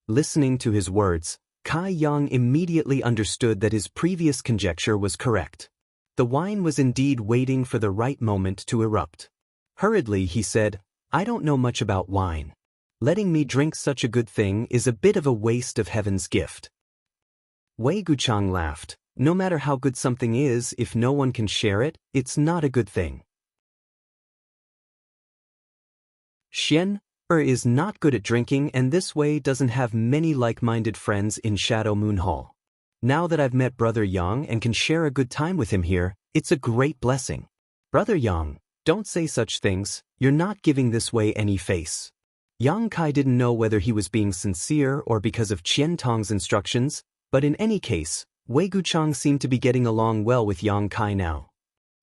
Listening to his words, Kai Yang immediately understood that his previous conjecture was correct. The wine was indeed waiting for the right moment to erupt. Hurriedly he said, "I don't know much about wine. Letting me drink such a good thing is a bit of a waste of heaven's gift." Wei Guchang laughed. "No matter how good something is, if no one can share it, it's not a good thing." Xian is not good at drinking and this way doesn't have many like-minded friends in Shadow Moon Hall. Now that I've met Brother Yang and can share a good time with him here, it's a great blessing. Brother Yang, don't say such things, you're not giving this way any face. Yang Kai didn't know whether he was being sincere or because of Qian Tong's instructions, but in any case, Wei Guchang seemed to be getting along well with Yang Kai now.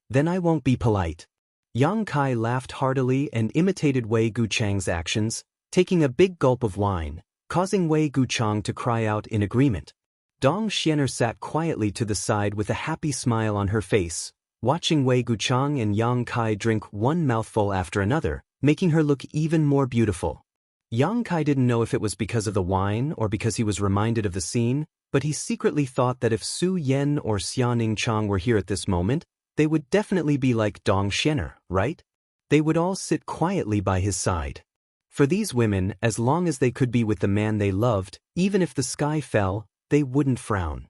Then I won't be polite. Yang Kai laughed heartily and imitated Wei Guchang's actions, taking a big gulp of wine, causing Wei Guchang to cry out in agreement. Dong Xianer sat quietly to the side with a happy smile on her face, watching Wei Guchang and Yang Kai drink one mouthful after another, making her look even more beautiful. Yang Kai didn't know if it was because of the wine or because he was reminded of the scene, but he secretly thought that if Su Yan or Xiaoning Chang were here at this moment, they would definitely be like Dong Xianer, right? They would all sit quietly by his side. For these women, as long as they could be with the man they loved, even if the sky fell, they wouldn't frown.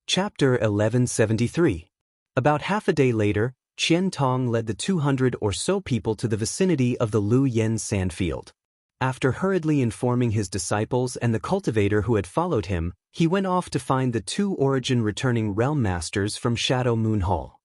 Chapter 1173. About half a day later, Qian Tong led the 200 or so people to the vicinity of the Lu Yen sandfield. After hurriedly informing his disciples and the cultivator who had followed him, he went off to find the two origin-returning realm masters from Shadow Moon Hall.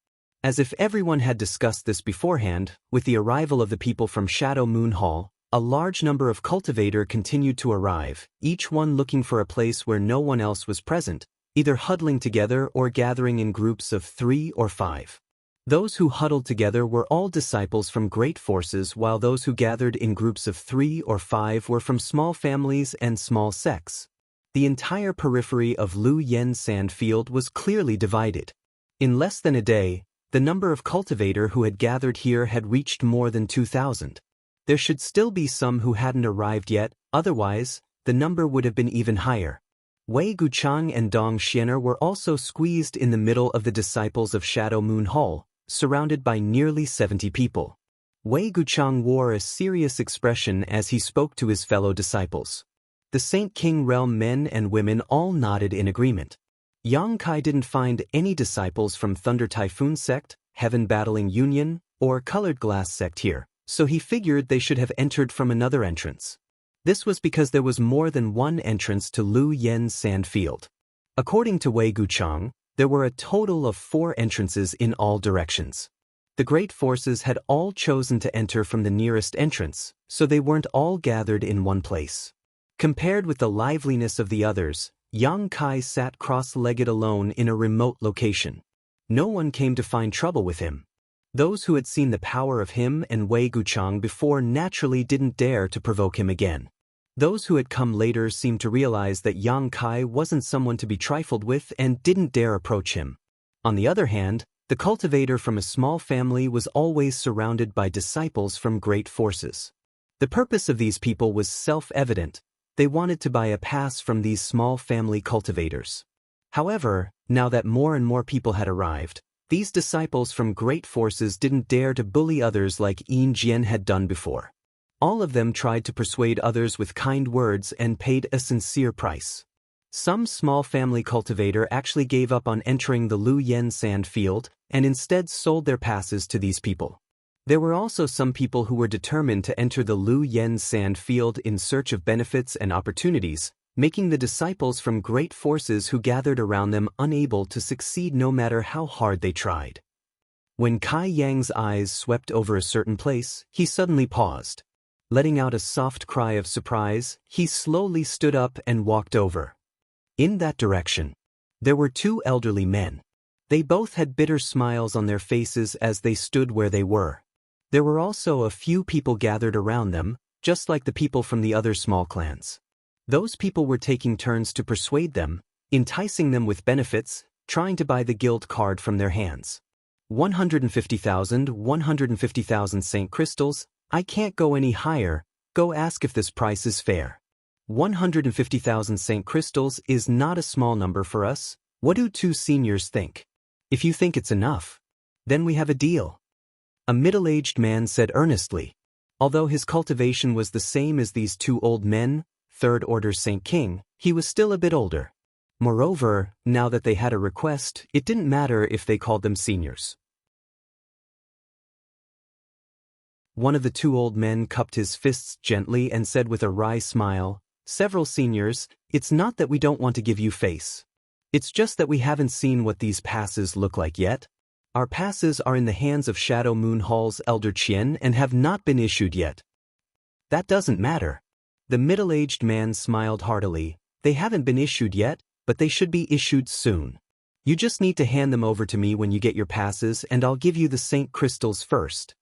As if everyone had discussed this beforehand, with the arrival of the people from Shadow Moon Hall, a large number of cultivators continued to arrive, each one looking for a place where no one else was present, either huddling together or gathering in groups of 3 or 5. Those who huddled together were all disciples from great forces, while those who gathered in groups of 3 or 5 were from small families and small sects. The entire periphery of Lu Yen sandfield was clearly divided. In less than a day, the number of cultivators who had gathered here had reached more than 2,000. There should still be some who hadn't arrived yet, otherwise, the number would have been even higher. Wei Guchang and Dong Xianer were also squeezed in the middle of the disciples of Shadow Moon Hall, surrounded by nearly 70 people. Wei Guchang wore a serious expression as he spoke to his fellow disciples. The Saint King realm men and women all nodded in agreement. Yang Kai didn't find any disciples from Thunder Typhoon sect, Heaven Battling Union, or Colored Glass sect here, so he figured they should have entered from another entrance. This was because there was more than one entrance to Lu Yen sandfield. According to Wei Guchang, there were a total of 4 entrances in all directions. The great forces had all chosen to enter from the nearest entrance, so they weren't all gathered in one place. Compared with the liveliness of the others, Yang Kai sat cross-legged alone in a remote location. No one came to find trouble with him. Those who had seen the power of him and Wei Guchang before naturally didn't dare to provoke him again. Those who had come later seemed to realize that Yang Kai wasn't someone to be trifled with and didn't dare approach him. On the other hand, the cultivator from a small family was always surrounded by disciples from great forces. The purpose of these people was self-evident. They wanted to buy a pass from these small family cultivators. However, now that more and more people had arrived, these disciples from great forces didn't dare to bully others like Yin Jian had done before. All of them tried to persuade others with kind words and paid a sincere price. Some small family cultivator actually gave up on entering the Lu Yen sand field and instead sold their passes to these people. There were also some people who were determined to enter the Lu Yen sand field in search of benefits and opportunities, making the disciples from great forces who gathered around them unable to succeed no matter how hard they tried. When Kai Yang's eyes swept over a certain place, he suddenly paused. Letting out a soft cry of surprise, he slowly stood up and walked over. In that direction, there were 2 elderly men. They both had bitter smiles on their faces as they stood where they were. There were also a few people gathered around them, just like the people from the other small clans. Those people were taking turns to persuade them, enticing them with benefits, trying to buy the guild card from their hands. 150,000 Saint Crystals. I can't go any higher, go ask if this price is fair. 150,000 Saint Crystals is not a small number for us. What do 2 seniors think? If you think it's enough, then we have a deal. A middle-aged man said earnestly. Although his cultivation was the same as these 2 old men, 3rd Order Saint King, he was still a bit older. Moreover, now that they had a request, it didn't matter if they called them seniors. One of the two old men cupped his fists gently and said with a wry smile, "Several seniors, it's not that we don't want to give you face. It's just that we haven't seen what these passes look like yet. Our passes are in the hands of Shadow Moon Hall's Elder Qian and have not been issued yet." "That doesn't matter." The middle-aged man smiled heartily. "They haven't been issued yet, but they should be issued soon. You just need to hand them over to me when you get your passes and I'll give you the Saint Crystals first."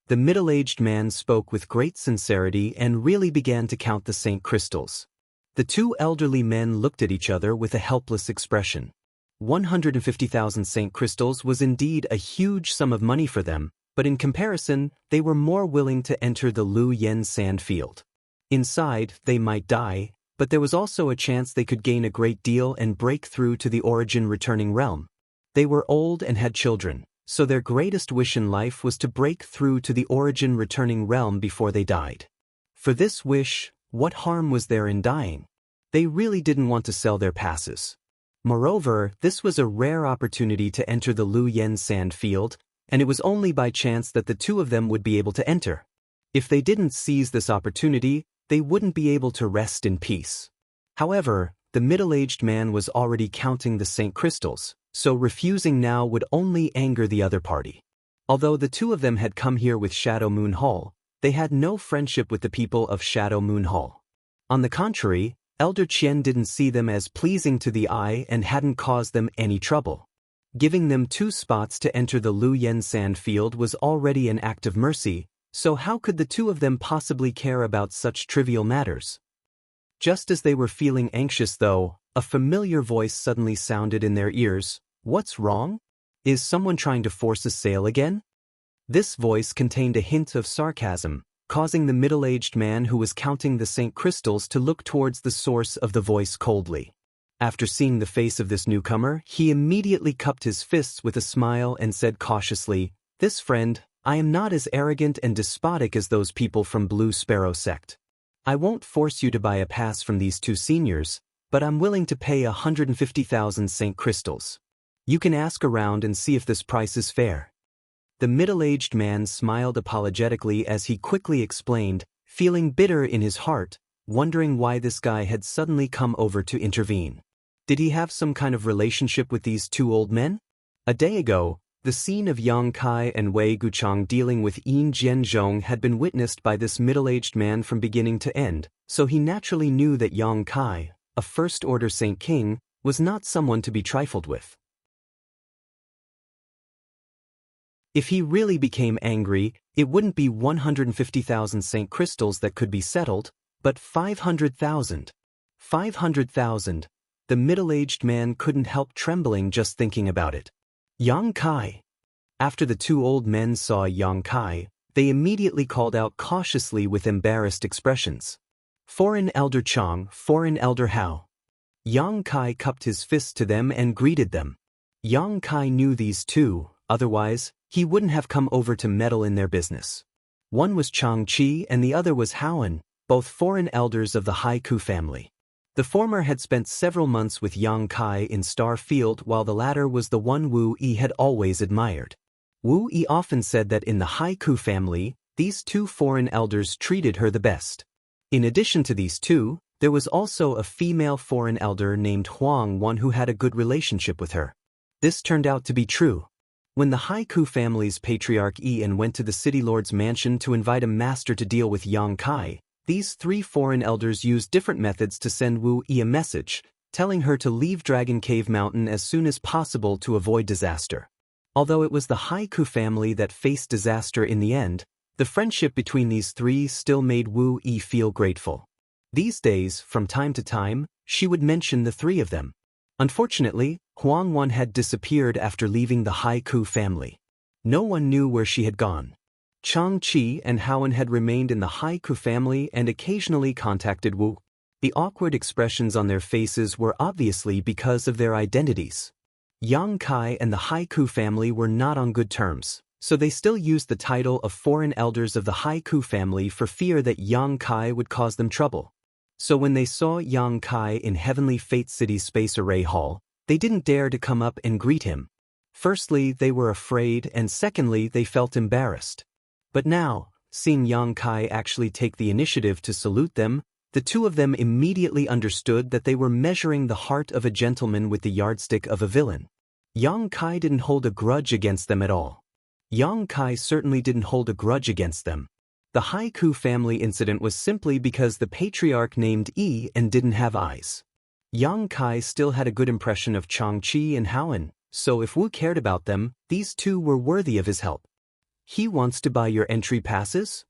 The middle-aged man spoke with great sincerity and really began to count the Saint Crystals. The two elderly men looked at each other with a helpless expression. 150,000 Saint Crystals was indeed a huge sum of money for them, but in comparison, they were more willing to enter the Lu Yen sand field. Inside, they might die, but there was also a chance they could gain a great deal and break through to the origin returning realm. They were old and had children, so their greatest wish in life was to break through to the origin returning realm before they died. For this wish, what harm was there in dying? They really didn't want to sell their passes. Moreover, this was a rare opportunity to enter the Lu Yen sand field, and it was only by chance that the two of them would be able to enter. If they didn't seize this opportunity, they wouldn't be able to rest in peace. However, the middle-aged man was already counting the Saint Crystals, so refusing now would only anger the other party. Although the two of them had come here with Shadow Moon Hall, they had no friendship with the people of Shadow Moon Hall. On the contrary, Elder Qian didn't see them as pleasing to the eye and hadn't caused them any trouble. Giving them 2 spots to enter the Lu Yen sand field was already an act of mercy, so how could the two of them possibly care about such trivial matters? Just as they were feeling anxious though, a familiar voice suddenly sounded in their ears. "What's wrong? Is someone trying to force a sale again?" This voice contained a hint of sarcasm, causing the middle-aged man who was counting the Saint Crystals to look towards the source of the voice coldly. After seeing the face of this newcomer, he immediately cupped his fists with a smile and said cautiously, "This friend, I am not as arrogant and despotic as those people from Blue Sparrow sect. I won't force you to buy a pass from these 2 seniors, but I'm willing to pay 150,000 Saint Crystals. You can ask around and see if this price is fair." The middle-aged man smiled apologetically as he quickly explained, feeling bitter in his heart, wondering why this guy had suddenly come over to intervene. Did he have some kind of relationship with these 2 old men? A day ago, the scene of Yang Kai and Wei Guchang dealing with Yin Jianzhong had been witnessed by this middle-aged man from beginning to end, so he naturally knew that Yang Kai, a first-order Saint King, was not someone to be trifled with. If he really became angry, it wouldn't be 150,000 Saint Crystals that could be settled, but 500,000. 500,000. The middle-aged man couldn't help trembling just thinking about it. Yang Kai. After the 2 old men saw Yang Kai, they immediately called out cautiously with embarrassed expressions. "Foreign Elder Chang, Foreign Elder Hao." Yang Kai cupped his fist to them and greeted them. Yang Kai knew these 2, otherwise, he wouldn't have come over to meddle in their business. One was Chang Chi and the other was Haoan, both foreign elders of the Haiku family. The former had spent several months with Yang Kai in Star Field while the latter was the one Wu Yi had always admired. Wu Yi often said that in the Haiku family, these 2 foreign elders treated her the best. In addition to these 2, there was also a female foreign elder named Huang Wan who had a good relationship with her. This turned out to be true. When the Haiku family's patriarch Ian went to the city lord's mansion to invite a master to deal with Yang Kai, these 3 foreign elders used different methods to send Wu Yi a message, telling her to leave Dragon Cave Mountain as soon as possible to avoid disaster. Although it was the Haiku family that faced disaster in the end, the friendship between these 3 still made Wu Yi feel grateful. These days, from time to time, she would mention the 3 of them. Unfortunately, Huang Wan had disappeared after leaving the Haiku family. No one knew where she had gone. Chang Chi and Haoan had remained in the Haiku family and occasionally contacted Wu. The awkward expressions on their faces were obviously because of their identities. Yang Kai and the Haiku family were not on good terms, so they still used the title of foreign elders of the Haiku family for fear that Yang Kai would cause them trouble. So when they saw Yang Kai in Heavenly Fate City's Space Array Hall, they didn't dare to come up and greet him. Firstly, they were afraid, and secondly, they felt embarrassed. But now, seeing Yang Kai actually take the initiative to salute them, the two of them immediately understood that they were measuring the heart of a gentleman with the yardstick of a villain. Yang Kai didn't hold a grudge against them at all. Yang Kai certainly didn't hold a grudge against them. The Haiku family incident was simply because the patriarch named Yi and didn't have eyes. Yang Kai still had a good impression of Changqi and Haoan, so if Wu cared about them, these two were worthy of his help. He wants to buy your entry passes?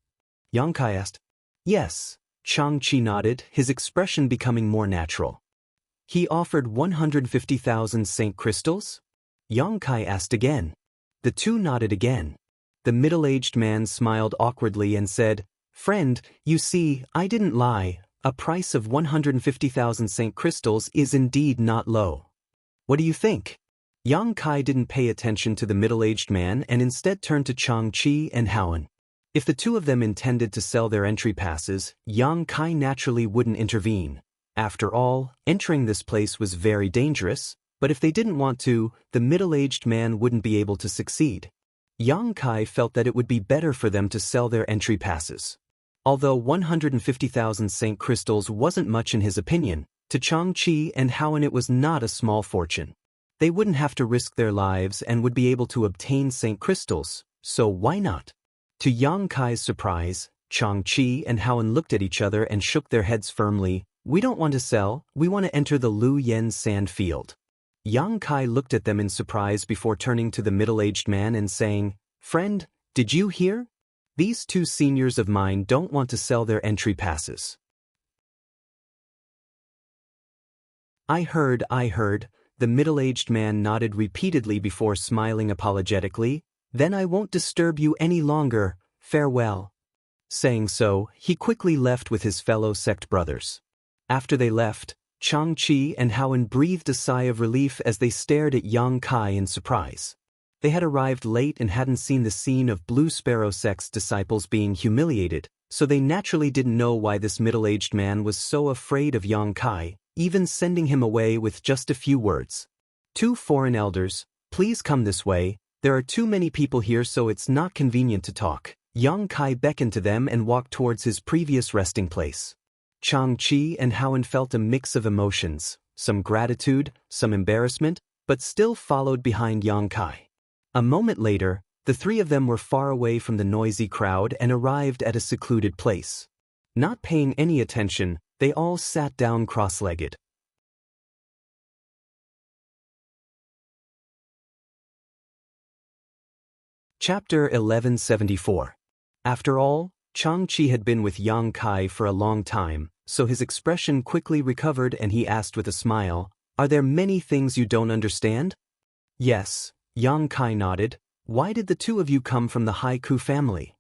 Yang Kai asked. Yes, Changqi nodded, his expression becoming more natural. He offered 150,000 Saint crystals? Yang Kai asked again. The two nodded again. The middle-aged man smiled awkwardly and said, Friend, you see, I didn't lie. A price of 150,000 Saint crystals is indeed not low. What do you think? Yang Kai didn't pay attention to the middle-aged man and instead turned to Changqi and Haoan. If the two of them intended to sell their entry passes, Yang Kai naturally wouldn't intervene. After all, entering this place was very dangerous, but if they didn't want to, the middle-aged man wouldn't be able to succeed. Yang Kai felt that it would be better for them to sell their entry passes. Although 150,000 Saint crystals wasn't much in his opinion, to Changqi and Haoan it was not a small fortune. They wouldn't have to risk their lives and would be able to obtain Saint crystals, so why not? To Yang Kai's surprise, Changqi and Haoan looked at each other and shook their heads firmly. We don't want to sell, we want to enter the Lu Yen sand field. Yang Kai looked at them in surprise before turning to the middle-aged man and saying, Friend, did you hear? These two seniors of mine don't want to sell their entry passes. I heard. The middle-aged man nodded repeatedly before smiling apologetically. Then I won't disturb you any longer, farewell. Saying so, he quickly left with his fellow sect brothers. After they left, Changqi and Haoan breathed a sigh of relief as they stared at Yang Kai in surprise. They had arrived late and hadn't seen the scene of Blue Sparrow sect's disciples being humiliated, so they naturally didn't know why this middle-aged man was so afraid of Yang Kai, even sending him away with just a few words. Two foreign elders, please come this way, there are too many people here so it's not convenient to talk. Yang Kai beckoned to them and walked towards his previous resting place. Changqi and Haoan felt a mix of emotions, some gratitude, some embarrassment, but still followed behind Yang Kai. A moment later, the three of them were far away from the noisy crowd and arrived at a secluded place. Not paying any attention, they all sat down cross-legged. Chapter 1174. After all, Changqi had been with Yang Kai for a long time, so his expression quickly recovered and he asked with a smile, Are there many things you don't understand? Yes, Yang Kai nodded. Why did the two of you come from the Haiku family?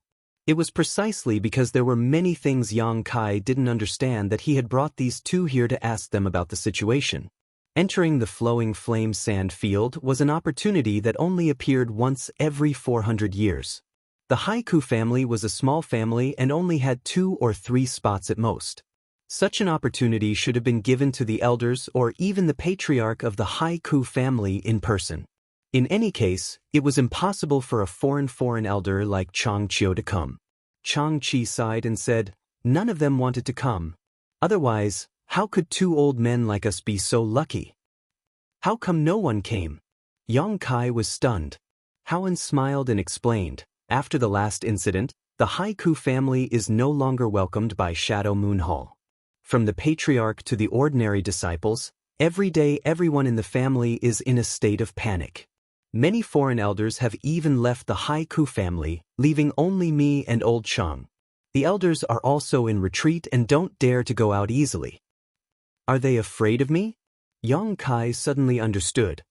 It was precisely because there were many things Yang Kai didn't understand that he had brought these two here to ask them about the situation. Entering the flowing flame sand field was an opportunity that only appeared once every 400 years. The Haiku family was a small family and only had 2 or 3 spots at most. Such an opportunity should have been given to the elders or even the patriarch of the Haiku family in person. In any case, it was impossible for a foreign elder like Changqi to come. Changqi sighed and said, None of them wanted to come. Otherwise, how could 2 old men like us be so lucky? How come no one came? Yang Kai was stunned. Haoan smiled and explained, After the last incident, the Haiku family is no longer welcomed by Shadow Moon Hall. From the patriarch to the ordinary disciples, every day everyone in the family is in a state of panic. Many foreign elders have even left the Haiku family, leaving only me and old Chang. The elders are also in retreat and don't dare to go out easily. Are they afraid of me? Yang Kai suddenly understood.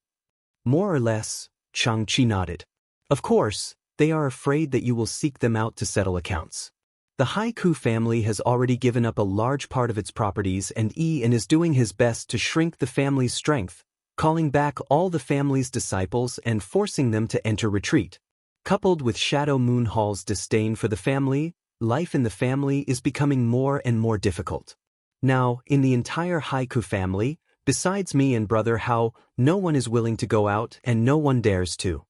More or less, Changqi nodded. Of course, they are afraid that you will seek them out to settle accounts. The Haiku family has already given up a large part of its properties and is doing his best to shrink the family's strength, calling back all the family's disciples and forcing them to enter retreat. Coupled with Shadow Moon Hall's disdain for the family, life in the family is becoming more and more difficult. Now, in the entire Haiku family, besides me and brother Hao, no one is willing to go out and no one dares to.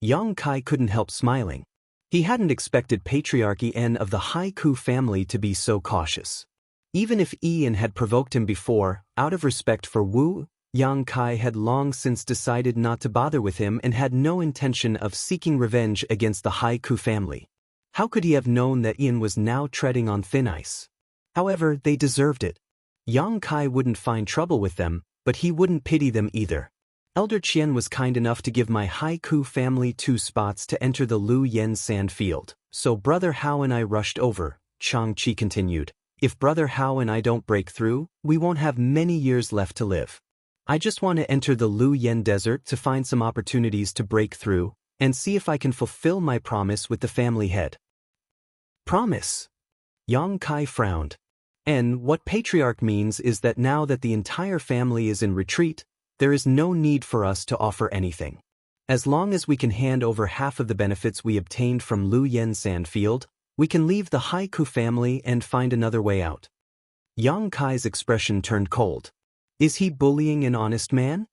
Yang Kai couldn't help smiling. He hadn't expected Patriarchy N of the Haiku family to be so cautious. Even if Ian had provoked him before, out of respect for Wu, Yang Kai had long since decided not to bother with him and had no intention of seeking revenge against the Haiku family. How could he have known that Ian was now treading on thin ice? However, they deserved it. Yang Kai wouldn't find trouble with them, but he wouldn't pity them either. Elder Qian was kind enough to give my Haiku family 2 spots to enter the Lu Yen sand field, so Brother Hao and I rushed over, Chang-Chi continued. If Brother Hao and I don't break through, we won't have many years left to live. I just want to enter the Lu Yen desert to find some opportunities to break through, and see if I can fulfill my promise with the family head. Promise? Yang Kai frowned. And what patriarch means is that now that the entire family is in retreat, there is no need for us to offer anything. As long as we can hand over half of the benefits we obtained from Lu Yen Sandfield, we can leave the Haiku family and find another way out. Yang Kai's expression turned cold. Is he bullying an honest man?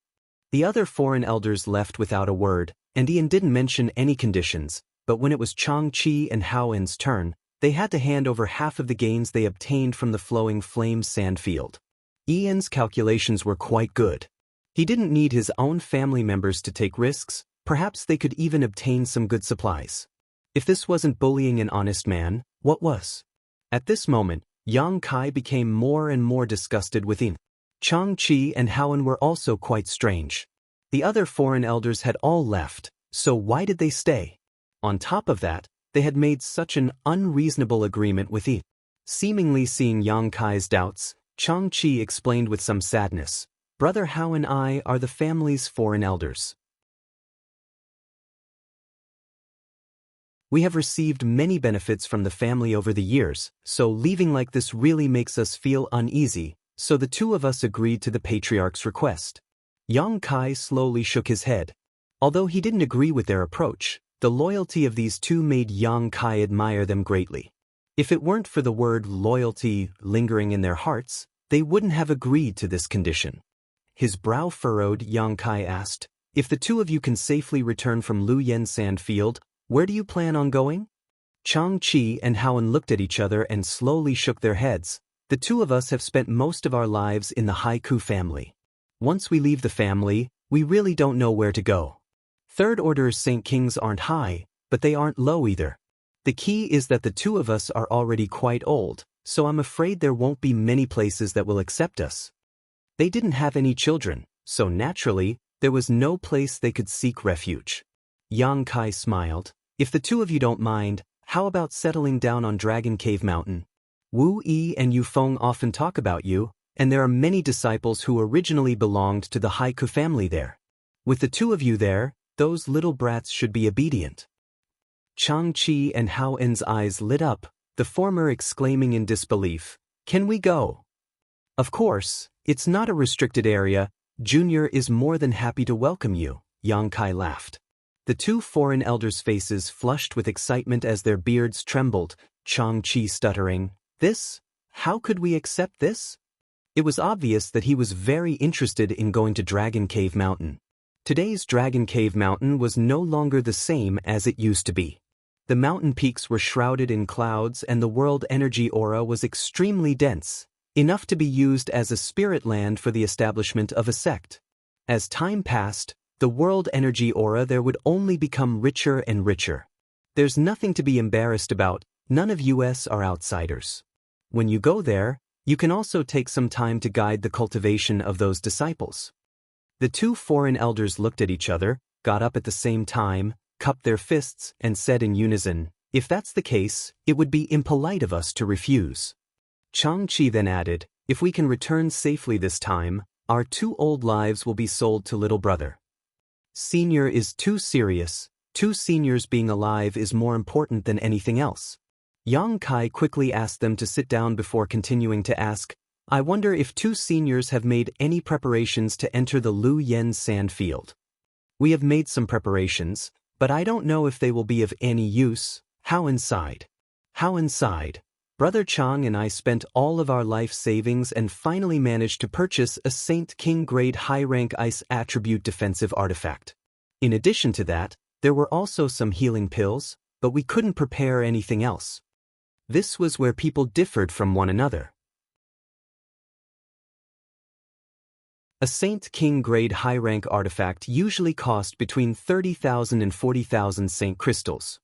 The other foreign elders left without a word, and Ian didn't mention any conditions, but when it was Chang-Chi and Hao-En's turn, they had to hand over half of the gains they obtained from the Flowing Flames Sandfield. Ian's calculations were quite good. He didn't need his own family members to take risks, perhaps they could even obtain some good supplies. If this wasn't bullying an honest man, what was? At this moment, Yang Kai became more and more disgusted with Ian. Chang-Chi and Hao-En were also quite strange. The other foreign elders had all left, so why did they stay? On top of that, they had made such an unreasonable agreement with Ian. Seemingly seeing Yang Kai's doubts, Chang-Chi explained with some sadness, Brother Hao and I are the family's foreign elders. We have received many benefits from the family over the years, so leaving like this really makes us feel uneasy, so the 2 of us agreed to the patriarch's request. Yang Kai slowly shook his head. Although he didn't agree with their approach, the loyalty of these 2 made Yang Kai admire them greatly. If it weren't for the word loyalty lingering in their hearts, they wouldn't have agreed to this condition. His brow furrowed, Yang Kai asked, if the 2 of you can safely return from Lu Yen Sandfield, where do you plan on going? Chang-Chi and Hao-En looked at each other and slowly shook their heads. The 2 of us have spent most of our lives in the Haiku family. Once we leave the family, we really don't know where to go. Third Order Saint Kings aren't high, but they aren't low either. The key is that the 2 of us are already quite old, so I'm afraid there won't be many places that will accept us. They didn't have any children, so naturally, there was no place they could seek refuge. Yang Kai smiled. If the 2 of you don't mind, how about settling down on Dragon Cave Mountain? Wu Yi and Yu Feng often talk about you, and there are many disciples who originally belonged to the Haiku family there. With the 2 of you there, those little brats should be obedient. Chang-Chi and Hao-En's eyes lit up, the former exclaiming in disbelief, Can we go? Of course, it's not a restricted area, Junior is more than happy to welcome you, Yang Kai laughed. The 2 foreign elders' faces flushed with excitement as their beards trembled, Chang-Chi stuttering, This? How could we accept this? It was obvious that he was very interested in going to Dragon Cave Mountain. Today's Dragon Cave Mountain was no longer the same as it used to be. The mountain peaks were shrouded in clouds and the world energy aura was extremely dense, enough to be used as a spirit land for the establishment of a sect. As time passed, the world energy aura there would only become richer and richer. There's nothing to be embarrassed about, none of us are outsiders. When you go there, you can also take some time to guide the cultivation of those disciples. The 2 foreign elders looked at each other, got up at the same time, cupped their fists, and said in unison, If that's the case, it would be impolite of us to refuse. Chang-Chi then added, If we can return safely this time, our 2 old lives will be sold to little brother. Senior is too serious, 2 seniors being alive is more important than anything else. Yang Kai quickly asked them to sit down before continuing to ask, I wonder if 2 seniors have made any preparations to enter the Lu Yen sand field. We have made some preparations, but I don't know if they will be of any use. Hao-En sighed. Brother Chang and I spent all of our life savings and finally managed to purchase a Saint King grade high-rank ice attribute defensive artifact. In addition to that, there were also some healing pills, but we couldn't prepare anything else. This was where people differed from one another. A Saint King grade high-rank artifact usually cost between 30,000 and 40,000 Saint crystals.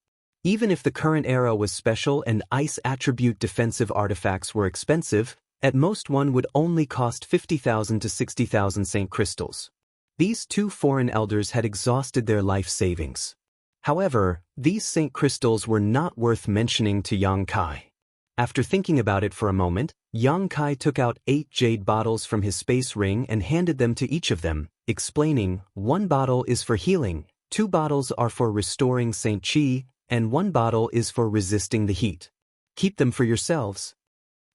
Even if the current era was special and ice attribute defensive artifacts were expensive, at most one would only cost 50,000 to 60,000 Saint crystals. These two foreign elders had exhausted their life savings. However, these Saint crystals were not worth mentioning to Yang Kai. After thinking about it for a moment, Yang Kai took out 8 jade bottles from his space ring and handed them to each of them, explaining, 1 bottle is for healing, 2 bottles are for restoring Saint Qi, and 1 bottle is for resisting the heat. Keep them for yourselves.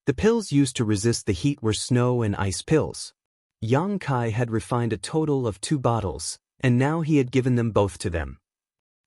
The pills used to resist the heat were snow and ice pills. Yang Kai had refined a total of 2 bottles, and now he had given them both to them.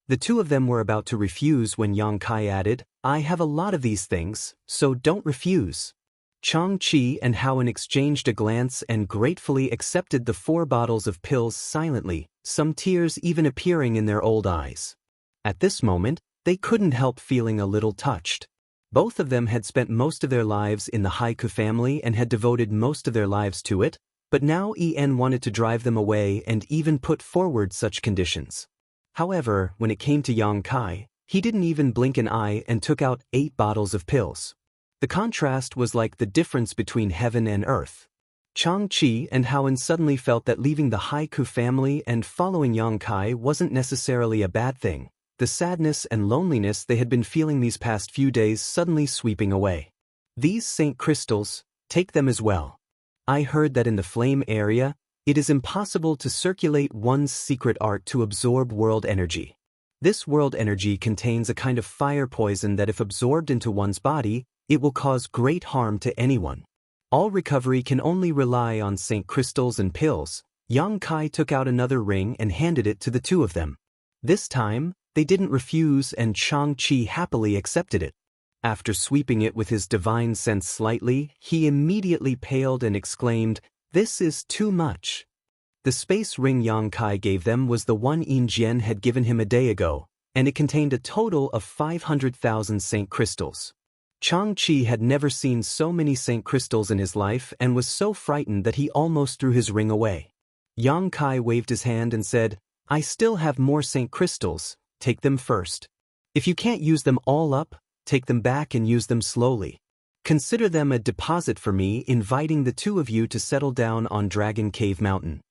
The two of them were about to refuse when Yang Kai added, I have a lot of these things, so don't refuse. Chang Chi and Howen exchanged a glance and gratefully accepted the 4 bottles of pills silently, some tears even appearing in their old eyes. At this moment, they couldn't help feeling a little touched. Both of them had spent most of their lives in the Haiku family and had devoted most of their lives to it, but now En wanted to drive them away and even put forward such conditions. However, when it came to Yang Kai, he didn't even blink an eye and took out 8 bottles of pills. The contrast was like the difference between heaven and earth. Chang Chi and Howen suddenly felt that leaving the Haiku family and following Yang Kai wasn't necessarily a bad thing. The sadness and loneliness they had been feeling these past few days suddenly sweeping away. These Saint crystals, take them as well. I heard that in the flame area, it is impossible to circulate one's secret art to absorb world energy. This world energy contains a kind of fire poison that if absorbed into one's body, it will cause great harm to anyone. All recovery can only rely on Saint crystals and pills. Yang Kai took out another ring and handed it to the two of them. This time, they didn't refuse and Chang Chi happily accepted it. After sweeping it with his divine sense slightly, he immediately paled and exclaimed, This is too much. The space ring Yang Kai gave them was the one Yin Jian had given him a day ago, and it contained a total of 500,000 Saint crystals. Chang Chi had never seen so many Saint crystals in his life and was so frightened that he almost threw his ring away. Yang Kai waved his hand and said, I still have more Saint crystals, take them first. If you can't use them all up, take them back and use them slowly. Consider them a deposit for me, inviting the two of you to settle down on Dragon Cave Mountain.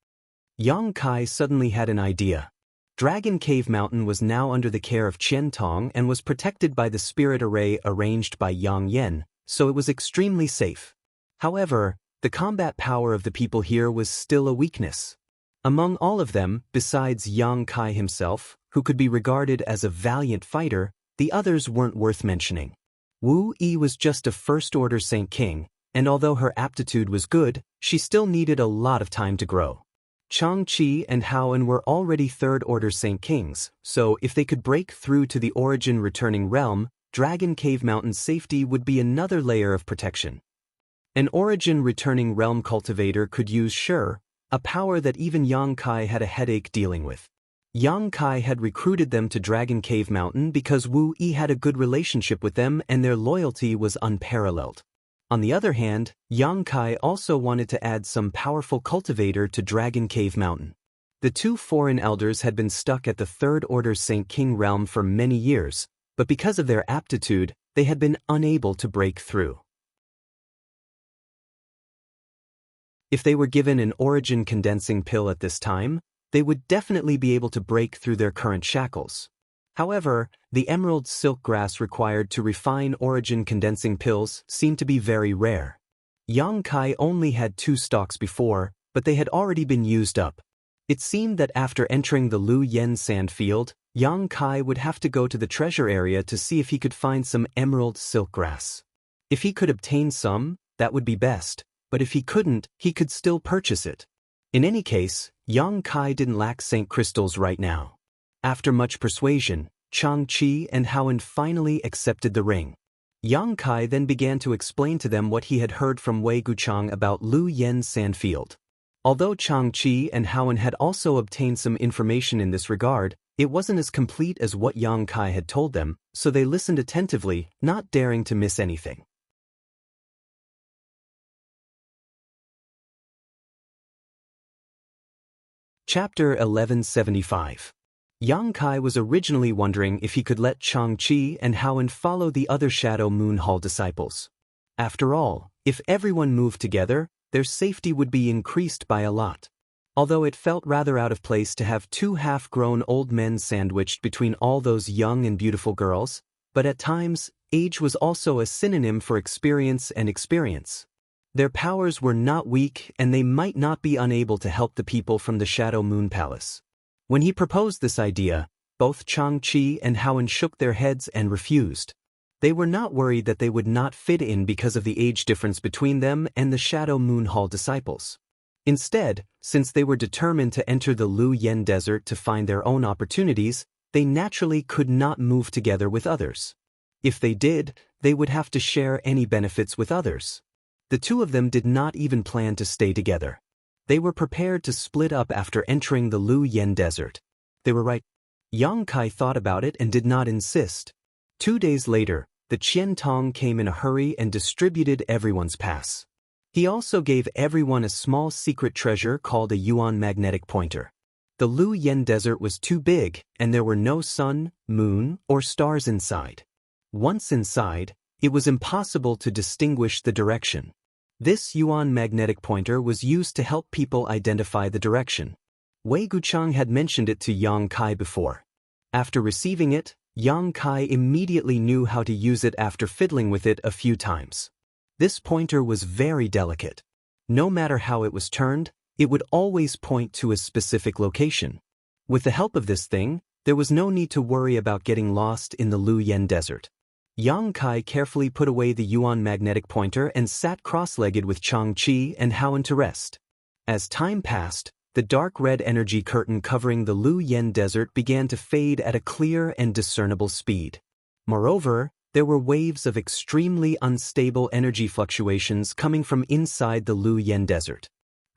Yang Kai suddenly had an idea. Dragon Cave Mountain was now under the care of Qian Tong and was protected by the spirit array arranged by Yang Yen, so it was extremely safe. However, the combat power of the people here was still a weakness. Among all of them, besides Yang Kai himself, who could be regarded as a valiant fighter, the others weren't worth mentioning. Wu Yi was just a first-order Saint King, and although her aptitude was good, she still needed a lot of time to grow. Chang Chi and Howen were already third-order Saint Kings, so if they could break through to the origin returning realm, Dragon Cave Mountain's safety would be another layer of protection. An origin returning realm cultivator could use Sure, a power that even Yang Kai had a headache dealing with. Yang Kai had recruited them to Dragon Cave Mountain because Wu Yi had a good relationship with them and their loyalty was unparalleled. On the other hand, Yang Kai also wanted to add some powerful cultivator to Dragon Cave Mountain. The two foreign elders had been stuck at the third-order Saint King realm for many years, but because of their aptitude, they had been unable to break through. If they were given an origin condensing pill at this time, they would definitely be able to break through their current shackles. However, the emerald silk grass required to refine origin condensing pills seemed to be very rare. Yang Kai only had 2 stalks before, but they had already been used up. It seemed that after entering the Lu Yen sand field, Yang Kai would have to go to the treasure area to see if he could find some emerald silk grass. If he could obtain some, that would be best, but if he couldn't, he could still purchase it. In any case, Yang Kai didn't lack Saint crystals right now. After much persuasion, Chang Chi and Howen finally accepted the ring. Yang Kai then began to explain to them what he had heard from Wei Guchang about Lu Yen's sandfield. Although Chang Qi and Howen had also obtained some information in this regard, it wasn't as complete as what Yang Kai had told them, so they listened attentively, not daring to miss anything. Chapter 1175. Yang Kai was originally wondering if he could let Chang Qi and Howen follow the other Shadow Moon Hall disciples. After all, if everyone moved together, their safety would be increased by a lot. Although it felt rather out of place to have two half-grown old men sandwiched between all those young and beautiful girls, but at times, age was also a synonym for experience and experience. Their powers were not weak and they might not be unable to help the people from the Shadow Moon Palace. When he proposed this idea, both Chang Qi and Howen shook their heads and refused. They were not worried that they would not fit in because of the age difference between them and the Shadow Moon Hall disciples. Instead, since they were determined to enter the Lu Yen Desert to find their own opportunities, they naturally could not move together with others. If they did, they would have to share any benefits with others. The two of them did not even plan to stay together. They were prepared to split up after entering the Lu Yen Desert. They were right. Yang Kai thought about it and did not insist. 2 days later, the Qian Tong came in a hurry and distributed everyone's pass. He also gave everyone a small secret treasure called a Yuan magnetic pointer. The Lu Yen Desert was too big, and there were no sun, moon, or stars inside. Once inside, it was impossible to distinguish the direction. This Yuan magnetic pointer was used to help people identify the direction. Wei Guchang had mentioned it to Yang Kai before. After receiving it, Yang Kai immediately knew how to use it after fiddling with it a few times. This pointer was very delicate. No matter how it was turned, it would always point to a specific location. With the help of this thing, there was no need to worry about getting lost in the Lu Yen Desert. Yang Kai carefully put away the Yuan magnetic pointer and sat cross-legged with Chang Qi and Howen to rest. As time passed, the dark red energy curtain covering the Lu Yen Desert began to fade at a clear and discernible speed. Moreover, there were waves of extremely unstable energy fluctuations coming from inside the Lu Yen Desert.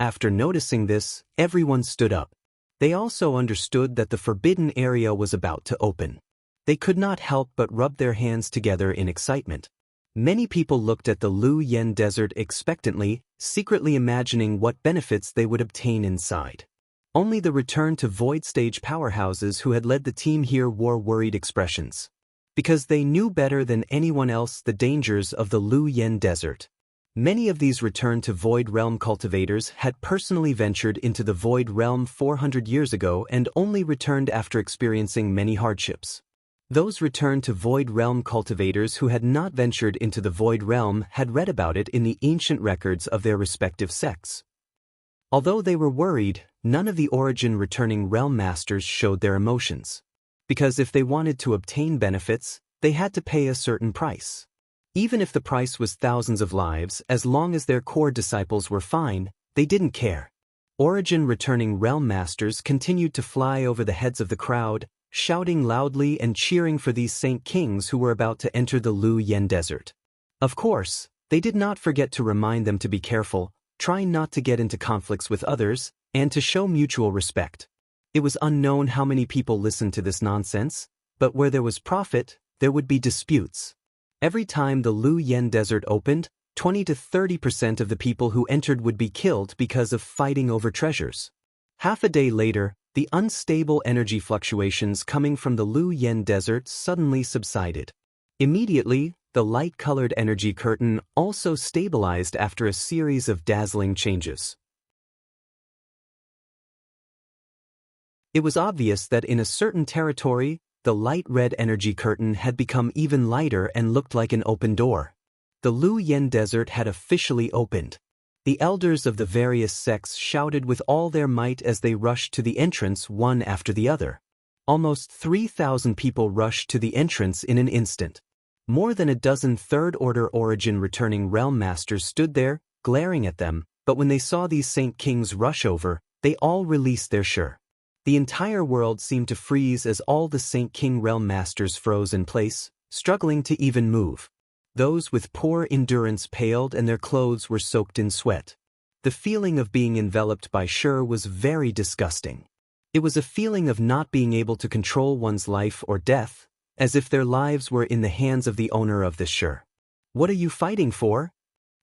After noticing this, everyone stood up. They also understood that the forbidden area was about to open. They could not help but rub their hands together in excitement. Many people looked at the Lu Yen Desert expectantly, secretly imagining what benefits they would obtain inside. Only the return to Void Stage powerhouses who had led the team here wore worried expressions. Because they knew better than anyone else the dangers of the Lu Yen Desert. Many of these Return to Void Realm cultivators had personally ventured into the Void Realm 400 years ago and only returned after experiencing many hardships. Those Return to Void Realm cultivators who had not ventured into the Void Realm had read about it in the ancient records of their respective sects. Although they were worried, none of the Origin returning Realm Masters showed their emotions. Because if they wanted to obtain benefits, they had to pay a certain price. Even if the price was thousands of lives, as long as their core disciples were fine, they didn't care. Origin returning Realm Masters continued to fly over the heads of the crowd, shouting loudly and cheering for these Saint Kings who were about to enter the Lu Yen Desert. Of course, they did not forget to remind them to be careful, try not to get into conflicts with others, and to show mutual respect. It was unknown how many people listened to this nonsense, but where there was profit, there would be disputes. Every time the Lu Yen Desert opened, 20 to 30% of the people who entered would be killed because of fighting over treasures. Half a day later, the unstable energy fluctuations coming from the Lu Yen Desert suddenly subsided. Immediately, the light-colored energy curtain also stabilized after a series of dazzling changes. It was obvious that in a certain territory, the light red energy curtain had become even lighter and looked like an open door. The Lu Yen Desert had officially opened. The elders of the various sects shouted with all their might as they rushed to the entrance one after the other. Almost 3,000 people rushed to the entrance in an instant. More than a dozen Third-Order Origin returning Realm Masters stood there, glaring at them, but when they saw these Saint Kings rush over, they all released their shur. The entire world seemed to freeze as all the Saint King Realm Masters froze in place, struggling to even move. Those with poor endurance paled and their clothes were soaked in sweat. The feeling of being enveloped by Shi was very disgusting. It was a feeling of not being able to control one's life or death, as if their lives were in the hands of the owner of the Shi. "What are you fighting for?"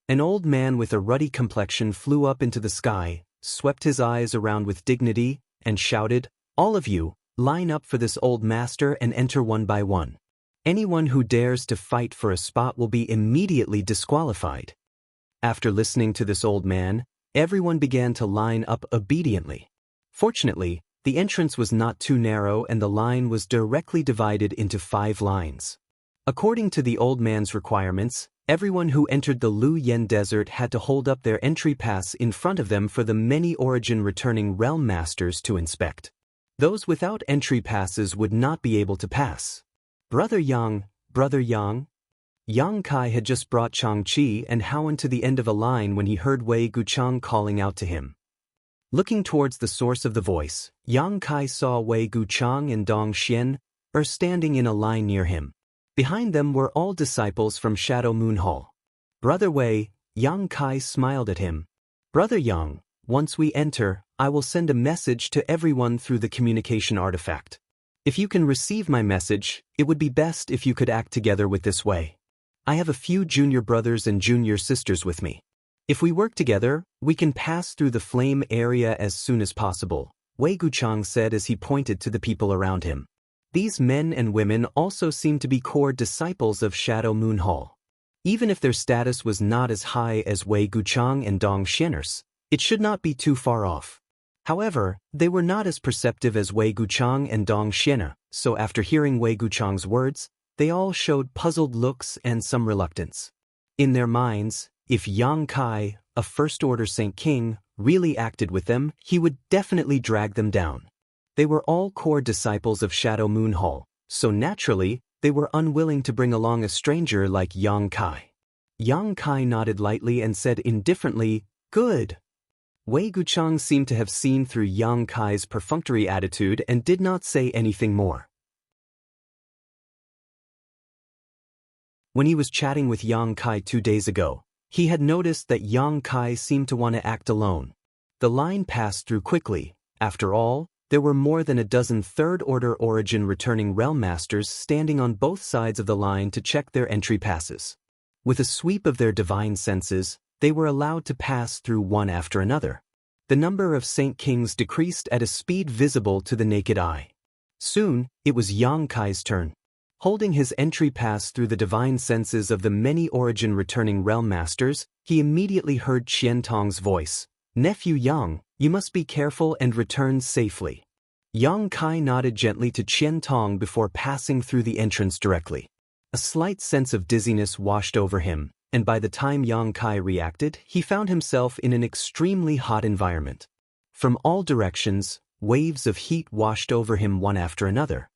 An old man with a ruddy complexion flew up into the sky, swept his eyes around with dignity, and shouted, "All of you, line up for this old master and enter one by one. Anyone who dares to fight for a spot will be immediately disqualified." After listening to this old man, everyone began to line up obediently. Fortunately, the entrance was not too narrow and the line was directly divided into 5 lines. According to the old man's requirements, everyone who entered the Lu Yen Desert had to hold up their entry pass in front of them for the many origin returning realm masters to inspect. Those without entry passes would not be able to pass. Brother Yang, Yang Kai had just brought Chang Chi and Howen to the end of a line when he heard Wei Guchang calling out to him. Looking towards the source of the voice, Yang Kai saw Wei Guchang and Dong Xian standing in a line near him. Behind them were all disciples from Shadow Moon Hall. "Brother Wei," Yang Kai smiled at him. "Brother Yang, once we enter, I will send a message to everyone through the communication artifact. If you can receive my message, it would be best if you could act together with this Wei. I have a few junior brothers and junior sisters with me. If we work together, we can pass through the flame area as soon as possible," Wei Guchang said as he pointed to the people around him. These men and women also seemed to be core disciples of Shadow Moon Hall. Even if their status was not as high as Wei Guchang and Dong Xianers, it should not be too far off. However, they were not as perceptive as Wei Guchang and Dong Xiana, so after hearing Wei Guchang's words, they all showed puzzled looks and some reluctance. In their minds, if Yang Kai, a First-Order Saint King, really acted with them, he would definitely drag them down. They were all core disciples of Shadow Moon Hall, so naturally, they were unwilling to bring along a stranger like Yang Kai. Yang Kai nodded lightly and said indifferently, "Good." Wei Guchang seemed to have seen through Yang Kai's perfunctory attitude and did not say anything more. When he was chatting with Yang Kai 2 days ago, he had noticed that Yang Kai seemed to want to act alone. The line passed through quickly. After all, there were more than a dozen Third-Order Origin returning realm masters standing on both sides of the line to check their entry passes. With a sweep of their divine senses, they were allowed to pass through one after another. The number of Saint Kings decreased at a speed visible to the naked eye. Soon, it was Yang Kai's turn. Holding his entry pass through the divine senses of the many origin returning realm masters, he immediately heard Qian Tong's voice. "Nephew Yang, you must be careful and return safely." Yang Kai nodded gently to Qian Tong before passing through the entrance directly. A slight sense of dizziness washed over him, and by the time Yang Kai reacted, he found himself in an extremely hot environment. From all directions, waves of heat washed over him one after another.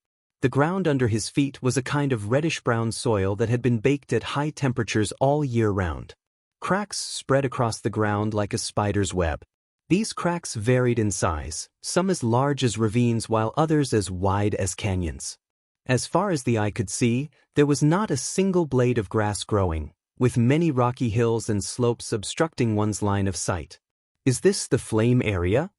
The ground under his feet was a kind of reddish-brown soil that had been baked at high temperatures all year round. Cracks spread across the ground like a spider's web. These cracks varied in size, some as large as ravines while others as wide as canyons. As far as the eye could see, there was not a single blade of grass growing, with many rocky hills and slopes obstructing one's line of sight. Is this the flame area?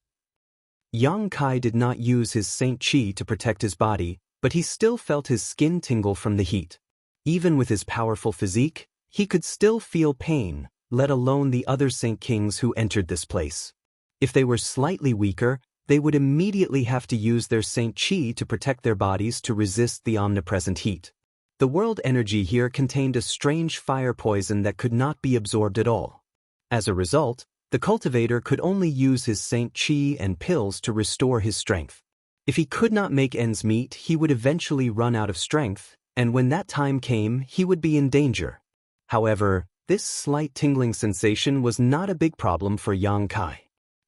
Yang Kai did not use his Saint Chi to protect his body, but he still felt his skin tingle from the heat. Even with his powerful physique, he could still feel pain, let alone the other Saint Kings who entered this place. If they were slightly weaker, they would immediately have to use their Saint Chi to protect their bodies to resist the omnipresent heat. The world energy here contained a strange fire poison that could not be absorbed at all. As a result, the cultivator could only use his Saint Chi and pills to restore his strength. If he could not make ends meet, he would eventually run out of strength, and when that time came, he would be in danger. However, this slight tingling sensation was not a big problem for Yang Kai.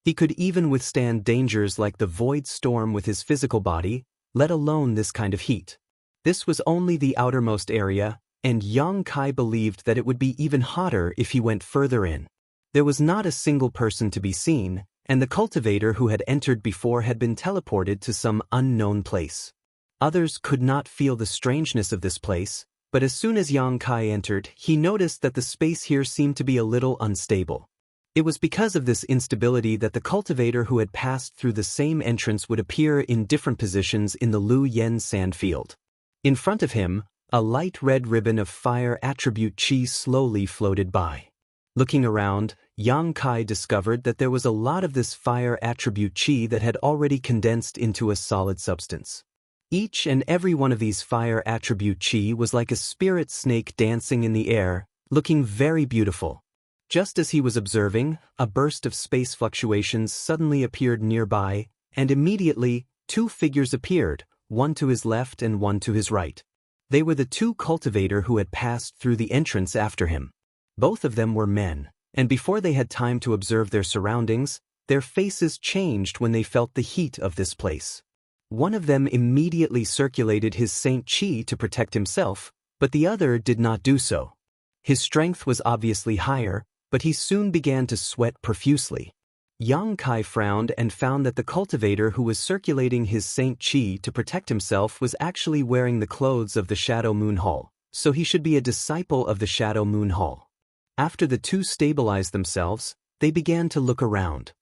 He could even withstand dangers like the void storm with his physical body, let alone this kind of heat. This was only the outermost area, and Yang Kai believed that it would be even hotter if he went further in. There was not a single person to be seen, and the cultivator who had entered before had been teleported to some unknown place. Others could not feel the strangeness of this place, But as soon as Yang Kai entered, he noticed that the space here seemed to be a little unstable. It was because of this instability that the cultivator who had passed through the same entrance would appear in different positions in the Lu Yen sand field. In front of him, a light red ribbon of fire attribute qi slowly floated by. Looking around, Yang Kai discovered that there was a lot of this fire attribute qi that had already condensed into a solid substance. Each and every one of these fire attribute qi was like a spirit snake dancing in the air, looking very beautiful. Just as he was observing, a burst of space fluctuations suddenly appeared nearby, and immediately, two figures appeared, one to his left and one to his right. They were the two cultivator who had passed through the entrance after him. Both of them were men, and before they had time to observe their surroundings, their faces changed when they felt the heat of this place. One of them immediately circulated his Saint Qi to protect himself, but the other did not do so. His strength was obviously higher, but he soon began to sweat profusely. Yang Kai frowned and found that the cultivator who was circulating his Saint Qi to protect himself was actually wearing the clothes of the Shadow Moon Hall, so he should be a disciple of the Shadow Moon Hall. After the two stabilized themselves, they began to look around.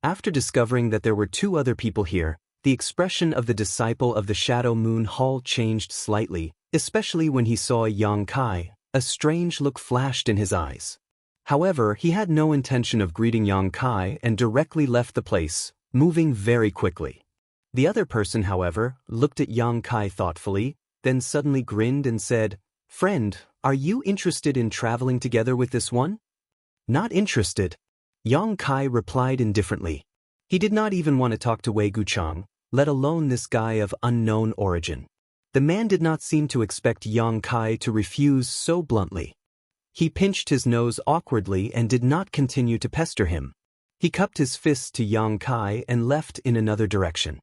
After discovering that there were two other people here, the expression of the disciple of the Shadow Moon Hall changed slightly, especially when he saw Yang Kai. A strange look flashed in his eyes. However, he had no intention of greeting Yang Kai and directly left the place, moving very quickly. The other person, however, looked at Yang Kai thoughtfully, then suddenly grinned and said, "Friend, are you interested in traveling together with this one?" "Not interested," Yang Kai replied indifferently. He did not even want to talk to Wei Guchang, let alone this guy of unknown origin. The man did not seem to expect Yang Kai to refuse so bluntly. He pinched his nose awkwardly and did not continue to pester him. He cupped his fists to Yang Kai and left in another direction.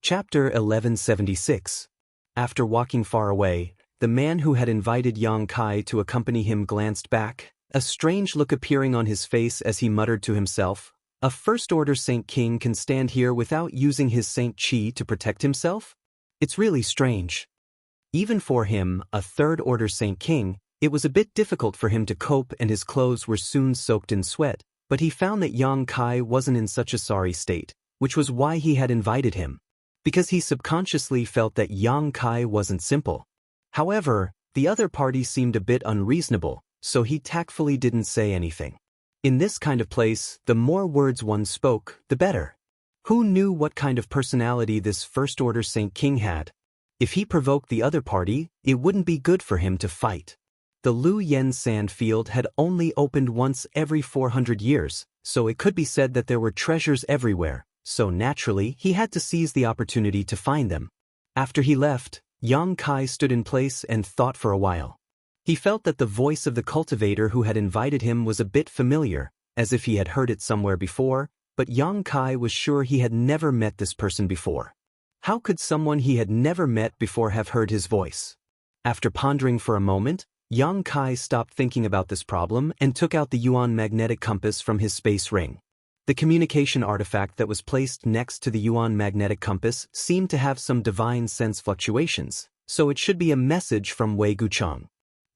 Chapter 1176. After walking far away, the man who had invited Yang Kai to accompany him glanced back, a strange look appearing on his face as he muttered to himself, "A first-order Saint King can stand here without using his Saint Qi to protect himself? It's really strange." Even for him, a third-order Saint King, it was a bit difficult for him to cope and his clothes were soon soaked in sweat, but he found that Yang Kai wasn't in such a sorry state, which was why he had invited him. Because he subconsciously felt that Yang Kai wasn't simple. However, the other party seemed a bit unreasonable, so he tactfully didn't say anything. In this kind of place, the more words one spoke, the better. Who knew what kind of personality this first-order Saint King had? If he provoked the other party, it wouldn't be good for him to fight. The Lu Yen sand field had only opened once every 400 years, so it could be said that there were treasures everywhere, so naturally he had to seize the opportunity to find them. After he left, Yang Kai stood in place and thought for a while. He felt that the voice of the cultivator who had invited him was a bit familiar, as if he had heard it somewhere before, but Yang Kai was sure he had never met this person before. How could someone he had never met before have heard his voice? After pondering for a moment, Yang Kai stopped thinking about this problem and took out the Yuan magnetic compass from his space ring. The communication artifact that was placed next to the Yuan magnetic compass seemed to have some divine sense fluctuations, so it should be a message from Wei Guchang.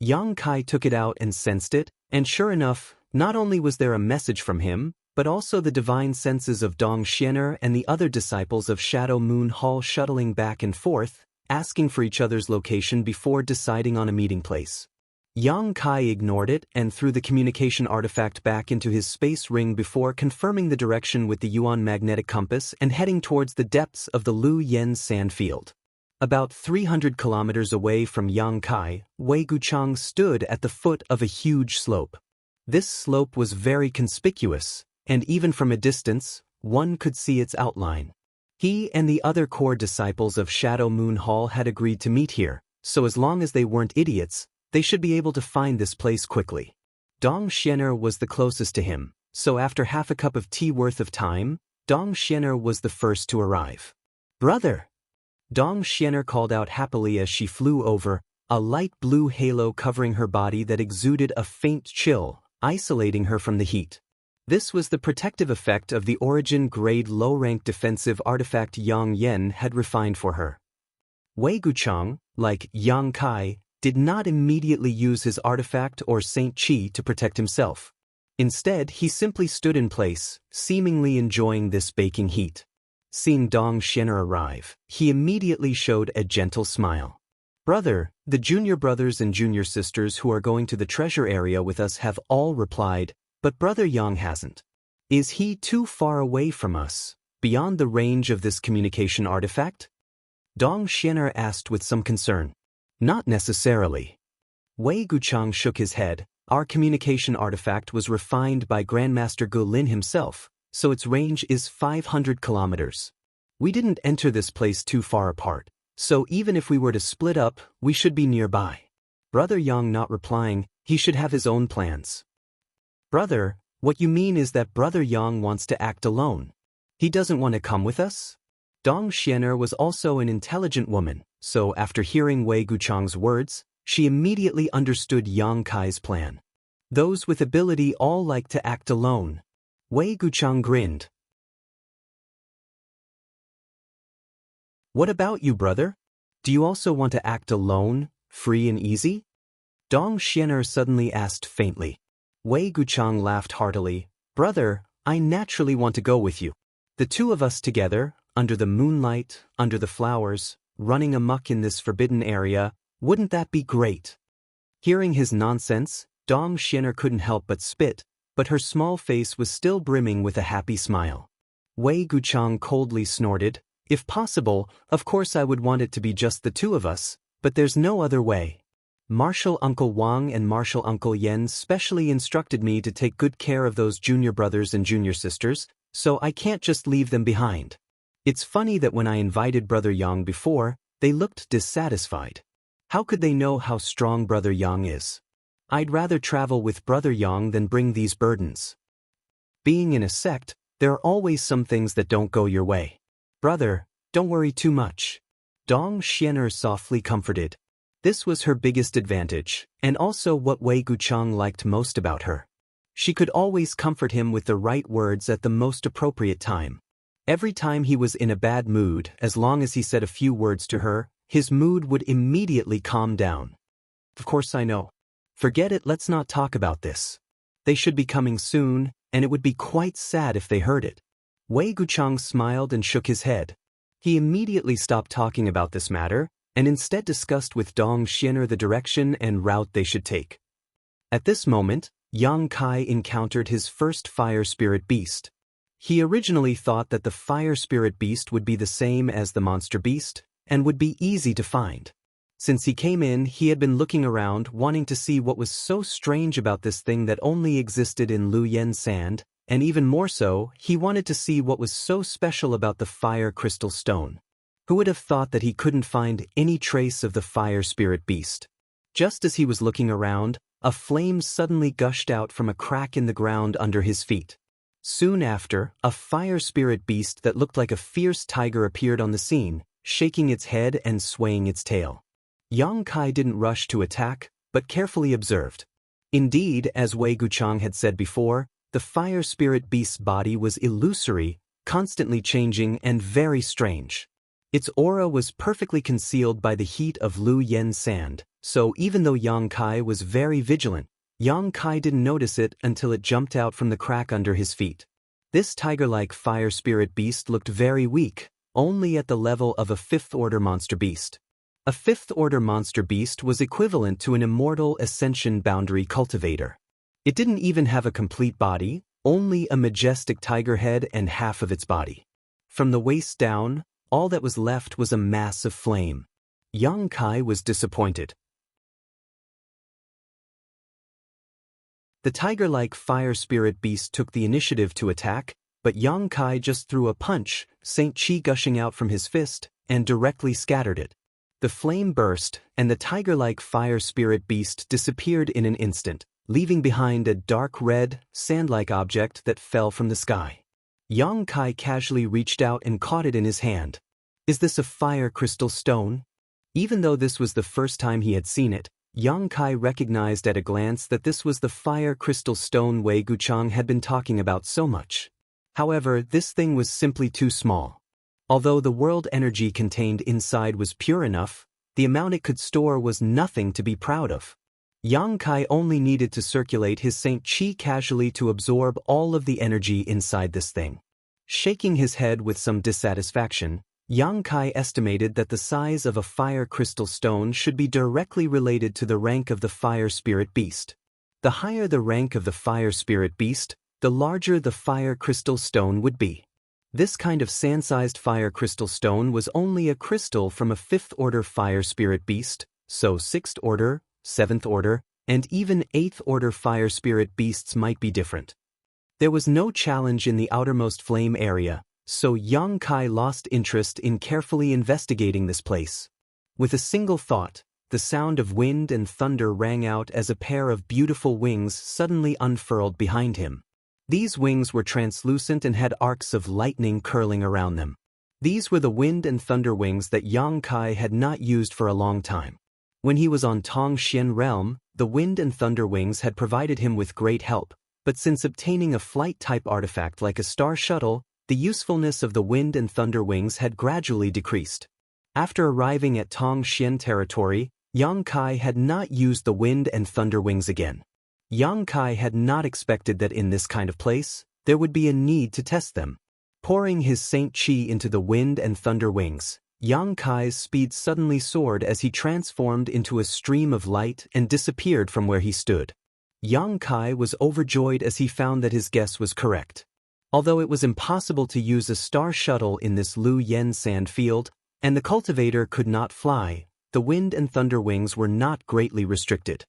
Yang Kai took it out and sensed it, and sure enough, not only was there a message from him, but also the divine senses of Dong Xiener and the other disciples of Shadow Moon Hall shuttling back and forth, asking for each other's location before deciding on a meeting place. Yang Kai ignored it and threw the communication artifact back into his space ring before confirming the direction with the Yuan magnetic compass and heading towards the depths of the Lu Yen sand field. About 300 kilometers away from Yang Kai, Wei Guchang stood at the foot of a huge slope. This slope was very conspicuous, and even from a distance, one could see its outline. He and the other core disciples of Shadow Moon Hall had agreed to meet here, so as long as they weren't idiots, they should be able to find this place quickly. Dong Xiener was the closest to him, so after half a cup of tea worth of time, Dong Xiener was the first to arrive. "Brother!" Dong Xiener called out happily as she flew over, a light blue halo covering her body that exuded a faint chill, isolating her from the heat. This was the protective effect of the origin-grade low-rank defensive artifact Yang Yen had refined for her. Wei Guchang, like Yang Kai, did not immediately use his artifact or Saint Qi to protect himself. Instead, he simply stood in place, seemingly enjoying this baking heat. Seeing Dong Xianer arrive, he immediately showed a gentle smile. "Brother, the junior brothers and junior sisters who are going to the treasure area with us have all replied, but Brother Yang hasn't. Is he too far away from us, beyond the range of this communication artifact?" Dong Xianer asked with some concern. "Not necessarily." Wei Guchang shook his head. "Our communication artifact was refined by Grandmaster Gu Lin himself, so its range is 500 kilometers. We didn't enter this place too far apart, so even if we were to split up, we should be nearby." Brother Yang not replying, he should have his own plans. "Brother, what you mean is that Brother Yang wants to act alone. He doesn't want to come with us?" Dong Xianer was also an intelligent woman, so after hearing Wei Guchang's words, she immediately understood Yang Kai's plan. Those with ability all like to act alone. Wei Guchang grinned. "What about you, brother? Do you also want to act alone, free and easy?" Dong Xianer suddenly asked faintly. Wei Guchang laughed heartily. "Brother, I naturally want to go with you. The two of us together, under the moonlight, under the flowers, running amok in this forbidden area, wouldn't that be great?" Hearing his nonsense, Dong Xianer couldn't help but spit, but her small face was still brimming with a happy smile. Wei Guchang coldly snorted. "If possible, of course I would want it to be just the two of us, but there's no other way. Martial Uncle Wang and Martial Uncle Yen specially instructed me to take good care of those junior brothers and junior sisters, so I can't just leave them behind. It's funny that when I invited Brother Yang before, they looked dissatisfied. How could they know how strong Brother Yang is? I'd rather travel with Brother Yang than bring these burdens. Being in a sect, there are always some things that don't go your way. Brother, don't worry too much." Dong Xianer softly comforted. This was her biggest advantage, and also what Wei Guchang liked most about her. She could always comfort him with the right words at the most appropriate time. Every time he was in a bad mood, as long as he said a few words to her, his mood would immediately calm down. "Of course I know. Forget it, let's not talk about this. They should be coming soon, and it would be quite sad if they heard it." Wei Guchang smiled and shook his head. He immediately stopped talking about this matter, and instead discussed with Dong Xianer the direction and route they should take. At this moment, Yang Kai encountered his first fire spirit beast. He originally thought that the fire spirit beast would be the same as the monster beast, and would be easy to find. Since he came in, he had been looking around, wanting to see what was so strange about this thing that only existed in Luyen Sand, and even more so, he wanted to see what was so special about the fire crystal stone. Who would have thought that he couldn't find any trace of the fire spirit beast? Just as he was looking around, a flame suddenly gushed out from a crack in the ground under his feet. Soon after, a fire spirit beast that looked like a fierce tiger appeared on the scene, shaking its head and swaying its tail. Yang Kai didn't rush to attack, but carefully observed. Indeed, as Wei Guchang had said before, the fire spirit beast's body was illusory, constantly changing and very strange. Its aura was perfectly concealed by the heat of Luyen Sand, so even though Yang Kai was very vigilant, Yang Kai didn't notice it until it jumped out from the crack under his feet. This tiger-like fire spirit beast looked very weak, only at the level of a fifth-order monster beast. A fifth-order monster beast was equivalent to an immortal ascension boundary cultivator. It didn't even have a complete body, only a majestic tiger head and half of its body. From the waist down, all that was left was a mass of flame. Yang Kai was disappointed. The tiger-like fire spirit beast took the initiative to attack, but Yang Kai just threw a punch, Saint Qi gushing out from his fist, and directly scattered it. The flame burst, and the tiger-like fire spirit beast disappeared in an instant, leaving behind a dark red, sand-like object that fell from the sky. Yang Kai casually reached out and caught it in his hand. Is this a fire crystal stone? Even though this was the first time he had seen it, Yang Kai recognized at a glance that this was the fire crystal stone Wei Guchang had been talking about so much. However, this thing was simply too small. Although the world energy contained inside was pure enough, the amount it could store was nothing to be proud of. Yang Kai only needed to circulate his Saint Qi casually to absorb all of the energy inside this thing. Shaking his head with some dissatisfaction, Yang Kai estimated that the size of a fire crystal stone should be directly related to the rank of the fire spirit beast. The higher the rank of the fire spirit beast, the larger the fire crystal stone would be. This kind of sand-sized fire crystal stone was only a crystal from a 5th-order fire spirit beast, so 6th order, 7th order, and even 8th order fire spirit beasts might be different. There was no challenge in the outermost flame area, so Yang Kai lost interest in carefully investigating this place. With a single thought, the sound of wind and thunder rang out as a pair of beautiful wings suddenly unfurled behind him. These wings were translucent and had arcs of lightning curling around them. These were the wind and thunder wings that Yang Kai had not used for a long time. When he was on Tong Xian realm, the wind and thunder wings had provided him with great help, but since obtaining a flight-type artifact like a star shuttle, the usefulness of the wind and thunder wings had gradually decreased. After arriving at Tong Xian territory, Yang Kai had not used the wind and thunder wings again. Yang Kai had not expected that in this kind of place, there would be a need to test them. Pouring his Saint Qi into the wind and thunder wings, Yang Kai's speed suddenly soared as he transformed into a stream of light and disappeared from where he stood. Yang Kai was overjoyed as he found that his guess was correct. Although it was impossible to use a star shuttle in this Lu Yen sand field, and the cultivator could not fly, the wind and thunder wings were not greatly restricted.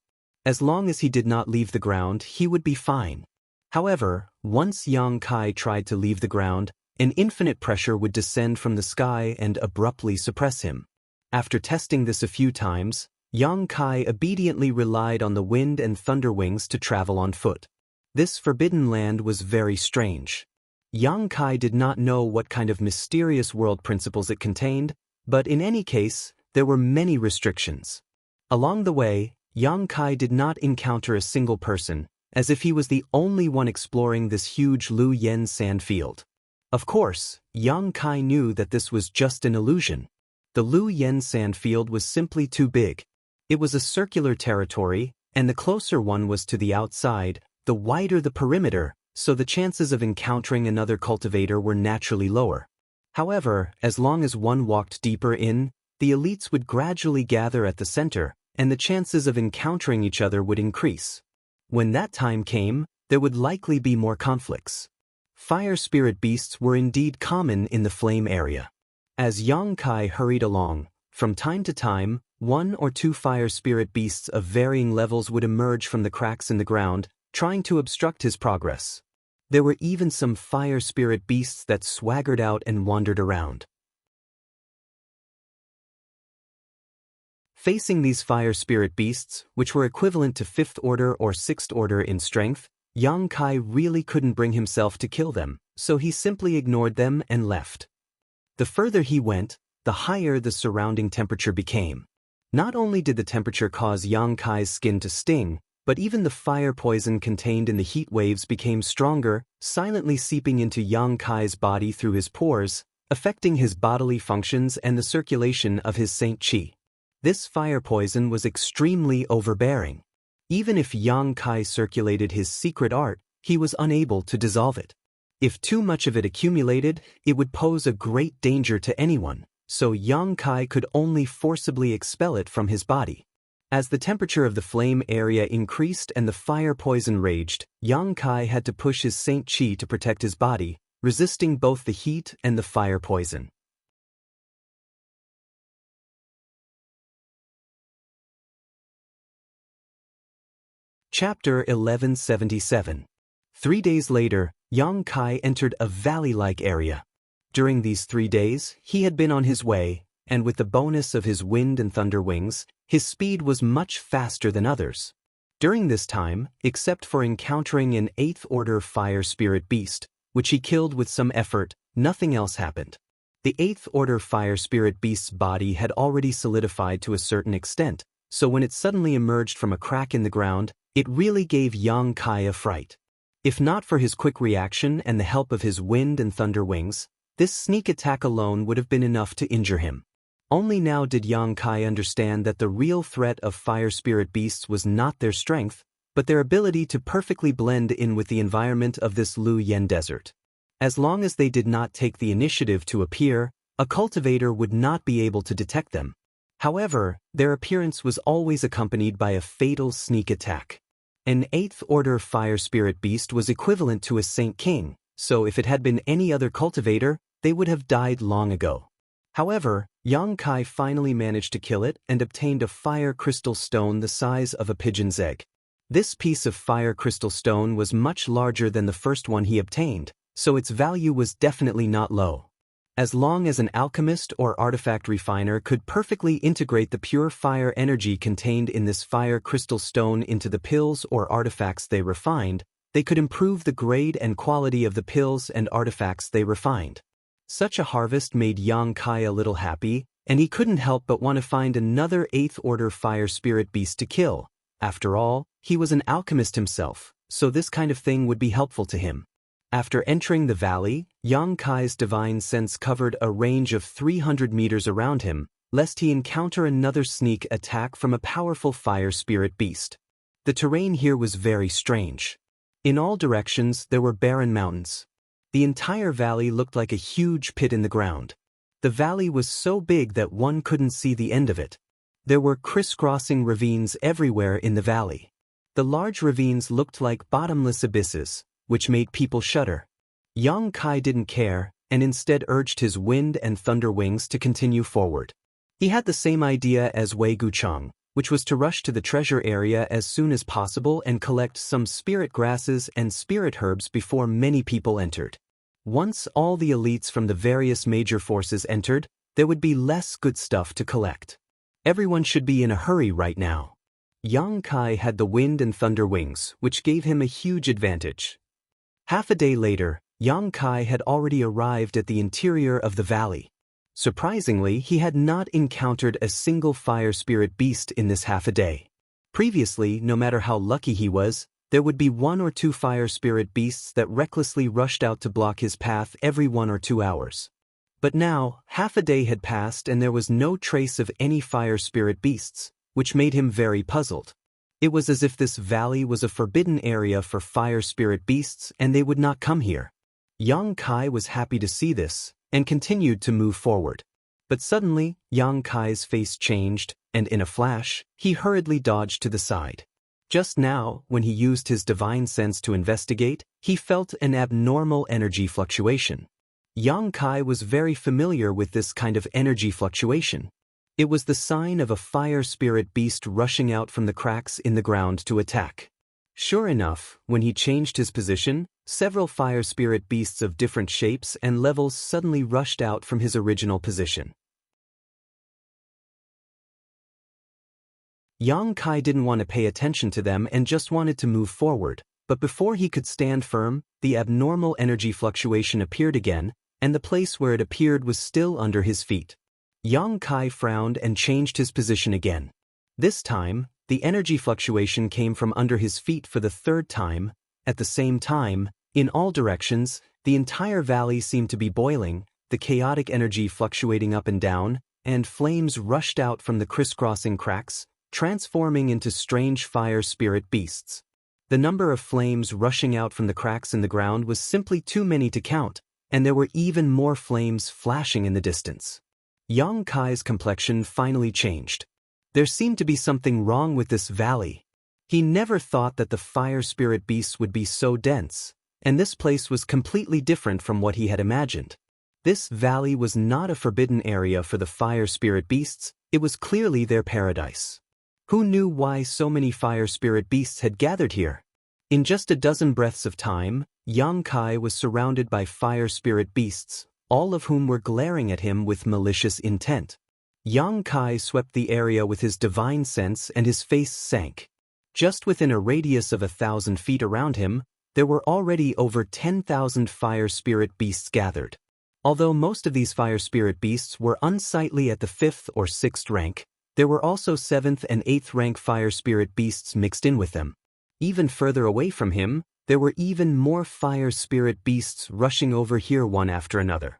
As long as he did not leave the ground, he would be fine. However, once Yang Kai tried to leave the ground, an infinite pressure would descend from the sky and abruptly suppress him. After testing this a few times, Yang Kai obediently relied on the wind and thunder wings to travel on foot. This forbidden land was very strange. Yang Kai did not know what kind of mysterious world principles it contained, but in any case, there were many restrictions. Along the way, Yang Kai did not encounter a single person, as if he was the only one exploring this huge Lu Yen sand field. Of course, Yang Kai knew that this was just an illusion. The Lu Yen sand field was simply too big. It was a circular territory, and the closer one was to the outside, the wider the perimeter, so the chances of encountering another cultivator were naturally lower. However, as long as one walked deeper in, the elites would gradually gather at the center, and the chances of encountering each other would increase. When that time came, there would likely be more conflicts. Fire spirit beasts were indeed common in the flame area. As Yang Kai hurried along, from time to time, 1 or 2 fire spirit beasts of varying levels would emerge from the cracks in the ground, trying to obstruct his progress. There were even some fire spirit beasts that swaggered out and wandered around. Facing these fire spirit beasts, which were equivalent to 5th order or 6th order in strength, Yang Kai really couldn't bring himself to kill them, so he simply ignored them and left. The further he went, the higher the surrounding temperature became. Not only did the temperature cause Yang Kai's skin to sting, but even the fire poison contained in the heat waves became stronger, silently seeping into Yang Kai's body through his pores, affecting his bodily functions and the circulation of his Saint Qi. This fire poison was extremely overbearing. Even if Yang Kai circulated his secret art, he was unable to dissolve it. If too much of it accumulated, it would pose a great danger to anyone, so Yang Kai could only forcibly expel it from his body. As the temperature of the flame area increased and the fire poison raged, Yang Kai had to push his Saint Qi to protect his body, resisting both the heat and the fire poison. Chapter 1177. 3 days later, Yang Kai entered a valley-like area. During these 3 days, he had been on his way, and with the bonus of his wind and thunder wings, his speed was much faster than others. During this time, except for encountering an 8th order fire spirit beast, which he killed with some effort, nothing else happened. The 8th order fire spirit beast's body had already solidified to a certain extent, so when it suddenly emerged from a crack in the ground, it really gave Yang Kai a fright. If not for his quick reaction and the help of his wind and thunder wings, this sneak attack alone would have been enough to injure him. Only now did Yang Kai understand that the real threat of fire spirit beasts was not their strength, but their ability to perfectly blend in with the environment of this Lu Yen desert. As long as they did not take the initiative to appear, a cultivator would not be able to detect them. However, their appearance was always accompanied by a fatal sneak attack. An 8th order fire spirit beast was equivalent to a Saint King, so if it had been any other cultivator, they would have died long ago. However, Yang Kai finally managed to kill it and obtained a fire crystal stone the size of a pigeon's egg. This piece of fire crystal stone was much larger than the first one he obtained, so its value was definitely not low. As long as an alchemist or artifact refiner could perfectly integrate the pure fire energy contained in this fire crystal stone into the pills or artifacts they refined, they could improve the grade and quality of the pills and artifacts they refined. Such a harvest made Yang Kai a little happy, and he couldn't help but want to find another 8th order fire spirit beast to kill. After all, he was an alchemist himself, so this kind of thing would be helpful to him. After entering the valley, Yang Kai's divine sense covered a range of 300 meters around him, lest he encounter another sneak attack from a powerful fire spirit beast. The terrain here was very strange. In all directions there were barren mountains. The entire valley looked like a huge pit in the ground. The valley was so big that one couldn't see the end of it. There were crisscrossing ravines everywhere in the valley. The large ravines looked like bottomless abysses, which made people shudder. Yang Kai didn't care, and instead urged his wind and thunder wings to continue forward. He had the same idea as Wei Gucheng, which was to rush to the treasure area as soon as possible and collect some spirit grasses and spirit herbs before many people entered. Once all the elites from the various major forces entered, there would be less good stuff to collect. Everyone should be in a hurry right now. Yang Kai had the wind and thunder wings, which gave him a huge advantage. Half a day later, Yang Kai had already arrived at the interior of the valley. Surprisingly, he had not encountered a single fire spirit beast in this half a day. Previously, no matter how lucky he was, there would be 1 or 2 fire spirit beasts that recklessly rushed out to block his path every 1 or 2 hours. But now, half a day had passed and there was no trace of any fire spirit beasts, which made him very puzzled. It was as if this valley was a forbidden area for fire spirit beasts and they would not come here. Yang Kai was happy to see this, and continued to move forward. But suddenly, Yang Kai's face changed, and in a flash, he hurriedly dodged to the side. Just now, when he used his divine sense to investigate, he felt an abnormal energy fluctuation. Yang Kai was very familiar with this kind of energy fluctuation. It was the sign of a fire spirit beast rushing out from the cracks in the ground to attack. Sure enough, when he changed his position, several fire spirit beasts of different shapes and levels suddenly rushed out from his original position. Yang Kai didn't want to pay attention to them and just wanted to move forward, but before he could stand firm, the abnormal energy fluctuation appeared again, and the place where it appeared was still under his feet. Yang Kai frowned and changed his position again. This time, the energy fluctuation came from under his feet for the 3rd time. At the same time, in all directions, the entire valley seemed to be boiling, the chaotic energy fluctuating up and down, and flames rushed out from the crisscrossing cracks, transforming into strange fire spirit beasts. The number of flames rushing out from the cracks in the ground was simply too many to count, and there were even more flames flashing in the distance. Yang Kai's complexion finally changed. There seemed to be something wrong with this valley. He never thought that the fire spirit beasts would be so dense, and this place was completely different from what he had imagined. This valley was not a forbidden area for the fire spirit beasts, it was clearly their paradise. Who knew why so many fire spirit beasts had gathered here? In just a dozen breaths of time, Yang Kai was surrounded by fire spirit beasts, all of whom were glaring at him with malicious intent. Yang Kai swept the area with his divine sense and his face sank. Just within a radius of 1,000 feet around him, there were already over 10,000 fire spirit beasts gathered. Although most of these fire spirit beasts were unsightly at the 5th or 6th rank, There were also 7th and 8th rank fire spirit beasts mixed in with them. Even further away from him, there were even more fire spirit beasts rushing over here one after another.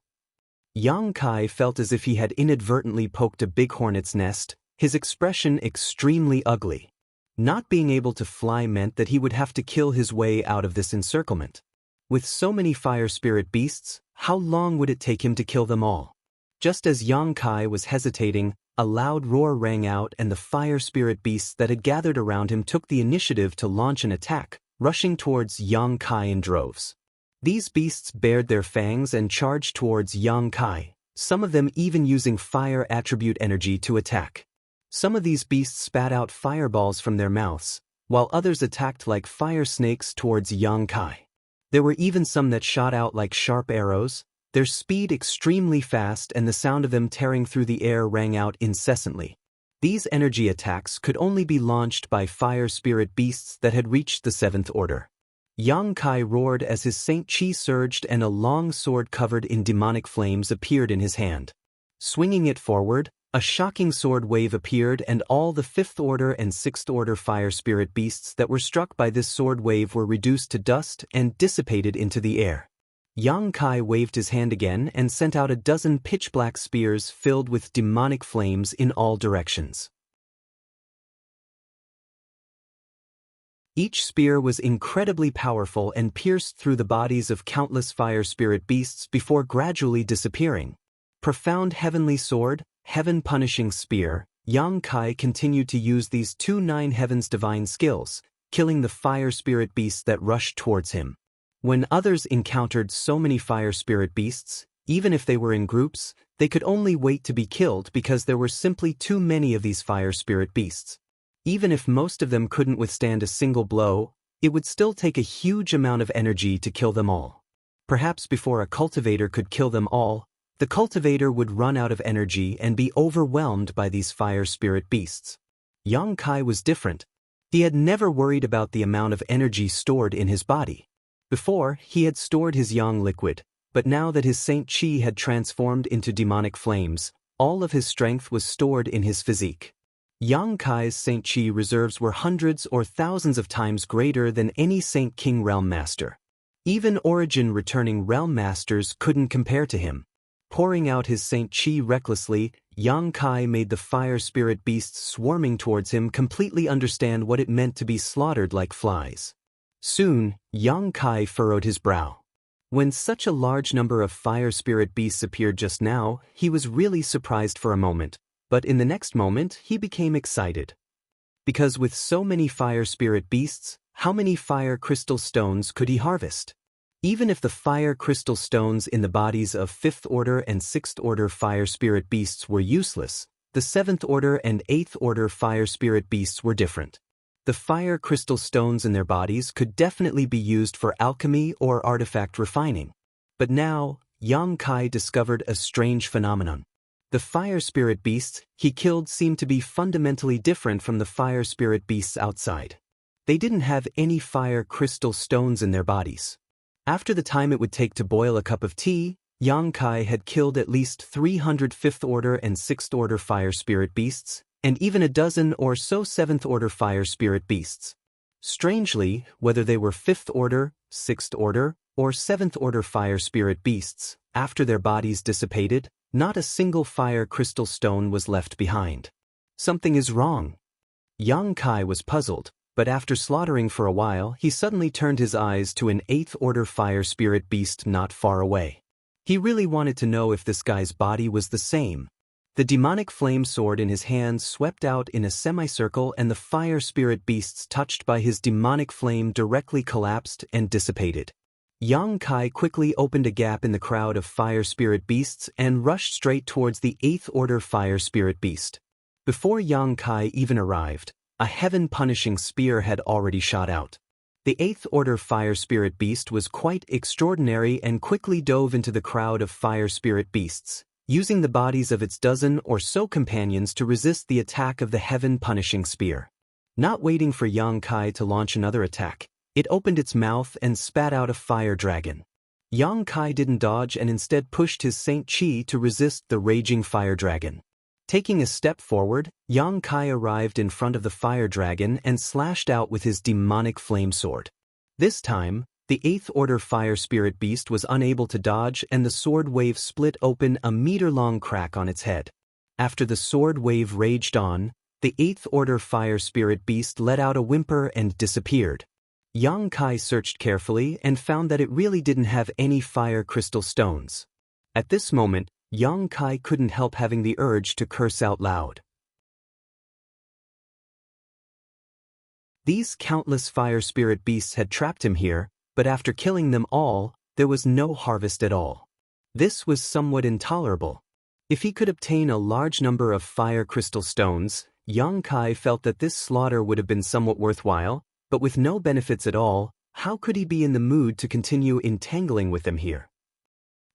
Yang Kai felt as if he had inadvertently poked a big hornet's nest, his expression extremely ugly. Not being able to fly meant that he would have to kill his way out of this encirclement. With so many fire spirit beasts, how long would it take him to kill them all? Just as Yang Kai was hesitating, a loud roar rang out and the fire spirit beasts that had gathered around him took the initiative to launch an attack, rushing towards Yang Kai in droves. These beasts bared their fangs and charged towards Yang Kai, some of them even using fire attribute energy to attack. Some of these beasts spat out fireballs from their mouths, while others attacked like fire snakes towards Yang Kai. There were even some that shot out like sharp arrows, their speed extremely fast and the sound of them tearing through the air rang out incessantly. These energy attacks could only be launched by fire spirit beasts that had reached the 7th order. Yang Kai roared as his Saint Chi surged and a long sword covered in demonic flames appeared in his hand. Swinging it forward, a shocking sword wave appeared and all the 5th order and 6th order fire spirit beasts that were struck by this sword wave were reduced to dust and dissipated into the air. Yang Kai waved his hand again and sent out a dozen pitch-black spears filled with demonic flames in all directions. Each spear was incredibly powerful and pierced through the bodies of countless fire spirit beasts before gradually disappearing. Profound heavenly sword, heaven-punishing spear, Yang Kai continued to use these 2 9 heavens divine skills, killing the fire spirit beasts that rushed towards him. When others encountered so many fire spirit beasts, even if they were in groups, they could only wait to be killed because there were simply too many of these fire spirit beasts. Even if most of them couldn't withstand a single blow, it would still take a huge amount of energy to kill them all. Perhaps before a cultivator could kill them all, the cultivator would run out of energy and be overwhelmed by these fire spirit beasts. Yang Kai was different. He had never worried about the amount of energy stored in his body. Before, he had stored his yang liquid, but now that his Saint Chi had transformed into demonic flames, all of his strength was stored in his physique. Yang Kai's Saint Chi reserves were hundreds or thousands of times greater than any Saint King Realm Master. Even Origin returning Realm Masters couldn't compare to him. Pouring out his Saint Chi recklessly, Yang Kai made the fire spirit beasts swarming towards him completely understand what it meant to be slaughtered like flies. Soon, Yang Kai furrowed his brow. When such a large number of fire spirit beasts appeared just now, he was really surprised for a moment, but in the next moment he became excited. Because with so many fire spirit beasts, how many fire crystal stones could he harvest? Even if the fire crystal stones in the bodies of 5th order and 6th order fire spirit beasts were useless, the 7th order and 8th order fire spirit beasts were different. The fire crystal stones in their bodies could definitely be used for alchemy or artifact refining. But now, Yang Kai discovered a strange phenomenon. The fire spirit beasts he killed seemed to be fundamentally different from the fire spirit beasts outside. They didn't have any fire crystal stones in their bodies. After the time it would take to boil a cup of tea, Yang Kai had killed at least 300 5th order and 6th order fire spirit beasts, and even a dozen or so 7th order fire spirit beasts. Strangely, whether they were 5th order, 6th order, or 7th order fire spirit beasts, after their bodies dissipated, not a single fire crystal stone was left behind. Something is wrong. Yang Kai was puzzled, but after slaughtering for a while he suddenly turned his eyes to an 8th order fire spirit beast not far away. He really wanted to know if this guy's body was the same. The demonic flame sword in his hands swept out in a semicircle and the fire spirit beasts touched by his demonic flame directly collapsed and dissipated. Yang Kai quickly opened a gap in the crowd of fire spirit beasts and rushed straight towards the 8th order fire spirit beast. Before Yang Kai even arrived, a heaven-punishing spear had already shot out. The 8th order fire spirit beast was quite extraordinary and quickly dove into the crowd of fire spirit beasts, using the bodies of its dozen or so companions to resist the attack of the heaven-punishing spear. Not waiting for Yang Kai to launch another attack, it opened its mouth and spat out a fire dragon. Yang Kai didn't dodge and instead pushed his Saint Chi to resist the raging fire dragon. Taking a step forward, Yang Kai arrived in front of the fire dragon and slashed out with his demonic flame sword. This time, the 8th Order Fire Spirit Beast was unable to dodge and the sword wave split open a meter-long crack on its head. After the sword wave raged on, the 8th Order Fire Spirit Beast let out a whimper and disappeared. Yang Kai searched carefully and found that it really didn't have any fire crystal stones. At this moment, Yang Kai couldn't help having the urge to curse out loud. These countless fire spirit beasts had trapped him here, but after killing them all, there was no harvest at all. This was somewhat intolerable. If he could obtain a large number of fire crystal stones, Yang Kai felt that this slaughter would have been somewhat worthwhile, but with no benefits at all, how could he be in the mood to continue entangling with them here?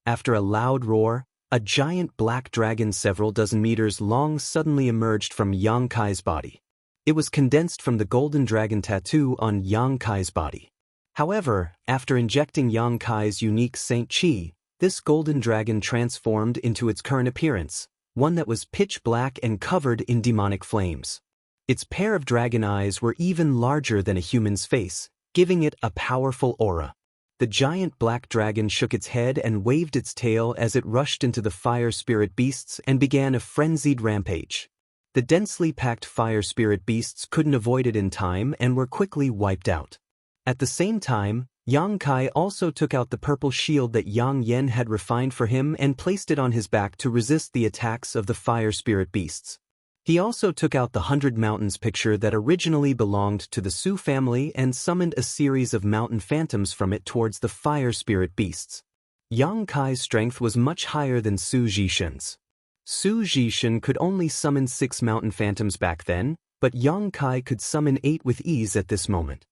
After a loud roar, a giant black dragon several dozen meters long suddenly emerged from Yang Kai's body. It was condensed from the golden dragon tattoo on Yang Kai's body. However, after injecting Yang Kai's unique Saint Chi, this golden dragon transformed into its current appearance, one that was pitch black and covered in demonic flames. Its pair of dragon eyes were even larger than a human's face, giving it a powerful aura. The giant black dragon shook its head and waved its tail as it rushed into the fire spirit beasts and began a frenzied rampage. The densely packed fire spirit beasts couldn't avoid it in time and were quickly wiped out. At the same time, Yang Kai also took out the purple shield that Yang Yen had refined for him and placed it on his back to resist the attacks of the fire spirit beasts. He also took out the 100 Mountains picture that originally belonged to the Su family and summoned a series of mountain phantoms from it towards the fire spirit beasts. Yang Kai's strength was much higher than Su Jishen's. Su Jishen could only summon 6 mountain phantoms back then, but Yang Kai could summon 8 with ease at this moment.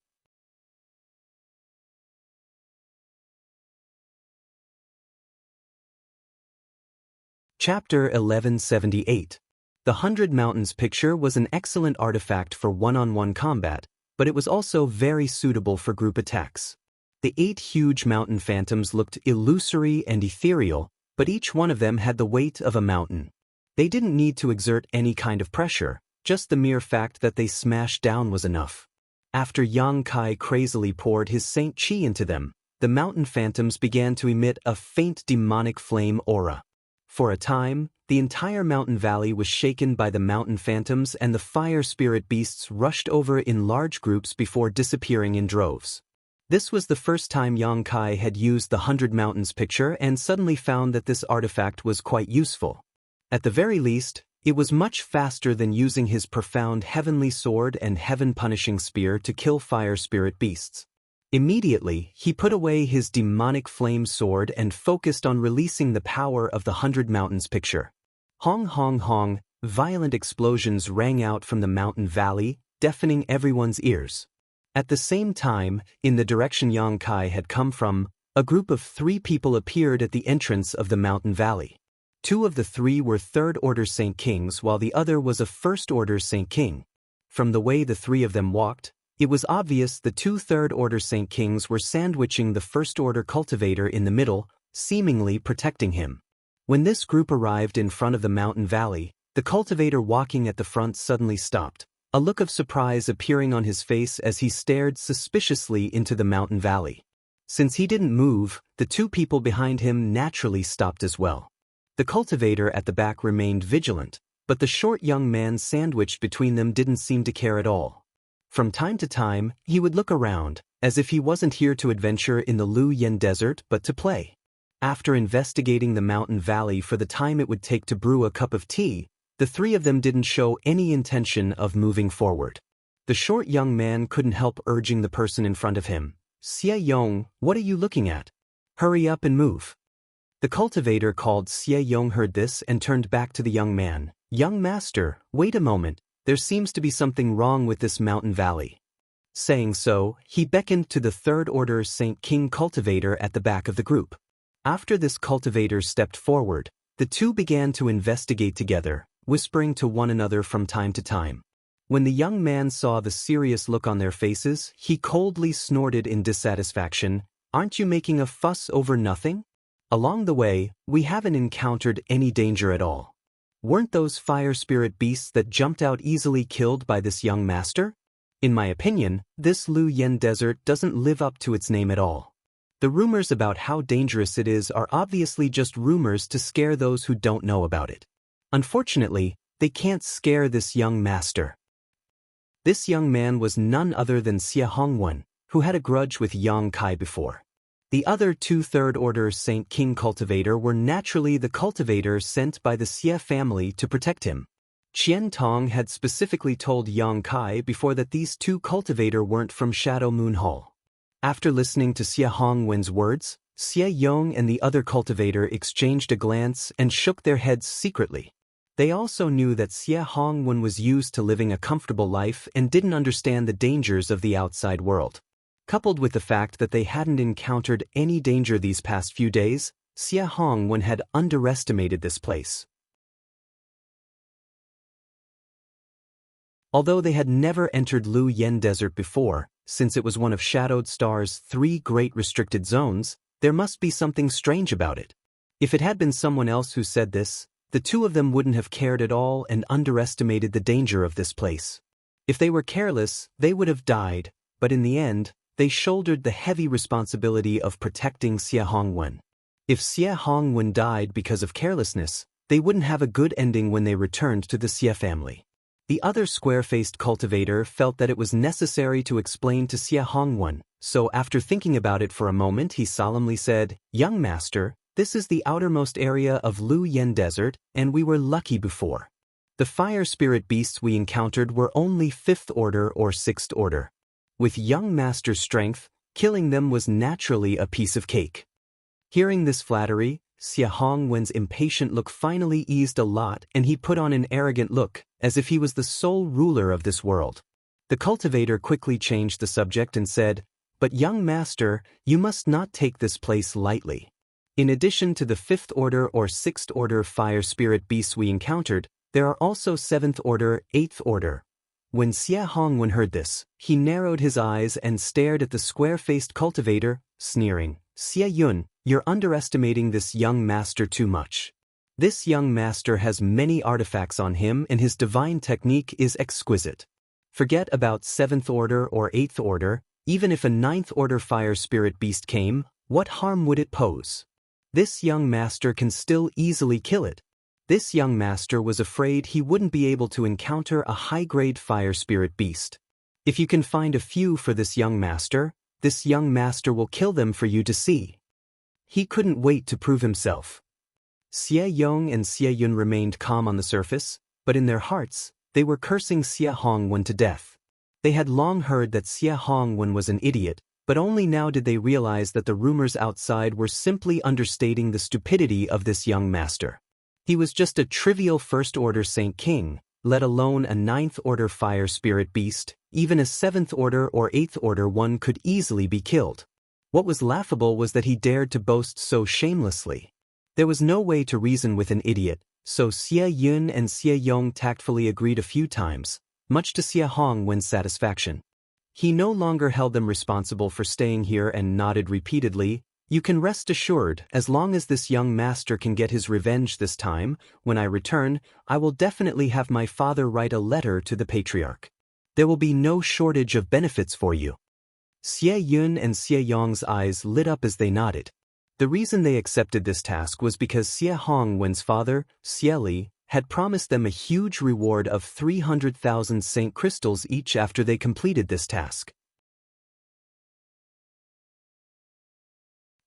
Chapter 1178. The 100 Mountains picture was an excellent artifact for one-on-one combat, but it was also very suitable for group attacks. The 8 huge mountain phantoms looked illusory and ethereal, but each one of them had the weight of a mountain. They didn't need to exert any kind of pressure, just the mere fact that they smashed down was enough. After Yang Kai crazily poured his Saint Chi into them, the mountain phantoms began to emit a faint demonic flame aura. For a time, the entire mountain valley was shaken by the mountain phantoms and the fire spirit beasts rushed over in large groups before disappearing in droves. This was the first time Yang Kai had used the 100 Mountains picture and suddenly found that this artifact was quite useful. At the very least, it was much faster than using his profound heavenly sword and heaven-punishing spear to kill fire spirit beasts. Immediately, he put away his demonic flame sword and focused on releasing the power of the 100 Mountains picture. Hong hong hong, violent explosions rang out from the mountain valley, deafening everyone's ears. At the same time, in the direction Yang Kai had come from, a group of 3 people appeared at the entrance of the mountain valley. 2 of the 3 were 3rd Order Saint Kings while the other was a 1st Order Saint King. From the way the 3 of them walked, it was obvious the 2 3rd Order Saint Kings were sandwiching the 1st Order cultivator in the middle, seemingly protecting him. When this group arrived in front of the mountain valley, the cultivator walking at the front suddenly stopped, a look of surprise appearing on his face as he stared suspiciously into the mountain valley. Since he didn't move, the 2 people behind him naturally stopped as well. The cultivator at the back remained vigilant, but the short young man sandwiched between them didn't seem to care at all. From time to time, he would look around, as if he wasn't here to adventure in the Lu Yen Desert but to play. After investigating the mountain valley for the time it would take to brew a cup of tea, the 3 of them didn't show any intention of moving forward. The short young man couldn't help urging the person in front of him. "Xie Yong, what are you looking at? Hurry up and move." The cultivator called Xie Yong heard this and turned back to the young man. "Young master, wait a moment, there seems to be something wrong with this mountain valley." Saying so, he beckoned to the 3rd Order Saint King cultivator at the back of the group. After this cultivator stepped forward, the 2 began to investigate together, whispering to one another from time to time. When the young man saw the serious look on their faces, he coldly snorted in dissatisfaction, "Aren't you making a fuss over nothing? Along the way, we haven't encountered any danger at all." Weren't those fire spirit beasts that jumped out easily killed by this young master? In my opinion, this Lu Yen desert doesn't live up to its name at all. The rumors about how dangerous it is are obviously just rumors to scare those who don't know about it. Unfortunately, they can't scare this young master. This young man was none other than Xie Hongwen, who had a grudge with Yang Kai before. The other two third-order Saint King cultivator were naturally the cultivators sent by the Xie family to protect him. Qian Tong had specifically told Yang Kai before that these two cultivator weren't from Shadow Moon Hall. After listening to Xie Hongwen's words, Xie Yong and the other cultivator exchanged a glance and shook their heads secretly. They also knew that Xie Hongwen was used to living a comfortable life and didn't understand the dangers of the outside world. Coupled with the fact that they hadn't encountered any danger these past few days, Xie Hongwen had underestimated this place. Although they had never entered Lu Yen Desert before, since it was one of Shadowed Star's 3 great restricted zones, there must be something strange about it. If it had been someone else who said this, the two of them wouldn't have cared at all and underestimated the danger of this place. If they were careless, they would have died, but in the end, they shouldered the heavy responsibility of protecting Xie Hongwen. If Xie Hongwen died because of carelessness, they wouldn't have a good ending when they returned to the Xie family. The other square-faced cultivator felt that it was necessary to explain to Xie Hongwen, so after thinking about it for a moment he solemnly said, "Young master, this is the outermost area of Lu Yen Desert, and we were lucky before. The fire spirit beasts we encountered were only 5th order or 6th order. With young master's strength, killing them was naturally a piece of cake." Hearing this flattery, Xie Hongwen's impatient look finally eased a lot and he put on an arrogant look, as if he was the sole ruler of this world. The cultivator quickly changed the subject and said, "But young master, you must not take this place lightly. In addition to the 5th order or 6th order fire spirit beasts we encountered, there are also 7th order, 8th order." When Xie Hongwen heard this, he narrowed his eyes and stared at the square-faced cultivator, sneering, "Xie Yun, you're underestimating this young master too much. This young master has many artifacts on him and his divine technique is exquisite. Forget about 7th order or 8th order, even if a 9th order fire spirit beast came, what harm would it pose? This young master can still easily kill it." This young master was afraid he wouldn't be able to encounter a high-grade fire spirit beast. "If you can find a few for this young master will kill them for you to see." He couldn't wait to prove himself. Xie Yong and Xie Yun remained calm on the surface, but in their hearts, they were cursing Xie Hongwen to death. They had long heard that Xie Hongwen was an idiot, but only now did they realize that the rumors outside were simply understating the stupidity of this young master. He was just a trivial 1st order Saint King, let alone a 9th order fire spirit beast. Even a 7th order or 8th order one could easily be killed. What was laughable was that he dared to boast so shamelessly. There was no way to reason with an idiot, so Xie Yun and Xie Yong tactfully agreed a few times, much to Xie Hongwen's satisfaction. He no longer held them responsible for staying here and nodded repeatedly, "You can rest assured, as long as this young master can get his revenge this time, when I return, I will definitely have my father write a letter to the patriarch. There will be no shortage of benefits for you." Xie Yun and Xie Yong's eyes lit up as they nodded. The reason they accepted this task was because Xie Hongwen's father, Xie Li, had promised them a huge reward of 300,000 Saint crystals each after they completed this task.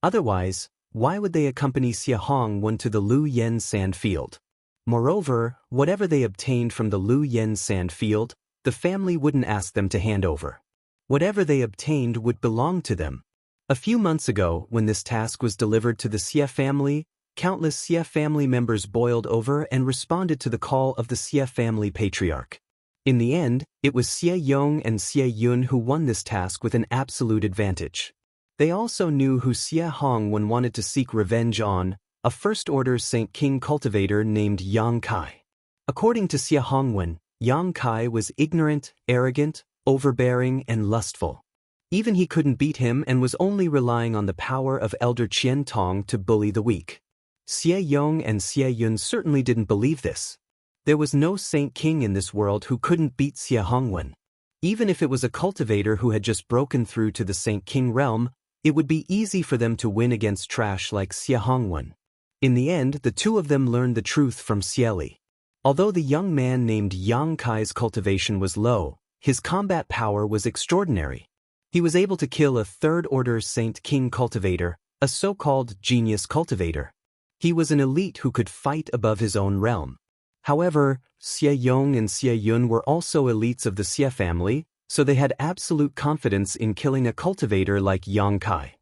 Otherwise, why would they accompany Xie Hongwen to the Lu Yen sand field? Moreover, whatever they obtained from the Lu Yen sand field, the family wouldn't ask them to hand over. Whatever they obtained would belong to them. A few months ago, when this task was delivered to the Xie family, countless Xie family members boiled over and responded to the call of the Xie family patriarch. In the end, it was Xie Yong and Xie Yun who won this task with an absolute advantage. They also knew who Xie Hongwen wanted to seek revenge on, a 1st order Saint King cultivator named Yang Kai. According to Xie Hongwen, Yang Kai was ignorant, arrogant, overbearing, and lustful. Even he couldn't beat him and was only relying on the power of Elder Qian Tong to bully the weak. Xie Yong and Xie Yun certainly didn't believe this. There was no Saint King in this world who couldn't beat Xie Hongwen. Even if it was a cultivator who had just broken through to the Saint King realm, it would be easy for them to win against trash like Xie Hongwen. In the end, the two of them learned the truth from Xie Li. Although the young man named Yang Kai's cultivation was low, his combat power was extraordinary. He was able to kill a third-order Saint King cultivator, a so-called genius cultivator. He was an elite who could fight above his own realm. However, Xie Yong and Xie Yun were also elites of the Xie family, so they had absolute confidence in killing a cultivator like Yang Kai.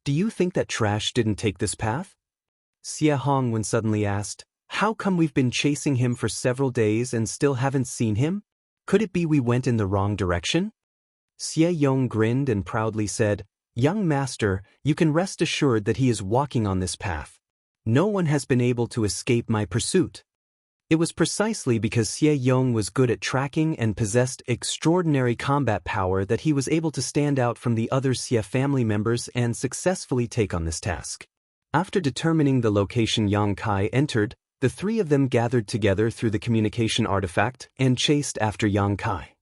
Do you think that trash didn't take this path? Xie Hongwen suddenly asked, how come we've been chasing him for several days and still haven't seen him? Could it be we went in the wrong direction? Xie Yong grinned and proudly said, young master, you can rest assured that he is walking on this path. No one has been able to escape my pursuit. It was precisely because Xie Yong was good at tracking and possessed extraordinary combat power that he was able to stand out from the other Xie family members and successfully take on this task. After determining the location Yang Kai entered, the three of them gathered together through the communication artifact and chased after Yang Kai.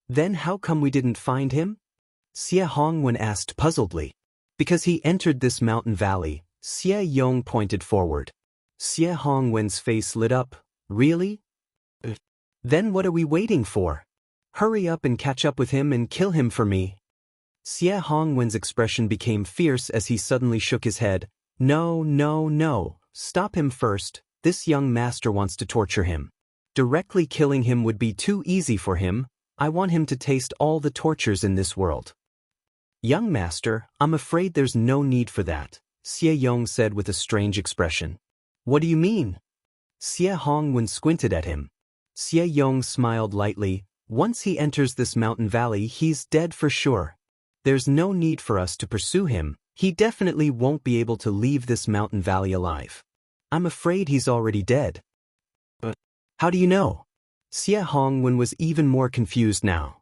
Then how come we didn't find him? Xie Hongwen asked puzzledly. Because he entered this mountain valley, Xie Yong pointed forward. Xie Hongwen's face lit up. Really? Then what are we waiting for? Hurry up and catch up with him and kill him for me. Xie Hongwen's expression became fierce as he suddenly shook his head. No, no, no. Stop him first. This young master wants to torture him. Directly killing him would be too easy for him. I want him to taste all the tortures in this world. Young master, I'm afraid there's no need for that, Xie Yong said with a strange expression. What do you mean? Xie Hongwen squinted at him. Xie Yong smiled lightly. Once he enters this mountain valley, he's dead for sure. There's no need for us to pursue him. He definitely won't be able to leave this mountain valley alive. I'm afraid he's already dead. But how do you know? Xie Hongwen was even more confused now.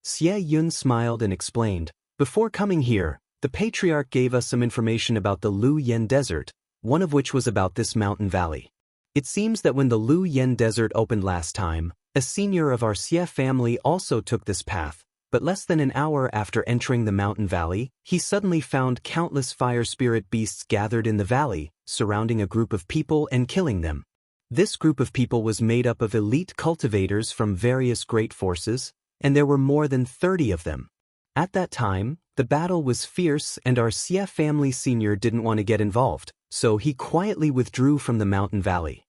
Xie Yun smiled and explained, before coming here, the patriarch gave us some information about the Lu Yen Desert, one of which was about this mountain valley. It seems that when the Lu Yen Desert opened last time, a senior of our Xie family also took this path, but less than an hour after entering the mountain valley, he suddenly found countless fire spirit beasts gathered in the valley, surrounding a group of people and killing them. This group of people was made up of elite cultivators from various great forces, and there were more than 30 of them. At that time, the battle was fierce and our Xie family senior didn't want to get involved, so he quietly withdrew from the mountain valley.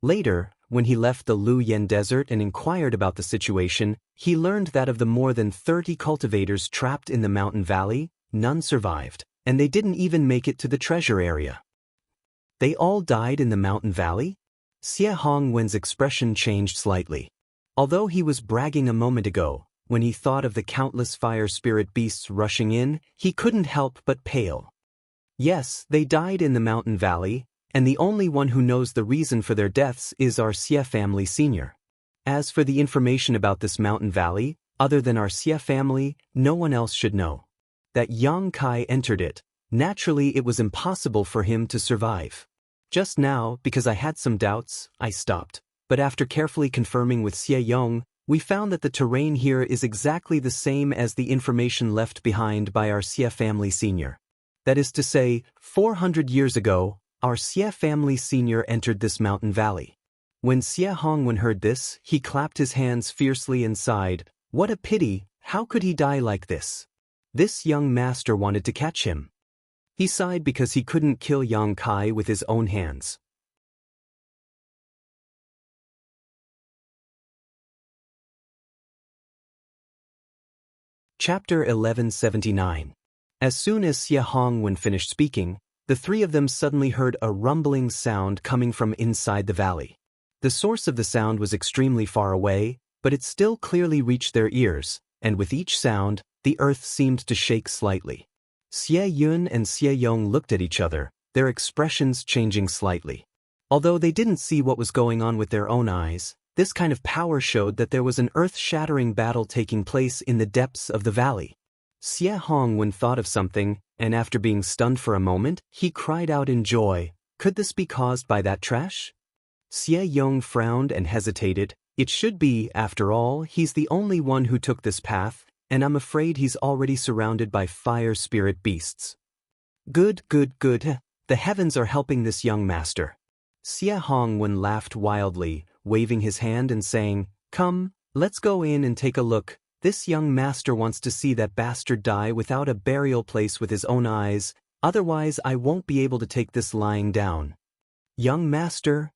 Later, when he left the Lu Yen Desert and inquired about the situation, he learned that of the more than 30 cultivators trapped in the mountain valley, none survived, and they didn't even make it to the treasure area. They all died in the mountain valley? Xie Hongwen's expression changed slightly. Although he was bragging a moment ago, when he thought of the countless fire spirit beasts rushing in, he couldn't help but pale. Yes, they died in the mountain valley, and the only one who knows the reason for their deaths is our Xie family senior. As for the information about this mountain valley, other than our Xie family, no one else should know. That Yang Kai entered it, naturally it was impossible for him to survive. Just now, because I had some doubts, I stopped, but after carefully confirming with Xie Yong, we found that the terrain here is exactly the same as the information left behind by our Xie family senior. That is to say, 400 years ago, our Xie family senior entered this mountain valley. When Xie Hongwen heard this, he clapped his hands fiercely and sighed, "What a pity, how could he die like this?" This young master wanted to catch him. He sighed because he couldn't kill Yang Kai with his own hands. Chapter 1179. As soon as Xie Hongwen finished speaking, the three of them suddenly heard a rumbling sound coming from inside the valley. The source of the sound was extremely far away, but it still clearly reached their ears, and with each sound, the earth seemed to shake slightly. Xie Yun and Xie Yong looked at each other, their expressions changing slightly. Although they didn't see what was going on with their own eyes, this kind of power showed that there was an earth-shattering battle taking place in the depths of the valley. Xie Hongwen thought of something, and after being stunned for a moment, he cried out in joy, Could this be caused by that trash? Xie Yong frowned and hesitated. It should be, after all, he's the only one who took this path, and I'm afraid he's already surrounded by fire spirit beasts. Good. The heavens are helping this young master. Xie Hongwen laughed wildly, waving his hand and saying, "Come, let's go in and take a look. This young master wants to see that bastard die without a burial place with his own eyes, otherwise I won't be able to take this lying down." Young master?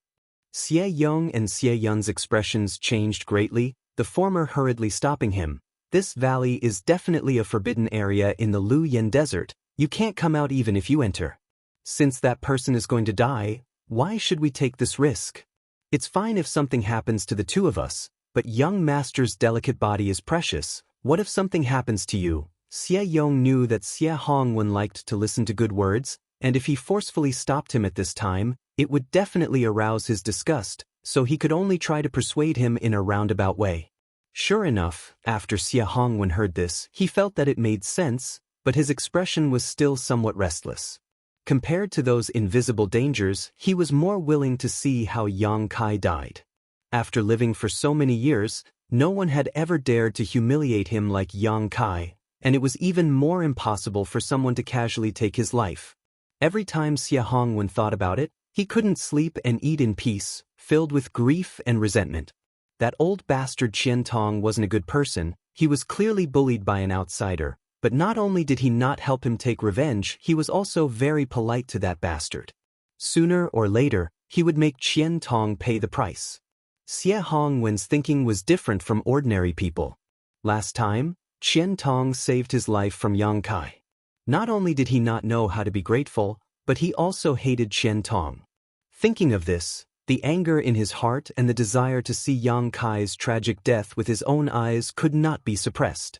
Xie Yong and Xie Yun's expressions changed greatly, the former hurriedly stopping him. "This valley is definitely a forbidden area in the Lu Yen Desert. You can't come out even if you enter. Since that person is going to die, why should we take this risk? It's fine if something happens to the two of us, but young master's delicate body is precious. What if something happens to you?" Xie Yong knew that Xie Hongwen liked to listen to good words, and if he forcefully stopped him at this time, it would definitely arouse his disgust, so he could only try to persuade him in a roundabout way. Sure enough, after Xie Hongwen heard this, he felt that it made sense, but his expression was still somewhat restless. Compared to those invisible dangers, he was more willing to see how Yang Kai died. After living for so many years, no one had ever dared to humiliate him like Yang Kai, and it was even more impossible for someone to casually take his life. Every time Xie Hongwen thought about it, he couldn't sleep and eat in peace, filled with grief and resentment. That old bastard Qian Tong wasn't a good person. He was clearly bullied by an outsider, but not only did he not help him take revenge, he was also very polite to that bastard. Sooner or later, he would make Qian Tong pay the price. Xie Hongwen's thinking was different from ordinary people. Last time, Qian Tong saved his life from Yang Kai. Not only did he not know how to be grateful, but he also hated Qian Tong. Thinking of this, the anger in his heart and the desire to see Yang Kai's tragic death with his own eyes could not be suppressed.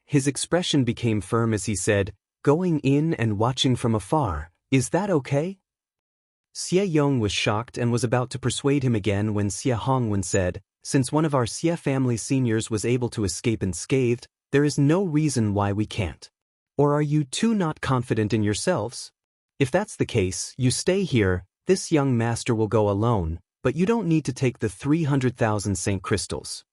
His expression became firm as he said, "Going in and watching from afar, is that okay?" Xie Yong was shocked and was about to persuade him again when Xie Hongwen said, "Since one of our Xie family seniors was able to escape unscathed, there is no reason why we can't. Or are you two not confident in yourselves? If that's the case, you stay here. This young master will go alone, but you don't need to take the 300,000 Saint crystals."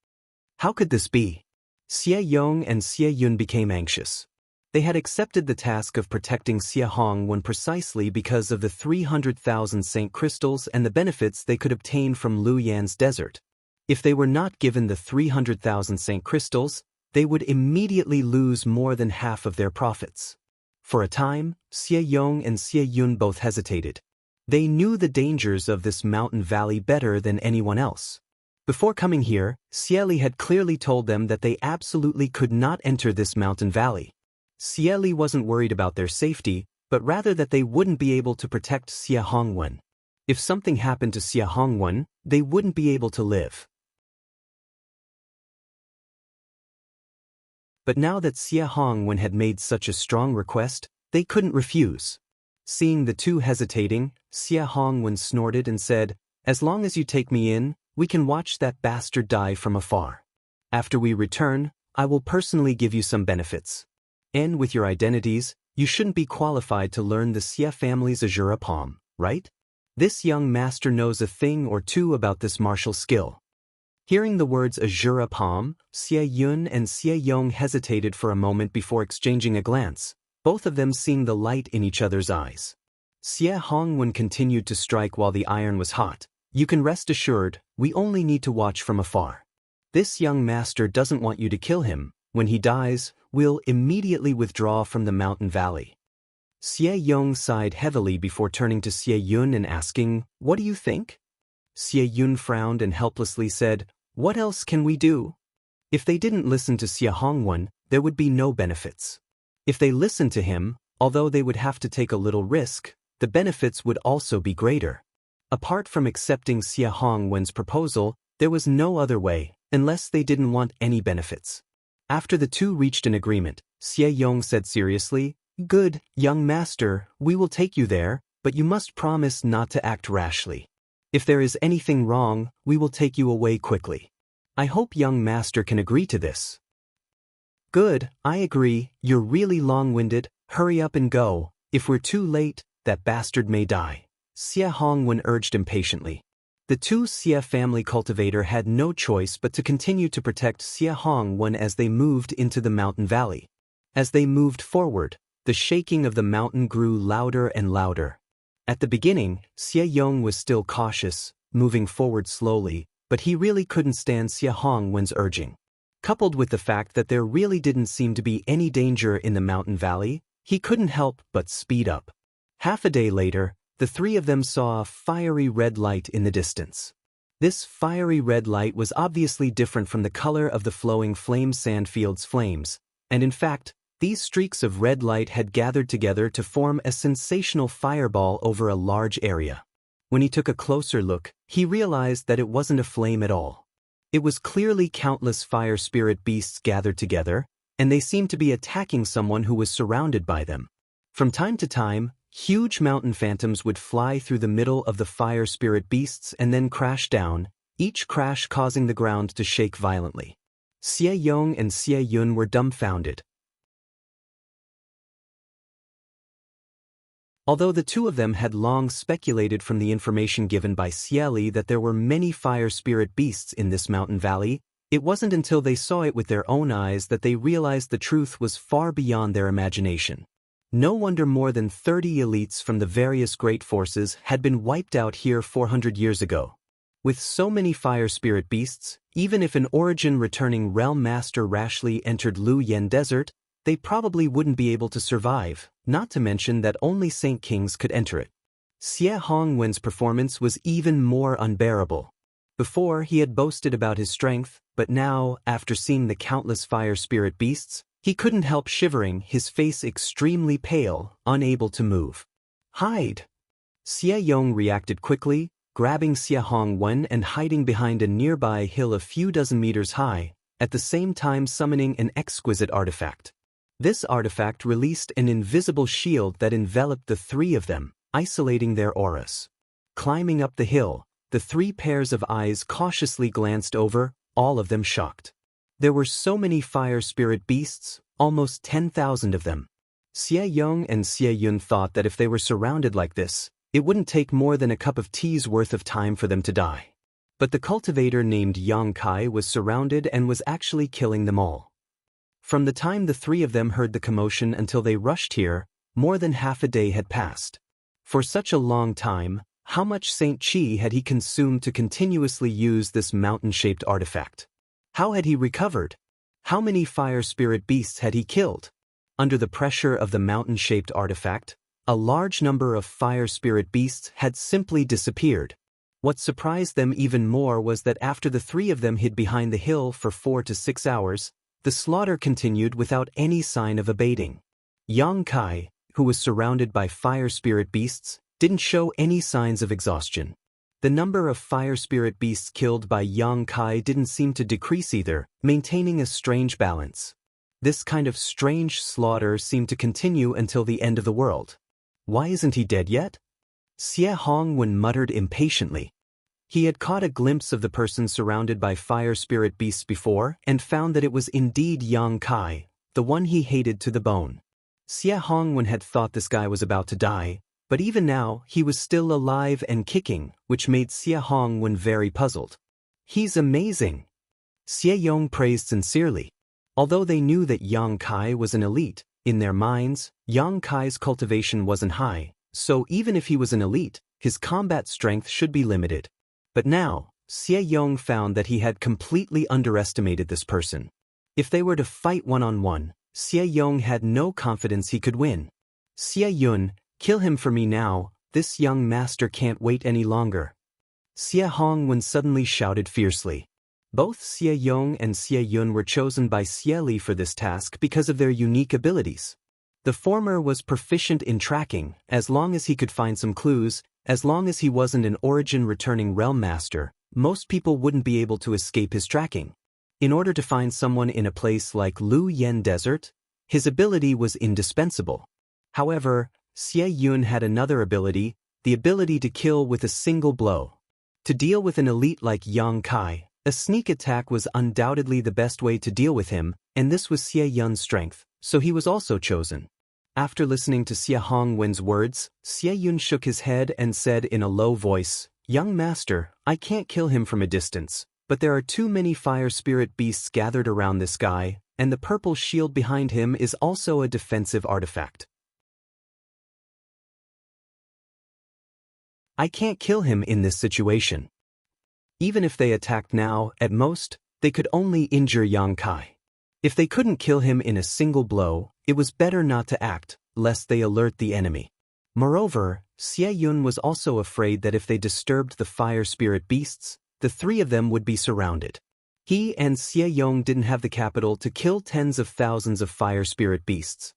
How could this be? Xie Yong and Xie Yun became anxious. They had accepted the task of protecting Xie Hongwen precisely because of the 300,000 Saint crystals and the benefits they could obtain from Lu Yan's desert. If they were not given the 300,000 Saint crystals, they would immediately lose more than half of their profits. For a time, Xie Yong and Xie Yun both hesitated. They knew the dangers of this mountain valley better than anyone else. Before coming here, Xie Li had clearly told them that they absolutely could not enter this mountain valley. Xie Li wasn't worried about their safety, but rather that they wouldn't be able to protect Xie Hongwen. If something happened to Xie Hongwen, they wouldn't be able to live. But now that Xie Hongwen had made such a strong request, they couldn't refuse. Seeing the two hesitating, Xie Hongwen snorted and said, "As long as you take me in, we can watch that bastard die from afar. After we return, I will personally give you some benefits. And with your identities, you shouldn't be qualified to learn the Xie family's Azura palm, right? This young master knows a thing or two about this martial skill." Hearing the words Azura palm, Xie Yun and Xie Yong hesitated for a moment before exchanging a glance, both of them seeing the light in each other's eyes. Xie Hongwen continued to strike while the iron was hot. "You can rest assured, we only need to watch from afar. This young master doesn't want you to kill him. When he dies, we'll immediately withdraw from the mountain valley." Xie Yong sighed heavily before turning to Xie Yun and asking, "What do you think?" Xie Yun frowned and helplessly said, "What else can we do?" If they didn't listen to Xie Hongwen, there would be no benefits. If they listened to him, although they would have to take a little risk, the benefits would also be greater. Apart from accepting Xie Hongwen's proposal, there was no other way, unless they didn't want any benefits. After the two reached an agreement, Xie Yong said seriously, "Good, young master, we will take you there, but you must promise not to act rashly. If there is anything wrong, we will take you away quickly. I hope young master can agree to this." "Good, I agree. You're really long-winded. Hurry up and go. If we're too late, that bastard may die." Xie Hongwen urged impatiently. The two Xie family cultivator had no choice but to continue to protect Xie Hongwen as they moved into the mountain valley. As they moved forward, the shaking of the mountain grew louder and louder. At the beginning, Xie Yong was still cautious, moving forward slowly, but he really couldn't stand Xie Hongwen's urging. Coupled with the fact that there really didn't seem to be any danger in the mountain valley, he couldn't help but speed up. Half a day later, the three of them saw a fiery red light in the distance. This fiery red light was obviously different from the color of the flowing flame sandfield's flames, and in fact, these streaks of red light had gathered together to form a sensational fireball over a large area. When he took a closer look, he realized that it wasn't a flame at all. It was clearly countless fire spirit beasts gathered together, and they seemed to be attacking someone who was surrounded by them. From time to time, huge mountain phantoms would fly through the middle of the fire spirit beasts and then crash down, each crash causing the ground to shake violently. Xie Yong and Xie Yun were dumbfounded. Although the two of them had long speculated from the information given by Xie Li that there were many fire spirit beasts in this mountain valley, it wasn't until they saw it with their own eyes that they realized the truth was far beyond their imagination. No wonder more than 30 elites from the various great forces had been wiped out here 400 years ago. With so many fire spirit beasts, even if an origin-returning realm master rashly entered Lu Yen Desert, they probably wouldn't be able to survive, not to mention that only Saint Kings could enter it. Xie Hongwen's performance was even more unbearable. Before, he had boasted about his strength, but now, after seeing the countless fire spirit beasts, he couldn't help shivering, his face extremely pale, unable to move. Hide! Xie Yong reacted quickly, grabbing Xie Hongwen and hiding behind a nearby hill a few dozen meters high, at the same time summoning an exquisite artifact. This artifact released an invisible shield that enveloped the three of them, isolating their auras. Climbing up the hill, the three pairs of eyes cautiously glanced over, all of them shocked. There were so many fire spirit beasts, almost 10,000 of them. Xie Yong and Xie Yun thought that if they were surrounded like this, it wouldn't take more than a cup of tea's worth of time for them to die. But the cultivator named Yang Kai was surrounded and was actually killing them all. From the time the three of them heard the commotion until they rushed here, more than half a day had passed. For such a long time, how much Saint Qi had he consumed to continuously use this mountain-shaped artifact? How had he recovered? How many fire spirit beasts had he killed? Under the pressure of the mountain-shaped artifact, a large number of fire spirit beasts had simply disappeared. What surprised them even more was that after the three of them hid behind the hill for 4 to 6 hours, the slaughter continued without any sign of abating. Yang Kai, who was surrounded by fire spirit beasts, didn't show any signs of exhaustion. The number of fire spirit beasts killed by Yang Kai didn't seem to decrease either, maintaining a strange balance. This kind of strange slaughter seemed to continue until the end of the world. Why isn't he dead yet? Xie Hongwen muttered impatiently. He had caught a glimpse of the person surrounded by fire spirit beasts before and found that it was indeed Yang Kai, the one he hated to the bone. Xie Hongwen had thought this guy was about to die, but even now he was still alive and kicking, which made Xie Hongwen very puzzled. He's amazing. Xie Yong praised sincerely. Although they knew that Yang Kai was an elite, in their minds, Yang Kai's cultivation wasn't high, so even if he was an elite, his combat strength should be limited. But now, Xie Yong found that he had completely underestimated this person. If they were to fight one-on-one, Xie Yong had no confidence he could win. Xie Yun, kill him for me now, this young master can't wait any longer. Xie Hongwen suddenly shouted fiercely. Both Xie Yong and Xie Yun were chosen by Xie Li for this task because of their unique abilities. The former was proficient in tracking, as long as he could find some clues. As long as he wasn't an origin-returning realm master, most people wouldn't be able to escape his tracking. In order to find someone in a place like Lu Yen Desert, his ability was indispensable. However, Xie Yun had another ability, the ability to kill with a single blow. To deal with an elite like Yang Kai, a sneak attack was undoubtedly the best way to deal with him, and this was Xie Yun's strength, so he was also chosen. After listening to Xie Hongwen's words, Xie Yun shook his head and said in a low voice, "Young master, I can't kill him from a distance, but there are too many fire spirit beasts gathered around this guy, and the purple shield behind him is also a defensive artifact. I can't kill him in this situation. Even if they attacked now, at most, they could only injure Yang Kai. If they couldn't kill him in a single blow, it was better not to act, lest they alert the enemy." Moreover, Xie Yun was also afraid that if they disturbed the fire spirit beasts, the three of them would be surrounded. He and Xie Yong didn't have the capital to kill tens of thousands of fire spirit beasts.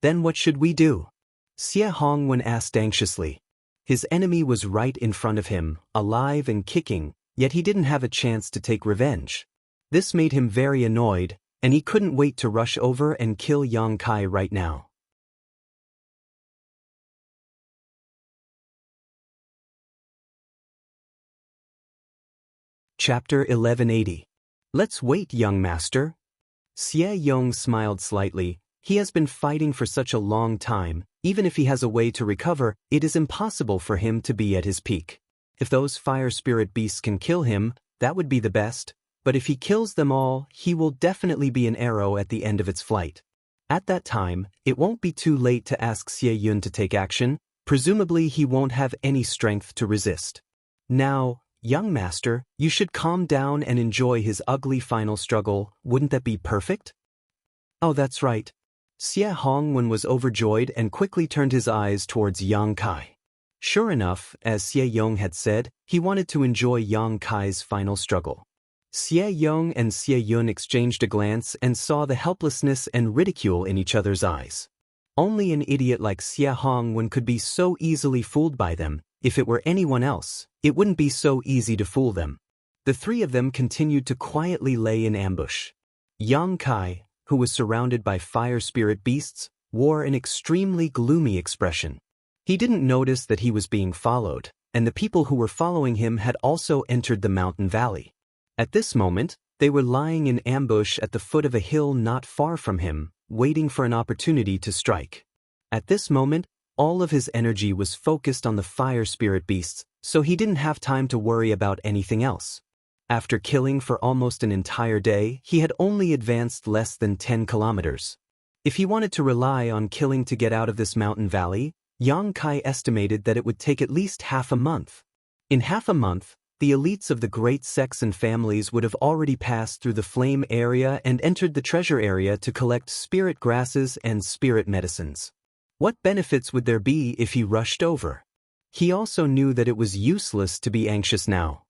"Then what should we do?" Xie Hongwen asked anxiously. His enemy was right in front of him, alive and kicking, yet he didn't have a chance to take revenge. This made him very annoyed, and he couldn't wait to rush over and kill Yang Kai right now. Chapter 1180. Let's wait, young master. Xie Yong smiled slightly. He has been fighting for such a long time. Even if he has a way to recover, it is impossible for him to be at his peak. If those fire spirit beasts can kill him, that would be the best, but if he kills them all, he will definitely be an arrow at the end of its flight. At that time, it won't be too late to ask Xie Yun to take action. Presumably he won't have any strength to resist. Now, young master, you should calm down and enjoy his ugly final struggle. Wouldn't that be perfect? Oh, that's right. Xie Hongwen was overjoyed and quickly turned his eyes towards Yang Kai. Sure enough, as Xie Yong had said, he wanted to enjoy Yang Kai's final struggle. Xie Yong and Xie Yun exchanged a glance and saw the helplessness and ridicule in each other's eyes. Only an idiot like Xie Hongwen could be so easily fooled by them. If it were anyone else, it wouldn't be so easy to fool them. The three of them continued to quietly lay in ambush. Yang Kai, who was surrounded by fire spirit beasts, wore an extremely gloomy expression. He didn't notice that he was being followed, and the people who were following him had also entered the mountain valley. At this moment, they were lying in ambush at the foot of a hill not far from him, waiting for an opportunity to strike. At this moment, all of his energy was focused on the fire spirit beasts, so he didn't have time to worry about anything else. After killing for almost an entire day, he had only advanced less than 10 kilometers. If he wanted to rely on killing to get out of this mountain valley, Yang Kai estimated that it would take at least half a month. In half a month, the elites of the great sects and families would have already passed through the flame area and entered the treasure area to collect spirit grasses and spirit medicines. What benefits would there be if he rushed over? He also knew that it was useless to be anxious now.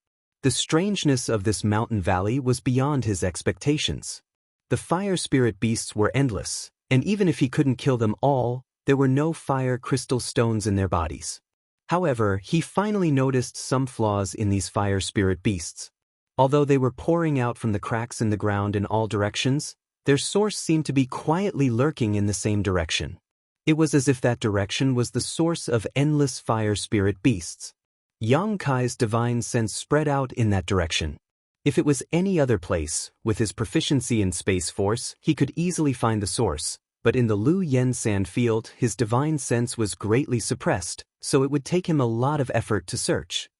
The strangeness of this mountain valley was beyond his expectations. The fire spirit beasts were endless, and even if he couldn't kill them all, there were no fire crystal stones in their bodies. However, he finally noticed some flaws in these fire spirit beasts. Although they were pouring out from the cracks in the ground in all directions, their source seemed to be quietly lurking in the same direction. It was as if that direction was the source of endless fire spirit beasts. Yang Kai's divine sense spread out in that direction. If it was any other place, with his proficiency in Space Force, he could easily find the source, but in the Lu Yen sand field, his divine sense was greatly suppressed, so it would take him a lot of effort to search.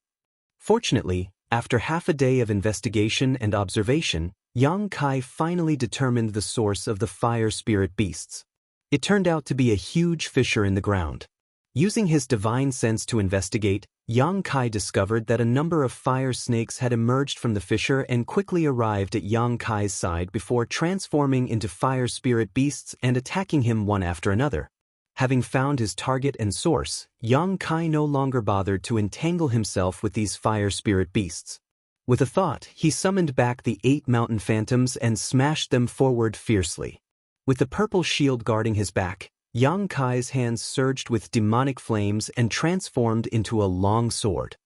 Fortunately, after half a day of investigation and observation, Yang Kai finally determined the source of the fire spirit beasts. It turned out to be a huge fissure in the ground. Using his divine sense to investigate, Yang Kai discovered that a number of fire snakes had emerged from the fissure and quickly arrived at Yang Kai's side before transforming into fire spirit beasts and attacking him one after another. Having found his target and source, Yang Kai no longer bothered to entangle himself with these fire spirit beasts. With a thought, he summoned back the 8 mountain phantoms and smashed them forward fiercely. With the purple shield guarding his back, Yang Kai's hands surged with demonic flames and transformed into a long sword.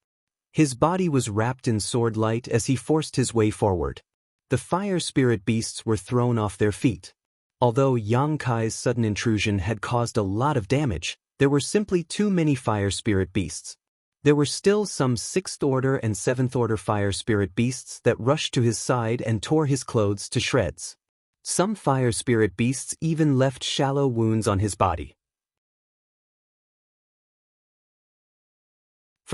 His body was wrapped in sword light as he forced his way forward. The fire spirit beasts were thrown off their feet. Although Yang Kai's sudden intrusion had caused a lot of damage, there were simply too many fire spirit beasts. There were still some 6th order and 7th order fire spirit beasts that rushed to his side and tore his clothes to shreds. Some fire spirit beasts even left shallow wounds on his body.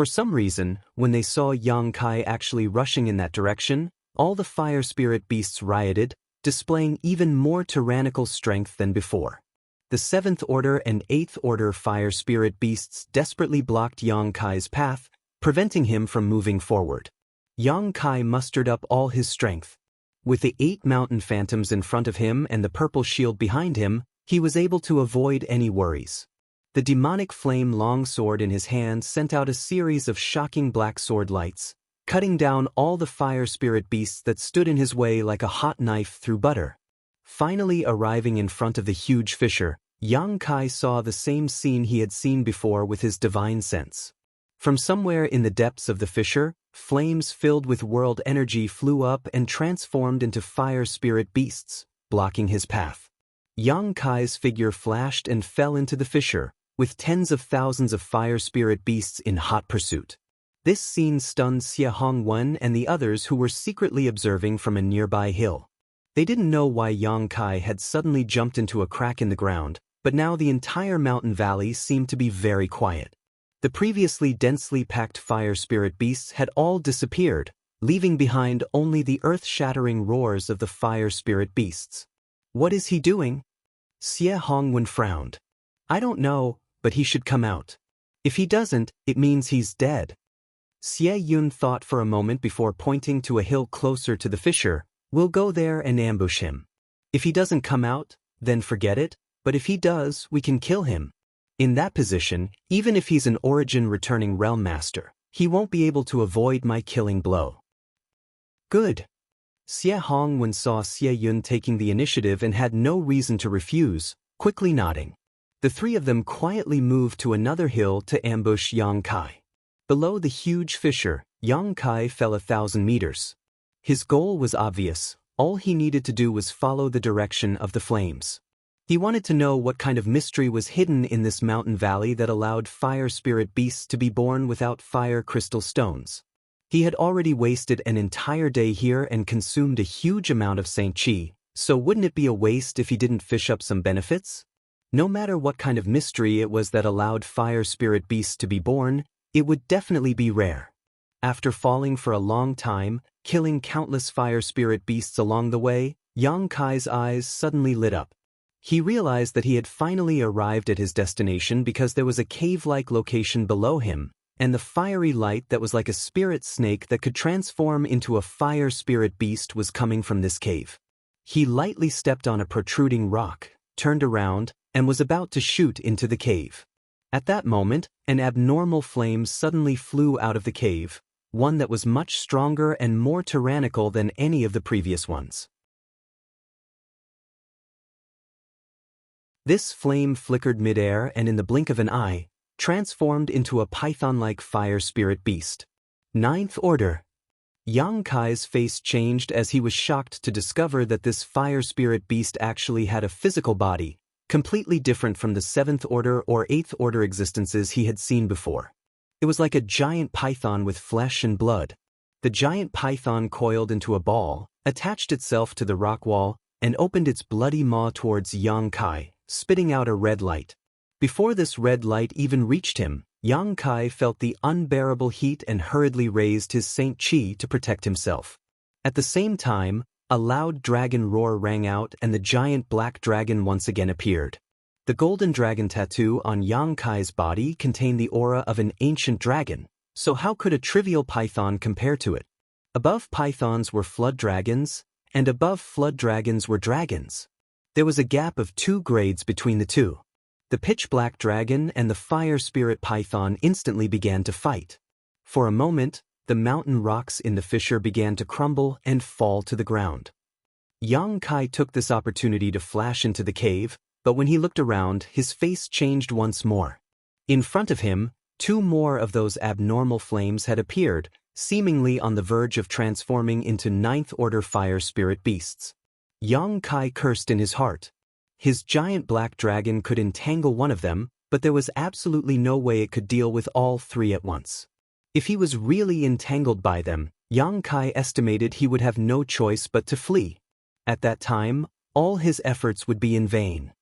For some reason, when they saw Yang Kai actually rushing in that direction, all the fire spirit beasts rioted, displaying even more tyrannical strength than before. The 7th Order and 8th Order fire spirit beasts desperately blocked Yang Kai's path, preventing him from moving forward. Yang Kai mustered up all his strength. With the 8 mountain phantoms in front of him and the purple shield behind him, he was able to avoid any worries. The demonic flame longsword in his hand sent out a series of shocking black sword lights, cutting down all the fire spirit beasts that stood in his way like a hot knife through butter. Finally arriving in front of the huge fissure, Yang Kai saw the same scene he had seen before with his divine sense. From somewhere in the depths of the fissure, flames filled with world energy flew up and transformed into fire spirit beasts, blocking his path. Yang Kai's figure flashed and fell into the fissure, with tens of thousands of fire spirit beasts in hot pursuit. This scene stunned Xie Hongwen and the others who were secretly observing from a nearby hill. They didn't know why Yang Kai had suddenly jumped into a crack in the ground, but now the entire mountain valley seemed to be very quiet. The previously densely packed fire spirit beasts had all disappeared, leaving behind only the earth-shattering roars of the fire spirit beasts. What is he doing? Xie Hongwen frowned. I don't know, but he should come out. If he doesn't, it means he's dead. Xie Yun thought for a moment before pointing to a hill closer to the fissure. We'll go there and ambush him. If he doesn't come out, then forget it, but if he does, we can kill him. In that position, even if he's an origin-returning realm master, he won't be able to avoid my killing blow. Good. Xie Hongwen saw Xie Yun taking the initiative and had no reason to refuse, quickly nodding. The 3 of them quietly moved to another hill to ambush Yang Kai. Below the huge fissure, Yang Kai fell 1,000 meters. His goal was obvious. All he needed to do was follow the direction of the flames. He wanted to know what kind of mystery was hidden in this mountain valley that allowed fire spirit beasts to be born without fire crystal stones. He had already wasted an entire day here and consumed a huge amount of Saint Qi, so wouldn't it be a waste if he didn't fish up some benefits? No matter what kind of mystery it was that allowed fire spirit beasts to be born, it would definitely be rare. After falling for a long time, killing countless fire spirit beasts along the way, Yang Kai's eyes suddenly lit up. He realized that he had finally arrived at his destination because there was a cave-like location below him, and the fiery light that was like a spirit snake that could transform into a fire spirit beast was coming from this cave. He lightly stepped on a protruding rock, turned around, and was about to shoot into the cave. At that moment, an abnormal flame suddenly flew out of the cave, one that was much stronger and more tyrannical than any of the previous ones. This flame flickered midair and in the blink of an eye, transformed into a python-like fire spirit beast. 9th Order. Yang Kai's face changed as he was shocked to discover that this fire spirit beast actually had a physical body, completely different from the 7th Order or 8th Order existences he had seen before. It was like a giant python with flesh and blood. The giant python coiled into a ball, attached itself to the rock wall, and opened its bloody maw towards Yang Kai, spitting out a red light. Before this red light even reached him, Yang Kai felt the unbearable heat and hurriedly raised his Saint Qi to protect himself. At the same time, a loud dragon roar rang out and the giant black dragon once again appeared. The golden dragon tattoo on Yang Kai's body contained the aura of an ancient dragon, so how could a trivial python compare to it? Above pythons were flood dragons, and above flood dragons were dragons. There was a gap of 2 grades between the two. The pitch-black dragon and the fire spirit python instantly began to fight. For a moment, the mountain rocks in the fissure began to crumble and fall to the ground. Yang Kai took this opportunity to flash into the cave, but when he looked around, his face changed once more. In front of him, 2 more of those abnormal flames had appeared, seemingly on the verge of transforming into 9th Order fire spirit beasts. Yang Kai cursed in his heart. His giant black dragon could entangle one of them, but there was absolutely no way it could deal with all 3 at once. If he was really entangled by them, Yang Kai estimated he would have no choice but to flee. At that time, all his efforts would be in vain.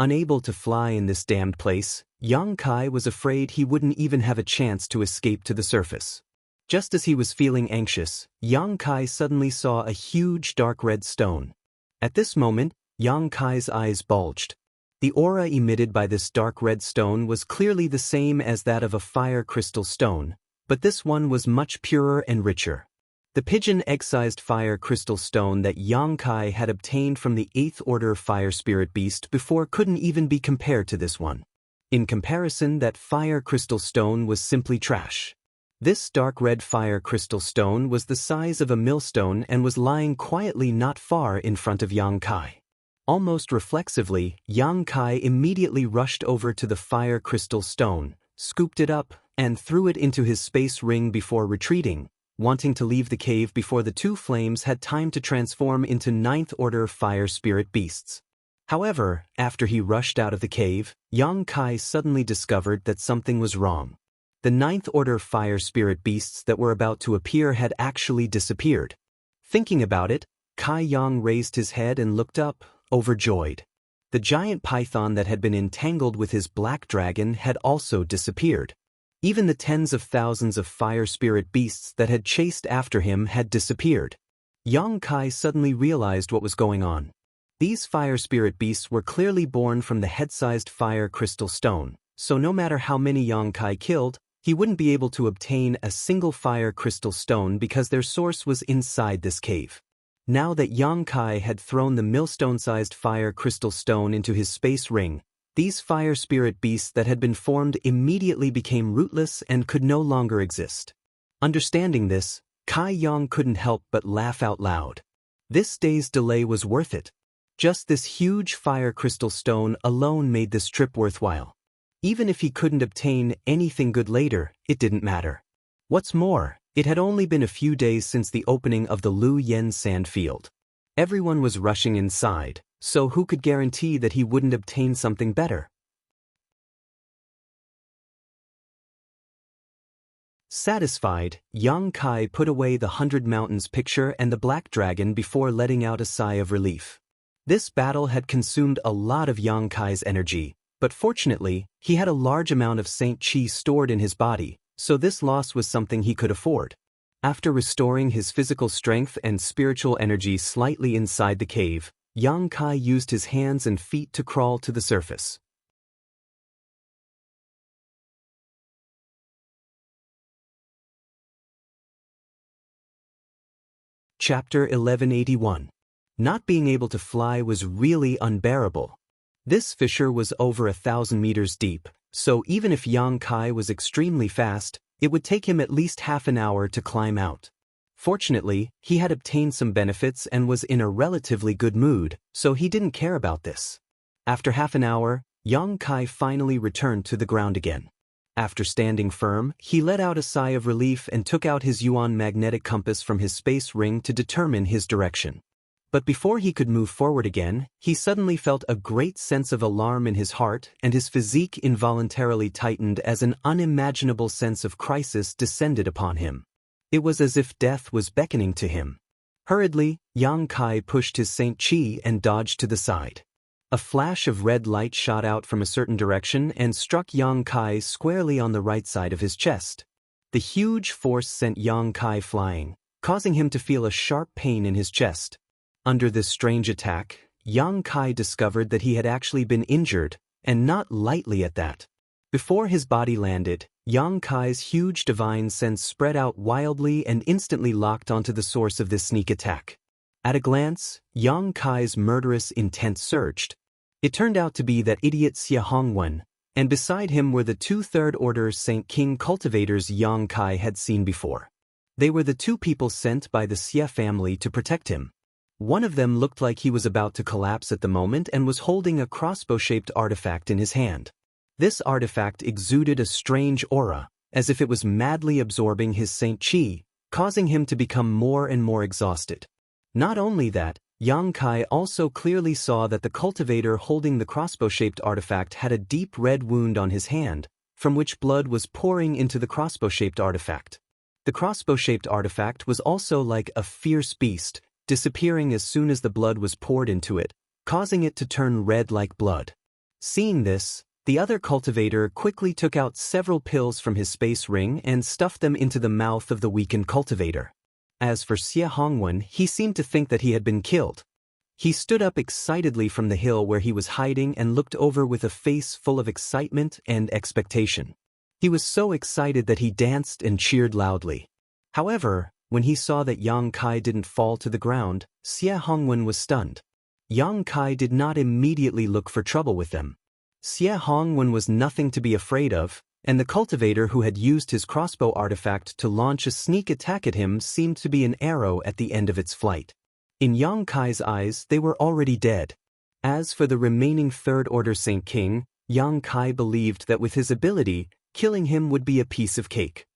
Unable to fly in this damned place, Yang Kai was afraid he wouldn't even have a chance to escape to the surface. Just as he was feeling anxious, Yang Kai suddenly saw a huge dark red stone. At this moment, Yang Kai's eyes bulged. The aura emitted by this dark red stone was clearly the same as that of a fire crystal stone, but this one was much purer and richer. The pigeon egg-sized fire crystal stone that Yang Kai had obtained from the 8th order fire spirit beast before couldn't even be compared to this one. In comparison, that fire crystal stone was simply trash. This dark red fire crystal stone was the size of a millstone and was lying quietly not far in front of Yang Kai. Almost reflexively, Yang Kai immediately rushed over to the fire crystal stone, scooped it up, and threw it into his space ring before retreating, wanting to leave the cave before the two flames had time to transform into 9th order fire spirit beasts. However, after he rushed out of the cave, Yang Kai suddenly discovered that something was wrong. The 9th order fire spirit beasts that were about to appear had actually disappeared. Thinking about it, Kai Yang raised his head and looked up, overjoyed. The giant python that had been entangled with his black dragon had also disappeared. Even the tens of thousands of fire spirit beasts that had chased after him had disappeared. Yang Kai suddenly realized what was going on. These fire spirit beasts were clearly born from the head-sized fire crystal stone, so no matter how many Yang Kai killed, he wouldn't be able to obtain a single fire crystal stone because their source was inside this cave. Now that Yang Kai had thrown the millstone-sized fire crystal stone into his space ring, these fire spirit beasts that had been formed immediately became rootless and could no longer exist. Understanding this, Kai Yang couldn't help but laugh out loud. This day's delay was worth it. Just this huge fire crystal stone alone made this trip worthwhile. Even if he couldn't obtain anything good later, it didn't matter. What's more, it had only been a few days since the opening of the Lu Yen sand field. Everyone was rushing inside, so who could guarantee that he wouldn't obtain something better? Satisfied, Yang Kai put away the 100 Mountains picture and the black dragon before letting out a sigh of relief. This battle had consumed a lot of Yang Kai's energy, but fortunately, he had a large amount of Saint Qi stored in his body, so this loss was something he could afford. After restoring his physical strength and spiritual energy slightly inside the cave, Yang Kai used his hands and feet to crawl to the surface. Chapter 1181. Not being able to fly was really unbearable. This fissure was over 1,000 meters deep, so even if Yang Kai was extremely fast, it would take him at least half an hour to climb out. Fortunately, he had obtained some benefits and was in a relatively good mood, so he didn't care about this. After half an hour, Yang Kai finally returned to the ground again. After standing firm, he let out a sigh of relief and took out his Yuan magnetic compass from his space ring to determine his direction. But before he could move forward again, he suddenly felt a great sense of alarm in his heart and his physique involuntarily tightened as an unimaginable sense of crisis descended upon him. It was as if death was beckoning to him. Hurriedly, Yang Kai pushed his Saint Qi and dodged to the side. A flash of red light shot out from a certain direction and struck Yang Kai squarely on the right side of his chest. The huge force sent Yang Kai flying, causing him to feel a sharp pain in his chest. Under this strange attack, Yang Kai discovered that he had actually been injured, and not lightly at that. Before his body landed, Yang Kai's huge divine sense spread out wildly and instantly locked onto the source of this sneak attack. At a glance, Yang Kai's murderous intent surged. It turned out to be that idiot Xia Hongwen, and beside him were the 2 third-order Saint King cultivators Yang Kai had seen before. They were the 2 people sent by the Xia family to protect him. One of them looked like he was about to collapse at the moment and was holding a crossbow-shaped artifact in his hand. This artifact exuded a strange aura, as if it was madly absorbing his Saint Qi, causing him to become more and more exhausted. Not only that, Yang Kai also clearly saw that the cultivator holding the crossbow-shaped artifact had a deep red wound on his hand, from which blood was pouring into the crossbow-shaped artifact. The crossbow-shaped artifact was also like a fierce beast, disappearing as soon as the blood was poured into it, causing it to turn red like blood. Seeing this, the other cultivator quickly took out several pills from his space ring and stuffed them into the mouth of the weakened cultivator. As for Xie Hongwen, he seemed to think that he had been killed. He stood up excitedly from the hill where he was hiding and looked over with a face full of excitement and expectation. He was so excited that he danced and cheered loudly. However, when he saw that Yang Kai didn't fall to the ground, Xie Hongwen was stunned. Yang Kai did not immediately look for trouble with them. Xie Hongwen was nothing to be afraid of, and the cultivator who had used his crossbow artifact to launch a sneak attack at him seemed to be an arrow at the end of its flight. In Yang Kai's eyes, they were already dead. As for the remaining third-order Saint King, Yang Kai believed that with his ability, killing him would be a piece of cake.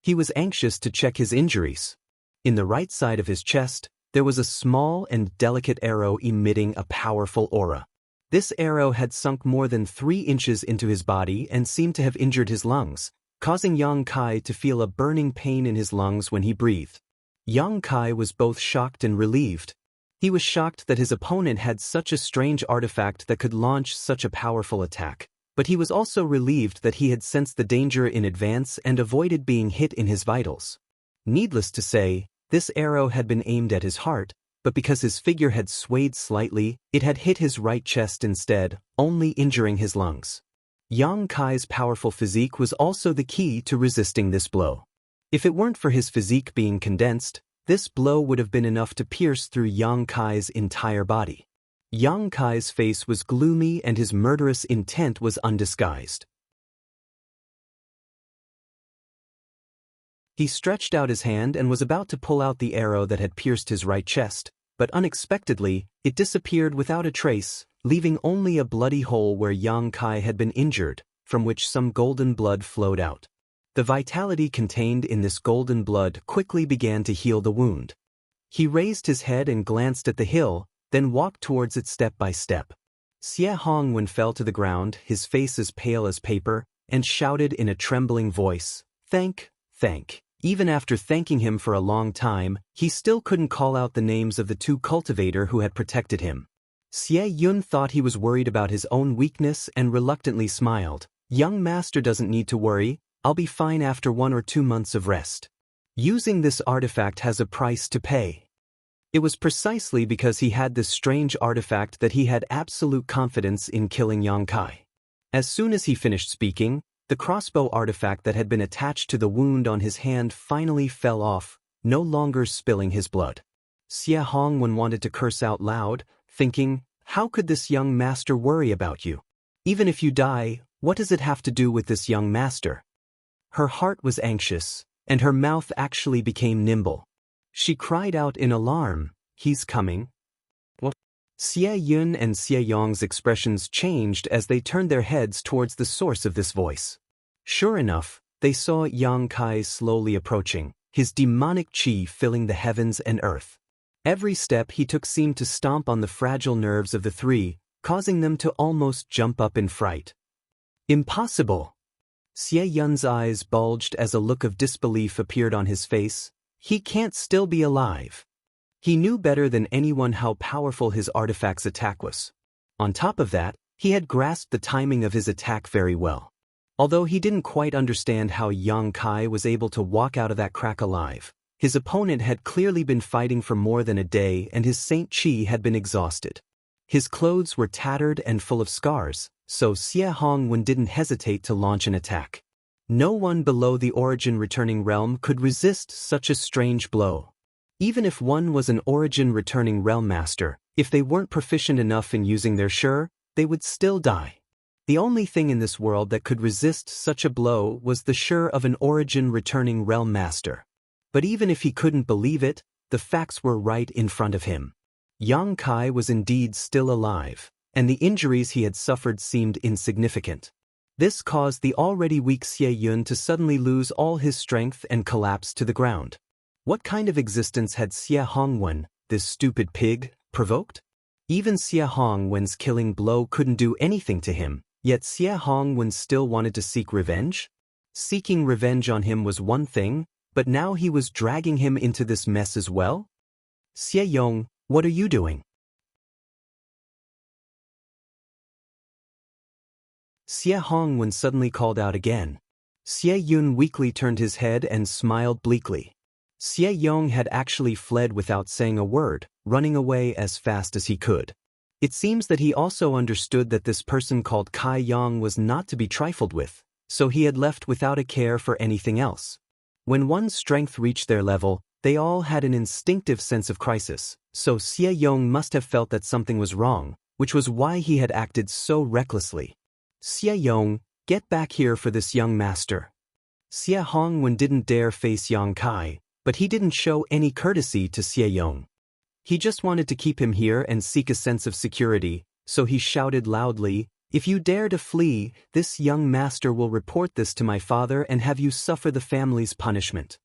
He was anxious to check his injuries. In the right side of his chest, there was a small and delicate arrow emitting a powerful aura. This arrow had sunk more than 3 inches into his body and seemed to have injured his lungs, causing Yang Kai to feel a burning pain in his lungs when he breathed. Yang Kai was both shocked and relieved. He was shocked that his opponent had such a strange artifact that could launch such a powerful attack, but he was also relieved that he had sensed the danger in advance and avoided being hit in his vitals. Needless to say, this arrow had been aimed at his heart, but because his figure had swayed slightly, it had hit his right chest instead, only injuring his lungs. Yang Kai's powerful physique was also the key to resisting this blow. If it weren't for his physique being condensed, this blow would have been enough to pierce through Yang Kai's entire body. Yang Kai's face was gloomy and his murderous intent was undisguised. He stretched out his hand and was about to pull out the arrow that had pierced his right chest, but unexpectedly, it disappeared without a trace, leaving only a bloody hole where Yang Kai had been injured, from which some golden blood flowed out. The vitality contained in this golden blood quickly began to heal the wound. He raised his head and glanced at the hill, then walked towards it step by step. Xie Hongwen fell to the ground, his face as pale as paper, and shouted in a trembling voice, "Thank." Even after thanking him for a long time, he still couldn't call out the names of the 2 cultivator who had protected him. Xie Yun thought he was worried about his own weakness and reluctantly smiled. "Young master doesn't need to worry. I'll be fine after 1 or 2 months of rest. Using this artifact has a price to pay." It was precisely because he had this strange artifact that he had absolute confidence in killing Yang Kai. As soon as he finished speaking, the crossbow artifact that had been attached to the wound on his hand finally fell off, no longer spilling his blood. Xie Hongwen wanted to curse out loud, thinking, how could this young master worry about you? Even if you die, what does it have to do with this young master? Her heart was anxious, and her mouth actually became nimble. She cried out in alarm, "He's coming." What? Xie Yun and Xie Yong's expressions changed as they turned their heads towards the source of this voice. Sure enough, they saw Yang Kai slowly approaching, his demonic qi filling the heavens and earth. Every step he took seemed to stomp on the fragile nerves of the 3, causing them to almost jump up in fright. Impossible! Xie Yun's eyes bulged as a look of disbelief appeared on his face. He can't still be alive. He knew better than anyone how powerful his artifact's attack was. On top of that, he had grasped the timing of his attack very well. Although he didn't quite understand how Yang Kai was able to walk out of that crack alive, his opponent had clearly been fighting for more than a day and his Saint Qi had been exhausted. His clothes were tattered and full of scars, so Xie Hongwen didn't hesitate to launch an attack. No one below the origin returning realm could resist such a strange blow. Even if one was an origin returning realm master, if they weren't proficient enough in using their Shi, they would still die. The only thing in this world that could resist such a blow was the Shi of an origin returning realm master. But even if he couldn't believe it, the facts were right in front of him. Yang Kai was indeed still alive, and the injuries he had suffered seemed insignificant. This caused the already weak Xie Yun to suddenly lose all his strength and collapse to the ground. What kind of existence had Xie Hongwen, this stupid pig, provoked? Even Xie Hongwen's killing blow couldn't do anything to him, yet Xie Hongwen still wanted to seek revenge? Seeking revenge on him was one thing, but now he was dragging him into this mess as well? Xie Yong, what are you doing? Xie Hongwen suddenly called out again. Xie Yun weakly turned his head and smiled bleakly. Xie Yong had actually fled without saying a word, running away as fast as he could. It seems that he also understood that this person called Kai Yang was not to be trifled with, so he had left without a care for anything else. When one's strength reached their level, they all had an instinctive sense of crisis, so Xie Yong must have felt that something was wrong, which was why he had acted so recklessly. Xie Yong, get back here for this young master. Xie Hongwen didn't dare face Yang Kai, but he didn't show any courtesy to Xie Yong. He just wanted to keep him here and seek a sense of security, so he shouted loudly, "If you dare to flee, this young master will report this to my father and have you suffer the family's punishment."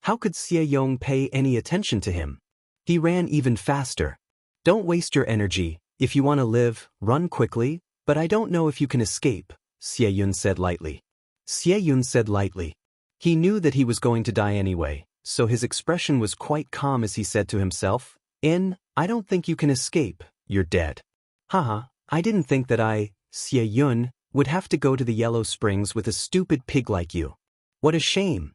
How could Xie Yong pay any attention to him? He ran even faster. "Don't waste your energy. If you want to live, run quickly, but I don't know if you can escape," Xie Yun said lightly. Xie Yun said lightly. He knew that he was going to die anyway, so his expression was quite calm as he said to himself, I don't think you can escape, you're dead." Haha, I didn't think that Xie Yun, would have to go to the Yellow Springs with a stupid pig like you. What a shame.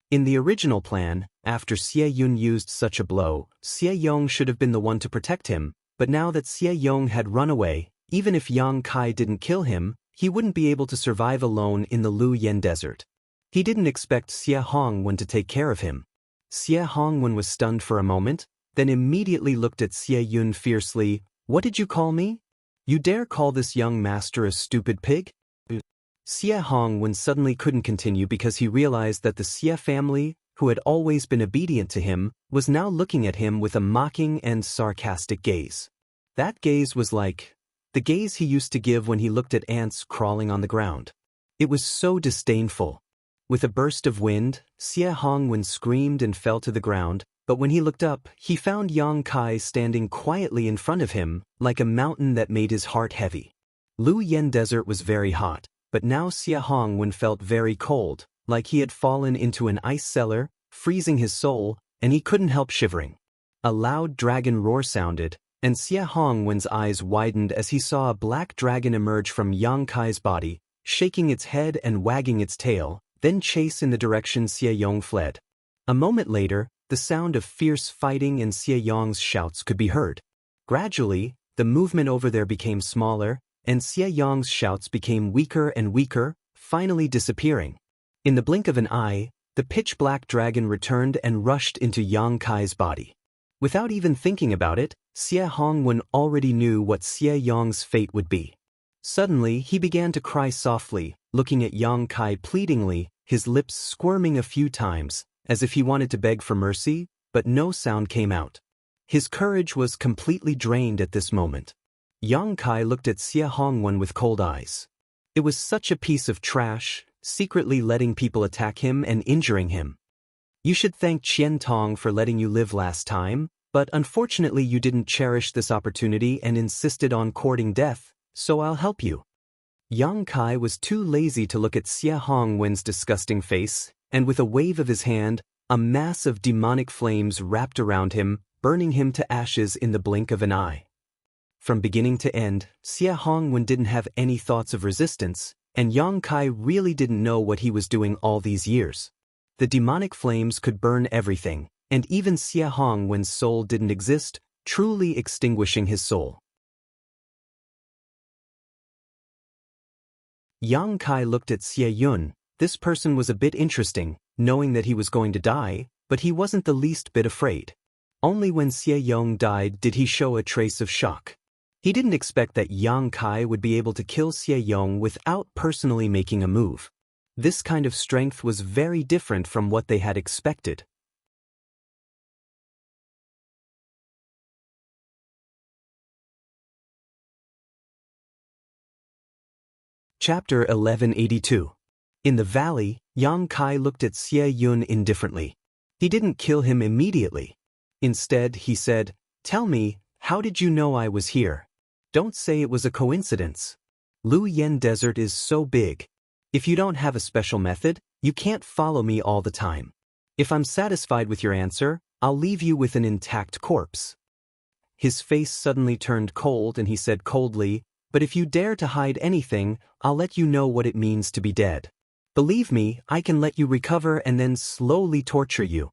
In the original plan, after Xie Yun used such a blow, Xie Yong should have been the one to protect him, but now that Xie Yong had run away, even if Yang Kai didn't kill him, he wouldn't be able to survive alone in the Lu Yen Desert. He didn't expect Xie Hongwen to take care of him. Xie Hongwen was stunned for a moment, then immediately looked at Xie Yun fiercely. "What did you call me? You dare call this young master a stupid pig?" Xie Hongwen suddenly couldn't continue because he realized that the Xie family, who had always been obedient to him, was now looking at him with a mocking and sarcastic gaze. That gaze was like the gaze he used to give when he looked at ants crawling on the ground. It was so disdainful. With a burst of wind, Xie Hongwen screamed and fell to the ground, but when he looked up, he found Yang Kai standing quietly in front of him, like a mountain that made his heart heavy. Lu Yen Desert was very hot, but now Xie Hongwen felt very cold, like he had fallen into an ice cellar, freezing his soul, and he couldn't help shivering. A loud dragon roar sounded, and Xie Hongwen's eyes widened as he saw a black dragon emerge from Yang Kai's body, shaking its head and wagging its tail, then chase in the direction Xie Yong fled. A moment later, the sound of fierce fighting and Xie Yong's shouts could be heard. Gradually, the movement over there became smaller, and Xie Yong's shouts became weaker and weaker, finally disappearing. In the blink of an eye, the pitch-black dragon returned and rushed into Yang Kai's body. Without even thinking about it, Xie Hongwen already knew what Xie Yong's fate would be. Suddenly, he began to cry softly, looking at Yang Kai pleadingly, his lips squirming a few times, as if he wanted to beg for mercy, but no sound came out. His courage was completely drained at this moment. Yang Kai looked at Xie Hongwen with cold eyes. It was such a piece of trash, secretly letting people attack him and injuring him. "You should thank Qian Tong for letting you live last time, but unfortunately you didn't cherish this opportunity and insisted on courting death, so I'll help you." Yang Kai was too lazy to look at Xie Hongwen's disgusting face, and with a wave of his hand, a mass of demonic flames wrapped around him, burning him to ashes in the blink of an eye. From beginning to end, Xie Hongwen didn't have any thoughts of resistance, and Yang Kai really didn't know what he was doing all these years. The demonic flames could burn everything, and even Xie Hongwen's soul didn't exist, truly extinguishing his soul. Yang Kai looked at Xie Yun. This person was a bit interesting, knowing that he was going to die, but he wasn't the least bit afraid. Only when Xie Yong died did he show a trace of shock. He didn't expect that Yang Kai would be able to kill Xie Yong without personally making a move. This kind of strength was very different from what they had expected. Chapter 1182. In the valley, Yang Kai looked at Xie Yun indifferently. He didn't kill him immediately. Instead, he said, "Tell me, how did you know I was here? Don't say it was a coincidence. Lu Yen Desert is so big. If you don't have a special method, you can't follow me all the time. If I'm satisfied with your answer, I'll leave you with an intact corpse." His face suddenly turned cold and he said coldly, But if you dare to hide anything, I'll let you know what it means to be dead. Believe me, I can let you recover and then slowly torture you."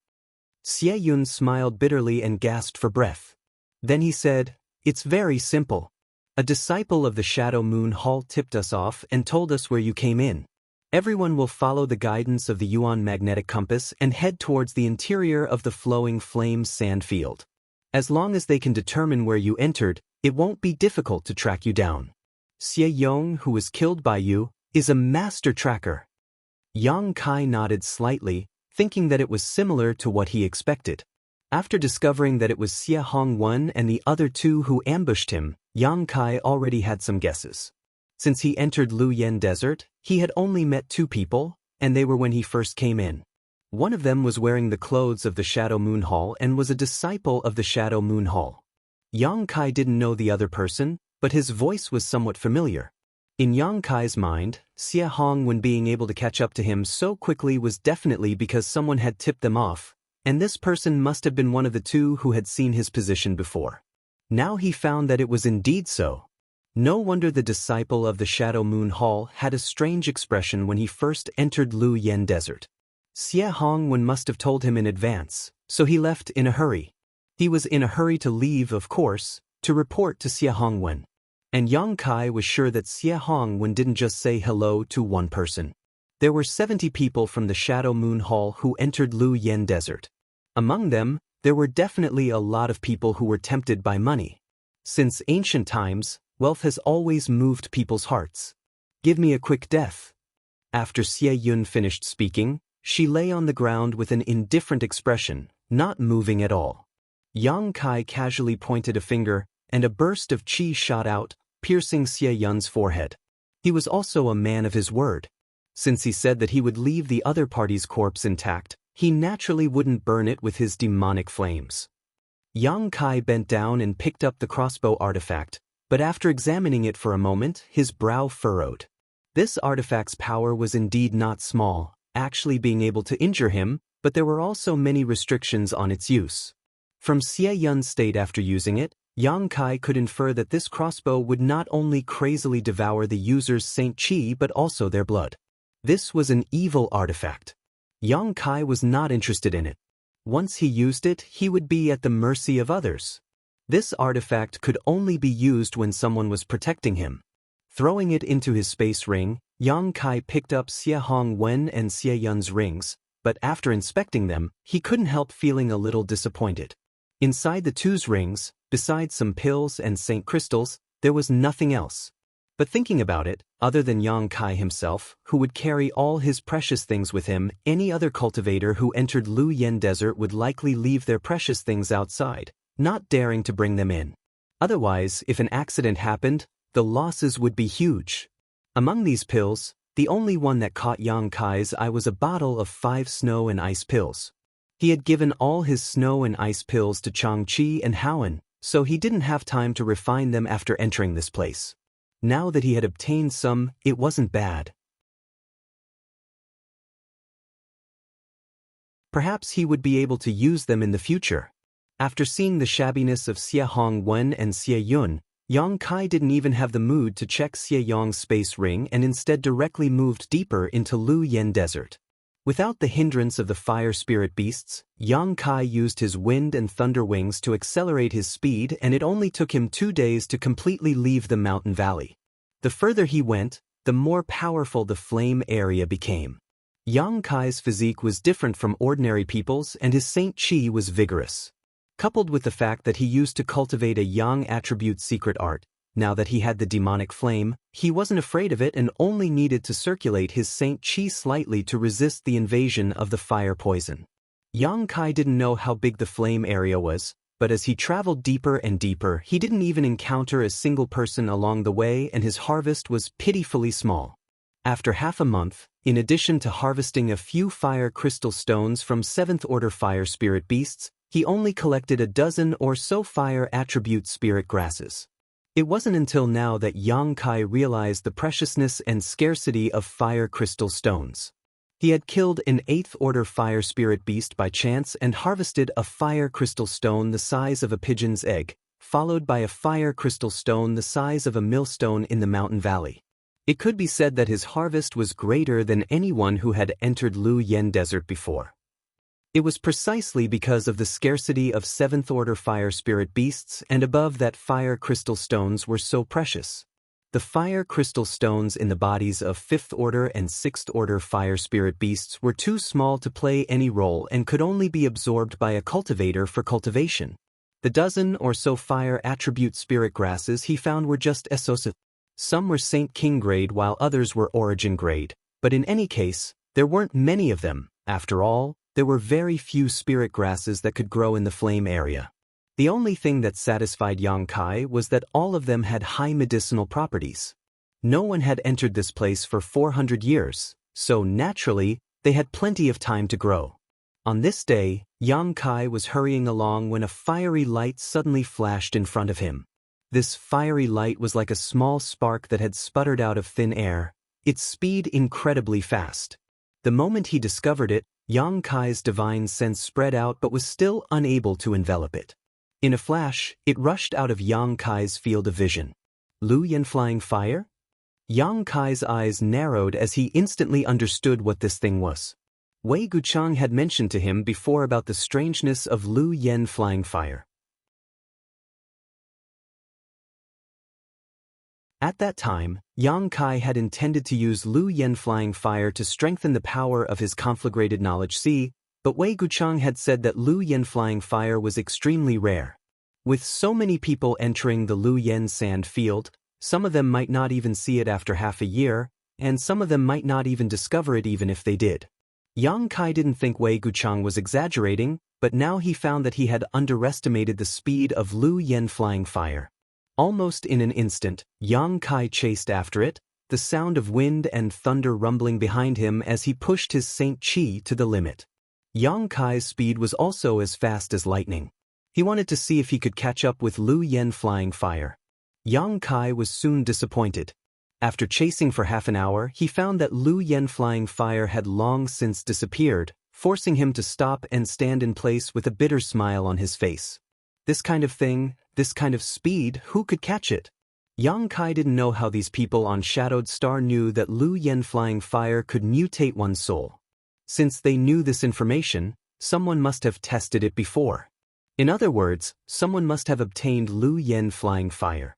Xie Yun smiled bitterly and gasped for breath. Then he said, "It's very simple. A disciple of the Shadow Moon Hall tipped us off and told us where you came in. Everyone will follow the guidance of the Yuan magnetic compass and head towards the interior of the flowing flame sand field. As long as they can determine where you entered, it won't be difficult to track you down. Xie Yong, who was killed by you, is a master tracker." Yang Kai nodded slightly, thinking that it was similar to what he expected. After discovering that it was Xie Hongwen and the other two who ambushed him, Yang Kai already had some guesses. Since he entered Luoyan Desert, he had only met two people, and they were when he first came in. One of them was wearing the clothes of the Shadow Moon Hall and was a disciple of the Shadow Moon Hall. Yang Kai didn't know the other person, but his voice was somewhat familiar. In Yang Kai's mind, Xie Hongwen being able to catch up to him so quickly was definitely because someone had tipped them off, and this person must have been one of the two who had seen his position before. Now he found that it was indeed so. No wonder the disciple of the Shadow Moon Hall had a strange expression when he first entered Luoyan Desert. Xie Hongwen must have told him in advance, so he left in a hurry. He was in a hurry to leave, of course, to report to Xie Hongwen. And Yang Kai was sure that Xie Hongwen didn't just say hello to one person. There were 70 people from the Shadow Moon Hall who entered Luoyan Desert. Among them, there were definitely a lot of people who were tempted by money. Since ancient times, wealth has always moved people's hearts. "Give me a quick death." After Xie Yun finished speaking, she lay on the ground with an indifferent expression, not moving at all. Yang Kai casually pointed a finger, and a burst of qi shot out, piercing Xie Yun's forehead. He was also a man of his word. Since he said that he would leave the other party's corpse intact, he naturally wouldn't burn it with his demonic flames. Yang Kai bent down and picked up the crossbow artifact, but after examining it for a moment, his brow furrowed. This artifact's power was indeed not small, actually being able to injure him, but there were also many restrictions on its use. From Xie Yun's state after using it, Yang Kai could infer that this crossbow would not only crazily devour the user's Saint Qi but also their blood. This was an evil artifact. Yang Kai was not interested in it. Once he used it, he would be at the mercy of others. This artifact could only be used when someone was protecting him. Throwing it into his space ring, Yang Kai picked up Xie Hongwen and Xie Yun's rings, but after inspecting them, he couldn't help feeling a little disappointed. Inside the two's rings, besides some pills and Saint crystals, there was nothing else. But thinking about it, other than Yang Kai himself, who would carry all his precious things with him, any other cultivator who entered Luoyan Desert would likely leave their precious things outside, not daring to bring them in. Otherwise, if an accident happened, the losses would be huge. Among these pills, the only one that caught Yang Kai's eye was a bottle of 5 snow and ice pills. He had given all his snow and ice pills to Changqi and Howen, so he didn't have time to refine them after entering this place. Now that he had obtained some, it wasn't bad. Perhaps he would be able to use them in the future. After seeing the shabbiness of Xie Hongwen and Xie Yun, Yang Kai didn't even have the mood to check Xie Yong's space ring and instead directly moved deeper into Luoyan Desert. Without the hindrance of the fire spirit beasts, Yang Kai used his wind and thunder wings to accelerate his speed, and it only took him 2 days to completely leave the mountain valley. The further he went, the more powerful the flame area became. Yang Kai's physique was different from ordinary people's, and his Saint Qi was vigorous. Coupled with the fact that he used to cultivate a Yang attribute secret art, now that he had the demonic flame, he wasn't afraid of it and only needed to circulate his Saint Qi slightly to resist the invasion of the fire poison. Yang Kai didn't know how big the flame area was, but as he traveled deeper and deeper, he didn't even encounter a single person along the way, and his harvest was pitifully small. After half a month, in addition to harvesting a few fire crystal stones from 7th order fire spirit beasts, he only collected a dozen or so fire attribute spirit grasses. It wasn't until now that Yang Kai realized the preciousness and scarcity of fire crystal stones. He had killed an 8th order fire spirit beast by chance and harvested a fire crystal stone the size of a pigeon's egg, followed by a fire crystal stone the size of a millstone in the mountain valley. It could be said that his harvest was greater than anyone who had entered Lu Yen Desert before. It was precisely because of the scarcity of 7th-order fire spirit beasts and above that fire crystal stones were so precious. The fire crystal stones in the bodies of 5th-order and 6th-order fire spirit beasts were too small to play any role and could only be absorbed by a cultivator for cultivation. The dozen or so fire attribute spirit grasses he found were just esosa. Some were Saint King grade while others were Origin grade, but in any case, there weren't many of them. After all, there were very few spirit grasses that could grow in the flame area. The only thing that satisfied Yang Kai was that all of them had high medicinal properties. No one had entered this place for 400 years, so naturally, they had plenty of time to grow. On this day, Yang Kai was hurrying along when a fiery light suddenly flashed in front of him. This fiery light was like a small spark that had sputtered out of thin air, its speed incredibly fast. The moment he discovered it, Yang Kai's divine sense spread out but was still unable to envelop it. In a flash, it rushed out of Yang Kai's field of vision. Lu Yen flying fire? Yang Kai's eyes narrowed as he instantly understood what this thing was. Wei Guchang had mentioned to him before about the strangeness of Lu Yen flying fire. At that time, Yang Kai had intended to use Lu Yen flying fire to strengthen the power of his conflagrated knowledge C, but Wei Guchang had said that Lu Yen flying fire was extremely rare. With so many people entering the Lu Yen sand field, some of them might not even see it after half a year, and some of them might not even discover it even if they did. Yang Kai didn't think Wei Guchang was exaggerating, but now he found that he had underestimated the speed of Lu Yen flying fire. Almost in an instant, Yang Kai chased after it, the sound of wind and thunder rumbling behind him as he pushed his Saint Chi to the limit. Yang Kai's speed was also as fast as lightning. He wanted to see if he could catch up with Lu Yen flying fire. Yang Kai was soon disappointed. After chasing for half an hour, he found that Lu Yen flying fire had long since disappeared, forcing him to stop and stand in place with a bitter smile on his face. This kind of thing, this kind of speed, who could catch it? Yang Kai didn't know how these people on Shadowed Star knew that Lu Yen flying fire could mutate one's soul. Since they knew this information, someone must have tested it before. In other words, someone must have obtained Lu Yen flying fire.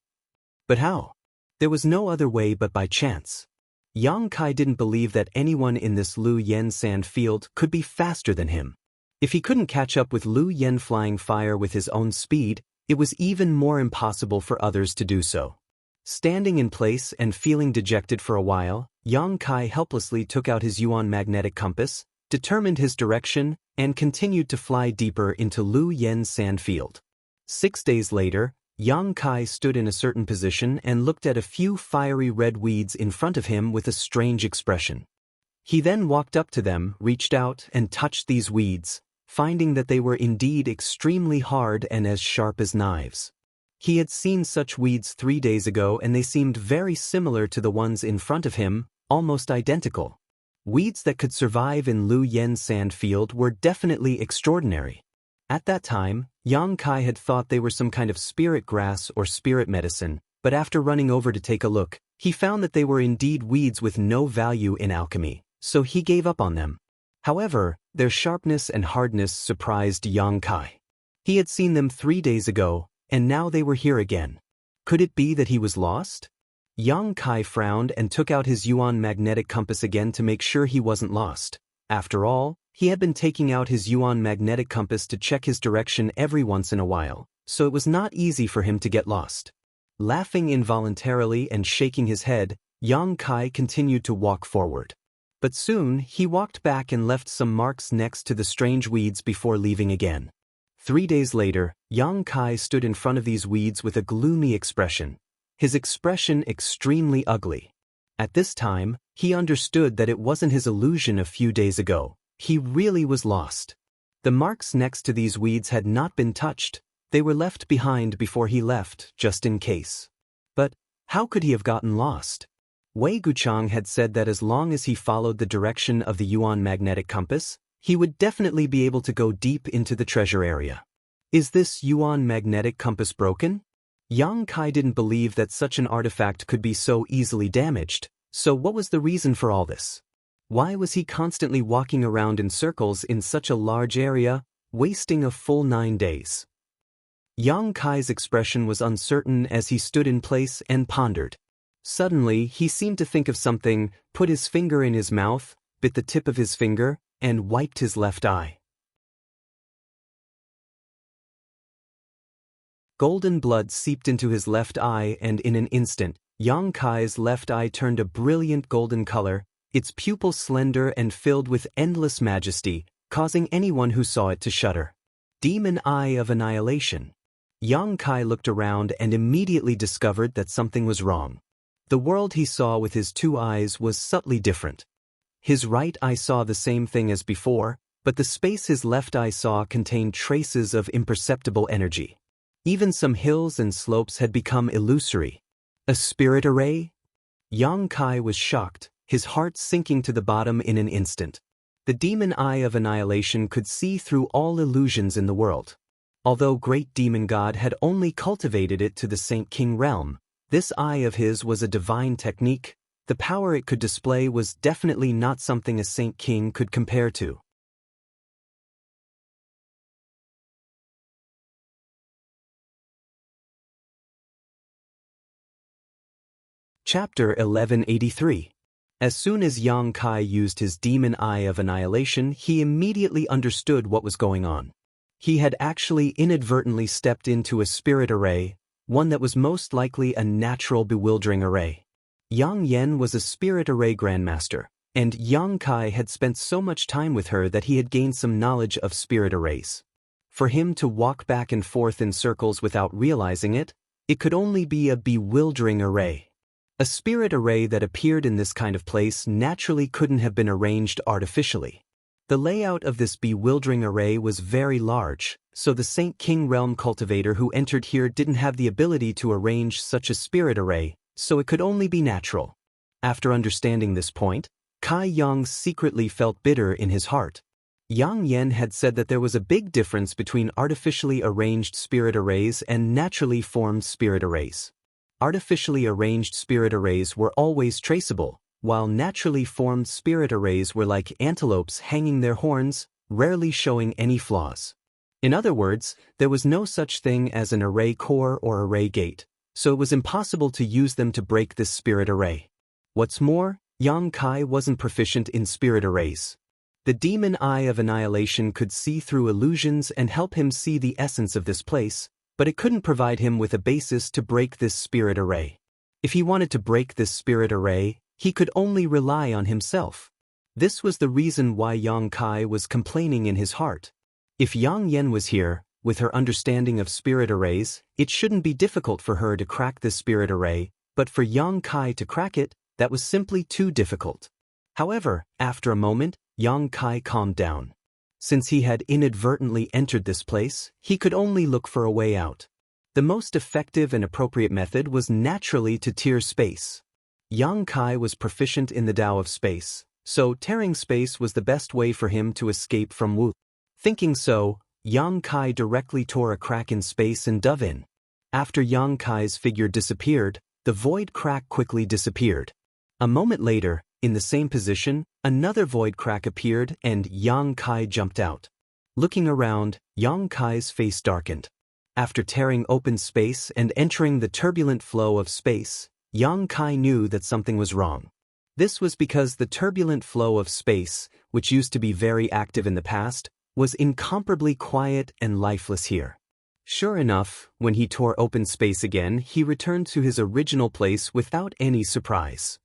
But how? There was no other way but by chance. Yang Kai didn't believe that anyone in this Lu Yen sand field could be faster than him. If he couldn't catch up with Lu Yen flying fire with his own speed, it was even more impossible for others to do so. Standing in place and feeling dejected for a while, Yang Kai helplessly took out his Yuan magnetic compass, determined his direction, and continued to fly deeper into Lu Yen's sand field. 6 days later, Yang Kai stood in a certain position and looked at a few fiery red weeds in front of him with a strange expression. He then walked up to them, reached out, and touched these weeds, finding that they were indeed extremely hard and as sharp as knives. He had seen such weeds 3 days ago and they seemed very similar to the ones in front of him, almost identical. Weeds that could survive in Lu Yen's sand field were definitely extraordinary. At that time, Yang Kai had thought they were some kind of spirit grass or spirit medicine, but after running over to take a look, he found that they were indeed weeds with no value in alchemy, so he gave up on them. However, their sharpness and hardness surprised Yang Kai. He had seen them 3 days ago, and now they were here again. Could it be that he was lost? Yang Kai frowned and took out his Yuan magnetic compass again to make sure he wasn't lost. After all, he had been taking out his Yuan magnetic compass to check his direction every once in a while, so it was not easy for him to get lost. Laughing involuntarily and shaking his head, Yang Kai continued to walk forward. But soon, he walked back and left some marks next to the strange weeds before leaving again. 3 days later, Yang Kai stood in front of these weeds with a gloomy expression, his expression extremely ugly. At this time, he understood that it wasn't his illusion a few days ago. He really was lost. The marks next to these weeds had not been touched. They were left behind before he left, just in case. But how could he have gotten lost? Wei Guchang had said that as long as he followed the direction of the Yuan magnetic compass, he would definitely be able to go deep into the treasure area. Is this Yuan magnetic compass broken? Yang Kai didn't believe that such an artifact could be so easily damaged, so what was the reason for all this? Why was he constantly walking around in circles in such a large area, wasting a full 9 days? Yang Kai's expression was uncertain as he stood in place and pondered. Suddenly, he seemed to think of something, put his finger in his mouth, bit the tip of his finger, and wiped his left eye. Golden blood seeped into his left eye, and in an instant, Yang Kai's left eye turned a brilliant golden color, its pupils slender and filled with endless majesty, causing anyone who saw it to shudder. Demon Eye of Annihilation. Yang Kai looked around and immediately discovered that something was wrong. The world he saw with his 2 eyes was subtly different. His right eye saw the same thing as before, but the space his left eye saw contained traces of imperceptible energy. Even some hills and slopes had become illusory. A spirit array? Yang Kai was shocked, his heart sinking to the bottom in an instant. The demon eye of annihilation could see through all illusions in the world. Although great demon god had only cultivated it to the Saint King realm, this eye of his was a divine technique. The power it could display was definitely not something a Saint King could compare to. Chapter 1183. As soon as Yang Kai used his demon eye of annihilation, he immediately understood what was going on. He had actually inadvertently stepped into a spirit array, one that was most likely a natural bewildering array. Yang Yen was a spirit array grandmaster, and Yang Kai had spent so much time with her that he had gained some knowledge of spirit arrays. For him to walk back and forth in circles without realizing it, it could only be a bewildering array. A spirit array that appeared in this kind of place naturally couldn't have been arranged artificially. The layout of this bewildering array was very large, so the Saint King realm cultivator who entered here didn't have the ability to arrange such a spirit array, so it could only be natural. After understanding this point, Kai Yang secretly felt bitter in his heart. Yang Yen had said that there was a big difference between artificially arranged spirit arrays and naturally formed spirit arrays. Artificially arranged spirit arrays were always traceable, while naturally formed spirit arrays were like antelopes hanging their horns, rarely showing any flaws. In other words, there was no such thing as an array core or array gate, so it was impossible to use them to break this spirit array. What's more, Yang Kai wasn't proficient in spirit arrays. The demon eye of annihilation could see through illusions and help him see the essence of this place, but it couldn't provide him with a basis to break this spirit array. If he wanted to break this spirit array, he could only rely on himself. This was the reason why Yang Kai was complaining in his heart. If Yang Yen was here, with her understanding of spirit arrays, it shouldn't be difficult for her to crack this spirit array, but for Yang Kai to crack it, that was simply too difficult. However, after a moment, Yang Kai calmed down. Since he had inadvertently entered this place, he could only look for a way out. The most effective and appropriate method was naturally to tear space. Yang Kai was proficient in the Tao of space, so tearing space was the best way for him to escape from Wu. Thinking so, Yang Kai directly tore a crack in space and dove in. After Yang Kai's figure disappeared, the void crack quickly disappeared. A moment later, in the same position, another void crack appeared and Yang Kai jumped out. Looking around, Yang Kai's face darkened. After tearing open space and entering the turbulent flow of space, Yang Kai knew that something was wrong. This was because the turbulent flow of space, which used to be very active in the past, was incomparably quiet and lifeless here. Sure enough, when he tore open space again, he returned to his original place without any surprise.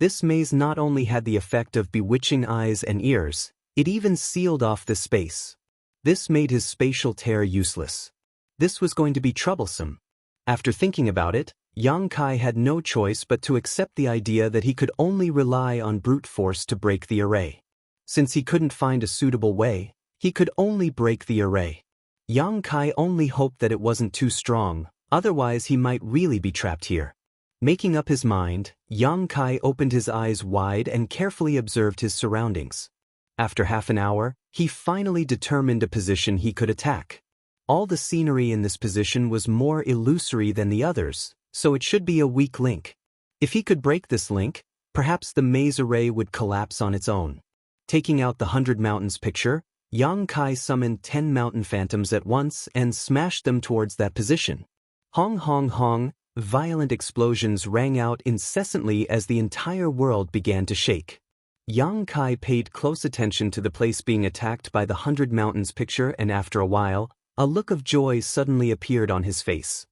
This maze not only had the effect of bewitching eyes and ears, it even sealed off the space. This made his spatial tear useless. This was going to be troublesome. After thinking about it, Yang Kai had no choice but to accept the idea that he could only rely on brute force to break the array. Since he couldn't find a suitable way, he could only break the array. Yang Kai only hoped that it wasn't too strong, otherwise he might really be trapped here. Making up his mind, Yang Kai opened his eyes wide and carefully observed his surroundings. After half an hour, he finally determined a position he could attack. All the scenery in this position was more illusory than the others, so it should be a weak link. If he could break this link, perhaps the maze array would collapse on its own. Taking out the 100 Mountains picture, Yang Kai summoned 10 mountain phantoms at once and smashed them towards that position. Hong hong hong, violent explosions rang out incessantly as the entire world began to shake. Yang Kai paid close attention to the place being attacked by the 100 Mountains picture, and after a while, a look of joy suddenly appeared on his face.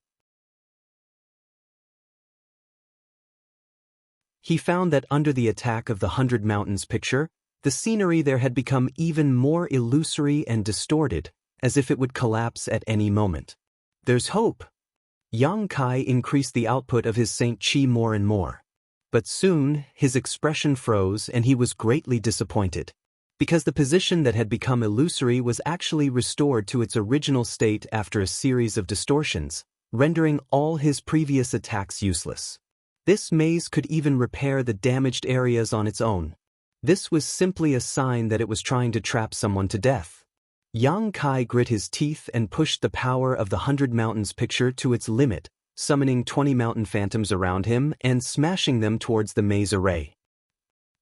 He found that under the attack of the 100 Mountains picture, the scenery there had become even more illusory and distorted, as if it would collapse at any moment. There's hope. Yang Kai increased the output of his Saint Chi more and more. But soon, his expression froze and he was greatly disappointed. Because the position that had become illusory was actually restored to its original state after a series of distortions, rendering all his previous attacks useless. This maze could even repair the damaged areas on its own. This was simply a sign that it was trying to trap someone to death. Yang Kai grit his teeth and pushed the power of the 100 Mountains picture to its limit, summoning 20 mountain phantoms around him and smashing them towards the maze array.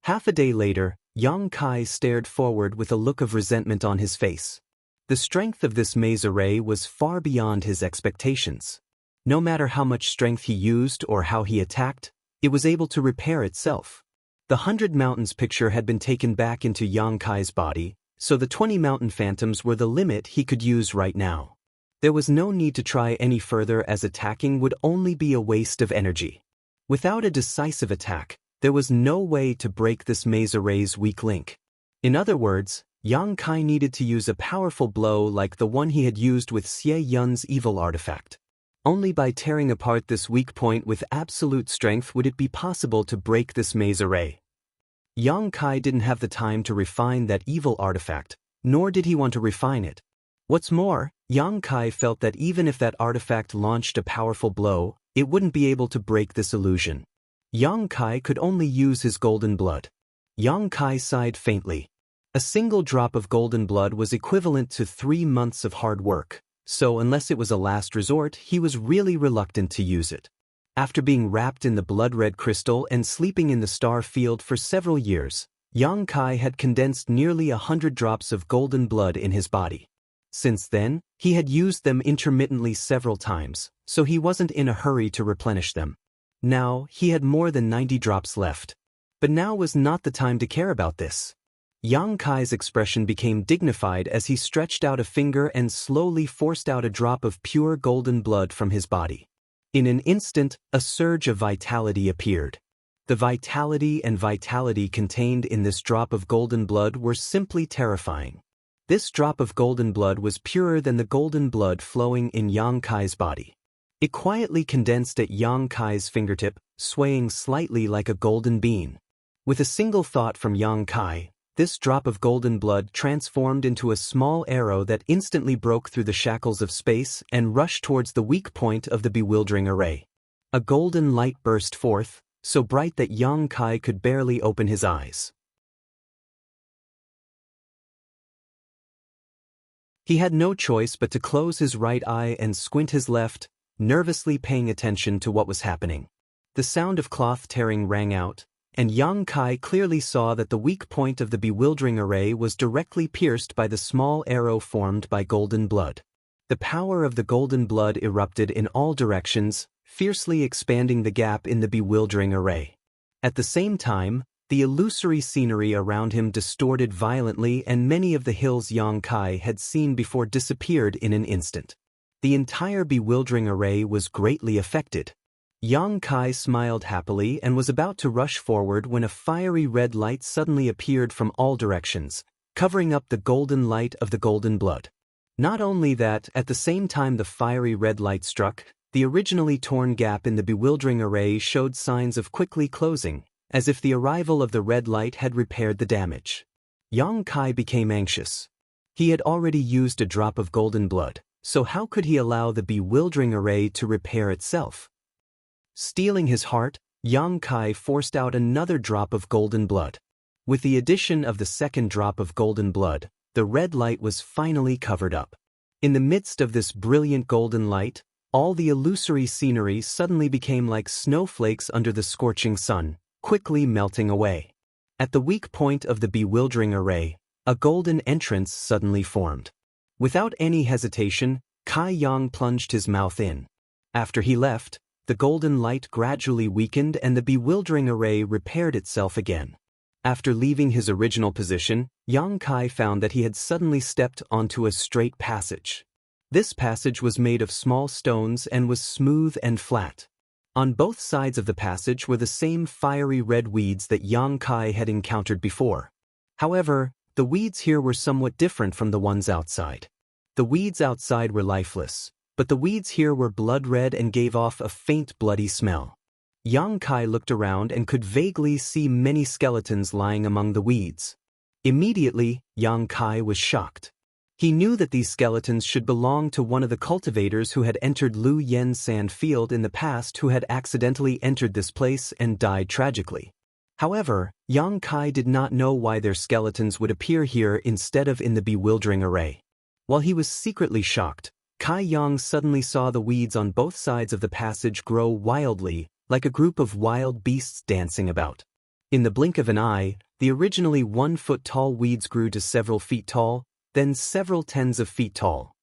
Half a day later, Yang Kai stared forward with a look of resentment on his face. The strength of this maze array was far beyond his expectations. No matter how much strength he used or how he attacked, it was able to repair itself. The 100 Mountains picture had been taken back into Yang Kai's body, so the 20 mountain phantoms were the limit he could use right now. There was no need to try any further, as attacking would only be a waste of energy. Without a decisive attack, there was no way to break this maze array's weak link. In other words, Yang Kai needed to use a powerful blow like the one he had used with Xie Yun's evil artifact. Only by tearing apart this weak point with absolute strength would it be possible to break this maze array. Yang Kai didn't have the time to refine that evil artifact, nor did he want to refine it. What's more, Yang Kai felt that even if that artifact launched a powerful blow, it wouldn't be able to break this illusion. Yang Kai could only use his golden blood. Yang Kai sighed faintly. A single drop of golden blood was equivalent to 3 months of hard work. So unless it was a last resort, he was really reluctant to use it. After being wrapped in the blood-red crystal and sleeping in the star field for several years, Yang Kai had condensed nearly 100 drops of golden blood in his body. Since then, he had used them intermittently several times, so he wasn't in a hurry to replenish them. Now, he had more than 90 drops left. But now was not the time to care about this. Yang Kai's expression became dignified as he stretched out a finger and slowly forced out a drop of pure golden blood from his body. In an instant, a surge of vitality appeared. The vitality contained in this drop of golden blood were simply terrifying. This drop of golden blood was purer than the golden blood flowing in Yang Kai's body. It quietly condensed at Yang Kai's fingertip, swaying slightly like a golden bean. With a single thought from Yang Kai, this drop of golden blood transformed into a small arrow that instantly broke through the shackles of space and rushed towards the weak point of the bewildering array. A golden light burst forth, so bright that Yang Kai could barely open his eyes. He had no choice but to close his right eye and squint his left, nervously paying attention to what was happening. The sound of cloth tearing rang out, and Yang Kai clearly saw that the weak point of the bewildering array was directly pierced by the small arrow formed by golden blood. The power of the golden blood erupted in all directions, fiercely expanding the gap in the bewildering array. At the same time, the illusory scenery around him distorted violently, and many of the hills Yang Kai had seen before disappeared in an instant. The entire bewildering array was greatly affected. Yang Kai smiled happily and was about to rush forward when a fiery red light suddenly appeared from all directions, covering up the golden light of the golden blood. Not only that, at the same time the fiery red light struck, the originally torn gap in the bewildering array showed signs of quickly closing, as if the arrival of the red light had repaired the damage. Yang Kai became anxious. He had already used a drop of golden blood, so how could he allow the bewildering array to repair itself? Steeling his heart, Yang Kai forced out another drop of golden blood. With the addition of the second drop of golden blood, the red light was finally covered up. In the midst of this brilliant golden light, all the illusory scenery suddenly became like snowflakes under the scorching sun, quickly melting away. At the weak point of the bewildering array, a golden entrance suddenly formed. Without any hesitation, Kai Yang plunged his mouth in. After he left, the golden light gradually weakened and the bewildering array repaired itself again. After leaving his original position, Yang Kai found that he had suddenly stepped onto a straight passage. This passage was made of small stones and was smooth and flat. On both sides of the passage were the same fiery red weeds that Yang Kai had encountered before. However, the weeds here were somewhat different from the ones outside. The weeds outside were lifeless, but the weeds here were blood red and gave off a faint bloody smell. Yang Kai looked around and could vaguely see many skeletons lying among the weeds. Immediately, Yang Kai was shocked. He knew that these skeletons should belong to one of the cultivators who had entered Lu Yen Sand Field in the past, who had accidentally entered this place and died tragically. However, Yang Kai did not know why their skeletons would appear here instead of in the bewildering array. While he was secretly shocked, Kai Yang suddenly saw the weeds on both sides of the passage grow wildly, like a group of wild beasts dancing about. In the blink of an eye, the originally 1 foot tall weeds grew to several feet tall, then several tens of feet tall.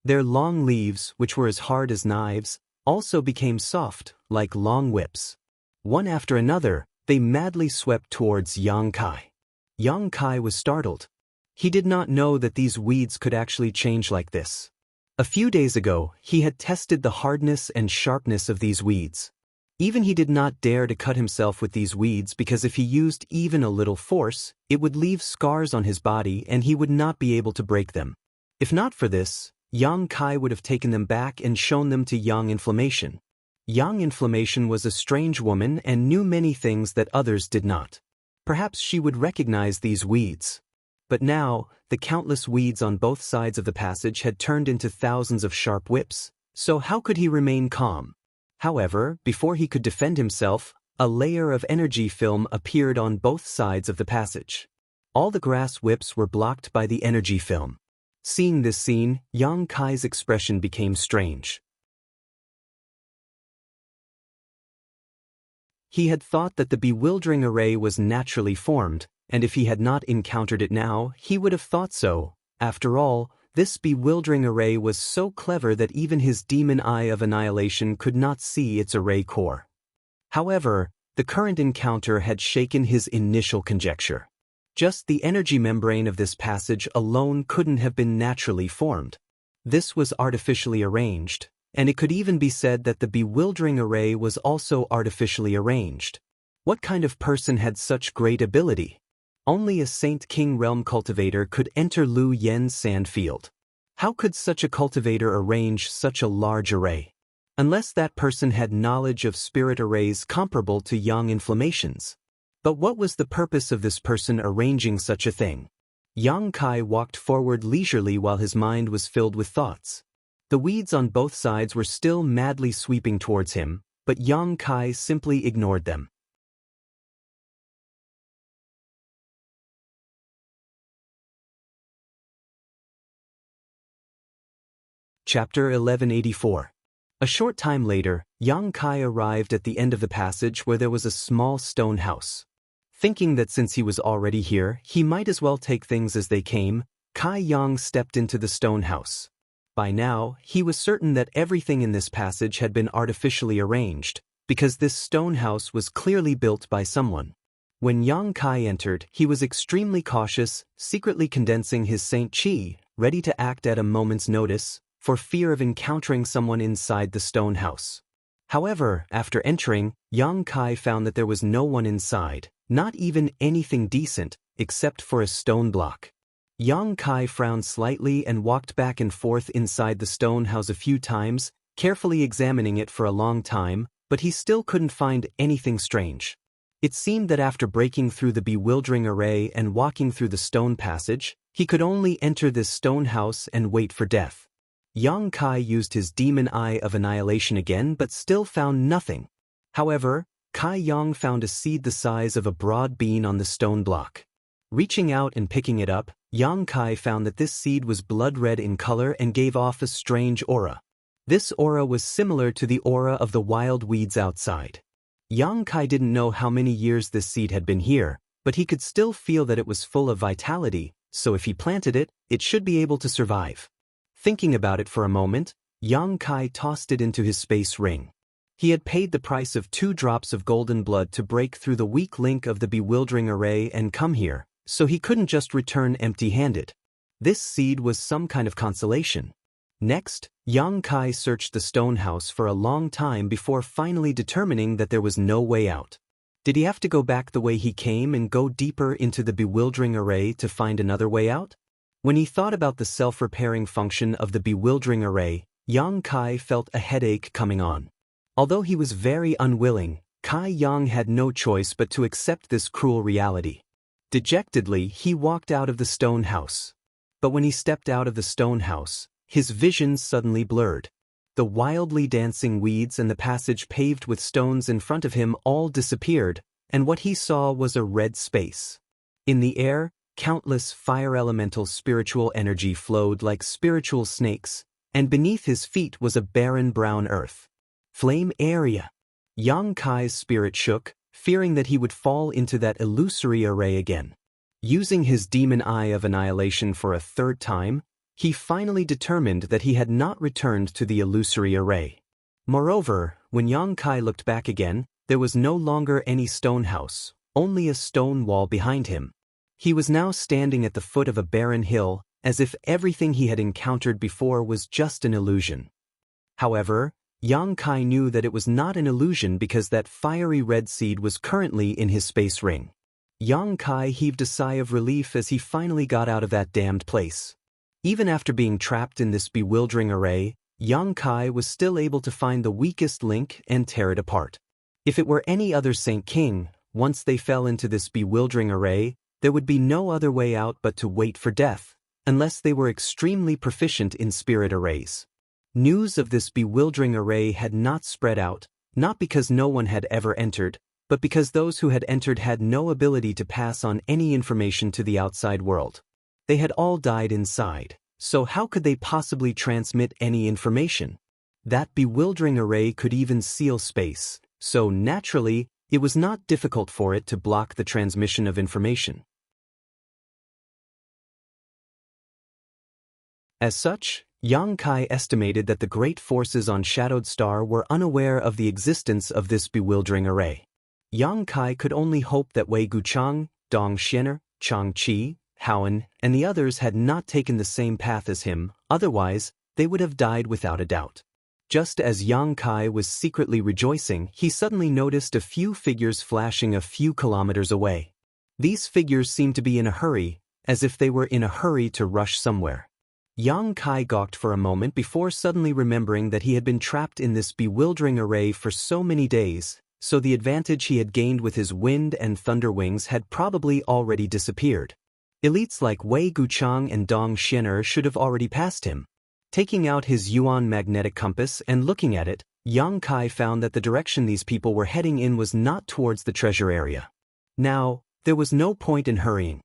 Their long leaves, which were as hard as knives, also became soft, like long whips. One after another, they madly swept towards Yang Kai. Yang Kai was startled. He did not know that these weeds could actually change like this. A few days ago, he had tested the hardness and sharpness of these weeds. Even he did not dare to cut himself with these weeds because if he used even a little force, it would leave scars on his body and he would not be able to break them. If not for this, Yang Kai would have taken them back and shown them to Yang Inflammation. Yang Inflammation was a strange woman and knew many things that others did not. Perhaps she would recognize these weeds. But now, the countless weeds on both sides of the passage had turned into thousands of sharp whips, so how could he remain calm? However, before he could defend himself, a layer of energy film appeared on both sides of the passage. All the grass whips were blocked by the energy film. Seeing this scene, Yang Kai's expression became strange. He had thought that the bewildering array was naturally formed, and if he had not encountered it now, he would have thought so. After all, this bewildering array was so clever that even his demon eye of annihilation could not see its array core. However, the current encounter had shaken his initial conjecture. Just the energy membrane of this passage alone couldn't have been naturally formed. This was artificially arranged, and it could even be said that the bewildering array was also artificially arranged. What kind of person had such great ability? Only a Saint King Realm cultivator could enter Lu Yen's sand field. How could such a cultivator arrange such a large array? Unless that person had knowledge of spirit arrays comparable to Yang Inflammation's. But what was the purpose of this person arranging such a thing? Yang Kai walked forward leisurely while his mind was filled with thoughts. The weeds on both sides were still madly sweeping towards him, but Yang Kai simply ignored them. Chapter 1184. A short time later, Yang Kai arrived at the end of the passage where there was a small stone house. Thinking that since he was already here, he might as well take things as they came, Kai Yang stepped into the stone house. By now, he was certain that everything in this passage had been artificially arranged, because this stone house was clearly built by someone. When Yang Kai entered, he was extremely cautious, secretly condensing his Saint Chi, ready to act at a moment's notice, for fear of encountering someone inside the stone house. However, after entering, Yang Kai found that there was no one inside, not even anything decent, except for a stone block. Yang Kai frowned slightly and walked back and forth inside the stone house a few times, carefully examining it for a long time, but he still couldn't find anything strange. It seemed that after breaking through the bewildering array and walking through the stone passage, he could only enter this stone house and wait for death. Yang Kai used his demon eye of annihilation again but still found nothing. However, Kai Yang found a seed the size of a broad bean on the stone block. Reaching out and picking it up, Yang Kai found that this seed was blood-red in color and gave off a strange aura. This aura was similar to the aura of the wild weeds outside. Yang Kai didn't know how many years this seed had been here, but he could still feel that it was full of vitality, so if he planted it, it should be able to survive. Thinking about it for a moment, Yang Kai tossed it into his space ring. He had paid the price of 2 drops of golden blood to break through the weak link of the bewildering array and come here, so he couldn't just return empty-handed. This seed was some kind of consolation. Next, Yang Kai searched the stone house for a long time before finally determining that there was no way out. Did he have to go back the way he came and go deeper into the bewildering array to find another way out? When he thought about the self-repairing function of the bewildering array, Yang Kai felt a headache coming on. Although he was very unwilling, Kai Yang had no choice but to accept this cruel reality. Dejectedly, he walked out of the stone house. But when he stepped out of the stone house, his vision suddenly blurred. The wildly dancing weeds and the passage paved with stones in front of him all disappeared, and what he saw was a red space. In the air, countless fire elemental spiritual energy flowed like spiritual snakes, and beneath his feet was a barren brown earth. Flame area. Yang Kai's spirit shook, fearing that he would fall into that illusory array again. Using his demon eye of annihilation for a 3rd time, he finally determined that he had not returned to the illusory array. Moreover, when Yang Kai looked back again, there was no longer any stone house, only a stone wall behind him. He was now standing at the foot of a barren hill, as if everything he had encountered before was just an illusion. However, Yang Kai knew that it was not an illusion because that fiery red seed was currently in his space ring. Yang Kai heaved a sigh of relief as he finally got out of that damned place. Even after being trapped in this bewildering array, Yang Kai was still able to find the weakest link and tear it apart. If it were any other Saint King, once they fell into this bewildering array, there would be no other way out but to wait for death, unless they were extremely proficient in spirit arrays. News of this bewildering array had not spread out, not because no one had ever entered, but because those who had entered had no ability to pass on any information to the outside world. They had all died inside, so how could they possibly transmit any information? That bewildering array could even seal space, so naturally, it was not difficult for it to block the transmission of information. As such, Yang Kai estimated that the great forces on Shadowed Star were unaware of the existence of this bewildering array. Yang Kai could only hope that Wei Guchang, Dong Xianer, Chang Qi, Howen, and the others had not taken the same path as him, otherwise, they would have died without a doubt. Just as Yang Kai was secretly rejoicing, he suddenly noticed a few figures flashing a few kilometers away. These figures seemed to be in a hurry, as if they were in a hurry to rush somewhere. Yang Kai gawked for a moment before suddenly remembering that he had been trapped in this bewildering array for so many days, so the advantage he had gained with his wind and thunder wings had probably already disappeared. Elites like Wei Guchang and Dong Xianer should have already passed him. Taking out his Yuan magnetic compass and looking at it, Yang Kai found that the direction these people were heading in was not towards the treasure area. Now, there was no point in hurrying.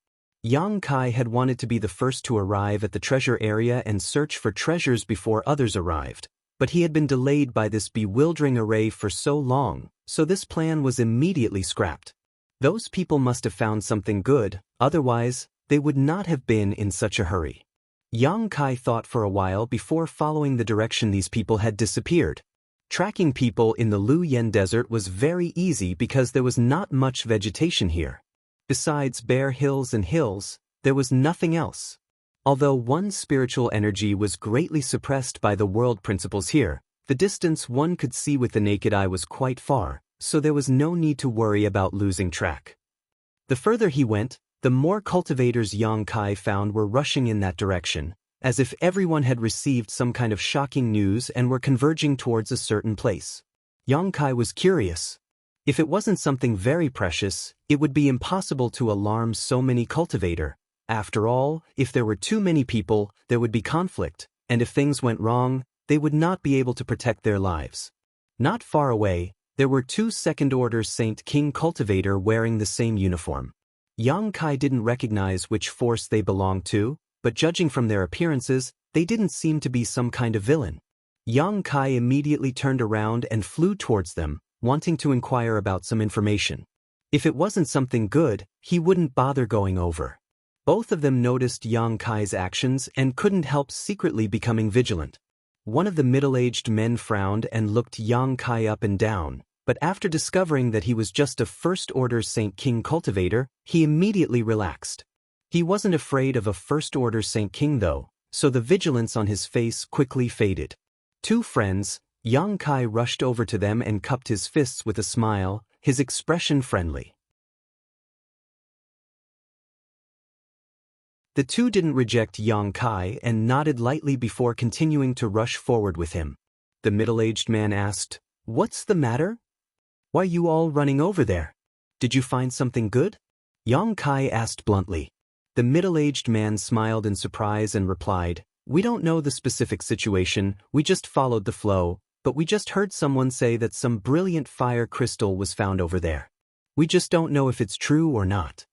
Yang Kai had wanted to be the first to arrive at the treasure area and search for treasures before others arrived, but he had been delayed by this bewildering array for so long, so this plan was immediately scrapped. Those people must have found something good, otherwise, they would not have been in such a hurry. Yang Kai thought for a while before following the direction these people had disappeared. Tracking people in the Lu Yen Desert was very easy because there was not much vegetation here. Besides bare hills and hills, there was nothing else. Although one spiritual energy was greatly suppressed by the world principles here, the distance one could see with the naked eye was quite far, so there was no need to worry about losing track. The further he went, the more cultivators Yang Kai found were rushing in that direction, as if everyone had received some kind of shocking news and were converging towards a certain place. Yang Kai was curious. If it wasn't something very precious, it would be impossible to alarm so many cultivator. After all, if there were too many people, there would be conflict, and if things went wrong, they would not be able to protect their lives. Not far away, there were 2 second-order Saint King cultivator wearing the same uniform. Yang Kai didn't recognize which force they belonged to, but judging from their appearances, they didn't seem to be some kind of villain. Yang Kai immediately turned around and flew towards them, wanting to inquire about some information. If it wasn't something good, he wouldn't bother going over. Both of them noticed Yang Kai's actions and couldn't help secretly becoming vigilant. One of the middle-aged men frowned and looked Yang Kai up and down, but after discovering that he was just a first-order Saint King cultivator, he immediately relaxed. He wasn't afraid of a first-order Saint King though, so the vigilance on his face quickly faded. Two friends, Yang Kai rushed over to them and cupped his fists with a smile, his expression friendly. The two didn't reject Yang Kai and nodded lightly before continuing to rush forward with him. The middle-aged man asked, "What's the matter? Why are you all running over there? Did you find something good?" Yang Kai asked bluntly. The middle-aged man smiled in surprise and replied, "We don't know the specific situation, we just followed the flow, but we just heard someone say that some brilliant fire crystal was found over there. We just don't know if it's true or not."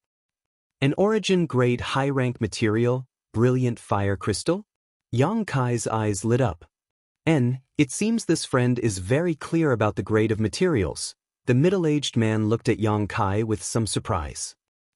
An origin-grade high-rank material, brilliant fire crystal? Yang Kai's eyes lit up. It seems this friend is very clear about the grade of materials. The middle-aged man looked at Yang Kai with some surprise.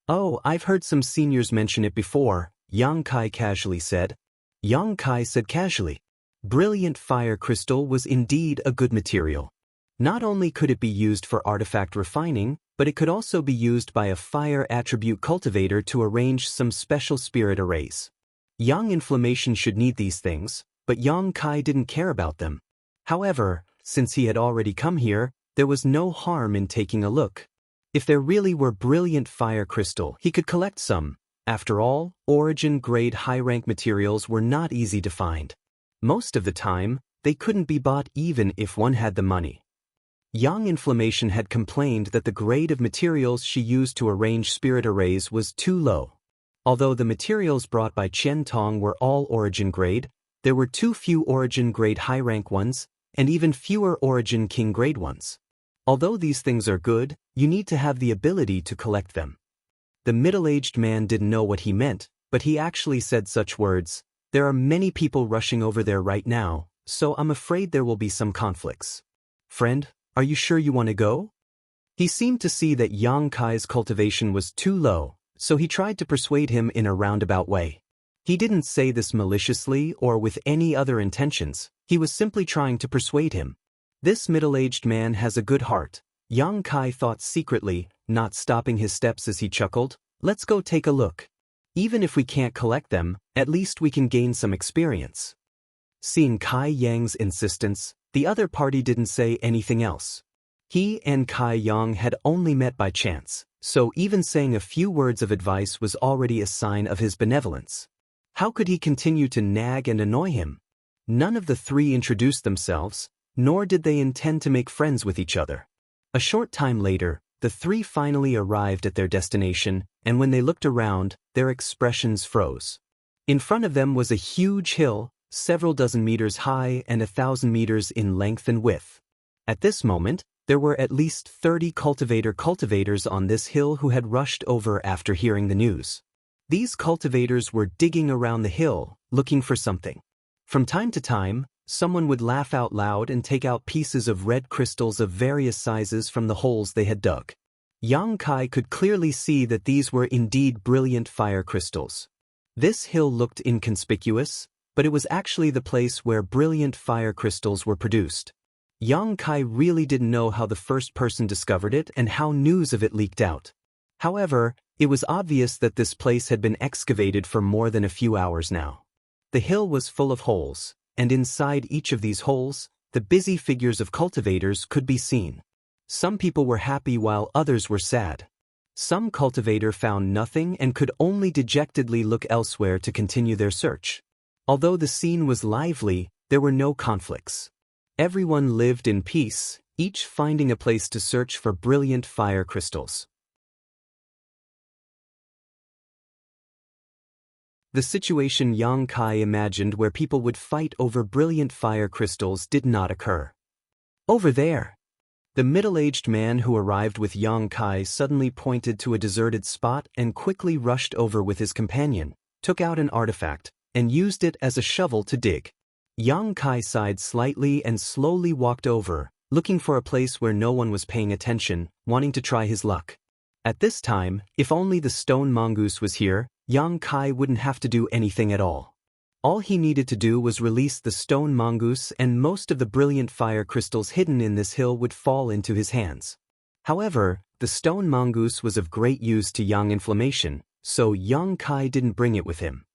"Oh, I've heard some seniors mention it before," Yang Kai casually said. Yang Kai said casually, "Brilliant fire crystal was indeed a good material. Not only could it be used for artifact refining, but it could also be used by a fire attribute cultivator to arrange some special spirit arrays. Yang Inflammation should need these things, but Yang Kai didn't care about them. However, since he had already come here, there was no harm in taking a look. If there really were brilliant fire crystal, he could collect some. After all, origin-grade high-rank materials were not easy to find. Most of the time, they couldn't be bought even if one had the money. Yang Inflammation had complained that the grade of materials she used to arrange spirit arrays was too low. Although the materials brought by Qian Tong were all origin grade, there were too few origin grade high-rank ones, and even fewer origin king grade ones. Although these things are good, you need to have the ability to collect them. The middle-aged man didn't know what he meant, but he actually said such words, "There are many people rushing over there right now, so I'm afraid there will be some conflicts. Friend, are you sure you want to go?" He seemed to see that Yang Kai's cultivation was too low, so he tried to persuade him in a roundabout way. He didn't say this maliciously or with any other intentions, he was simply trying to persuade him. This middle-aged man has a good heart, Yang Kai thought secretly, not stopping his steps as he chuckled. "Let's go take a look. Even if we can't collect them, at least we can gain some experience." Seeing Kai Yang's insistence, the other party didn't say anything else. He and Kai Yang had only met by chance, so even saying a few words of advice was already a sign of his benevolence. How could he continue to nag and annoy him? None of the three introduced themselves, nor did they intend to make friends with each other. A short time later, the three finally arrived at their destination, and when they looked around, their expressions froze. In front of them was a huge hill, several dozen meters high and 1,000 meters in length and width. At this moment, there were at least 30 cultivators on this hill who had rushed over after hearing the news. These cultivators were digging around the hill, looking for something. From time to time, someone would laugh out loud and take out pieces of red crystals of various sizes from the holes they had dug. Yang Kai could clearly see that these were indeed brilliant fire crystals. This hill looked inconspicuous, but it was actually the place where brilliant fire crystals were produced. Yang Kai really didn't know how the first person discovered it and how news of it leaked out. However, it was obvious that this place had been excavated for more than a few hours now. The hill was full of holes, and inside each of these holes, the busy figures of cultivators could be seen. Some people were happy while others were sad. Some cultivator found nothing and could only dejectedly look elsewhere to continue their search. Although the scene was lively, there were no conflicts. Everyone lived in peace, each finding a place to search for brilliant fire crystals. The situation Yang Kai imagined where people would fight over brilliant fire crystals did not occur. "Over there." The middle-aged man who arrived with Yang Kai suddenly pointed to a deserted spot and quickly rushed over with his companion, took out an artifact, and used it as a shovel to dig. Yang Kai sighed slightly and slowly walked over, looking for a place where no one was paying attention, wanting to try his luck. At this time, if only the stone mongoose was here, Yang Kai wouldn't have to do anything at all. All he needed to do was release the stone mongoose and most of the brilliant fire crystals hidden in this hill would fall into his hands. However, the stone mongoose was of great use to Yang Inflammation, so Yang Kai didn't bring it with him.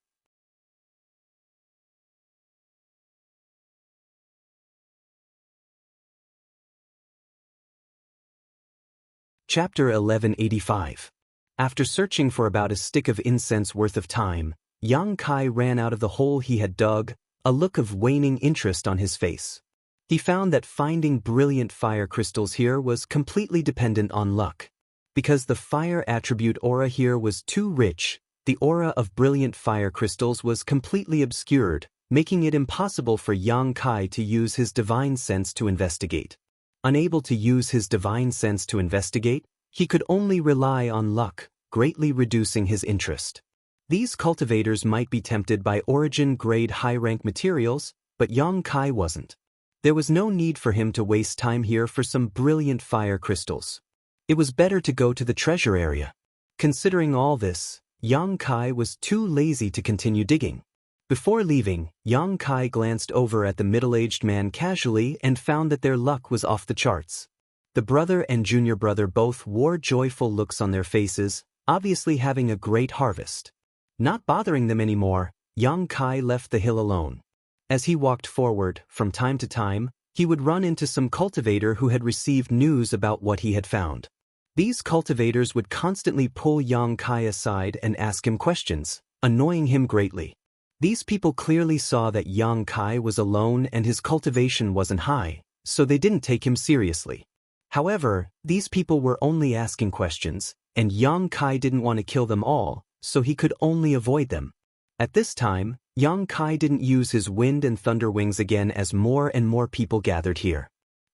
Chapter 1185. After searching for about a stick of incense worth of time, Yang Kai ran out of the hole he had dug, a look of waning interest on his face. He found that finding brilliant fire crystals here was completely dependent on luck. Because the fire attribute aura here was too rich, the aura of brilliant fire crystals was completely obscured, making it impossible for Yang Kai to use his divine sense to investigate. Unable to use his divine sense to investigate, he could only rely on luck, greatly reducing his interest. These cultivators might be tempted by origin-grade high-rank materials, but Yang Kai wasn't. There was no need for him to waste time here for some brilliant fire crystals. It was better to go to the treasure area. Considering all this, Yang Kai was too lazy to continue digging. Before leaving, Yang Kai glanced over at the middle-aged man casually and found that their luck was off the charts. The brother and junior brother both wore joyful looks on their faces, obviously having a great harvest. Not bothering them anymore, Yang Kai left the hill alone. As he walked forward, from time to time, he would run into some cultivator who had received news about what he had found. These cultivators would constantly pull Yang Kai aside and ask him questions, annoying him greatly. These people clearly saw that Yang Kai was alone and his cultivation wasn't high, so they didn't take him seriously. However, these people were only asking questions, and Yang Kai didn't want to kill them all, so he could only avoid them. At this time, Yang Kai didn't use his wind and thunder wings again as more and more people gathered here.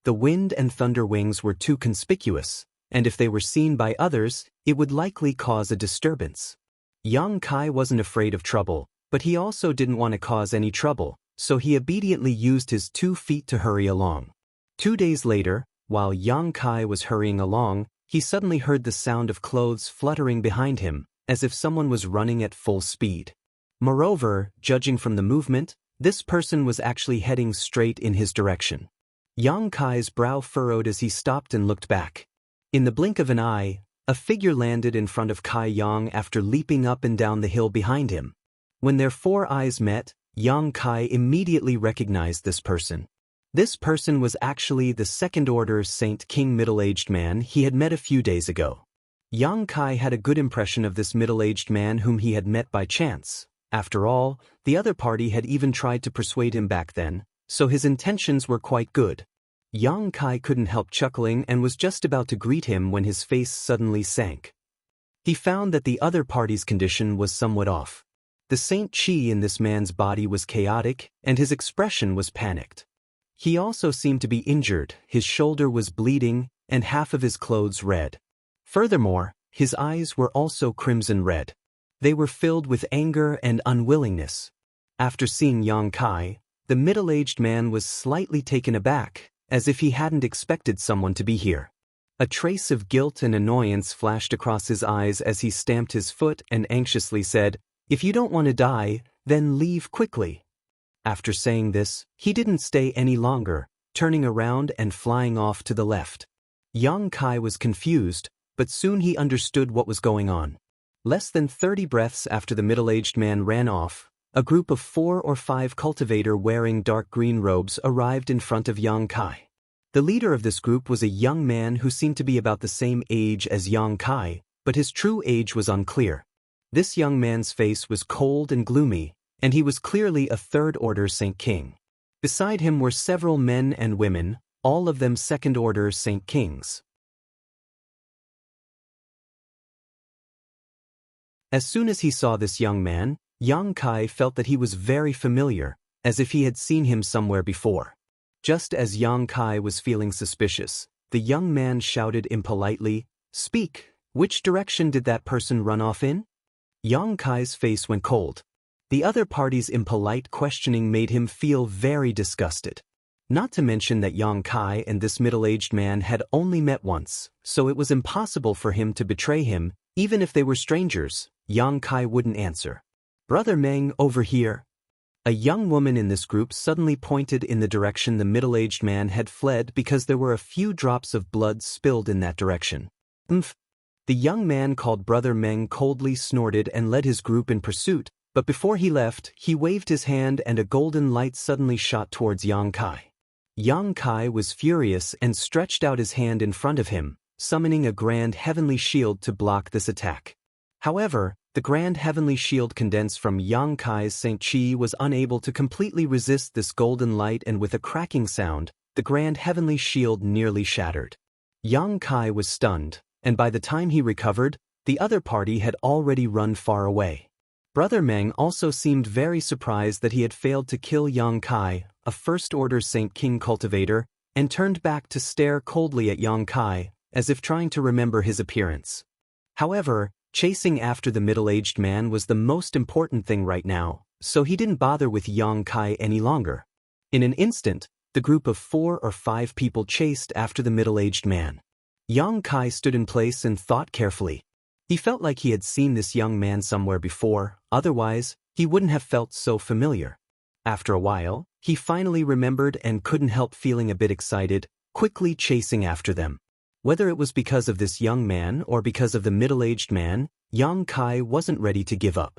The wind and thunder wings were too conspicuous, and if they were seen by others, it would likely cause a disturbance. Yang Kai wasn't afraid of trouble, but he also didn't want to cause any trouble, so he obediently used his 2 feet to hurry along. 2 days later, while Yang Kai was hurrying along, he suddenly heard the sound of clothes fluttering behind him, as if someone was running at full speed. Moreover, judging from the movement, this person was actually heading straight in his direction. Yang Kai's brow furrowed as he stopped and looked back. In the blink of an eye, a figure landed in front of Kai Yang after leaping up and down the hill behind him. When their 4 eyes met, Yang Kai immediately recognized this person. This person was actually the second-order Saint King middle-aged man he had met a few days ago. Yang Kai had a good impression of this middle-aged man whom he had met by chance. After all, the other party had even tried to persuade him back then, so his intentions were quite good. Yang Kai couldn't help chuckling and was just about to greet him when his face suddenly sank. He found that the other party's condition was somewhat off. The Saint Chi in this man's body was chaotic, and his expression was panicked. He also seemed to be injured, his shoulder was bleeding, and half of his clothes red. Furthermore, his eyes were also crimson red. They were filled with anger and unwillingness. After seeing Yang Kai, the middle-aged man was slightly taken aback, as if he hadn't expected someone to be here. A trace of guilt and annoyance flashed across his eyes as he stamped his foot and anxiously said, "If you don't want to die, then leave quickly." After saying this, he didn't stay any longer, turning around and flying off to the left. Yang Kai was confused, but soon he understood what was going on. Less than 30 breaths after the middle-aged man ran off, a group of 4 or 5 cultivator wearing dark green robes arrived in front of Yang Kai. The leader of this group was a young man who seemed to be about the same age as Yang Kai, but his true age was unclear. This young man's face was cold and gloomy, and he was clearly a third-order Saint King. Beside him were several men and women, all of them second-order Saint Kings. As soon as he saw this young man, Yang Kai felt that he was very familiar, as if he had seen him somewhere before. Just as Yang Kai was feeling suspicious, The young man shouted impolitely, "Speak, which direction did that person run off in?" Yang Kai's face went cold. The other party's impolite questioning made him feel very disgusted. Not to mention that Yang Kai and this middle-aged man had only met once, so it was impossible for him to betray him. Even if they were strangers, Yang Kai wouldn't answer. "Brother Meng, over here." A young woman in this group suddenly pointed in the direction the middle-aged man had fled because there were a few drops of blood spilled in that direction. "Umph." The young man called Brother Meng coldly snorted and led his group in pursuit, but before he left, he waved his hand and a golden light suddenly shot towards Yang Kai. Yang Kai was furious and stretched out his hand in front of him, summoning a grand heavenly shield to block this attack. However, the grand heavenly shield condensed from Yang Kai's Saint Chi was unable to completely resist this golden light, and with a cracking sound, the grand heavenly shield nearly shattered. Yang Kai was stunned, and by the time he recovered, the other party had already run far away. Brother Meng also seemed very surprised that he had failed to kill Yang Kai, a first-order Saint King cultivator, and turned back to stare coldly at Yang Kai, as if trying to remember his appearance. However, chasing after the middle-aged man was the most important thing right now, so he didn't bother with Yang Kai any longer. In an instant, the group of 4 or 5 people chased after the middle-aged man. Yang Kai stood in place and thought carefully. He felt like he had seen this young man somewhere before, otherwise, he wouldn't have felt so familiar. After a while, he finally remembered and couldn't help feeling a bit excited, quickly chasing after them. Whether it was because of this young man or because of the middle-aged man, Yang Kai wasn't ready to give up.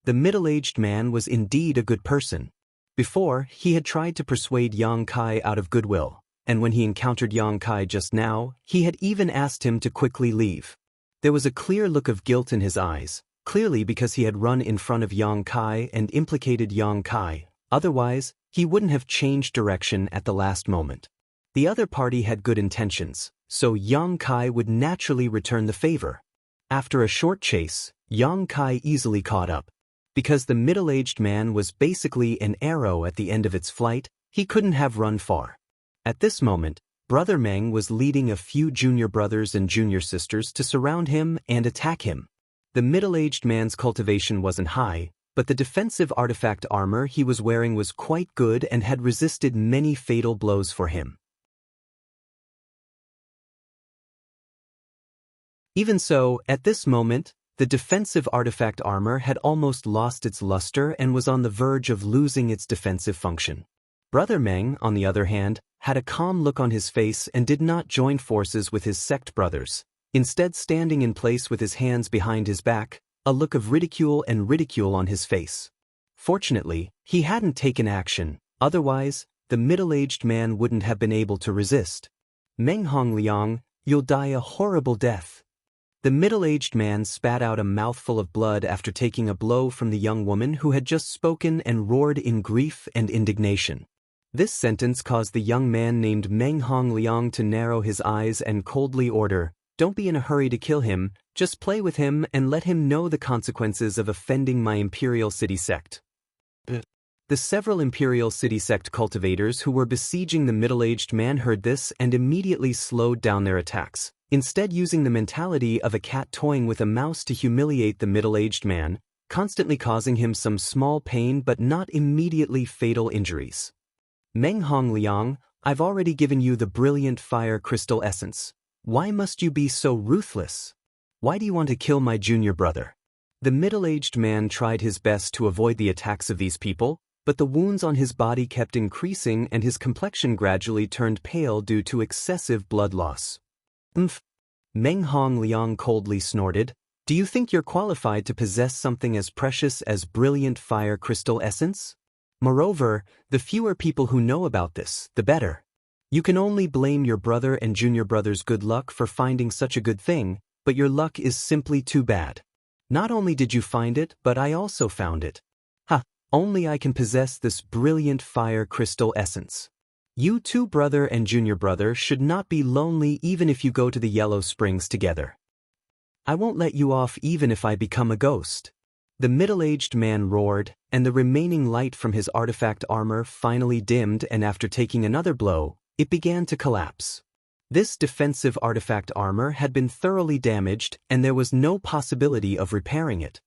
The middle-aged man was indeed a good person. Before, he had tried to persuade Yang Kai out of goodwill, and when he encountered Yang Kai just now, he had even asked him to quickly leave. There was a clear look of guilt in his eyes, clearly because he had run in front of Yang Kai and implicated Yang Kai. Otherwise, he wouldn't have changed direction at the last moment. The other party had good intentions, so Yang Kai would naturally return the favor. After a short chase, Yang Kai easily caught up. Because the middle-aged man was basically an arrow at the end of its flight, he couldn't have run far. At this moment, Brother Meng was leading a few junior brothers and junior sisters to surround him and attack him. The middle-aged man's cultivation wasn't high, but the defensive artifact armor he was wearing was quite good and had resisted many fatal blows for him. Even so, at this moment, the defensive artifact armor had almost lost its luster and was on the verge of losing its defensive function. Brother Meng, on the other hand, had a calm look on his face and did not join forces with his sect brothers, instead standing in place with his hands behind his back, a look of ridicule on his face. Fortunately, he hadn't taken action, otherwise, the middle-aged man wouldn't have been able to resist. "Meng Hongliang, you'll die a horrible death." The middle-aged man spat out a mouthful of blood after taking a blow from the young woman who had just spoken and roared in grief and indignation. This sentence caused the young man named Meng Hongliang to narrow his eyes and coldly order, "Don't be in a hurry to kill him, just play with him and let him know the consequences of offending my Imperial City sect." The several Imperial City sect cultivators who were besieging the middle-aged man heard this and immediately slowed down their attacks, instead using the mentality of a cat toying with a mouse to humiliate the middle-aged man, constantly causing him some small pain but not immediately fatal injuries. "Meng Hongliang, I've already given you the brilliant fire crystal essence. Why must you be so ruthless? Why do you want to kill my junior brother?" The middle-aged man tried his best to avoid the attacks of these people, but the wounds on his body kept increasing and his complexion gradually turned pale due to excessive blood loss. "Umph." Meng Hongliang coldly snorted. "Do you think you're qualified to possess something as precious as brilliant fire crystal essence? Moreover, the fewer people who know about this, the better. You can only blame your brother and junior brother's good luck for finding such a good thing, but your luck is simply too bad. Not only did you find it, but I also found it. Ha! Only I can possess this brilliant fire crystal essence. You too, brother and junior brother, should not be lonely even if you go to the Yellow Springs together. I won't let you off even if I become a ghost." The middle-aged man roared, and the remaining light from his artifact armor finally dimmed, and after taking another blow, it began to collapse. This defensive artifact armor had been thoroughly damaged and there was no possibility of repairing it.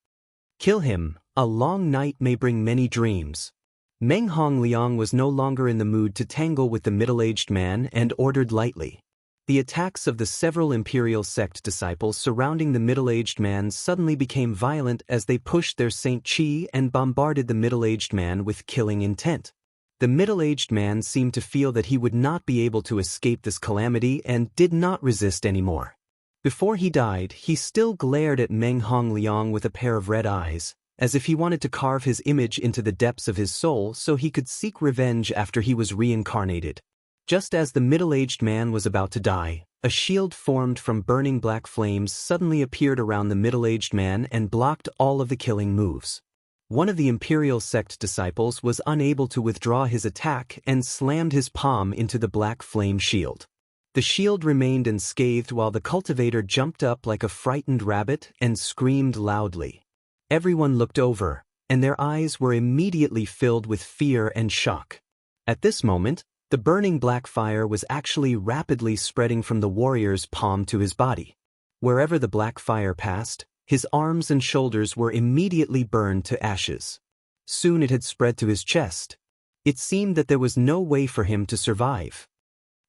Kill him, a long night may bring many dreams. Meng Hongliang was no longer in the mood to tangle with the middle-aged man and ordered lightly. The attacks of the several imperial sect disciples surrounding the middle-aged man suddenly became violent as they pushed their Saint Chi and bombarded the middle-aged man with killing intent. The middle-aged man seemed to feel that he would not be able to escape this calamity and did not resist anymore. Before he died, he still glared at Meng Hongliang with a pair of red eyes, as if he wanted to carve his image into the depths of his soul so he could seek revenge after he was reincarnated. Just as the middle-aged man was about to die, a shield formed from burning black flames suddenly appeared around the middle-aged man and blocked all of the killing moves. One of the imperial sect disciples was unable to withdraw his attack and slammed his palm into the black flame shield. The shield remained unscathed while the cultivator jumped up like a frightened rabbit and screamed loudly. Everyone looked over, and their eyes were immediately filled with fear and shock. At this moment, the burning black fire was actually rapidly spreading from the warrior's palm to his body. Wherever the black fire passed, his arms and shoulders were immediately burned to ashes. Soon it had spread to his chest. It seemed that there was no way for him to survive.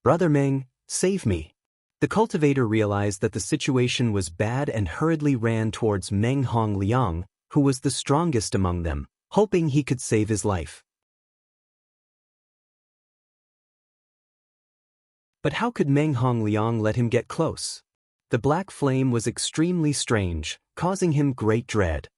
"Brother Meng, save me." The cultivator realized that the situation was bad and hurriedly ran towards Meng Hongliang, who was the strongest among them, hoping he could save his life. But how could Meng Hongliang let him get close? The black flame was extremely strange, causing him great dread.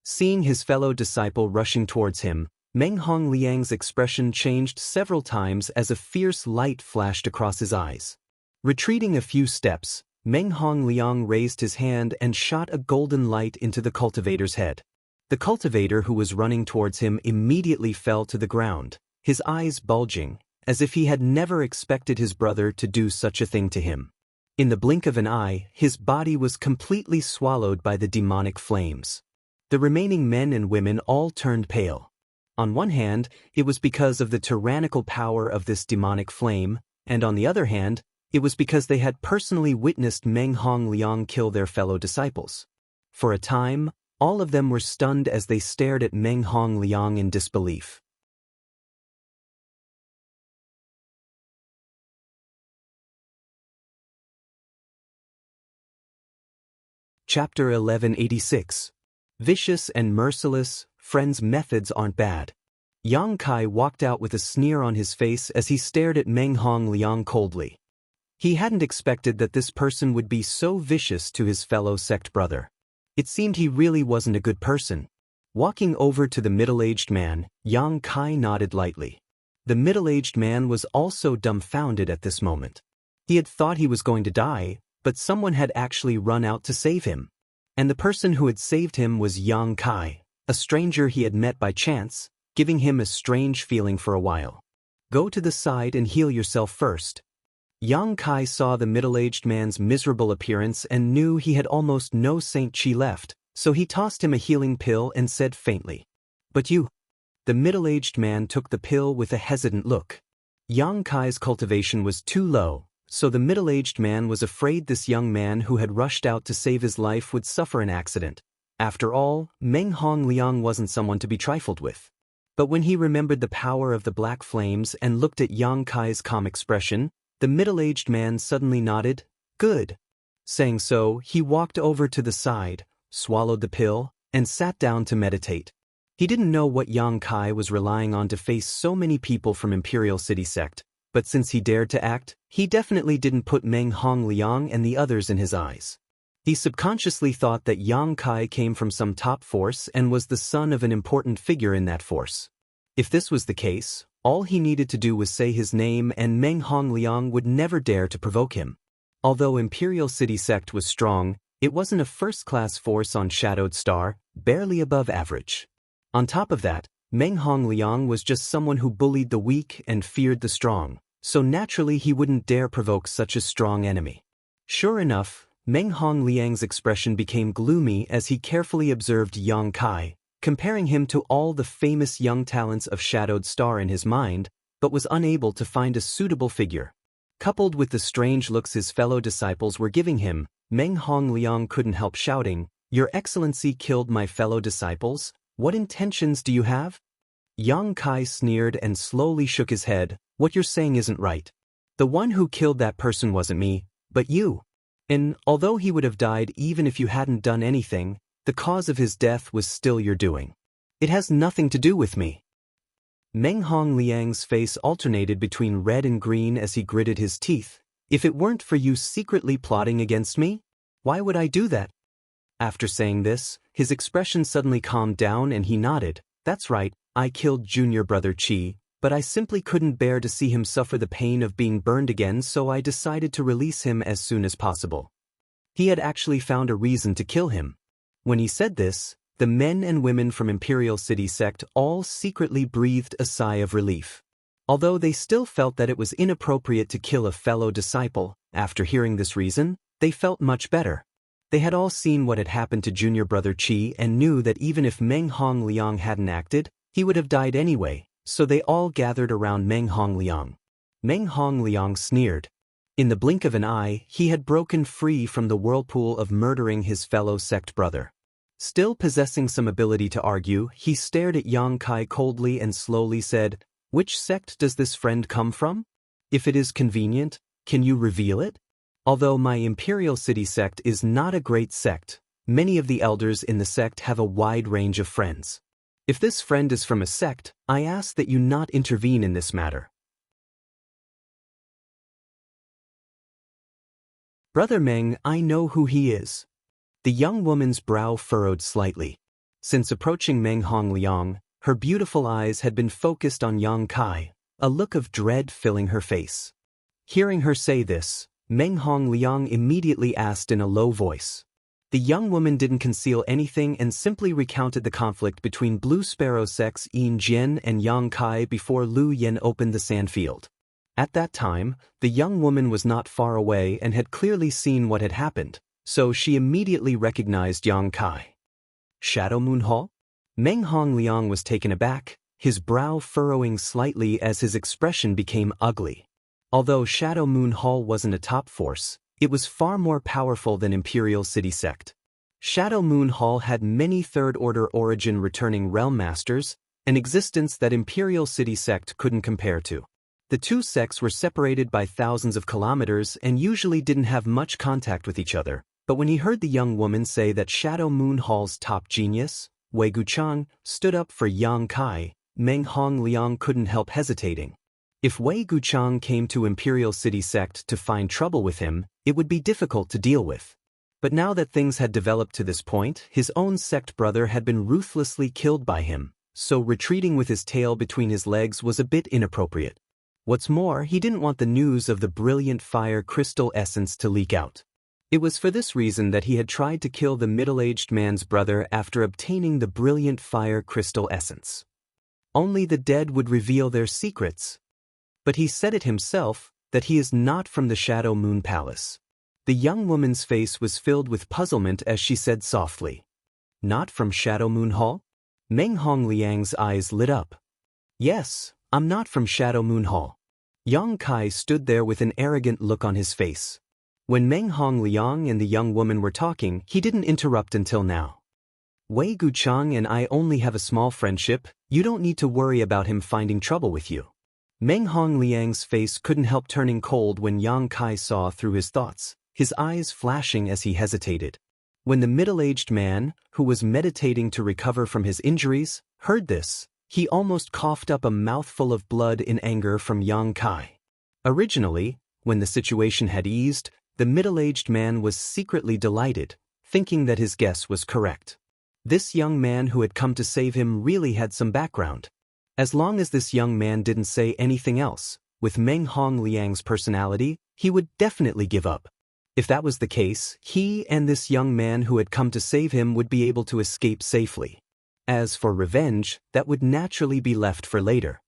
Seeing his fellow disciple rushing towards him, Meng Hongliang's expression changed several times as a fierce light flashed across his eyes. Retreating a few steps, Meng Hongliang raised his hand and shot a golden light into the cultivator's head. The cultivator who was running towards him immediately fell to the ground, his eyes bulging, as if he had never expected his brother to do such a thing to him. In the blink of an eye, his body was completely swallowed by the demonic flames. The remaining men and women all turned pale. On one hand, it was because of the tyrannical power of this demonic flame, and on the other hand, it was because they had personally witnessed Meng Hongliang kill their fellow disciples. For a time, all of them were stunned as they stared at Meng Hongliang in disbelief. Chapter 1186. Vicious and merciless, friends' methods aren't bad. Yang Kai walked out with a sneer on his face as he stared at Meng Hongliang coldly. He hadn't expected that this person would be so vicious to his fellow sect brother. It seemed he really wasn't a good person. Walking over to the middle-aged man, Yang Kai nodded lightly. The middle-aged man was also dumbfounded at this moment. He had thought he was going to die, but someone had actually run out to save him. And the person who had saved him was Yang Kai, a stranger he had met by chance, giving him a strange feeling for a while. "Go to the side and heal yourself first." Yang Kai saw the middle-aged man's miserable appearance and knew he had almost no Saint Chi left, so he tossed him a healing pill and said faintly, "But you..." The middle-aged man took the pill with a hesitant look. Yang Kai's cultivation was too low, so the middle-aged man was afraid this young man who had rushed out to save his life would suffer an accident. After all, Meng Hongliang wasn't someone to be trifled with. But when he remembered the power of the black flames and looked at Yang Kai's calm expression, the middle-aged man suddenly nodded, "Good." Saying so, he walked over to the side, swallowed the pill, and sat down to meditate. He didn't know what Yang Kai was relying on to face so many people from Imperial City Sect, but since he dared to act, he definitely didn't put Meng Hongliang and the others in his eyes. He subconsciously thought that Yang Kai came from some top force and was the son of an important figure in that force. If this was the case, all he needed to do was say his name and Meng Hongliang would never dare to provoke him. Although Imperial City Sect was strong, it wasn't a first-class force on Shadowed Star, barely above average. On top of that, Meng Hongliang was just someone who bullied the weak and feared the strong, so naturally he wouldn't dare provoke such a strong enemy. Sure enough, Meng Hongliang's expression became gloomy as he carefully observed Yang Kai, comparing him to all the famous young talents of Shadowed Star in his mind, but was unable to find a suitable figure. Coupled with the strange looks his fellow disciples were giving him, Meng Hongliang couldn't help shouting, "Your Excellency killed my fellow disciples? What intentions do you have?" Yang Kai sneered and slowly shook his head. "What you're saying isn't right. The one who killed that person wasn't me, but you. And although he would have died even if you hadn't done anything, the cause of his death was still your doing. It has nothing to do with me." Meng Hongliang's face alternated between red and green as he gritted his teeth. "If it weren't for you secretly plotting against me, why would I do that?" After saying this, his expression suddenly calmed down and he nodded. "That's right, I killed junior brother Qi, but I simply couldn't bear to see him suffer the pain of being burned again, so I decided to release him as soon as possible." He had actually found a reason to kill him. When he said this, the men and women from Imperial City Sect all secretly breathed a sigh of relief. Although they still felt that it was inappropriate to kill a fellow disciple, after hearing this reason, they felt much better. They had all seen what had happened to junior brother Qi and knew that even if Meng Hongliang hadn't acted, he would have died anyway, so they all gathered around Meng Hongliang. Meng Hongliang sneered. In the blink of an eye, he had broken free from the whirlpool of murdering his fellow sect brother. Still possessing some ability to argue, he stared at Yang Kai coldly and slowly said, "Which sect does this friend come from? If it is convenient, can you reveal it? Although my Imperial City Sect is not a great sect, many of the elders in the sect have a wide range of friends. If this friend is from a sect, I ask that you not intervene in this matter." "Brother Meng, I know who he is." The young woman's brow furrowed slightly. Since approaching Meng Hongliang, her beautiful eyes had been focused on Yang Kai, a look of dread filling her face. Hearing her say this, Meng Hongliang immediately asked in a low voice. The young woman didn't conceal anything and simply recounted the conflict between Blue Sparrow sects Yin Jian and Yang Kai before Lu Yen opened the sandfield. At that time, the young woman was not far away and had clearly seen what had happened, so she immediately recognized Yang Kai. Shadow Moon Hall? Meng Hongliang was taken aback, his brow furrowing slightly as his expression became ugly. Although Shadow Moon Hall wasn't a top force, it was far more powerful than Imperial City Sect. Shadow Moon Hall had many third-order origin returning realm masters, an existence that Imperial City Sect couldn't compare to. The two sects were separated by thousands of kilometers and usually didn't have much contact with each other, but when he heard the young woman say that Shadow Moon Hall's top genius, Wei Guchang, stood up for Yang Kai, Meng Hongliang couldn't help hesitating. If Wei Guchang came to Imperial City Sect to find trouble with him, it would be difficult to deal with. But now that things had developed to this point, his own sect brother had been ruthlessly killed by him, so retreating with his tail between his legs was a bit inappropriate. What's more, he didn't want the news of the brilliant fire crystal essence to leak out. It was for this reason that he had tried to kill the middle-aged man's brother after obtaining the brilliant fire crystal essence. Only the dead would reveal their secrets. But he said it himself, that he is not from the Shadow Moon Palace. The young woman's face was filled with puzzlement as she said softly, "Not from Shadow Moon Hall?" Meng Hongliang's eyes lit up. "Yes, I'm not from Shadow Moon Hall." Yang Kai stood there with an arrogant look on his face. When Meng Hongliang and the young woman were talking, he didn't interrupt until now. "Wei Guchang and I only have a small friendship, you don't need to worry about him finding trouble with you." Meng Hongliang's face couldn't help turning cold when Yang Kai saw through his thoughts, his eyes flashing as he hesitated. When the middle-aged man, who was meditating to recover from his injuries, heard this, he almost coughed up a mouthful of blood in anger from Yang Kai. Originally, when the situation had eased, the middle-aged man was secretly delighted, thinking that his guess was correct. This young man who had come to save him really had some background. As long as this young man didn't say anything else, with Meng Hongliang's personality, he would definitely give up. If that was the case, he and this young man who had come to save him would be able to escape safely. As for revenge, that would naturally be left for later.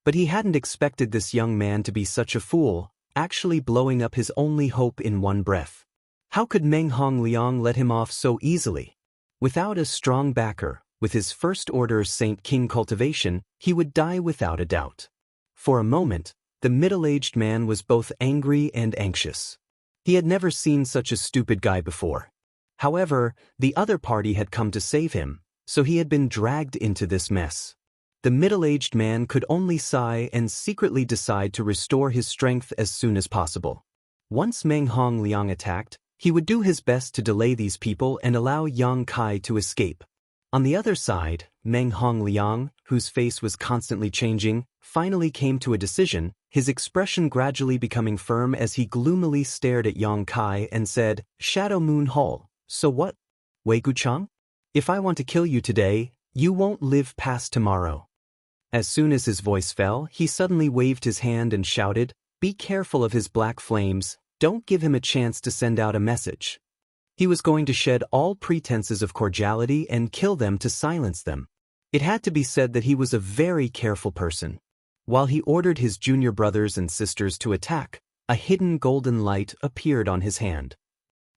But he hadn't expected this young man to be such a fool, actually blowing up his only hope in one breath. How could Meng Hongliang let him off so easily? Without a strong backer, with his First Order Saint King cultivation, he would die without a doubt. For a moment, the middle-aged man was both angry and anxious. He had never seen such a stupid guy before. However, the other party had come to save him, so he had been dragged into this mess. The middle-aged man could only sigh and secretly decide to restore his strength as soon as possible. Once Meng Hongliang attacked, he would do his best to delay these people and allow Yang Kai to escape. On the other side, Meng Hongliang, whose face was constantly changing, finally came to a decision, his expression gradually becoming firm as he gloomily stared at Yang Kai and said, "Shadow Moon Hall, so what? Wei Guchang? If I want to kill you today, you won't live past tomorrow." As soon as his voice fell, he suddenly waved his hand and shouted, "Be careful of his black flames, don't give him a chance to send out a message." He was going to shed all pretenses of cordiality and kill them to silence them. It had to be said that he was a very careful person. While he ordered his junior brothers and sisters to attack, a hidden golden light appeared on his hand.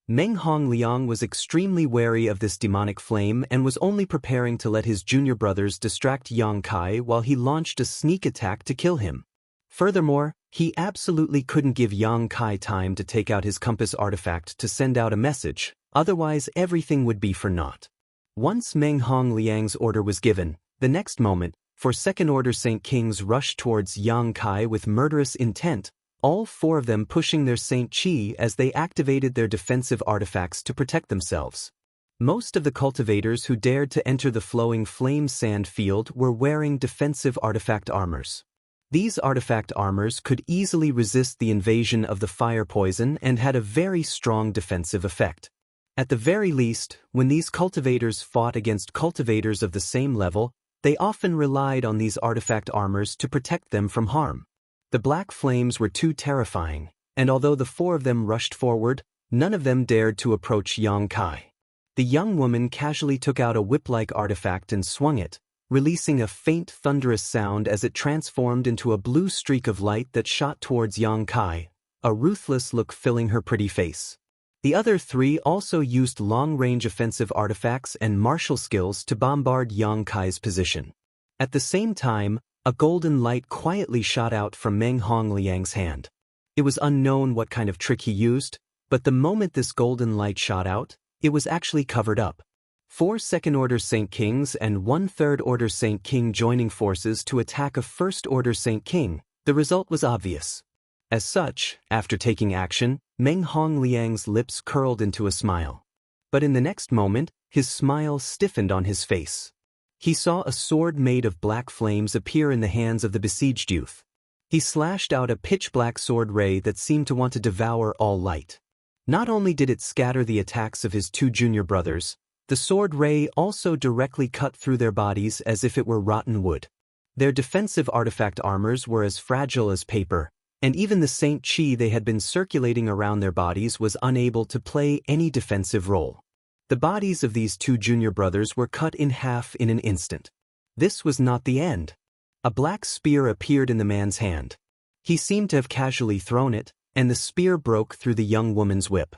Meng Hongliang was extremely wary of this demonic flame and was only preparing to let his junior brothers distract Yang Kai while he launched a sneak attack to kill him. Furthermore, he absolutely couldn't give Yang Kai time to take out his compass artifact to send out a message, otherwise everything would be for naught. Once Meng Hongliang's order was given, the next moment, for Second Order Saint Kings rushed towards Yang Kai with murderous intent, all four of them pushing their Saint Chi as they activated their defensive artifacts to protect themselves. Most of the cultivators who dared to enter the flowing flame sand field were wearing defensive artifact armors. These artifact armors could easily resist the invasion of the fire poison and had a very strong defensive effect. At the very least, when these cultivators fought against cultivators of the same level, they often relied on these artifact armors to protect them from harm. The black flames were too terrifying, and although the four of them rushed forward, none of them dared to approach Yang Kai. The young woman casually took out a whip-like artifact and swung it, releasing a faint thunderous sound as it transformed into a blue streak of light that shot towards Yang Kai, a ruthless look filling her pretty face. The other three also used long-range offensive artifacts and martial skills to bombard Yang Kai's position. At the same time, a golden light quietly shot out from Meng Hongliang's hand. It was unknown what kind of trick he used, but the moment this golden light shot out, it was actually covered up. 4 Second Order Saint Kings and 1 Third Order Saint King joining forces to attack a First Order Saint King, the result was obvious. As such, after taking action, Meng Hongliang's lips curled into a smile. But in the next moment, his smile stiffened on his face. He saw a sword made of black flames appear in the hands of the besieged youth. He slashed out a pitch-black sword ray that seemed to want to devour all light. Not only did it scatter the attacks of his 2 junior brothers, the sword ray also directly cut through their bodies as if it were rotten wood. Their defensive artifact armors were as fragile as paper, and even the Saint Chi they had been circulating around their bodies was unable to play any defensive role. The bodies of these 2 junior brothers were cut in half in an instant. This was not the end. A black spear appeared in the man's hand. He seemed to have casually thrown it, and the spear broke through the young woman's whip.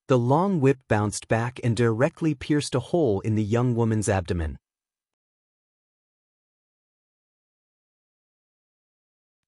The long whip bounced back and directly pierced a hole in the young woman's abdomen.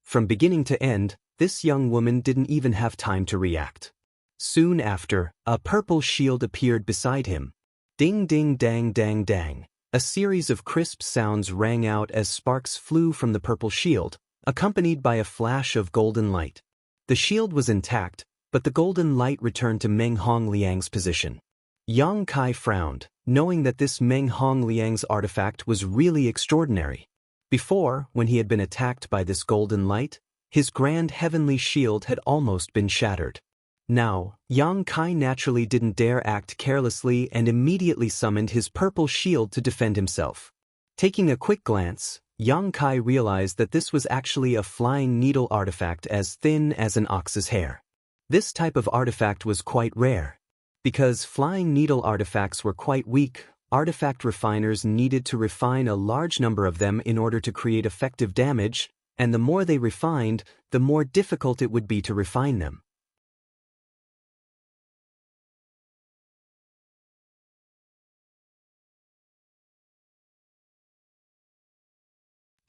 From beginning to end, this young woman didn't even have time to react. Soon after, a purple shield appeared beside him. Ding ding dang dang dang. A series of crisp sounds rang out as sparks flew from the purple shield, accompanied by a flash of golden light. The shield was intact, but the golden light returned to Meng Hongliang's position. Yang Kai frowned, knowing that this Meng Hongliang's artifact was really extraordinary. Before, when he had been attacked by this golden light, his grand heavenly shield had almost been shattered. Now, Yang Kai naturally didn't dare act carelessly and immediately summoned his purple shield to defend himself. Taking a quick glance, Yang Kai realized that this was actually a flying needle artifact as thin as an ox's hair. This type of artifact was quite rare. Because flying needle artifacts were quite weak, artifact refiners needed to refine a large number of them in order to create effective damage, and the more they refined, the more difficult it would be to refine them.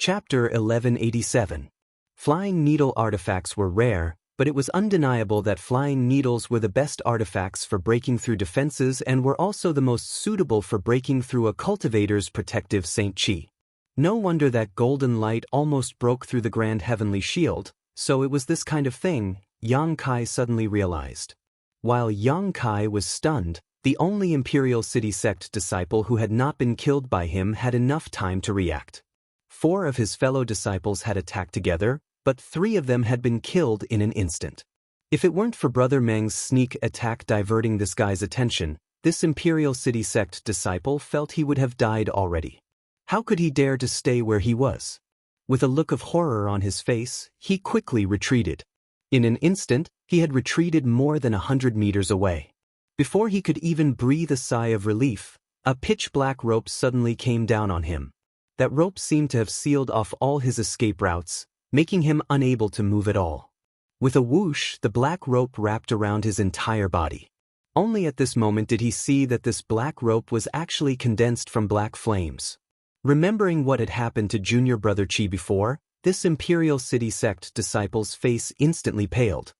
Chapter 1187. Flying needle artifacts were rare, but it was undeniable that flying needles were the best artifacts for breaking through defenses and were also the most suitable for breaking through a cultivator's protective St. Chi. No wonder that golden light almost broke through the grand heavenly shield, so it was this kind of thing, Yang Kai suddenly realized. While Yang Kai was stunned, the only Imperial City Sect disciple who had not been killed by him had enough time to react. 4 of his fellow disciples had attacked together, but 3 of them had been killed in an instant. If it weren't for Brother Meng's sneak attack diverting this guy's attention, this Imperial City Sect disciple felt he would have died already. How could he dare to stay where he was? With a look of horror on his face, he quickly retreated. In an instant, he had retreated more than 100 meters away. Before he could even breathe a sigh of relief, a pitch-black rope suddenly came down on him. That rope seemed to have sealed off all his escape routes, making him unable to move at all. With a whoosh, the black rope wrapped around his entire body. Only at this moment did he see that this black rope was actually condensed from black flames. Remembering what had happened to Junior Brother Chi before, this Imperial City Sect disciple's face instantly paled.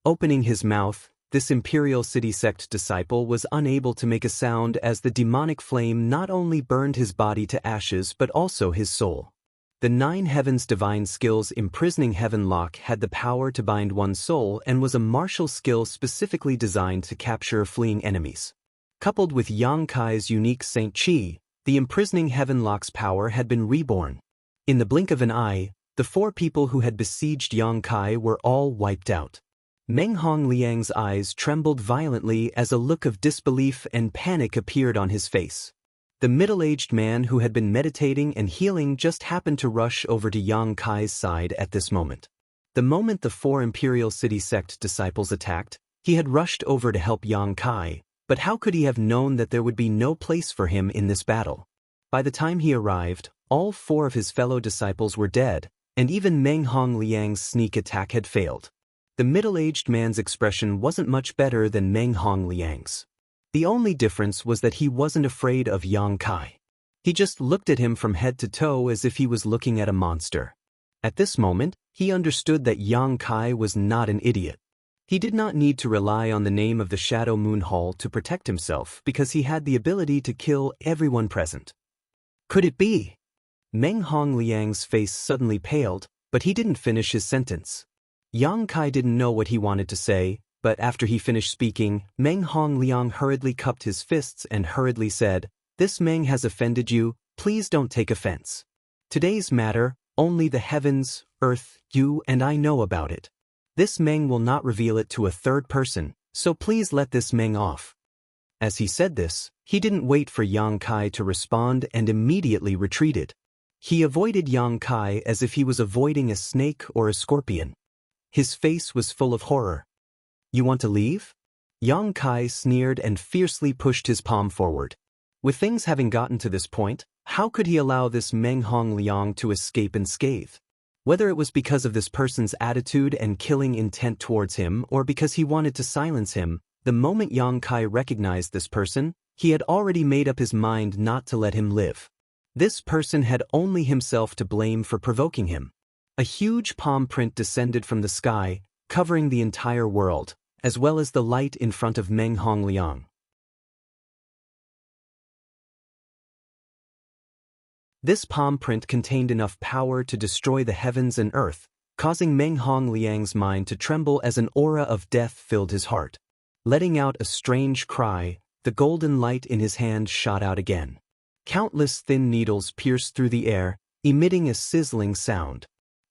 Opening his mouth, this Imperial City Sect disciple was unable to make a sound as the demonic flame not only burned his body to ashes but also his soul. The 9 Heavens Divine Skills Imprisoning Heaven Lock had the power to bind one's soul and was a martial skill specifically designed to capture fleeing enemies. Coupled with Yang Kai's unique St. Chi, the Imprisoning Heaven Lock's power had been reborn. In the blink of an eye, the 4 people who had besieged Yang Kai were all wiped out. Meng Hongliang's eyes trembled violently as a look of disbelief and panic appeared on his face. The middle-aged man who had been meditating and healing just happened to rush over to Yang Kai's side at this moment. The moment the 4 Imperial City Sect disciples attacked, he had rushed over to help Yang Kai, but how could he have known that there would be no place for him in this battle? By the time he arrived, all 4 of his fellow disciples were dead, and even Meng Hongliang's sneak attack had failed. The middle-aged man's expression wasn't much better than Meng Hongliang's. The only difference was that he wasn't afraid of Yang Kai. He just looked at him from head to toe as if he was looking at a monster. At this moment, he understood that Yang Kai was not an idiot. He did not need to rely on the name of the Shadow Moon Hall to protect himself because he had the ability to kill everyone present. Could it be? Meng Hongliang's face suddenly paled, but he didn't finish his sentence. Yang Kai didn't know what he wanted to say, but after he finished speaking, Meng Hongliang hurriedly cupped his fists and hurriedly said, "This Meng has offended you, please don't take offense. Today's matter, only the heavens, earth, you and I know about it. This Meng will not reveal it to a third person, so please let this Meng off." As he said this, he didn't wait for Yang Kai to respond and immediately retreated. He avoided Yang Kai as if he was avoiding a snake or a scorpion. His face was full of horror. "You want to leave?" Yang Kai sneered and fiercely pushed his palm forward. With things having gotten to this point, how could he allow this Meng Hongliang to escape unscathed? Whether it was because of this person's attitude and killing intent towards him or because he wanted to silence him, the moment Yang Kai recognized this person, he had already made up his mind not to let him live. This person had only himself to blame for provoking him. A huge palm print descended from the sky, covering the entire world, as well as the light in front of Meng Hongliang. This palm print contained enough power to destroy the heavens and earth, causing Meng Hongliang's mind to tremble as an aura of death filled his heart. Letting out a strange cry, the golden light in his hand shot out again. Countless thin needles pierced through the air, emitting a sizzling sound.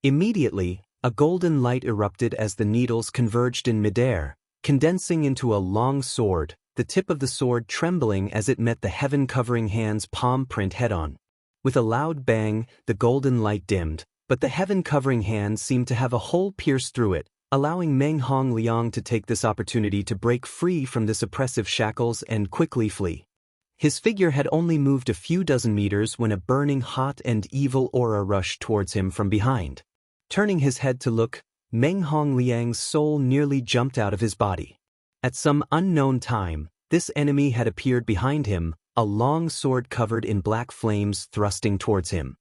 Immediately, a golden light erupted as the needles converged in midair, condensing into a long sword, the tip of the sword trembling as it met the heaven-covering hand's palm print head-on. With a loud bang, the golden light dimmed, but the heaven-covering hand seemed to have a hole pierced through it, allowing Meng Hongliang to take this opportunity to break free from this oppressive shackles and quickly flee. His figure had only moved a few dozen meters when a burning hot and evil aura rushed towards him from behind. Turning his head to look, Meng Hongliang's soul nearly jumped out of his body. At some unknown time, this enemy had appeared behind him, a long sword covered in black flames thrusting towards him.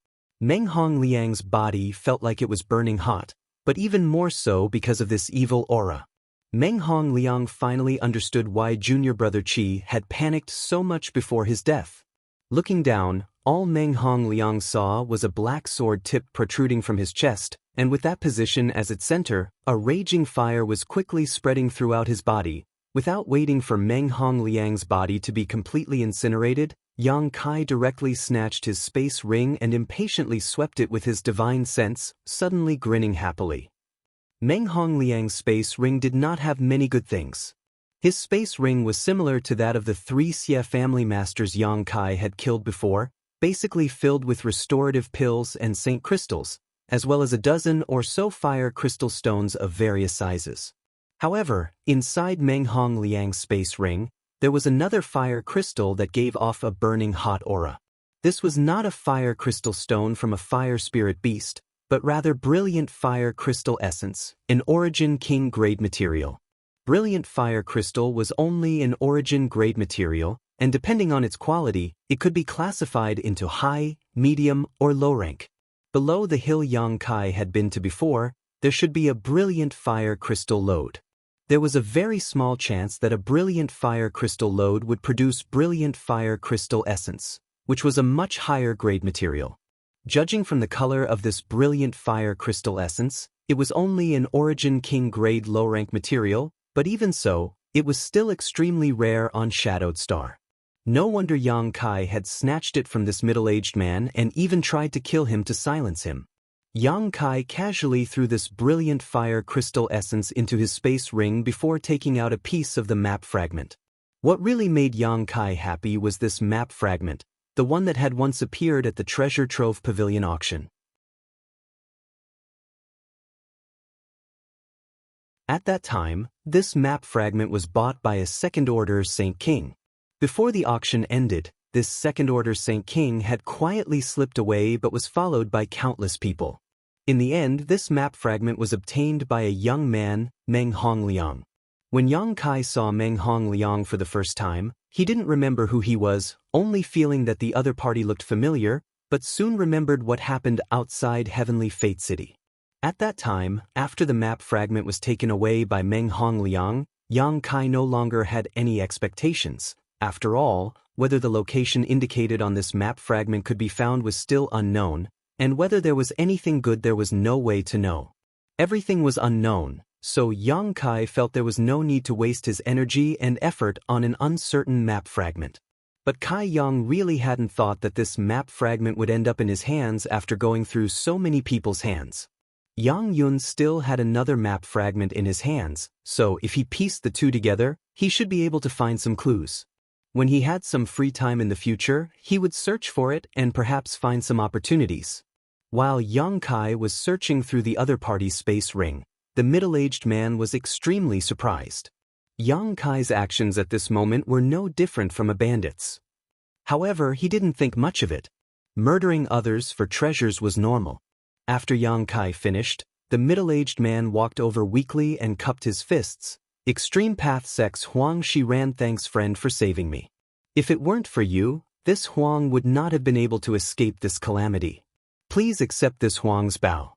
Meng Hongliang's body felt like it was burning hot, but even more so because of this evil aura. Meng Hongliang finally understood why junior brother Qi had panicked so much before his death. Looking down, all Meng Hongliang saw was a black sword tip protruding from his chest, and with that position as its center, a raging fire was quickly spreading throughout his body. Without waiting for Meng Hongliang's body to be completely incinerated, Yang Kai directly snatched his space ring and impatiently swept it with his divine sense, suddenly grinning happily. Meng Hongliang's space ring did not have many good things. His space ring was similar to that of the 3 Xie family masters Yang Kai had killed before, basically filled with restorative pills and saint crystals, as well as a dozen or so fire crystal stones of various sizes. However, inside Meng Hongliang's space ring, there was another fire crystal that gave off a burning hot aura. This was not a fire crystal stone from a fire spirit beast, but rather brilliant fire crystal essence, an origin king grade material. Brilliant fire crystal was only an origin grade material, and depending on its quality, it could be classified into high, medium, or low rank. Below the hill Yang Kai had been to before, there should be a brilliant fire crystal lode. There was a very small chance that a brilliant fire crystal lode would produce brilliant fire crystal essence, which was a much higher grade material. Judging from the color of this brilliant fire crystal essence, it was only an origin king grade low rank material, but even so, it was still extremely rare on Shadowed Star. No wonder Yang Kai had snatched it from this middle-aged man and even tried to kill him to silence him. Yang Kai casually threw this brilliant fire crystal essence into his space ring before taking out a piece of the map fragment. What really made Yang Kai happy was this map fragment, the one that had once appeared at the Treasure Trove Pavilion auction. At that time, this map fragment was bought by a second-order Saint King. Before the auction ended, this second-order Saint King had quietly slipped away but was followed by countless people. In the end, this map fragment was obtained by a young man, Meng Hongliang. When Yang Kai saw Meng Hongliang for the first time, he didn't remember who he was, only feeling that the other party looked familiar, but soon remembered what happened outside Heavenly Fate City. At that time, after the map fragment was taken away by Meng Hongliang, Yang Kai no longer had any expectations. After all, whether the location indicated on this map fragment could be found was still unknown, and whether there was anything good there was no way to know. Everything was unknown, so Yang Kai felt there was no need to waste his energy and effort on an uncertain map fragment. But Kai Yang really hadn't thought that this map fragment would end up in his hands after going through so many people's hands. Yang Yun still had another map fragment in his hands, so if he pieced the two together, he should be able to find some clues. When he had some free time in the future, he would search for it and perhaps find some opportunities. While Yang Kai was searching through the other party's space ring, the middle-aged man was extremely surprised. Yang Kai's actions at this moment were no different from a bandit's. However, he didn't think much of it. Murdering others for treasures was normal. After Yang Kai finished, the middle-aged man walked over weakly and cupped his fists. Extreme Path Sex Huang Shiran, thanks friend for saving me. If it weren't for you, this Huang would not have been able to escape this calamity. Please accept this Huang's bow.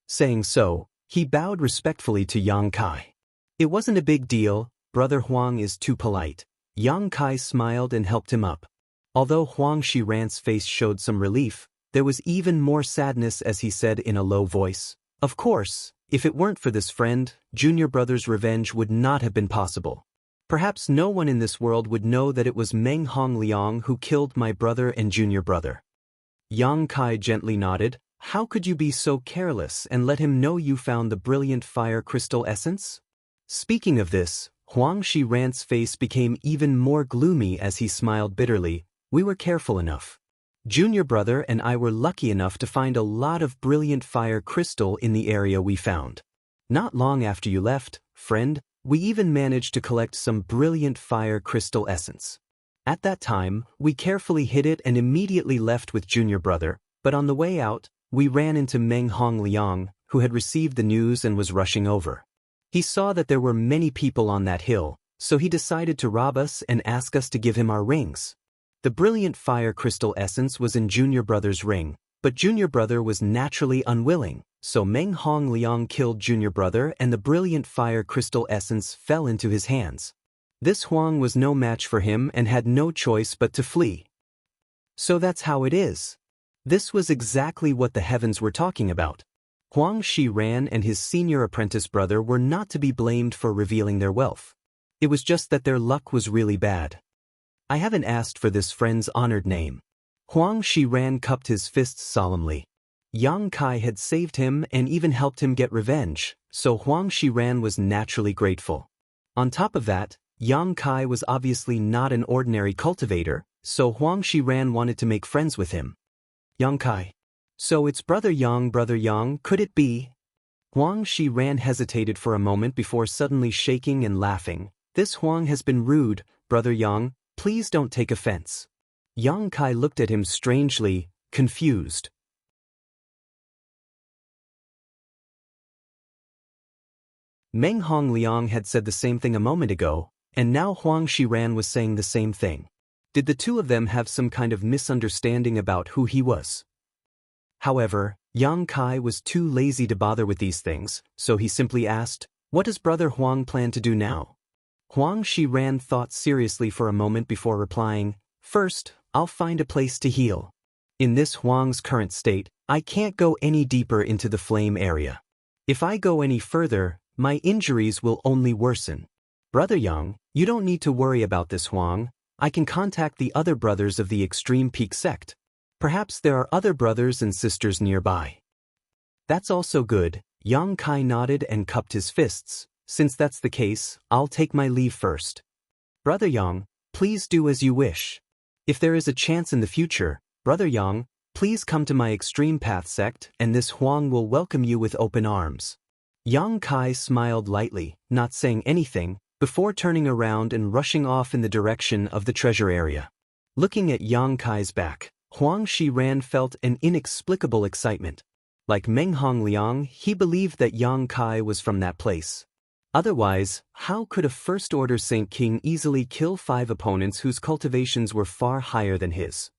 Saying so, he bowed respectfully to Yang Kai. It wasn't a big deal, brother Huang is too polite. Yang Kai smiled and helped him up. Although Huang Shiran's face showed some relief, there was even more sadness as he said in a low voice, "Of course, if it weren't for this friend, junior brother's revenge would not have been possible. Perhaps no one in this world would know that it was Meng Hongliang who killed my brother and junior brother." Yang Kai gently nodded. How could you be so careless and let him know you found the brilliant fire crystal essence? Speaking of this, Huang Shiran's face became even more gloomy as he smiled bitterly. We were careful enough. Junior brother and I were lucky enough to find a lot of brilliant fire crystal in the area we found. Not long after you left, friend, we even managed to collect some brilliant fire crystal essence. At that time, we carefully hid it and immediately left with junior brother, but on the way out, we ran into Meng Hongliang, who had received the news and was rushing over. He saw that there were many people on that hill, so he decided to rob us and ask us to give him our rings. The brilliant fire crystal essence was in junior brother's ring, But junior brother was naturally unwilling, so Meng Hong Liang killed junior brother and the brilliant fire crystal essence fell into his hands. This Huang was no match for him and had no choice but to flee. So that's how it is. This was exactly what the heavens were talking about. Huang Shiran and his senior apprentice brother were not to be blamed for revealing their wealth. It was just that their luck was really bad. I haven't asked for this friend's honored name. Huang Shiran cupped his fists solemnly. Yang Kai had saved him and even helped him get revenge, so Huang Shiran was naturally grateful. On top of that, Yang Kai was obviously not an ordinary cultivator, so Huang Shiran wanted to make friends with him. Yang Kai. So it's brother Yang, could it be? Huang Shiran hesitated for a moment before suddenly shaking and laughing. This Huang has been rude, brother Yang, please don't take offense. Yang Kai looked at him strangely, confused. Meng Hong Liang had said the same thing a moment ago, and now Huang Shiran was saying the same thing. Did the two of them have some kind of misunderstanding about who he was? However, Yang Kai was too lazy to bother with these things, so he simply asked, "What does brother Huang plan to do now?" Huang Shiran thought seriously for a moment before replying, "First, I'll find a place to heal. In this Huang's current state, I can't go any deeper into the flame area. If I go any further, my injuries will only worsen. Brother Yang, you don't need to worry about this Huang. I can contact the other brothers of the Extreme Peak sect. Perhaps there are other brothers and sisters nearby." "That's also good," Yang Kai nodded and cupped his fists. "Since that's the case, I'll take my leave first. Brother Yang, please do as you wish. If there is a chance in the future, brother Yang, please come to my Extreme Path sect and this Huang will welcome you with open arms." Yang Kai smiled lightly, not saying anything, before turning around and rushing off in the direction of the treasure area. Looking at Yang Kai's back, Huang Shiran felt an inexplicable excitement. Like Meng Hong Liang, he believed that Yang Kai was from that place. Otherwise, how could a First-Order Saint King easily kill 5 opponents whose cultivations were far higher than his?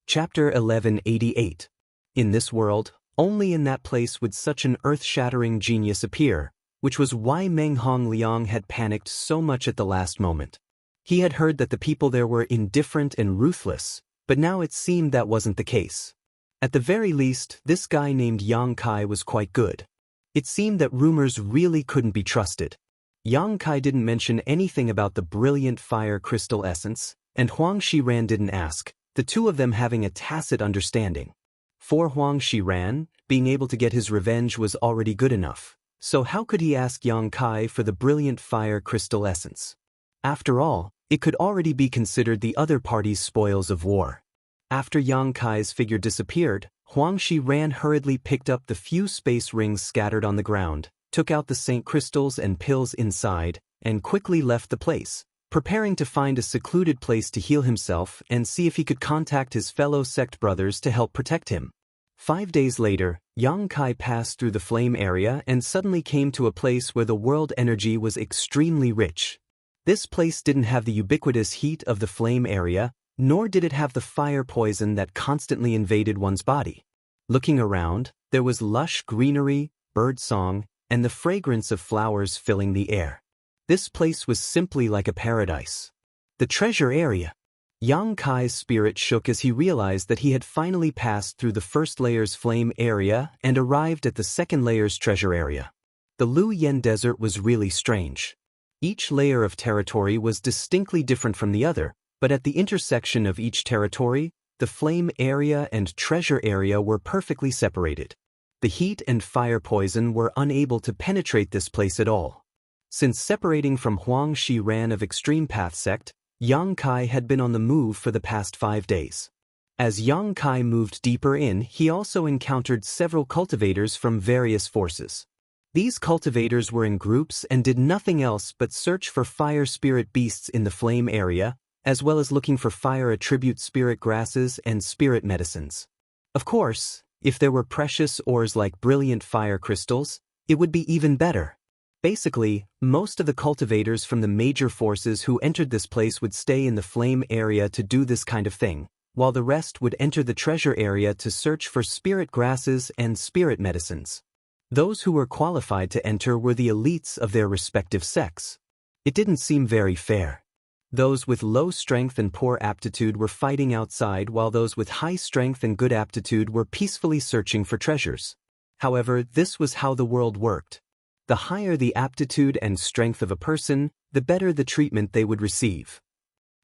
Chapter 1188. In this world, only in that place would such an earth-shattering genius appear, which was why Meng Hong Liang had panicked so much at the last moment. He had heard that the people there were indifferent and ruthless, but now it seemed that wasn't the case. At the very least, this guy named Yang Kai was quite good. It seemed that rumors really couldn't be trusted. Yang Kai didn't mention anything about the brilliant fire crystal essence, and Huang Shiran didn't ask, the two of them having a tacit understanding. For Huang Shiran, being able to get his revenge was already good enough, so how could he ask Yang Kai for the brilliant fire crystal essence? After all, it could already be considered the other party's spoils of war. After Yang Kai's figure disappeared, Huang Shiran hurriedly picked up the few space rings scattered on the ground, took out the saint crystals and pills inside, and quickly left the place, preparing to find a secluded place to heal himself and see if he could contact his fellow sect brothers to help protect him. 5 days later, Yang Kai passed through the flame area and suddenly came to a place where the world energy was extremely rich. This place didn't have the ubiquitous heat of the flame area, nor did it have the fire poison that constantly invaded one's body. Looking around, there was lush greenery, bird song, and the fragrance of flowers filling the air. This place was simply like a paradise. The treasure area. Yang Kai's spirit shook as he realized that he had finally passed through the first layer's flame area and arrived at the second layer's treasure area. The Lu Yen Desert was really strange. Each layer of territory was distinctly different from the other, but at the intersection of each territory, the flame area and treasure area were perfectly separated. The heat and fire poison were unable to penetrate this place at all. Since separating from Huang Shiran of Extreme Path sect, Yang Kai had been on the move for the past 5 days. As Yang Kai moved deeper in, he also encountered several cultivators from various forces. These cultivators were in groups and did nothing else but search for fire spirit beasts in the flame area, as well as looking for fire attribute spirit grasses and spirit medicines. Of course, if there were precious ores like brilliant fire crystals, it would be even better. Basically, most of the cultivators from the major forces who entered this place would stay in the flame area to do this kind of thing, while the rest would enter the treasure area to search for spirit grasses and spirit medicines. Those who were qualified to enter were the elites of their respective sects. It didn't seem very fair. Those with low strength and poor aptitude were fighting outside, while those with high strength and good aptitude were peacefully searching for treasures. However, this was how the world worked. The higher the aptitude and strength of a person, the better the treatment they would receive.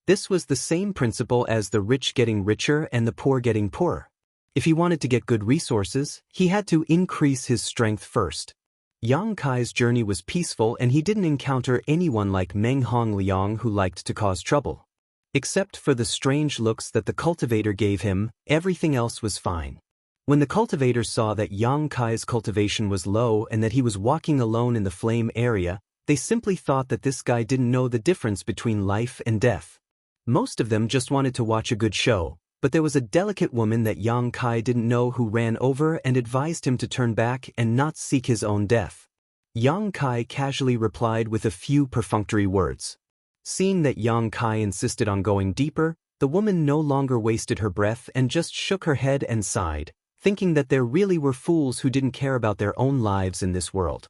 This was the same principle as the rich getting richer and the poor getting poorer. If he wanted to get good resources, he had to increase his strength first. Yang Kai's journey was peaceful, and he didn't encounter anyone like Meng Hongliang who liked to cause trouble. Except for the strange looks that the cultivator gave him, everything else was fine. When the cultivator saw that Yang Kai's cultivation was low and that he was walking alone in the flame area, they simply thought that this guy didn't know the difference between life and death. Most of them just wanted to watch a good show, but there was a delicate woman that Yang Kai didn't know who ran over and advised him to turn back and not seek his own death. Yang Kai casually replied with a few perfunctory words. Seeing that Yang Kai insisted on going deeper, the woman no longer wasted her breath and just shook her head and sighed, thinking that there really were fools who didn't care about their own lives in this world.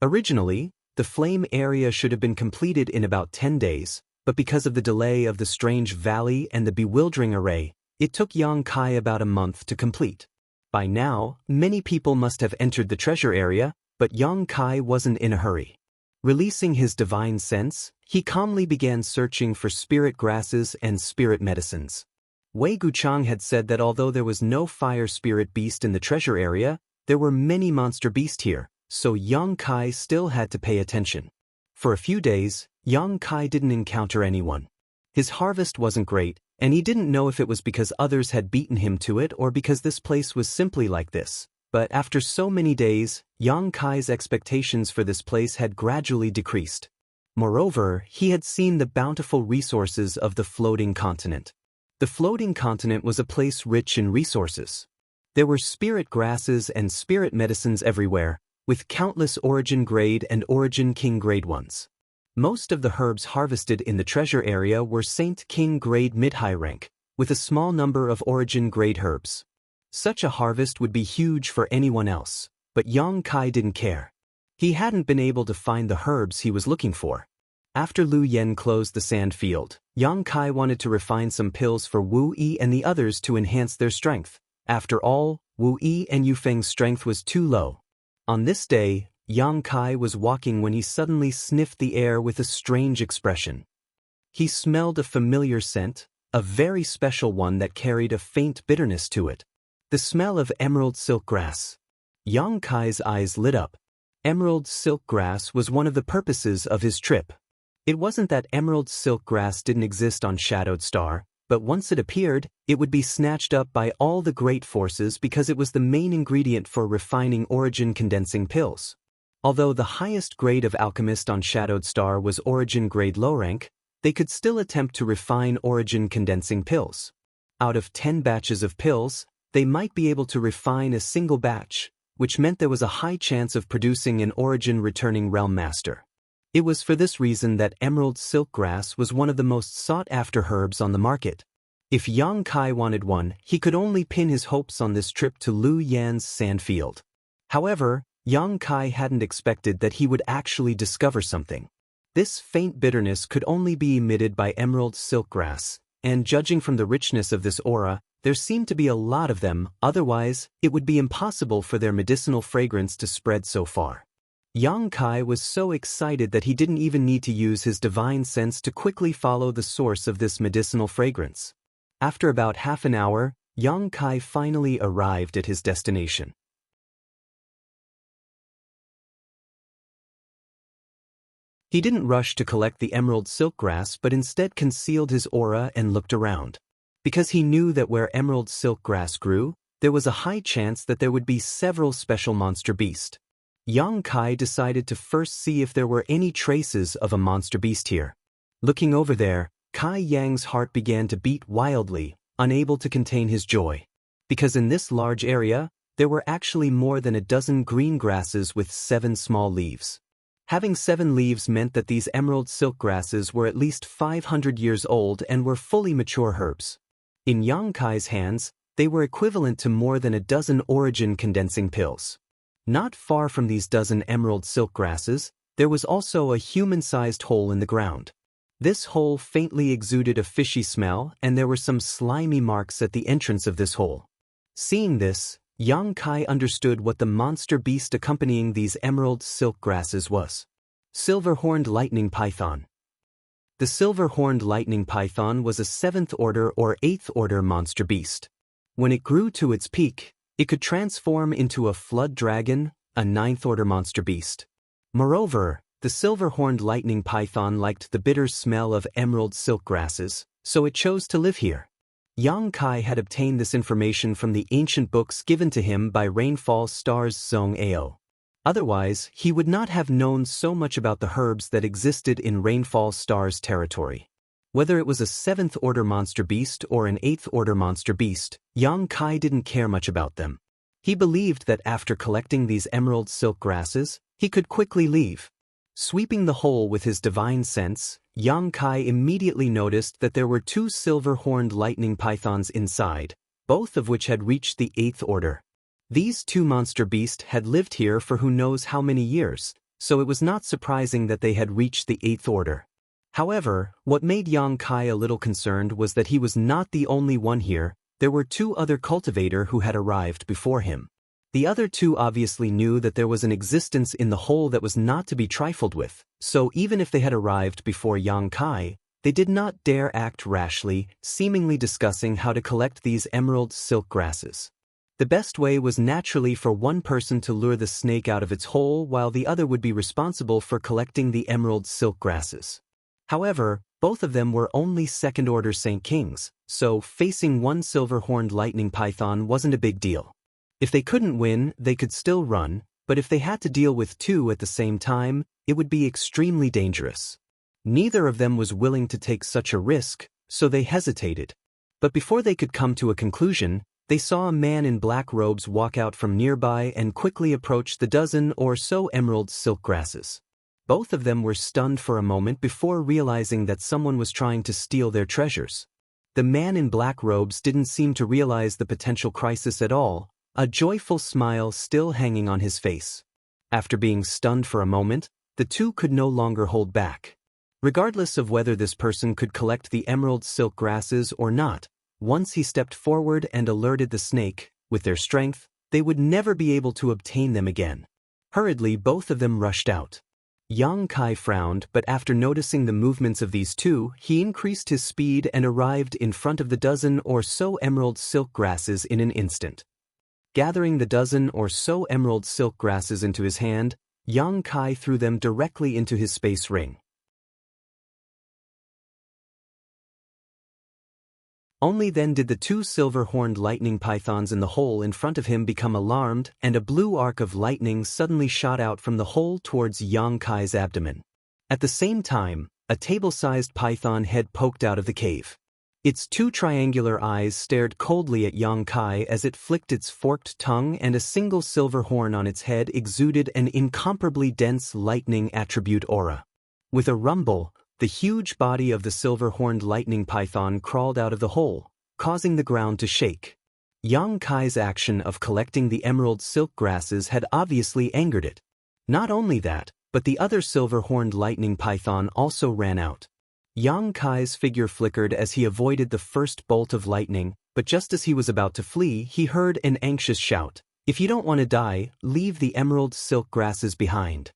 Originally, the flame area should have been completed in about 10 days, but because of the delay of the strange valley and the bewildering array, it took Yang Kai about a month to complete. By now, many people must have entered the treasure area, but Yang Kai wasn't in a hurry. Releasing his divine sense, he calmly began searching for spirit grasses and spirit medicines. Wei Guchang had said that although there was no fire spirit beast in the treasure area, there were many monster beasts here, so Yang Kai still had to pay attention. For a few days, Yang Kai didn't encounter anyone. His harvest wasn't great, and he didn't know if it was because others had beaten him to it or because this place was simply like this. But after so many days, Yang Kai's expectations for this place had gradually decreased. Moreover, he had seen the bountiful resources of the floating continent. The floating continent was a place rich in resources. There were spirit grasses and spirit medicines everywhere, with countless origin grade and origin king grade ones. Most of the herbs harvested in the treasure area were Saint King grade mid-high rank, with a small number of origin grade herbs. Such a harvest would be huge for anyone else, but Yang Kai didn't care. He hadn't been able to find the herbs he was looking for. After Lu Yen closed the sand field, Yang Kai wanted to refine some pills for Wu Yi and the others to enhance their strength. After all, Wu Yi and Yu Feng's strength was too low. On this day, Yang Kai was walking when he suddenly sniffed the air with a strange expression. He smelled a familiar scent, a very special one that carried a faint bitterness to it. The smell of emerald silk grass. Yang Kai's eyes lit up. Emerald silk grass was one of the purposes of his trip. It wasn't that emerald silk grass didn't exist on Shadowed Star, but once it appeared, it would be snatched up by all the great forces because it was the main ingredient for refining origin condensing pills. Although the highest grade of alchemist on Shadowed Star was origin grade low rank, they could still attempt to refine origin condensing pills. Out of 10 batches of pills, they might be able to refine a single batch, which meant there was a high chance of producing an origin returning realm master. It was for this reason that emerald silk grass was one of the most sought-after herbs on the market. If Yang Kai wanted one, he could only pin his hopes on this trip to Lu Yan's sand field. However, Yang Kai hadn't expected that he would actually discover something. This faint bitterness could only be emitted by emerald silk grass, and judging from the richness of this aura, there seemed to be a lot of them, otherwise, it would be impossible for their medicinal fragrance to spread so far. Yang Kai was so excited that he didn't even need to use his divine sense to quickly follow the source of this medicinal fragrance. After about half an hour, Yang Kai finally arrived at his destination. He didn't rush to collect the emerald silk grass but instead concealed his aura and looked around. Because he knew that where emerald silk grass grew, there was a high chance that there would be several special monster beasts. Yang Kai decided to first see if there were any traces of a monster beast here. Looking over there, Kai Yang's heart began to beat wildly, unable to contain his joy. Because in this large area, there were actually more than a dozen green grasses with 7 small leaves. Having 7 leaves meant that these emerald silk grasses were at least 500 years old and were fully mature herbs. In Yang Kai's hands, they were equivalent to more than a dozen origin condensing pills. Not far from these dozen emerald silk grasses, there was also a human-sized hole in the ground. This hole faintly exuded a fishy smell, and there were some slimy marks at the entrance of this hole. Seeing this, Yang Kai understood what the monster beast accompanying these emerald silk grasses was. Silver-horned lightning python. The silver-horned lightning python was a 7th order or 8th order monster beast. When it grew to its peak, it could transform into a flood dragon, a 9th order monster beast. Moreover, the silver-horned lightning python liked the bitter smell of emerald silk grasses, so it chose to live here. Yang Kai had obtained this information from the ancient books given to him by Rainfall Star's Zhong Ao. Otherwise, he would not have known so much about the herbs that existed in Rainfall Star's territory. Whether it was a 7th order monster beast or an 8th order monster beast, Yang Kai didn't care much about them. He believed that after collecting these emerald silk grasses, he could quickly leave. Sweeping the hole with his divine sense, Yang Kai immediately noticed that there were 2 silver-horned lightning pythons inside, both of which had reached the 8th order. These 2 monster beasts had lived here for who knows how many years, so it was not surprising that they had reached the 8th order. However, what made Yang Kai a little concerned was that he was not the only one here. There were 2 other cultivators who had arrived before him. The other 2 obviously knew that there was an existence in the hole that was not to be trifled with, so even if they had arrived before Yang Kai, they did not dare act rashly, seemingly discussing how to collect these emerald silk grasses. The best way was naturally for one person to lure the snake out of its hole while the other would be responsible for collecting the emerald silk grasses. However, both of them were only 2nd order Saint Kings, so facing one silver-horned lightning python wasn't a big deal. If they couldn't win, they could still run, but if they had to deal with 2 at the same time, it would be extremely dangerous. Neither of them was willing to take such a risk, so they hesitated. But before they could come to a conclusion, they saw a man in black robes walk out from nearby and quickly approach the dozen or so emerald silk grasses. Both of them were stunned for a moment before realizing that someone was trying to steal their treasures. The man in black robes didn't seem to realize the potential crisis at all, a joyful smile still hanging on his face. After being stunned for a moment, the 2 could no longer hold back. Regardless of whether this person could collect the emerald silk grasses or not, once he stepped forward and alerted the snake, with their strength, they would never be able to obtain them again. Hurriedly, both of them rushed out. Yang Kai frowned, but after noticing the movements of these 2, he increased his speed and arrived in front of the dozen or so emerald silk grasses in an instant. Gathering the dozen or so emerald silk grasses into his hand, Yang Kai threw them directly into his space ring. Only then did the 2 silver-horned lightning pythons in the hole in front of him become alarmed, and a blue arc of lightning suddenly shot out from the hole towards Yang Kai's abdomen. At the same time, a table-sized python head poked out of the cave. Its 2 triangular eyes stared coldly at Yang Kai as it flicked its forked tongue, and a single silver horn on its head exuded an incomparably dense lightning attribute aura. With a rumble, the huge body of the silver-horned lightning python crawled out of the hole, causing the ground to shake. Yang Kai's action of collecting the emerald silk grasses had obviously angered it. Not only that, but the other silver-horned lightning python also ran out. Yang Kai's figure flickered as he avoided the first bolt of lightning, but just as he was about to flee, he heard an anxious shout, "If you don't want to die, leave the emerald silk grasses behind."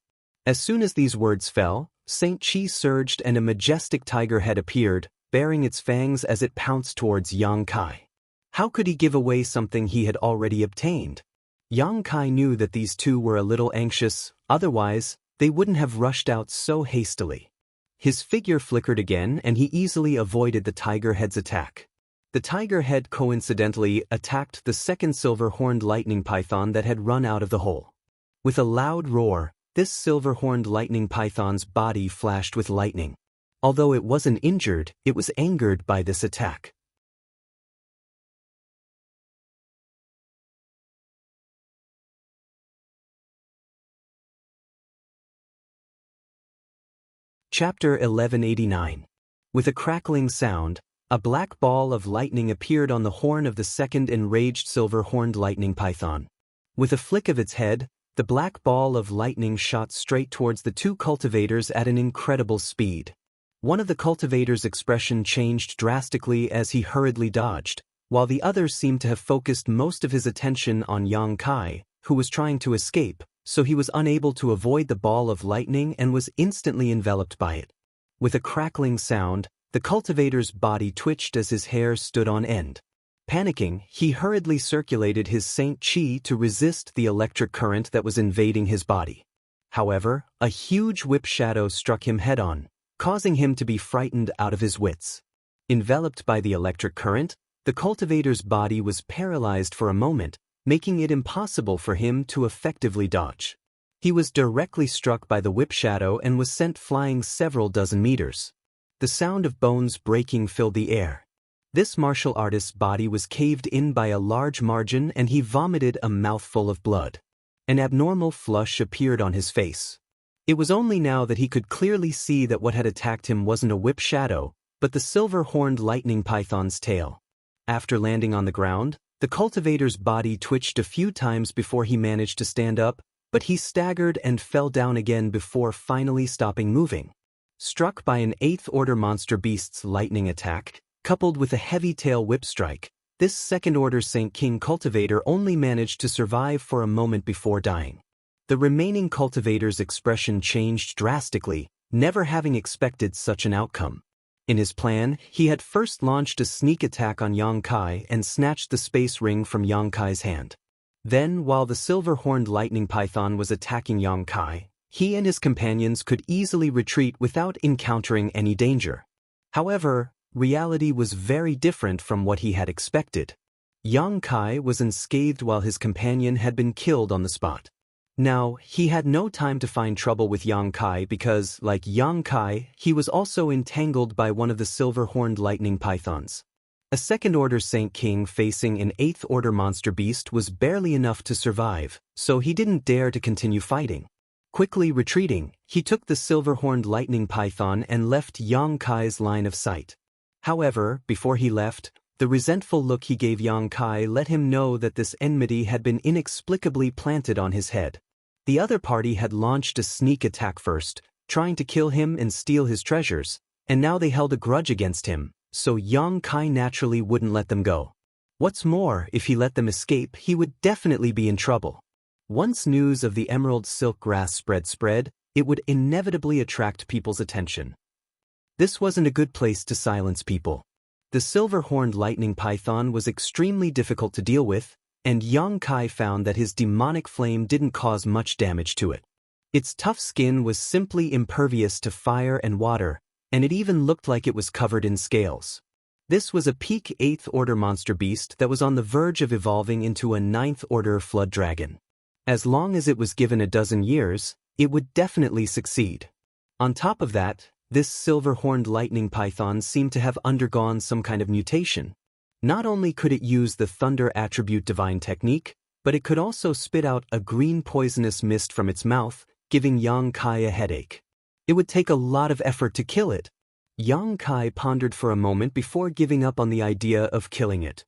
As soon as these words fell, Saint Chi surged and a majestic tiger head appeared, baring its fangs as it pounced towards Yang Kai. How could he give away something he had already obtained? Yang Kai knew that these 2 were a little anxious, otherwise, they wouldn't have rushed out so hastily. His figure flickered again and he easily avoided the tiger head's attack. The tiger head coincidentally attacked the 2nd silver-horned lightning python that had run out of the hole. With a loud roar, this silver-horned lightning python's body flashed with lightning. Although it wasn't injured, it was angered by this attack. Chapter 1189. With a crackling sound, a black ball of lightning appeared on the horn of the second enraged silver-horned lightning python. With a flick of its head, the black ball of lightning shot straight towards the two cultivators at an incredible speed. One of the cultivators' expression changed drastically as he hurriedly dodged, while the other seemed to have focused most of his attention on Yang Kai, who was trying to escape, so he was unable to avoid the ball of lightning and was instantly enveloped by it. With a crackling sound, the cultivator's body twitched as his hair stood on end. Panicking, he hurriedly circulated his Saint Chi to resist the electric current that was invading his body. However, a huge whip shadow struck him head-on, causing him to be frightened out of his wits. Enveloped by the electric current, the cultivator's body was paralyzed for a moment, making it impossible for him to effectively dodge. He was directly struck by the whip shadow and was sent flying several dozen meters. The sound of bones breaking filled the air. This martial artist's body was caved in by a large margin and he vomited a mouthful of blood. An abnormal flush appeared on his face. It was only now that he could clearly see that what had attacked him wasn't a whip shadow, but the silver-horned lightning python's tail. After landing on the ground, the cultivator's body twitched a few times before he managed to stand up, but he staggered and fell down again before finally stopping moving. Struck by an 8th-order monster beast's lightning attack, coupled with a heavy tail whip strike, this second-order Saint King cultivator only managed to survive for a moment before dying. The remaining cultivator's expression changed drastically, never having expected such an outcome. In his plan, he had first launched a sneak attack on Yang Kai and snatched the space ring from Yang Kai's hand. Then, while the silver-horned lightning python was attacking Yang Kai, he and his companions could easily retreat without encountering any danger. However, reality was very different from what he had expected. Yang Kai was unscathed while his companion had been killed on the spot. Now, he had no time to find trouble with Yang Kai because, like Yang Kai, he was also entangled by one of the silver-horned lightning pythons. A second-order Saint King facing an 8th-order monster beast was barely enough to survive, so he didn't dare to continue fighting. Quickly retreating, he took the silver-horned lightning python and left Yang Kai's line of sight. However, before he left, the resentful look he gave Yang Kai let him know that this enmity had been inexplicably planted on his head. The other party had launched a sneak attack first, trying to kill him and steal his treasures, and now they held a grudge against him, so Yang Kai naturally wouldn't let them go. What's more, if he let them escape, he would definitely be in trouble. Once news of the emerald silk grass spread, it would inevitably attract people's attention. This wasn't a good place to silence people. The silver-horned lightning python was extremely difficult to deal with, and Yang Kai found that his demonic flame didn't cause much damage to it. Its tough skin was simply impervious to fire and water, and it even looked like it was covered in scales. This was a peak 8th-order monster beast that was on the verge of evolving into a 9th-order flood dragon. As long as it was given a dozen years, it would definitely succeed. On top of that, this silver-horned lightning python seemed to have undergone some kind of mutation. Not only could it use the thunder attribute divine technique, but it could also spit out a green poisonous mist from its mouth, giving Yang Kai a headache. It would take a lot of effort to kill it. Yang Kai pondered for a moment before giving up on the idea of killing it.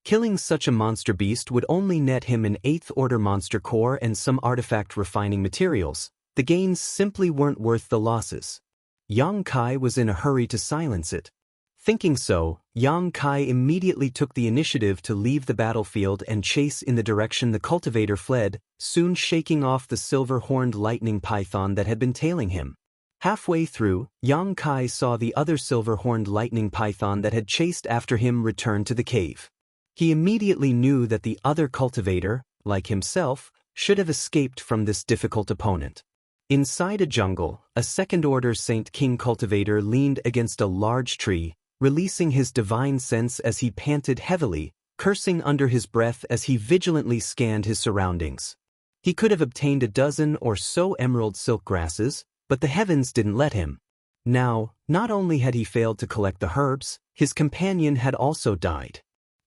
Killing such a monster beast would only net him an 8th-order monster core and some artifact refining materials. The gains simply weren't worth the losses. Yang Kai was in a hurry to silence it. Thinking so, Yang Kai immediately took the initiative to leave the battlefield and chase in the direction the cultivator fled, soon shaking off the silver-horned lightning python that had been tailing him. Halfway through, Yang Kai saw the other silver-horned lightning python that had chased after him return to the cave. He immediately knew that the other cultivator, like himself, should have escaped from this difficult opponent. Inside a jungle, a second-order Saint King cultivator leaned against a large tree, releasing his divine sense as he panted heavily, cursing under his breath as he vigilantly scanned his surroundings. He could have obtained a dozen or so emerald silk grasses, but the heavens didn't let him. Now, not only had he failed to collect the herbs, his companion had also died.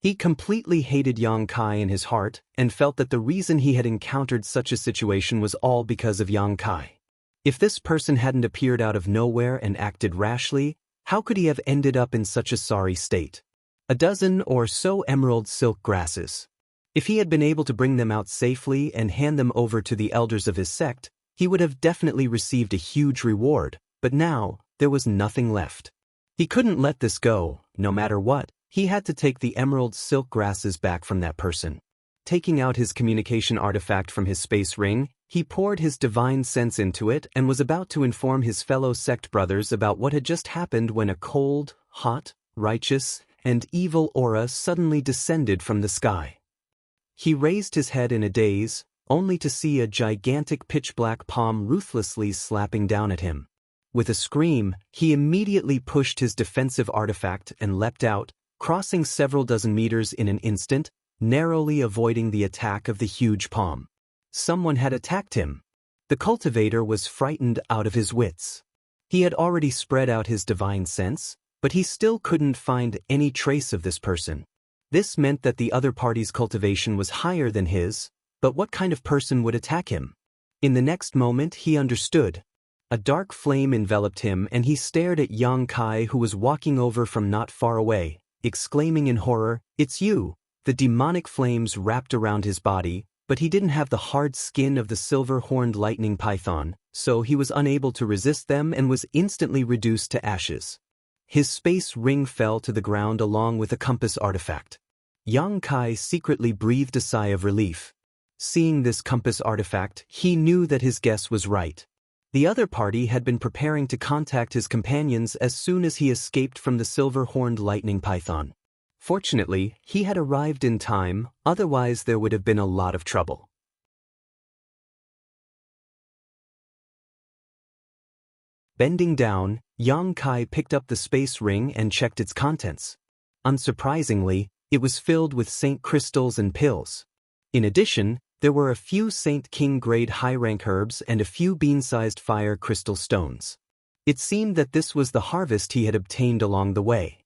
He completely hated Yang Kai in his heart and felt that the reason he had encountered such a situation was all because of Yang Kai. If this person hadn't appeared out of nowhere and acted rashly, how could he have ended up in such a sorry state? A dozen or so emerald silk grasses. If he had been able to bring them out safely and hand them over to the elders of his sect, he would have definitely received a huge reward, but now, there was nothing left. He couldn't let this go, no matter what. He had to take the emerald silk grasses back from that person. Taking out his communication artifact from his space ring, he poured his divine sense into it and was about to inform his fellow sect brothers about what had just happened when a cold, hot, righteous, and evil aura suddenly descended from the sky. He raised his head in a daze, only to see a gigantic pitch-black palm ruthlessly slapping down at him. With a scream, he immediately pushed his defensive artifact and leapt out, crossing several dozen meters in an instant, narrowly avoiding the attack of the huge palm. Someone had attacked him. The cultivator was frightened out of his wits. He had already spread out his divine sense, but he still couldn't find any trace of this person. This meant that the other party's cultivation was higher than his, but what kind of person would attack him? In the next moment he understood. A dark flame enveloped him and he stared at Yang Kai, who was walking over from not far away, exclaiming in horror, "It's you!" The demonic flames wrapped around his body, but he didn't have the hard skin of the silver-horned lightning python, so he was unable to resist them and was instantly reduced to ashes. His space ring fell to the ground along with a compass artifact. Yang Kai secretly breathed a sigh of relief. Seeing this compass artifact, he knew that his guess was right. The other party had been preparing to contact his companions as soon as he escaped from the silver-horned lightning python. Fortunately, he had arrived in time, otherwise there would have been a lot of trouble. Bending down, Yang Kai picked up the space ring and checked its contents. Unsurprisingly, it was filled with Saint crystals and pills. In addition, there were a few Saint King-grade high-rank herbs and a few bean-sized fire crystal stones. It seemed that this was the harvest he had obtained along the way.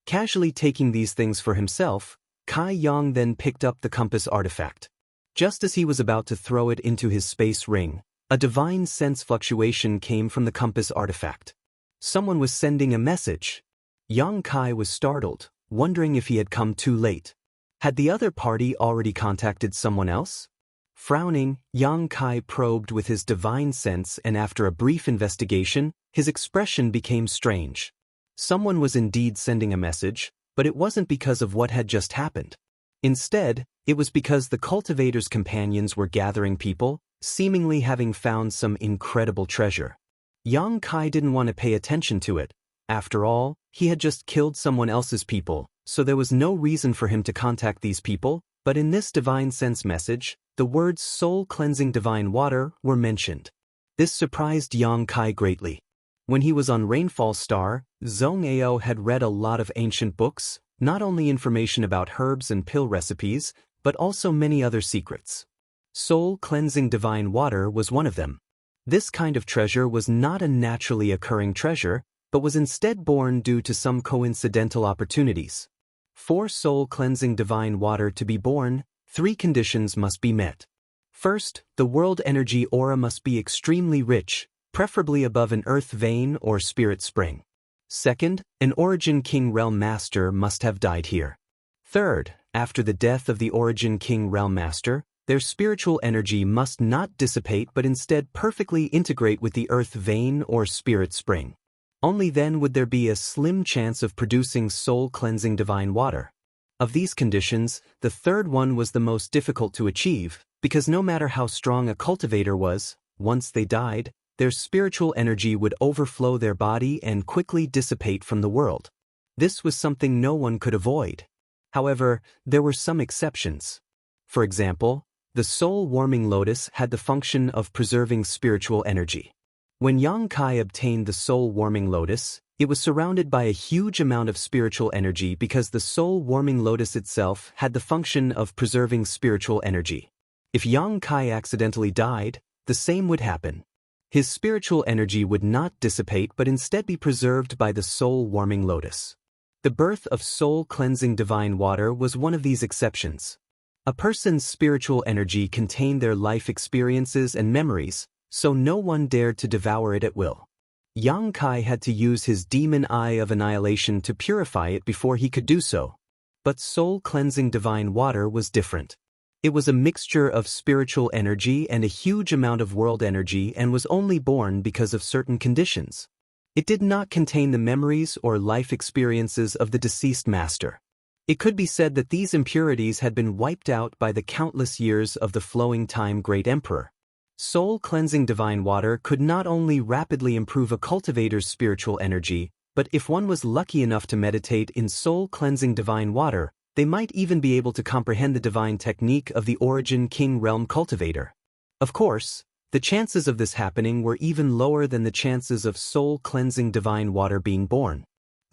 Casually taking these things for himself, Kai Yang then picked up the compass artifact. Just as he was about to throw it into his space ring, a divine sense fluctuation came from the compass artifact. Someone was sending a message. Yang Kai was startled, wondering if he had come too late. Had the other party already contacted someone else? Frowning, Yang Kai probed with his divine sense, and after a brief investigation, his expression became strange. Someone was indeed sending a message, but it wasn't because of what had just happened. Instead, it was because the cultivator's companions were gathering people, seemingly having found some incredible treasure. Yang Kai didn't want to pay attention to it. After all, he had just killed someone else's people, so there was no reason for him to contact these people, but in this divine sense message, the words soul-cleansing divine water were mentioned. This surprised Yang Kai greatly. When he was on Rainfall Star, Zhong Ao had read a lot of ancient books, not only information about herbs and pill recipes, but also many other secrets. Soul-cleansing divine water was one of them. This kind of treasure was not a naturally occurring treasure, but was instead born due to some coincidental opportunities. For soul-cleansing divine water to be born, 3 conditions must be met. First, the world energy aura must be extremely rich, preferably above an earth vein or spirit spring. Second, an Origin King Realm Master must have died here. Third, after the death of the Origin King Realm Master, their spiritual energy must not dissipate but instead perfectly integrate with the earth vein or spirit spring. Only then would there be a slim chance of producing soul-cleansing divine water. Of these conditions, the third one was the most difficult to achieve, because no matter how strong a cultivator was, once they died, their spiritual energy would overflow their body and quickly dissipate from the world. This was something no one could avoid. However, there were some exceptions. For example, the soul-warming lotus had the function of preserving spiritual energy. When Yang Kai obtained the soul-warming lotus, it was surrounded by a huge amount of spiritual energy because the soul-warming lotus itself had the function of preserving spiritual energy. If Yang Kai accidentally died, the same would happen. His spiritual energy would not dissipate but instead be preserved by the soul-warming lotus. The birth of soul-cleansing divine water was one of these exceptions. A person's spiritual energy contained their life experiences and memories, so no one dared to devour it at will. Yang Kai had to use his demon eye of annihilation to purify it before he could do so. But soul-cleansing divine water was different. It was a mixture of spiritual energy and a huge amount of world energy and was only born because of certain conditions. It did not contain the memories or life experiences of the deceased master. It could be said that these impurities had been wiped out by the countless years of the flowing time great emperor. Soul-cleansing divine water could not only rapidly improve a cultivator's spiritual energy, but if one was lucky enough to meditate in soul-cleansing divine water, they might even be able to comprehend the divine technique of the Origin King Realm cultivator. Of course, the chances of this happening were even lower than the chances of soul-cleansing divine water being born.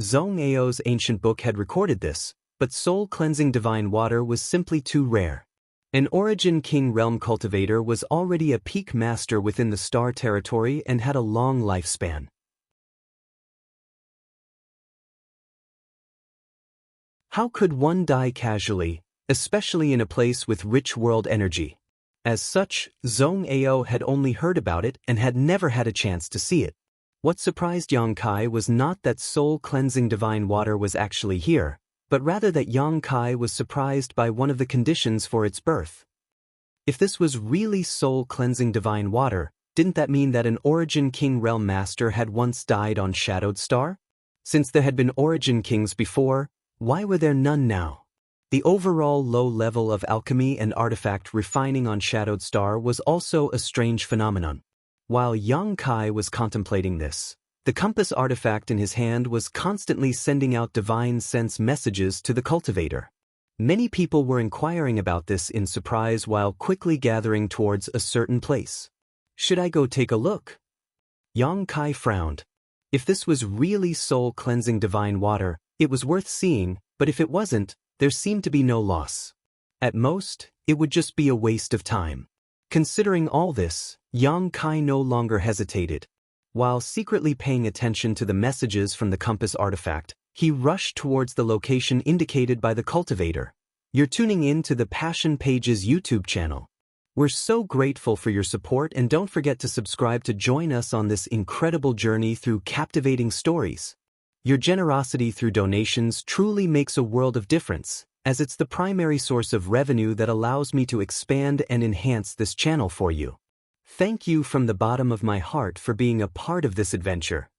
Zhong Ao's ancient book had recorded this, but soul-cleansing divine water was simply too rare. An Origin King Realm cultivator was already a peak master within the star territory and had a long lifespan. How could one die casually, especially in a place with rich world energy? As such, Zhong Ao had only heard about it and had never had a chance to see it. What surprised Yang Kai was not that soul-cleansing divine water was actually here, but rather that Yang Kai was surprised by one of the conditions for its birth. If this was really soul-cleansing divine water, didn't that mean that an Origin King Realm Master had once died on Shadowed Star? Since there had been Origin Kings before, why were there none now? The overall low level of alchemy and artifact refining on Shadowed Star was also a strange phenomenon. While Yang Kai was contemplating this, the compass artifact in his hand was constantly sending out divine sense messages to the cultivator. Many people were inquiring about this in surprise while quickly gathering towards a certain place. Should I go take a look? Yang Kai frowned. If this was really soul-cleansing divine water, it was worth seeing, but if it wasn't, there seemed to be no loss. At most, it would just be a waste of time. Considering all this, Yang Kai no longer hesitated. While secretly paying attention to the messages from the compass artifact, he rushed towards the location indicated by the cultivator. You're tuning in to the Passion Pages YouTube channel. We're so grateful for your support, and don't forget to subscribe to join us on this incredible journey through captivating stories. Your generosity through donations truly makes a world of difference, as it's the primary source of revenue that allows me to expand and enhance this channel for you. Thank you from the bottom of my heart for being a part of this adventure.